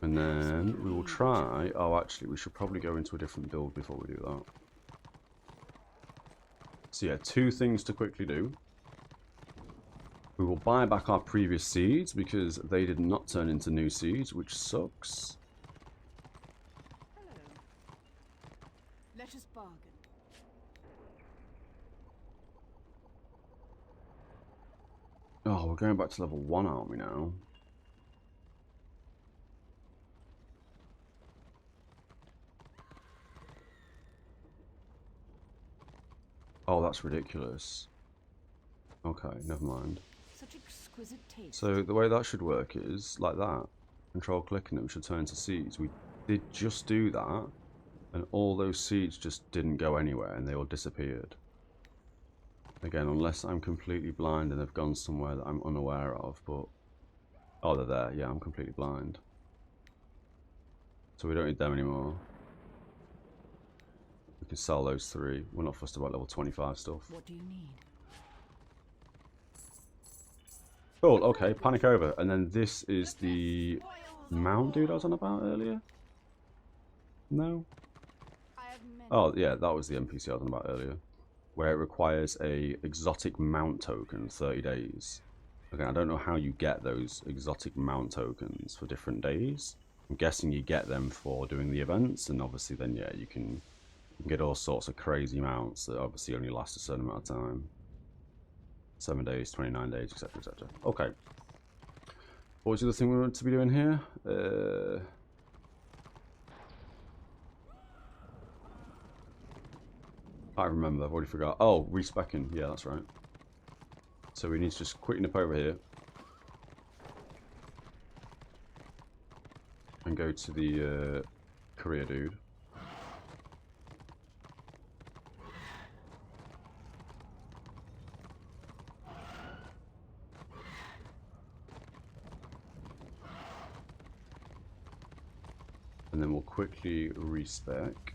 And then we will try... Oh, actually, we should probably go into a different build before we do that. So yeah, 2 things to quickly do. We will buy back our previous seeds because they did not turn into new seeds, which sucks. Hello. Let us bargain. Oh, we're going back to level 1, aren't we now? Oh, that's ridiculous. Okay, never mind. Such exquisite taste. So the way that should work is like that. Control clicking them should turn into seeds. We did just do that, and all those seeds just didn't go anywhere, and they all disappeared. Again, unless I'm completely blind and they've gone somewhere that I'm unaware of, but... Oh, they're there. Yeah, I'm completely blind. So we don't need them anymore. We can sell those 3. We're not fussed about level 25 stuff. What do you need? Cool, okay, panic over. And then this is the mount dude I was on about earlier? No? I have many. Oh, yeah, that was the NPC I was on about earlier. Where it requires a exotic mount token 30 days. Again, I don't know how you get those exotic mount tokens for different days. I'm guessing you get them for doing the events, and obviously then, yeah, you can get all sorts of crazy mounts that obviously only last a certain amount of time. 7 days, 29 days, etc, etc. Okay. What was the other thing we were to be doing here? I remember, I've already forgot. Oh, respecking. Yeah, that's right. So we need to just quick nip over here. And go to the career dude. And then we'll quickly respec.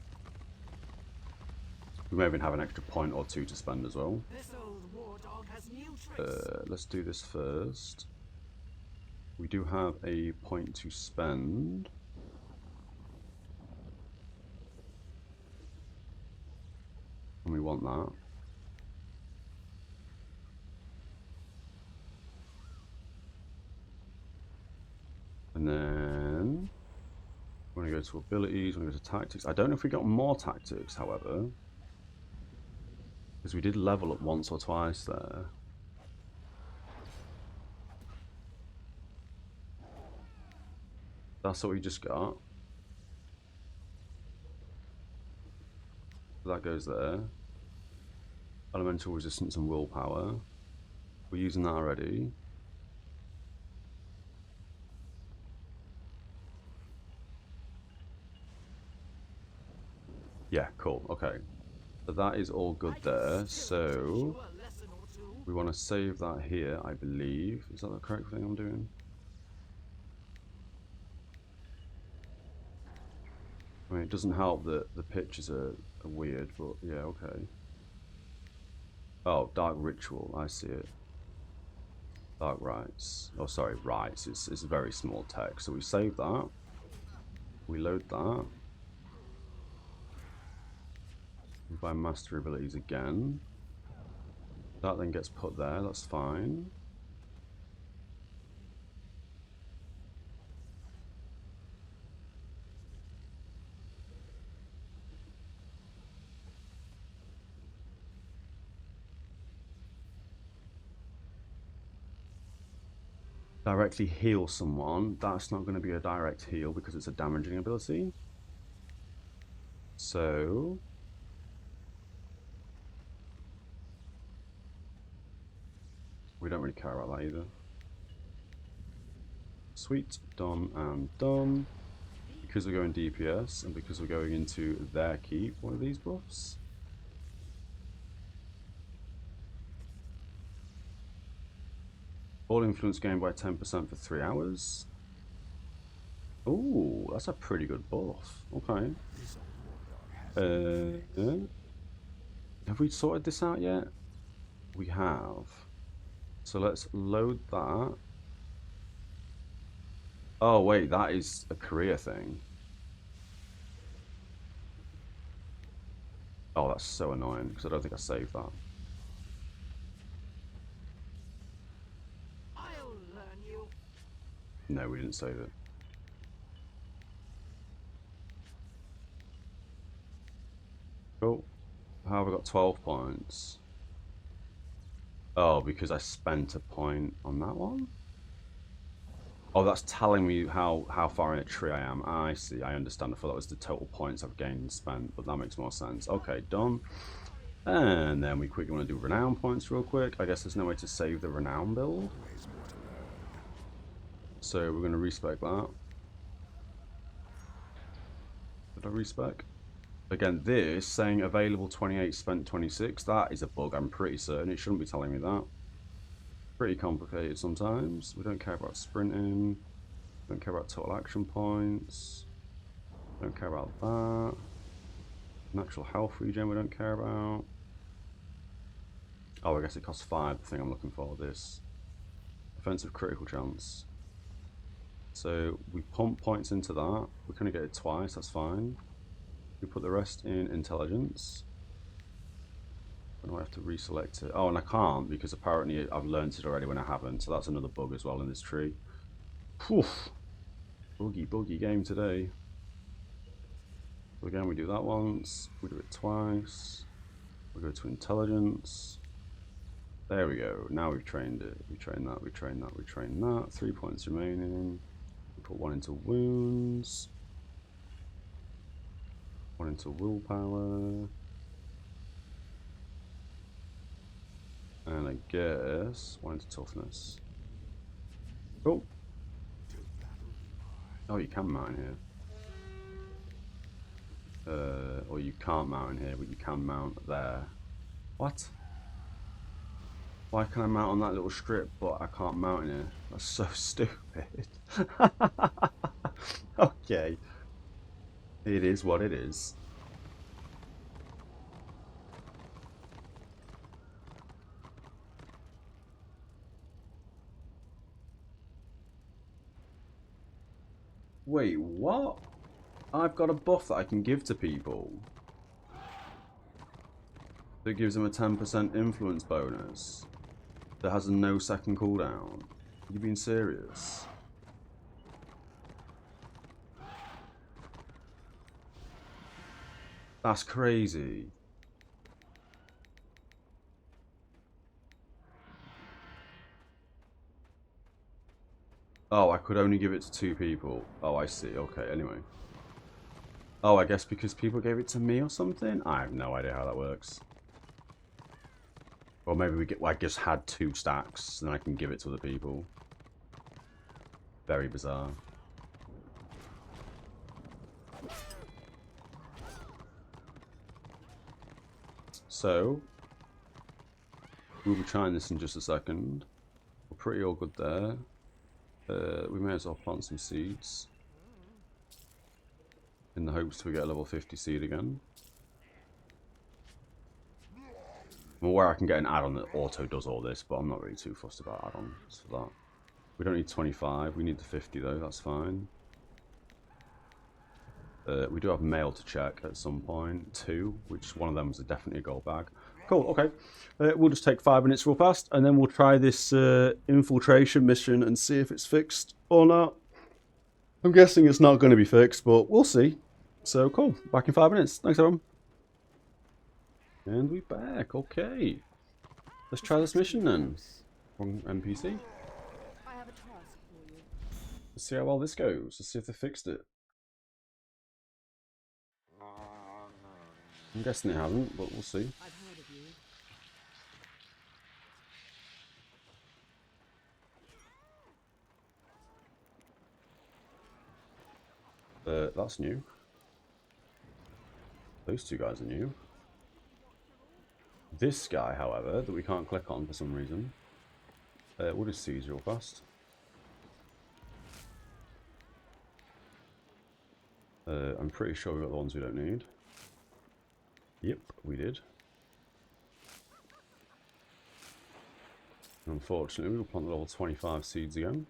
We may even have an extra point or 2 to spend as well. This old war dog has new tricks. Let's do this first. We do have a point to spend. And we want that. And then we're going to go to abilities, we're going to go to tactics. I don't know if we got more tactics, however. Because we did level up once or twice there. That's what we just got. That goes there. Elemental resistance and willpower. We're using that already. Yeah, cool. Okay. So that is all good there. So we want to save that here, I believe. Is that the correct thing I'm doing? I mean, it doesn't help that the pictures are weird, but yeah, okay. Oh, Dark Ritual, I see it. Dark Rites. Oh, sorry, Rites. It's very small text. So we save that. We load that. We buy Mastery Abilities again. That then gets put there, that's fine. Directly heal someone, that's not going to be a direct heal because it's a damaging ability. So we don't really care about that either. Sweet, done and done. Because we're going DPS and because we're going into their keep, one of these buffs. All influence gained by 10% for 3 hours. Ooh, that's a pretty good buff. Okay. Have we sorted this out yet? We have. So let's load that. Oh wait, that is a career thing. Oh, that's so annoying because I don't think I saved that. No, we didn't save it. Cool. How have I got 12 points? Oh, because I spent a point on that one? Oh, that's telling me how far in a tree I am. I see, I understand. I thought that was the total points I've gained and spent, but that makes more sense. Okay, done. And then we quickly want to do renown points real quick. I guess there's no way to save the renown build. So we're going to respec that. Did I respec? Again, this saying available 28, spent 26. That is a bug, I'm pretty certain. It shouldn't be telling me that. Pretty complicated sometimes. We don't care about sprinting. Don't care about total action points. Don't care about that. Natural health regen we don't care about. Oh, I guess it costs 5, the thing I'm looking for, this. Offensive critical chance. So we pump points into that. We're going to get it twice, that's fine. We put the rest in intelligence. And I have to reselect it. Oh, and I can't because apparently I've learned it already when I haven't. So that's another bug as well in this tree. Poof. Boogie game today. So again, we do that once. We do it twice. We go to intelligence. There we go. Now we've trained it. We train that, we train that, we train that. 3 points remaining. We put 1 into wounds. 1 into willpower. And I guess 1 into toughness. Oh. Oh, you can mount in here. Or you can't mount in here, but you can mount there. What? Why can I mount on that little strip, but I can't mount in here? That's so stupid. Okay. It is what it is. Wait, what? I've got a buff that I can give to people. That gives them a 10% influence bonus. That has a no second cooldown. Are you being serious? That's crazy. Oh, I could only give it to 2 people. Oh, I see. Okay, anyway. Oh, I guess because people gave it to me or something? I have no idea how that works. Or maybe I just had 2 stacks, and I can give it to other people. Very bizarre. So, we'll be trying this in just a second. We're pretty all good there. We may as well plant some seeds. In the hopes we get a level 50 seed again. I'm aware I can get an add-on that auto does all this, but I'm not really too fussed about add-ons for that. We don't need 25, we need the 50 though, that's fine. We do have mail to check at some point, 2, which one of them is definitely a gold bag. Cool, okay. We'll just take 5 minutes real fast, and then we'll try this infiltration mission and see if it's fixed or not. I'm guessing it's not going to be fixed, but we'll see. So cool, back in 5 minutes. Thanks everyone. And we're back, okay. Let's try this mission then. Wrong NPC. I have a task for you. Let's see how well this goes. Let's see if they fixed it. I'm guessing they haven't, but we'll see. I've heard of you. That's new. Those 2 guys are new. This guy, however, that we can't click on for some reason. We'll just seize real fast. I'm pretty sure we got the ones we don't need. Yep, we did. Unfortunately, we'll plant the level 25 seeds again.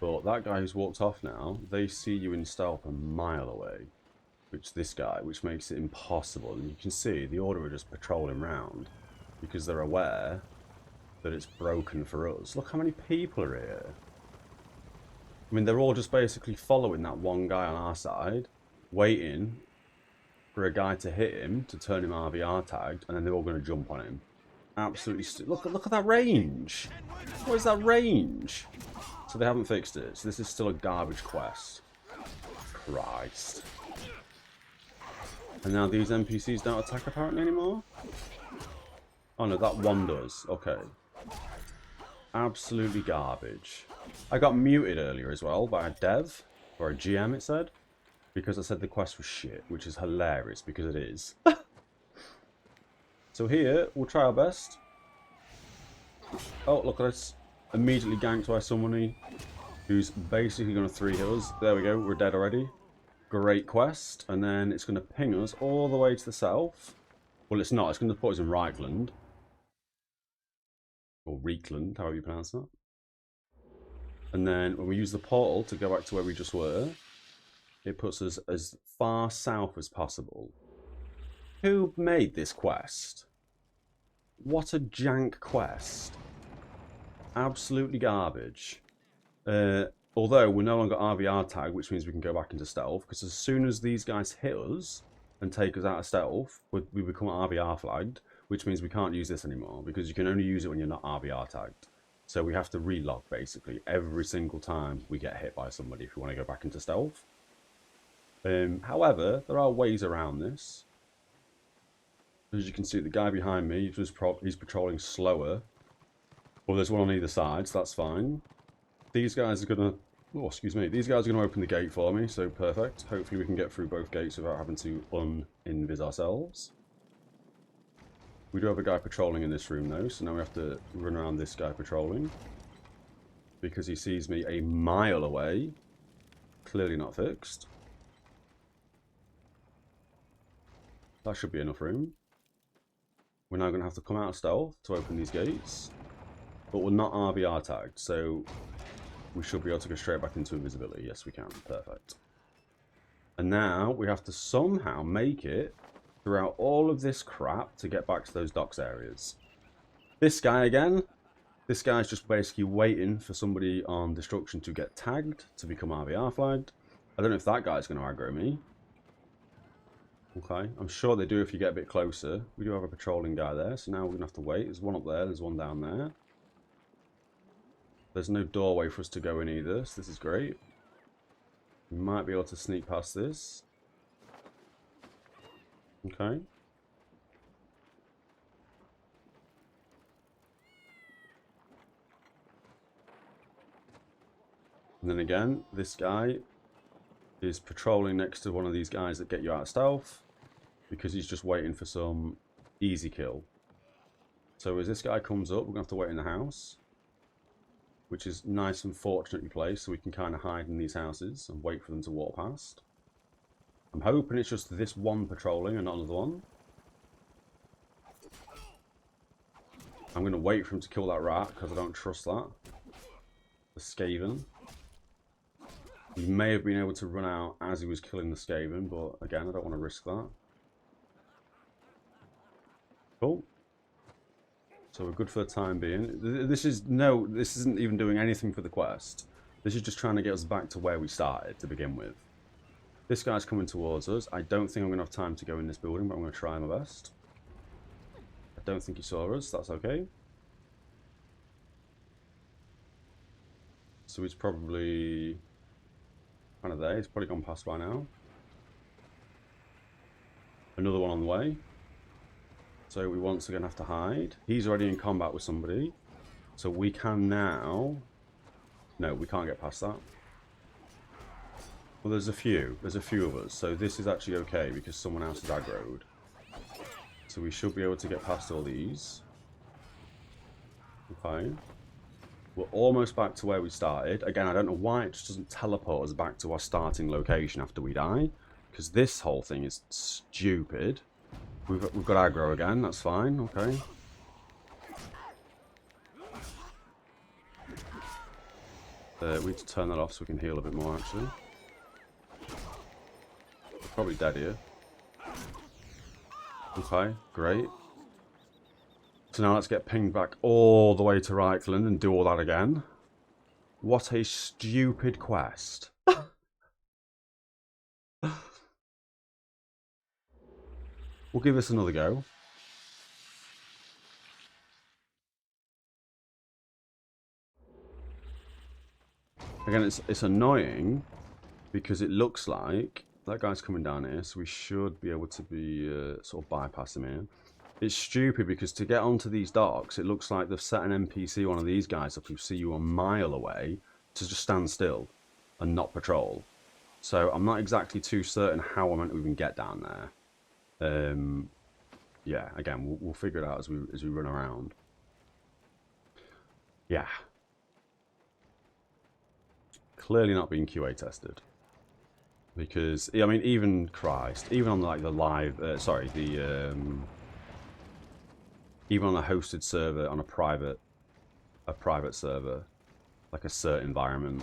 But that guy who's walked off now, they see you in stealth a mile away. Which makes it impossible. And you can see the Order are just patrolling around because they're aware that it's broken for us. Look how many people are here. I mean, they're all just basically following that one guy on our side, waiting for a guy to hit him, to turn him RvR tagged, and then they're all going to jump on him. Absolutely look at that range. What is that range? So they haven't fixed it. So this is still a garbage quest. Christ. And now these NPCs don't attack apparently anymore? Oh no, that one does. Okay. Absolutely garbage. I got muted earlier as well by a dev. Or a GM, it said. Because I said the quest was shit, which is hilarious, because it is. So here, we'll try our best. Oh, look at us. Immediately ganked by somebody who's basically going to 3-hit us. There we go, we're dead already. Great quest. And then it's going to ping us all the way to the south. Well, it's not. It's going to put us in Reichland. Or Reekland, however you pronounce that. And then when we use the portal to go back to where we just were, it puts us as far south as possible. Who made this quest? What a jank quest. Absolutely garbage. Although we're no longer RvR tagged, which means we can go back into stealth, because as soon as these guys hit us and take us out of stealth, we become RvR flagged, which means we can't use this anymore, because you can only use it when you're not RvR tagged. So we have to relog, basically, every single time we get hit by somebody if we want to go back into stealth. However, there are ways around this. As you can see, the guy behind me, he's patrolling slower. Well, there's one on either side, so that's fine. These guys are going to... Oh, excuse me. These guys are going to open the gate for me, so perfect. Hopefully we can get through both gates without having to un-invis ourselves. We do have a guy patrolling in this room, though, so now we have to run around this guy patrolling. Because he sees me a mile away. Clearly not fixed. That should be enough room. We're now going to have to come out of stealth to open these gates. But we're not RvR tagged, so we should be able to go straight back into invisibility. Yes, we can. Perfect. And now we have to somehow make it throughout all of this crap to get back to those docks areas. This guy again. This guy's just basically waiting for somebody on destruction to get tagged to become RvR flagged. I don't know if that guy's going to aggro me. Okay, I'm sure they do if you get a bit closer. We do have a patrolling guy there, so now we're going to have to wait. There's one up there, there's one down there. There's no doorway for us to go in either, so this is great. We might be able to sneak past this. Okay. And then again, this guy is patrolling next to one of these guys that get you out of stealth, because he's just waiting for some easy kill. So as this guy comes up, we're going to have to wait in the house, which is nice and fortunately placed, so we can kind of hide in these houses and wait for them to walk past. I'm hoping it's just this one patrolling and not another one. I'm going to wait for him to kill that rat, because I don't trust that. The Skaven. He may have been able to run out as he was killing the Skaven, but again, I don't want to risk that. Cool. So we're good for the time being. This isn't even doing anything for the quest. This is just trying to get us back to where we started to begin with. This guy's coming towards us. I don't think I'm going to have time to go in this building, but I'm going to try my best. I don't think he saw us. That's okay. So he's probably kind of there. He's probably gone past by now. Another one on the way. So we once again have to hide. He's already in combat with somebody. So we can now... No, we can't get past that. Well, there's a few. There's a few of us. So this is actually okay because someone else is aggroed. So we should be able to get past all these. Okay. We're almost back to where we started. Again, I don't know why it just doesn't teleport us back to our starting location after we die. Because this whole thing is stupid. We've got aggro again, that's fine, okay. We need to turn that off so we can heal a bit more, actually. We're probably dead here. Okay, great. So now let's get pinged back all the way to Reichland and do all that again. What a stupid quest. We'll give this another go. Again, it's annoying because it looks like that guy's coming down here, so we should be able to be sort of bypass him here. It's stupid because to get onto these docks, it looks like they've set an NPC, one of these guys up who see you a mile away, to just stand still and not patrol. So I'm not exactly too certain how I'm meant to even get down there. Yeah, again, we'll figure it out as we run around. Yeah. Clearly not being QA tested. Because, I mean, even Christ, even on like the live, even on a hosted server, on a private server, like a cert environment,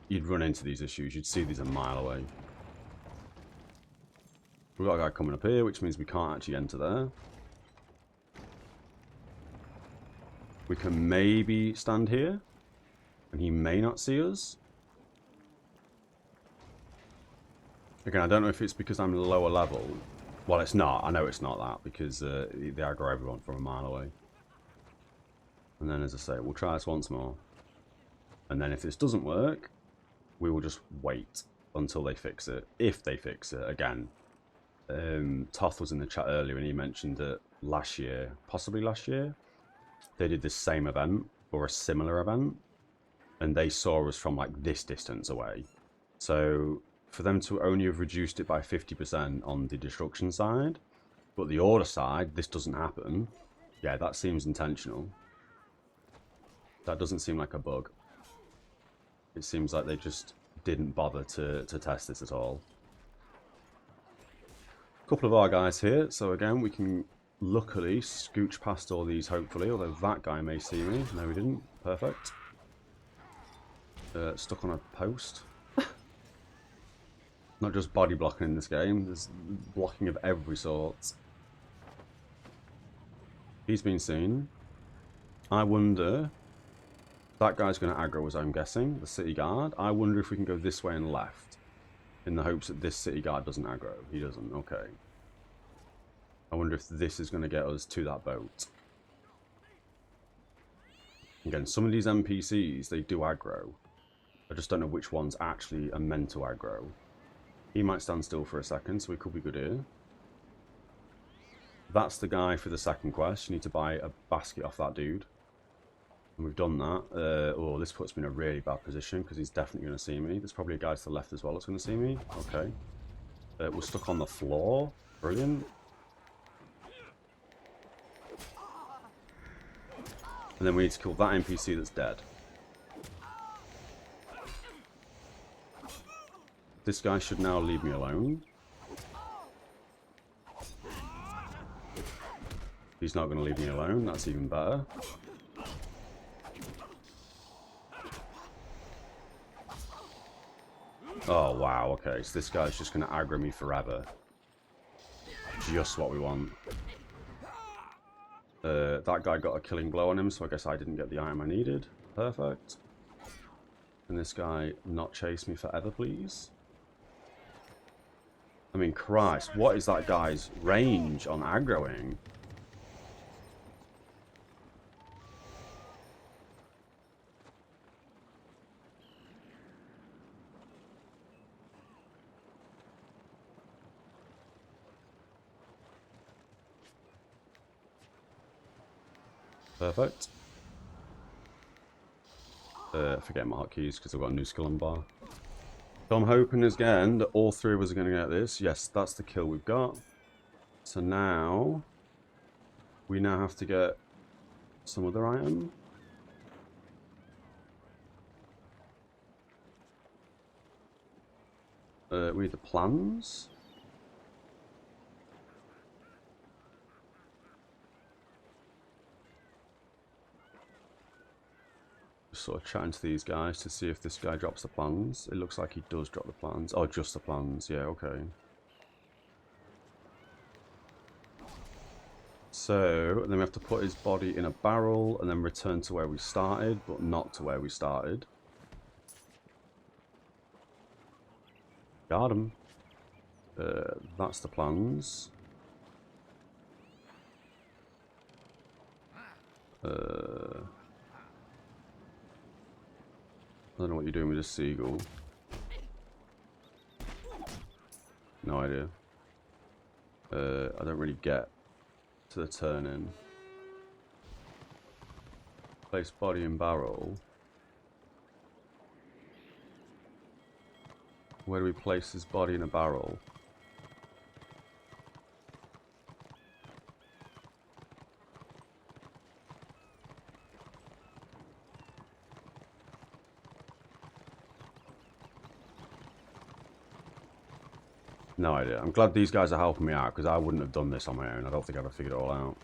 you'd run into these issues. You'd see these a mile away. We've got a guy coming up here, which means we can't actually enter there. We can maybe stand here, and he may not see us. Again, I don't know if it's because I'm lower level. Well, it's not. I know it's not that, because they aggro everyone from a mile away. And then, as I say, we'll try this once more. And then if this doesn't work, we will just wait until they fix it. If they fix it, again. Toth was in the chat earlier, and he mentioned that last year, possibly last year, they did this same event, or a similar event. And they saw us from, like, this distance away. So for them to only have reduced it by 50% on the destruction side, but the order side, this doesn't happen. Yeah, that seems intentional. That doesn't seem like a bug. It seems like they just didn't bother to test this at all. A couple of our guys here, so again, we can luckily scooch past all these, hopefully, although that guy may see me. No, he didn't. Perfect. Stuck on a post. Not just body blocking in this game, there's blocking of every sort. He's been seen. I wonder... That guy's going to aggro us, I'm guessing, the city guard. I wonder if we can go this way and left, in the hopes that this city guard doesn't aggro. He doesn't, okay. I wonder if this is going to get us to that boat. Again, some of these NPCs, they do aggro. I just don't know which ones actually are meant to aggro. He might stand still for a second, so we could be good here. That's the guy for the second quest. You need to buy a basket off that dude. And we've done that. Oh, this puts me in a really bad position because he's definitely going to see me. There's probably a guy to the left as well that's going to see me. Okay. We're stuck on the floor. Brilliant. And then we need to kill that NPC that's dead. This guy should now leave me alone. He's not going to leave me alone. That's even better. Oh, wow, okay, so this guy's just going to aggro me forever. Just what we want. That guy got a killing blow on him, so I guess I didn't get the item I needed. Perfect. Can this guy not chase me forever, please? I mean, Christ, what is that guy's range on aggroing? Perfect. Forget my hotkeys because I've got a new skill on bar. So I'm hoping again that all three of us are going to get this. Yes, that's the kill we've got. So now we now have to get some other item. We need the plans. Just sort of chatting to these guys to see if this guy drops the plans. It looks like he does drop the plans. Oh, just the plans. Yeah, okay. So, then we have to put his body in a barrel and then return to where we started, but not to where we started. Got him. That's the plans. I don't know what you're doing with this seagull. No idea. I don't really get to the turn-in. Place body in barrel. Where do we place his body in a barrel? No idea. I'm glad these guys are helping me out because I wouldn't have done this on my own. I don't think I'd have figured it all out.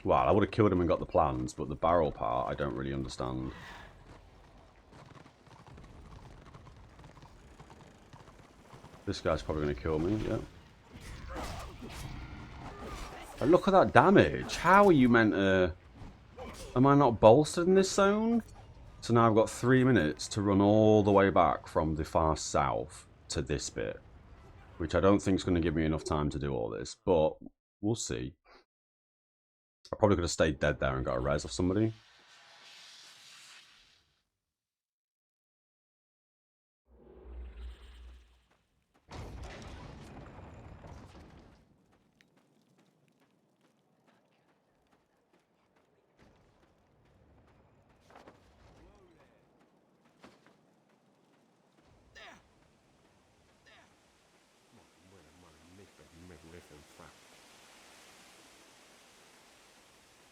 Well, I would have killed him and got the plans, but the barrel part I don't really understand. This guy's probably going to kill me, yeah. Oh, look at that damage. How are you meant to... Am I not bolstered in this zone? So now I've got 3 minutes to run all the way back from the far south to this bit, which I don't think is going to give me enough time to do all this, but we'll see. I probably could have stayed dead there and got a res off somebody.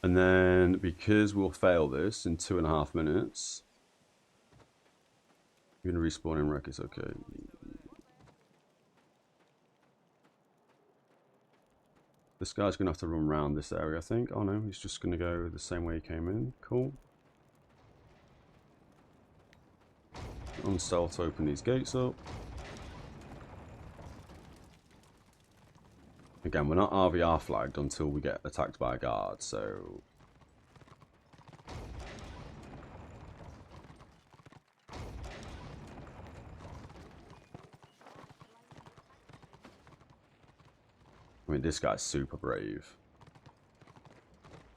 And then, because we'll fail this in 2.5 minutes, you're going to respawn in wreck, it's okay. This guy's going to have to run around this area, I think. Oh no, he's just going to go the same way he came in. Cool. On stealth to open these gates up. Again, we're not RvR flagged until we get attacked by a guard, so... I mean, this guy's super brave.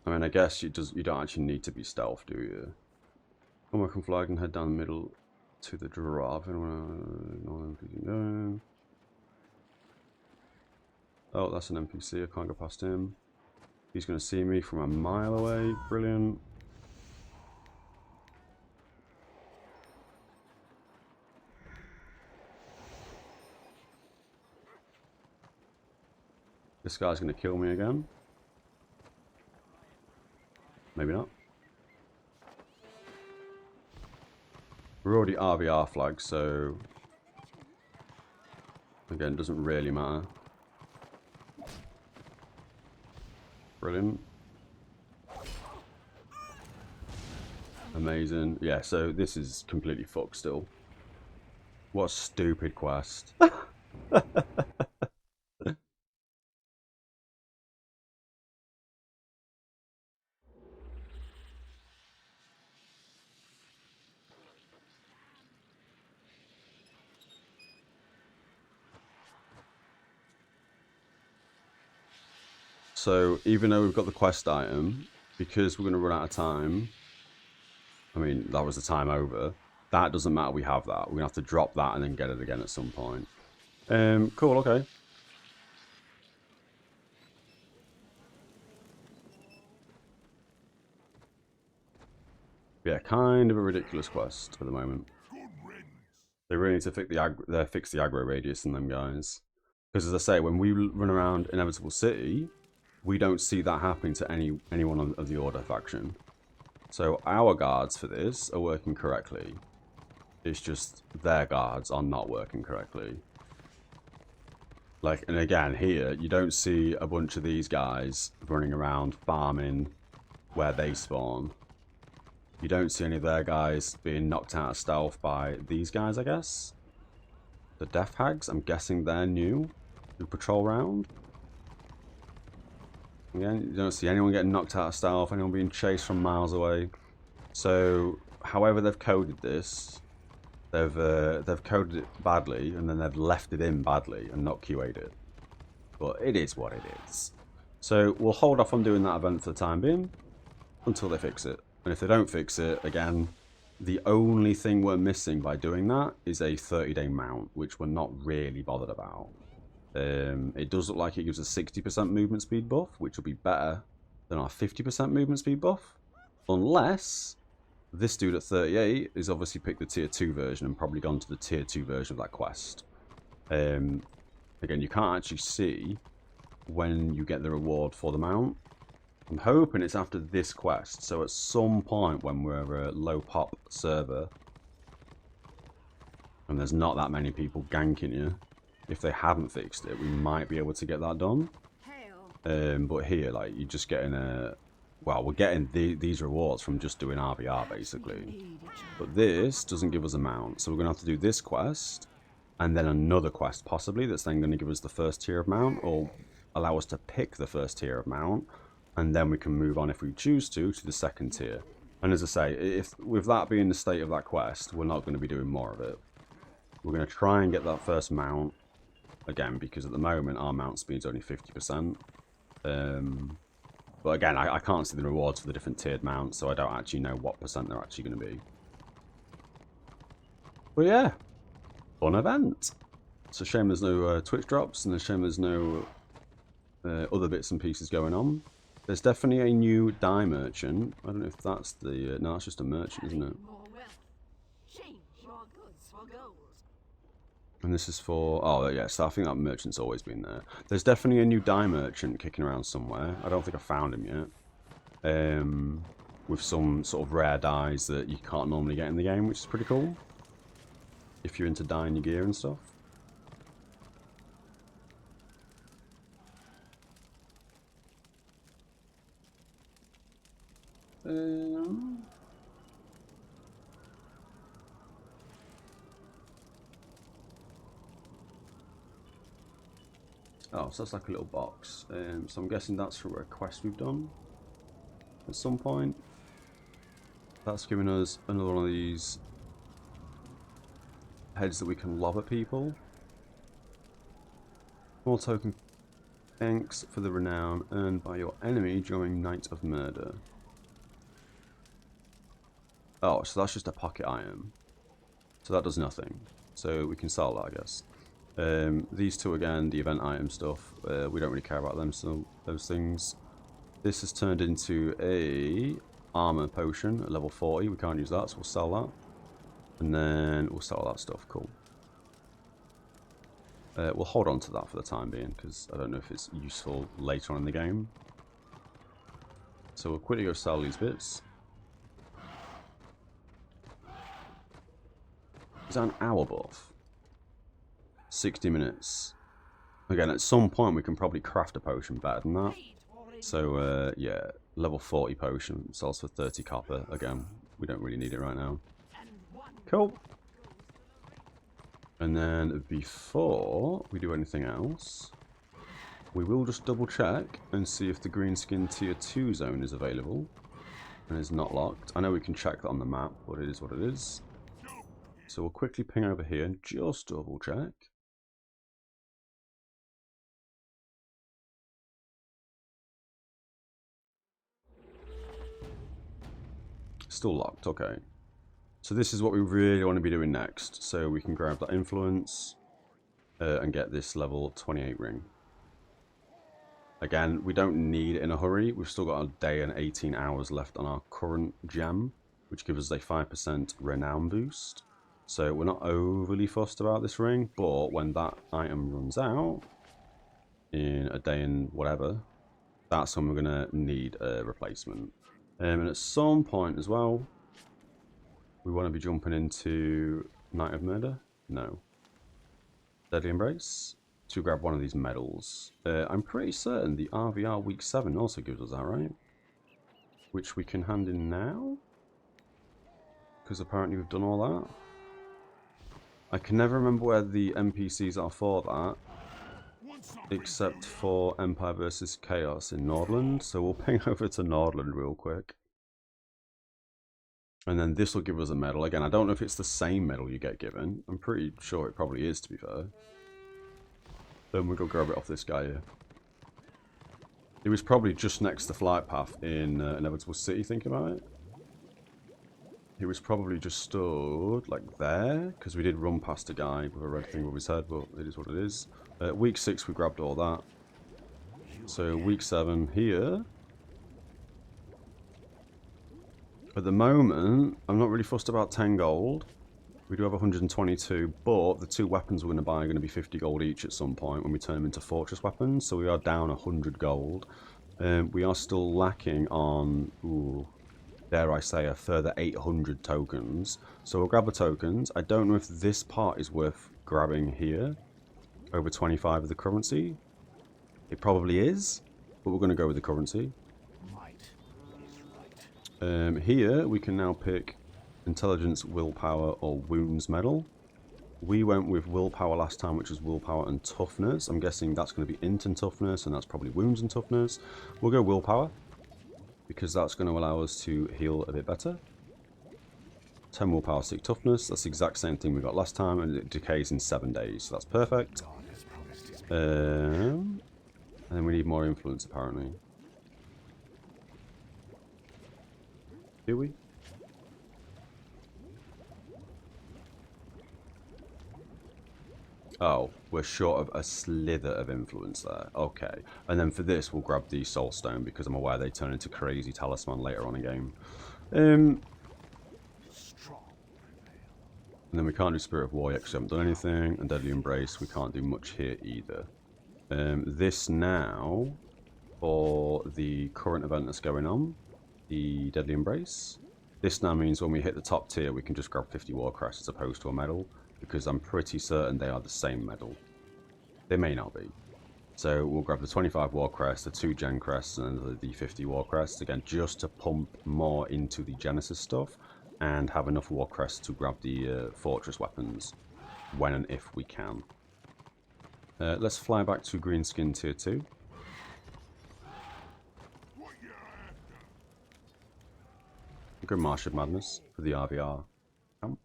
I mean, I guess you don't actually need to be stealth, do you? Come back and flag and head down the middle to the drop. Oh, that's an NPC. I can't go past him. He's going to see me from a mile away. Brilliant. This guy's going to kill me again. Maybe not. We're already RvR flagged, so... Again, doesn't really matter. Brilliant. Amazing. Yeah, so this is completely fucked still. What a stupid quest. So, even though we've got the quest item, because we're going to run out of time, I mean, that was the time over, that doesn't matter, we have that. We're going to have to drop that and then get it again at some point. Cool, okay. Yeah, kind of a ridiculous quest at the moment. They really need to fix the aggro radius in them guys. Because as I say, when we run around Inevitable City, we don't see that happening to anyone of the Order faction. So our guards for this are working correctly. It's just their guards are not working correctly. Like, and again, here, you don't see a bunch of these guys running around farming where they spawn. You don't see any of their guys being knocked out of stealth by these guys, I guess. The Death Hags, I'm guessing they're new. Who patrol round. Again, you don't see anyone getting knocked out of stealth, anyone being chased from miles away. So, however they've coded this, they've coded it badly, and then they've left it in badly and not QA'd it. But it is what it is. So, we'll hold off on doing that event for the time being, until they fix it. And if they don't fix it, again, the only thing we're missing by doing that is a 30-day mount, which we're not really bothered about. It does look like it gives a 60% movement speed buff, which will be better than our 50% movement speed buff. Unless This dude at 38 is obviously picked the tier 2 version and probably gone to the tier 2 version of that quest. Again, you can't actually see when you get the reward for the mount. I'm hoping it's after this quest, so at some point when we're a low pop server and there's not that many people ganking you, if they haven't fixed it, we might be able to get that done. But here, like, you're just getting a... Well, we're getting these rewards from just doing RvR, basically. But this doesn't give us a mount, so we're going to have to do this quest, and then another quest, possibly, that's then going to give us the first tier of mount, or allow us to pick the first tier of mount, and then we can move on, if we choose to the second tier. And as I say, if with that being the state of that quest, we're not going to be doing more of it. We're going to try and get that first mount, again, because at the moment, our mount speed's only 50%. But again, I can't see the rewards for the different tiered mounts, so I don't actually know what percent they're actually going to be. But yeah, fun event. It's a shame there's no Twitch drops, and a shame there's no other bits and pieces going on. There's definitely a new dye merchant. I don't know if that's the... no, it's just a merchant, isn't it? And this is for... oh, yeah, so I think that merchant's always been there. There's definitely a new dye merchant kicking around somewhere. I don't think I found him yet. With some sort of rare dyes that you can't normally get in the game, which is pretty cool. If you're into dyeing your gear and stuff. Oh, so that's like a little box. So I'm guessing that's for a quest we've done at some point. That's giving us another one of these heads that we can lob at people. More token. Thanks for the renown earned by your enemy during Night of Murder. Oh, so that's just a pocket item. So that does nothing. So we can sell that, I guess. These two again, the event item stuff, we don't really care about them, so those things. This has turned into a armor potion at level 40. We can't use that, so we'll sell that. And then we'll sell that stuff. Cool. We'll hold on to that for the time being, because I don't know if it's useful later on in the game. So we'll quickly go sell these bits. Is that an hour buff? 60 minutes. Again, at some point we can probably craft a potion better than that. So, yeah, level 40 potion sells for 30 copper. Again, we don't really need it right now. Cool. And then before we do anything else, we will just double check and see if the greenskin tier 2 zone is available and is not locked. I know we can check that on the map, but it is what it is. So we'll quickly ping over here and just double check. Still locked, okay. So this is what we really want to be doing next. So we can grab that influence and get this level 28 ring. Again, we don't need it in a hurry. We've still got a day and 18 hours left on our current gem, which gives us a 5% renown boost. So we're not overly fussed about this ring, but when that item runs out in a day and whatever, that's when we're going to need a replacement. And at some point as well, we want to be jumping into Night of Murder? No. Deadly Embrace? To grab one of these medals. I'm pretty certain the RvR Week 7 also gives us that, right? Which we can hand in now? Because apparently we've done all that. I can never remember where the NPCs are for that, except for Empire vs Chaos in Nordland, so we'll ping over to Nordland real quick. And then this will give us a medal. Again, I don't know if it's the same medal you get given. I'm pretty sure it probably is, to be fair. Then we'll go grab it off this guy here. It was probably just next to Flight Path in Inevitable City, thinking about it. He was probably just stood like there, because we did run past a guy with a red thing over his head, but it is what it is. Week 6 we grabbed all that. So week 7 here. At the moment, I'm not really fussed about 10 gold. We do have 122, but the 2 weapons we're going to buy are going to be 50 gold each at some point when we turn them into fortress weapons, so we are down 100 gold. We are still lacking on, ooh, dare I say, a further 800 tokens. So we'll grab the tokens. I don't know if this part is worth grabbing here, over 25 of the currency. It probably is, but we're going to go with the currency. Here we can now pick intelligence, willpower, or wounds medal. We went with willpower last time, which was willpower and toughness. I'm guessing that's going to be int and toughness, and that's probably wounds and toughness. We'll go willpower, because that's going to allow us to heal a bit better. 10 willpower, 6 toughness. That's the exact same thing we got last time, and it decays in 7 days, so that's perfect. And then we need more influence, apparently. Do we? Oh, we're short of a slither of influence there. Okay. And then for this, we'll grab the Soul Stone, because I'm aware they turn into crazy talisman later on in game. And then we can't do Spirit of War yet because we haven't done anything. And Deadly Embrace, we can't do much here either. This now, for the current event that's going on, the Deadly Embrace. This now means when we hit the top tier, we can just grab 50 War Crests as opposed to a medal, because I'm pretty certain they are the same medal. They may not be. So we'll grab the 25 War Crests, the 2 Gen Crests, and the 50 War Crests, again, just to pump more into the Genesis stuff, and have enough War Crests to grab the Fortress weapons, when and if we can. Let's fly back to Greenskin Tier 2. Go Marsh of Madness for the RvR camp.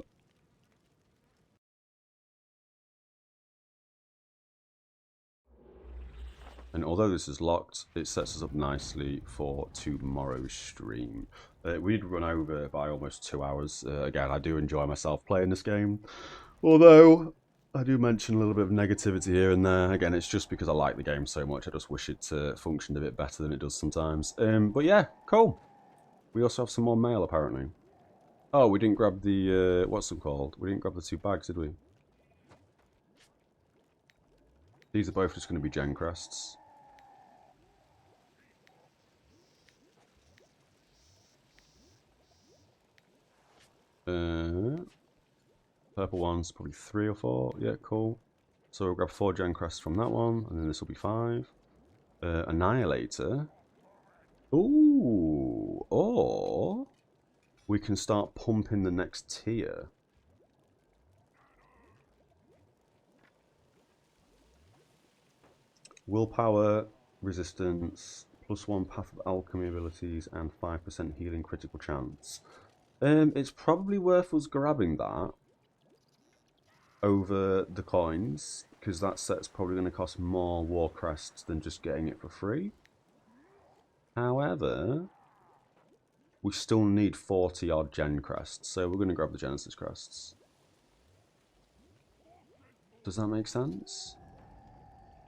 And although this is locked, it sets us up nicely for tomorrow's stream. We did run over by almost 2 hours. Again, I do enjoy myself playing this game. Although, I do mention a little bit of negativity here and there. Again, it's just because I like the game so much. I just wish it functioned a bit better than it does sometimes. But yeah, cool. We also have some more mail, apparently. Oh, we didn't grab the, what's it called? We didn't grab the 2 bags, did we? These are both just going to be Gen Crests. Purple one's probably 3 or 4. Yeah, cool. So we'll grab 4 Gen Crests from that one, and then this will be 5. Annihilator. Ooh, or we can start pumping the next tier. Willpower, resistance, +1 Path of Alchemy abilities, and 5% healing critical chance. It's probably worth us grabbing that over the coins, because that set's probably going to cost more War Crests than just getting it for free. However, we still need 40 odd Gen Crests, so we're going to grab the Genesis Crests. Does that make sense?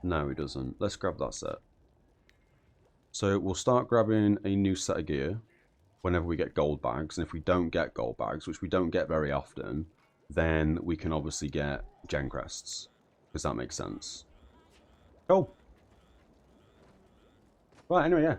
No, it doesn't. Let's grab that set. So we'll start grabbing a new set of gear whenever we get gold bags, and if we don't get gold bags, which we don't get very often, then we can obviously get Gen Crests. Does that make sense? Cool. Right, anyway, yeah.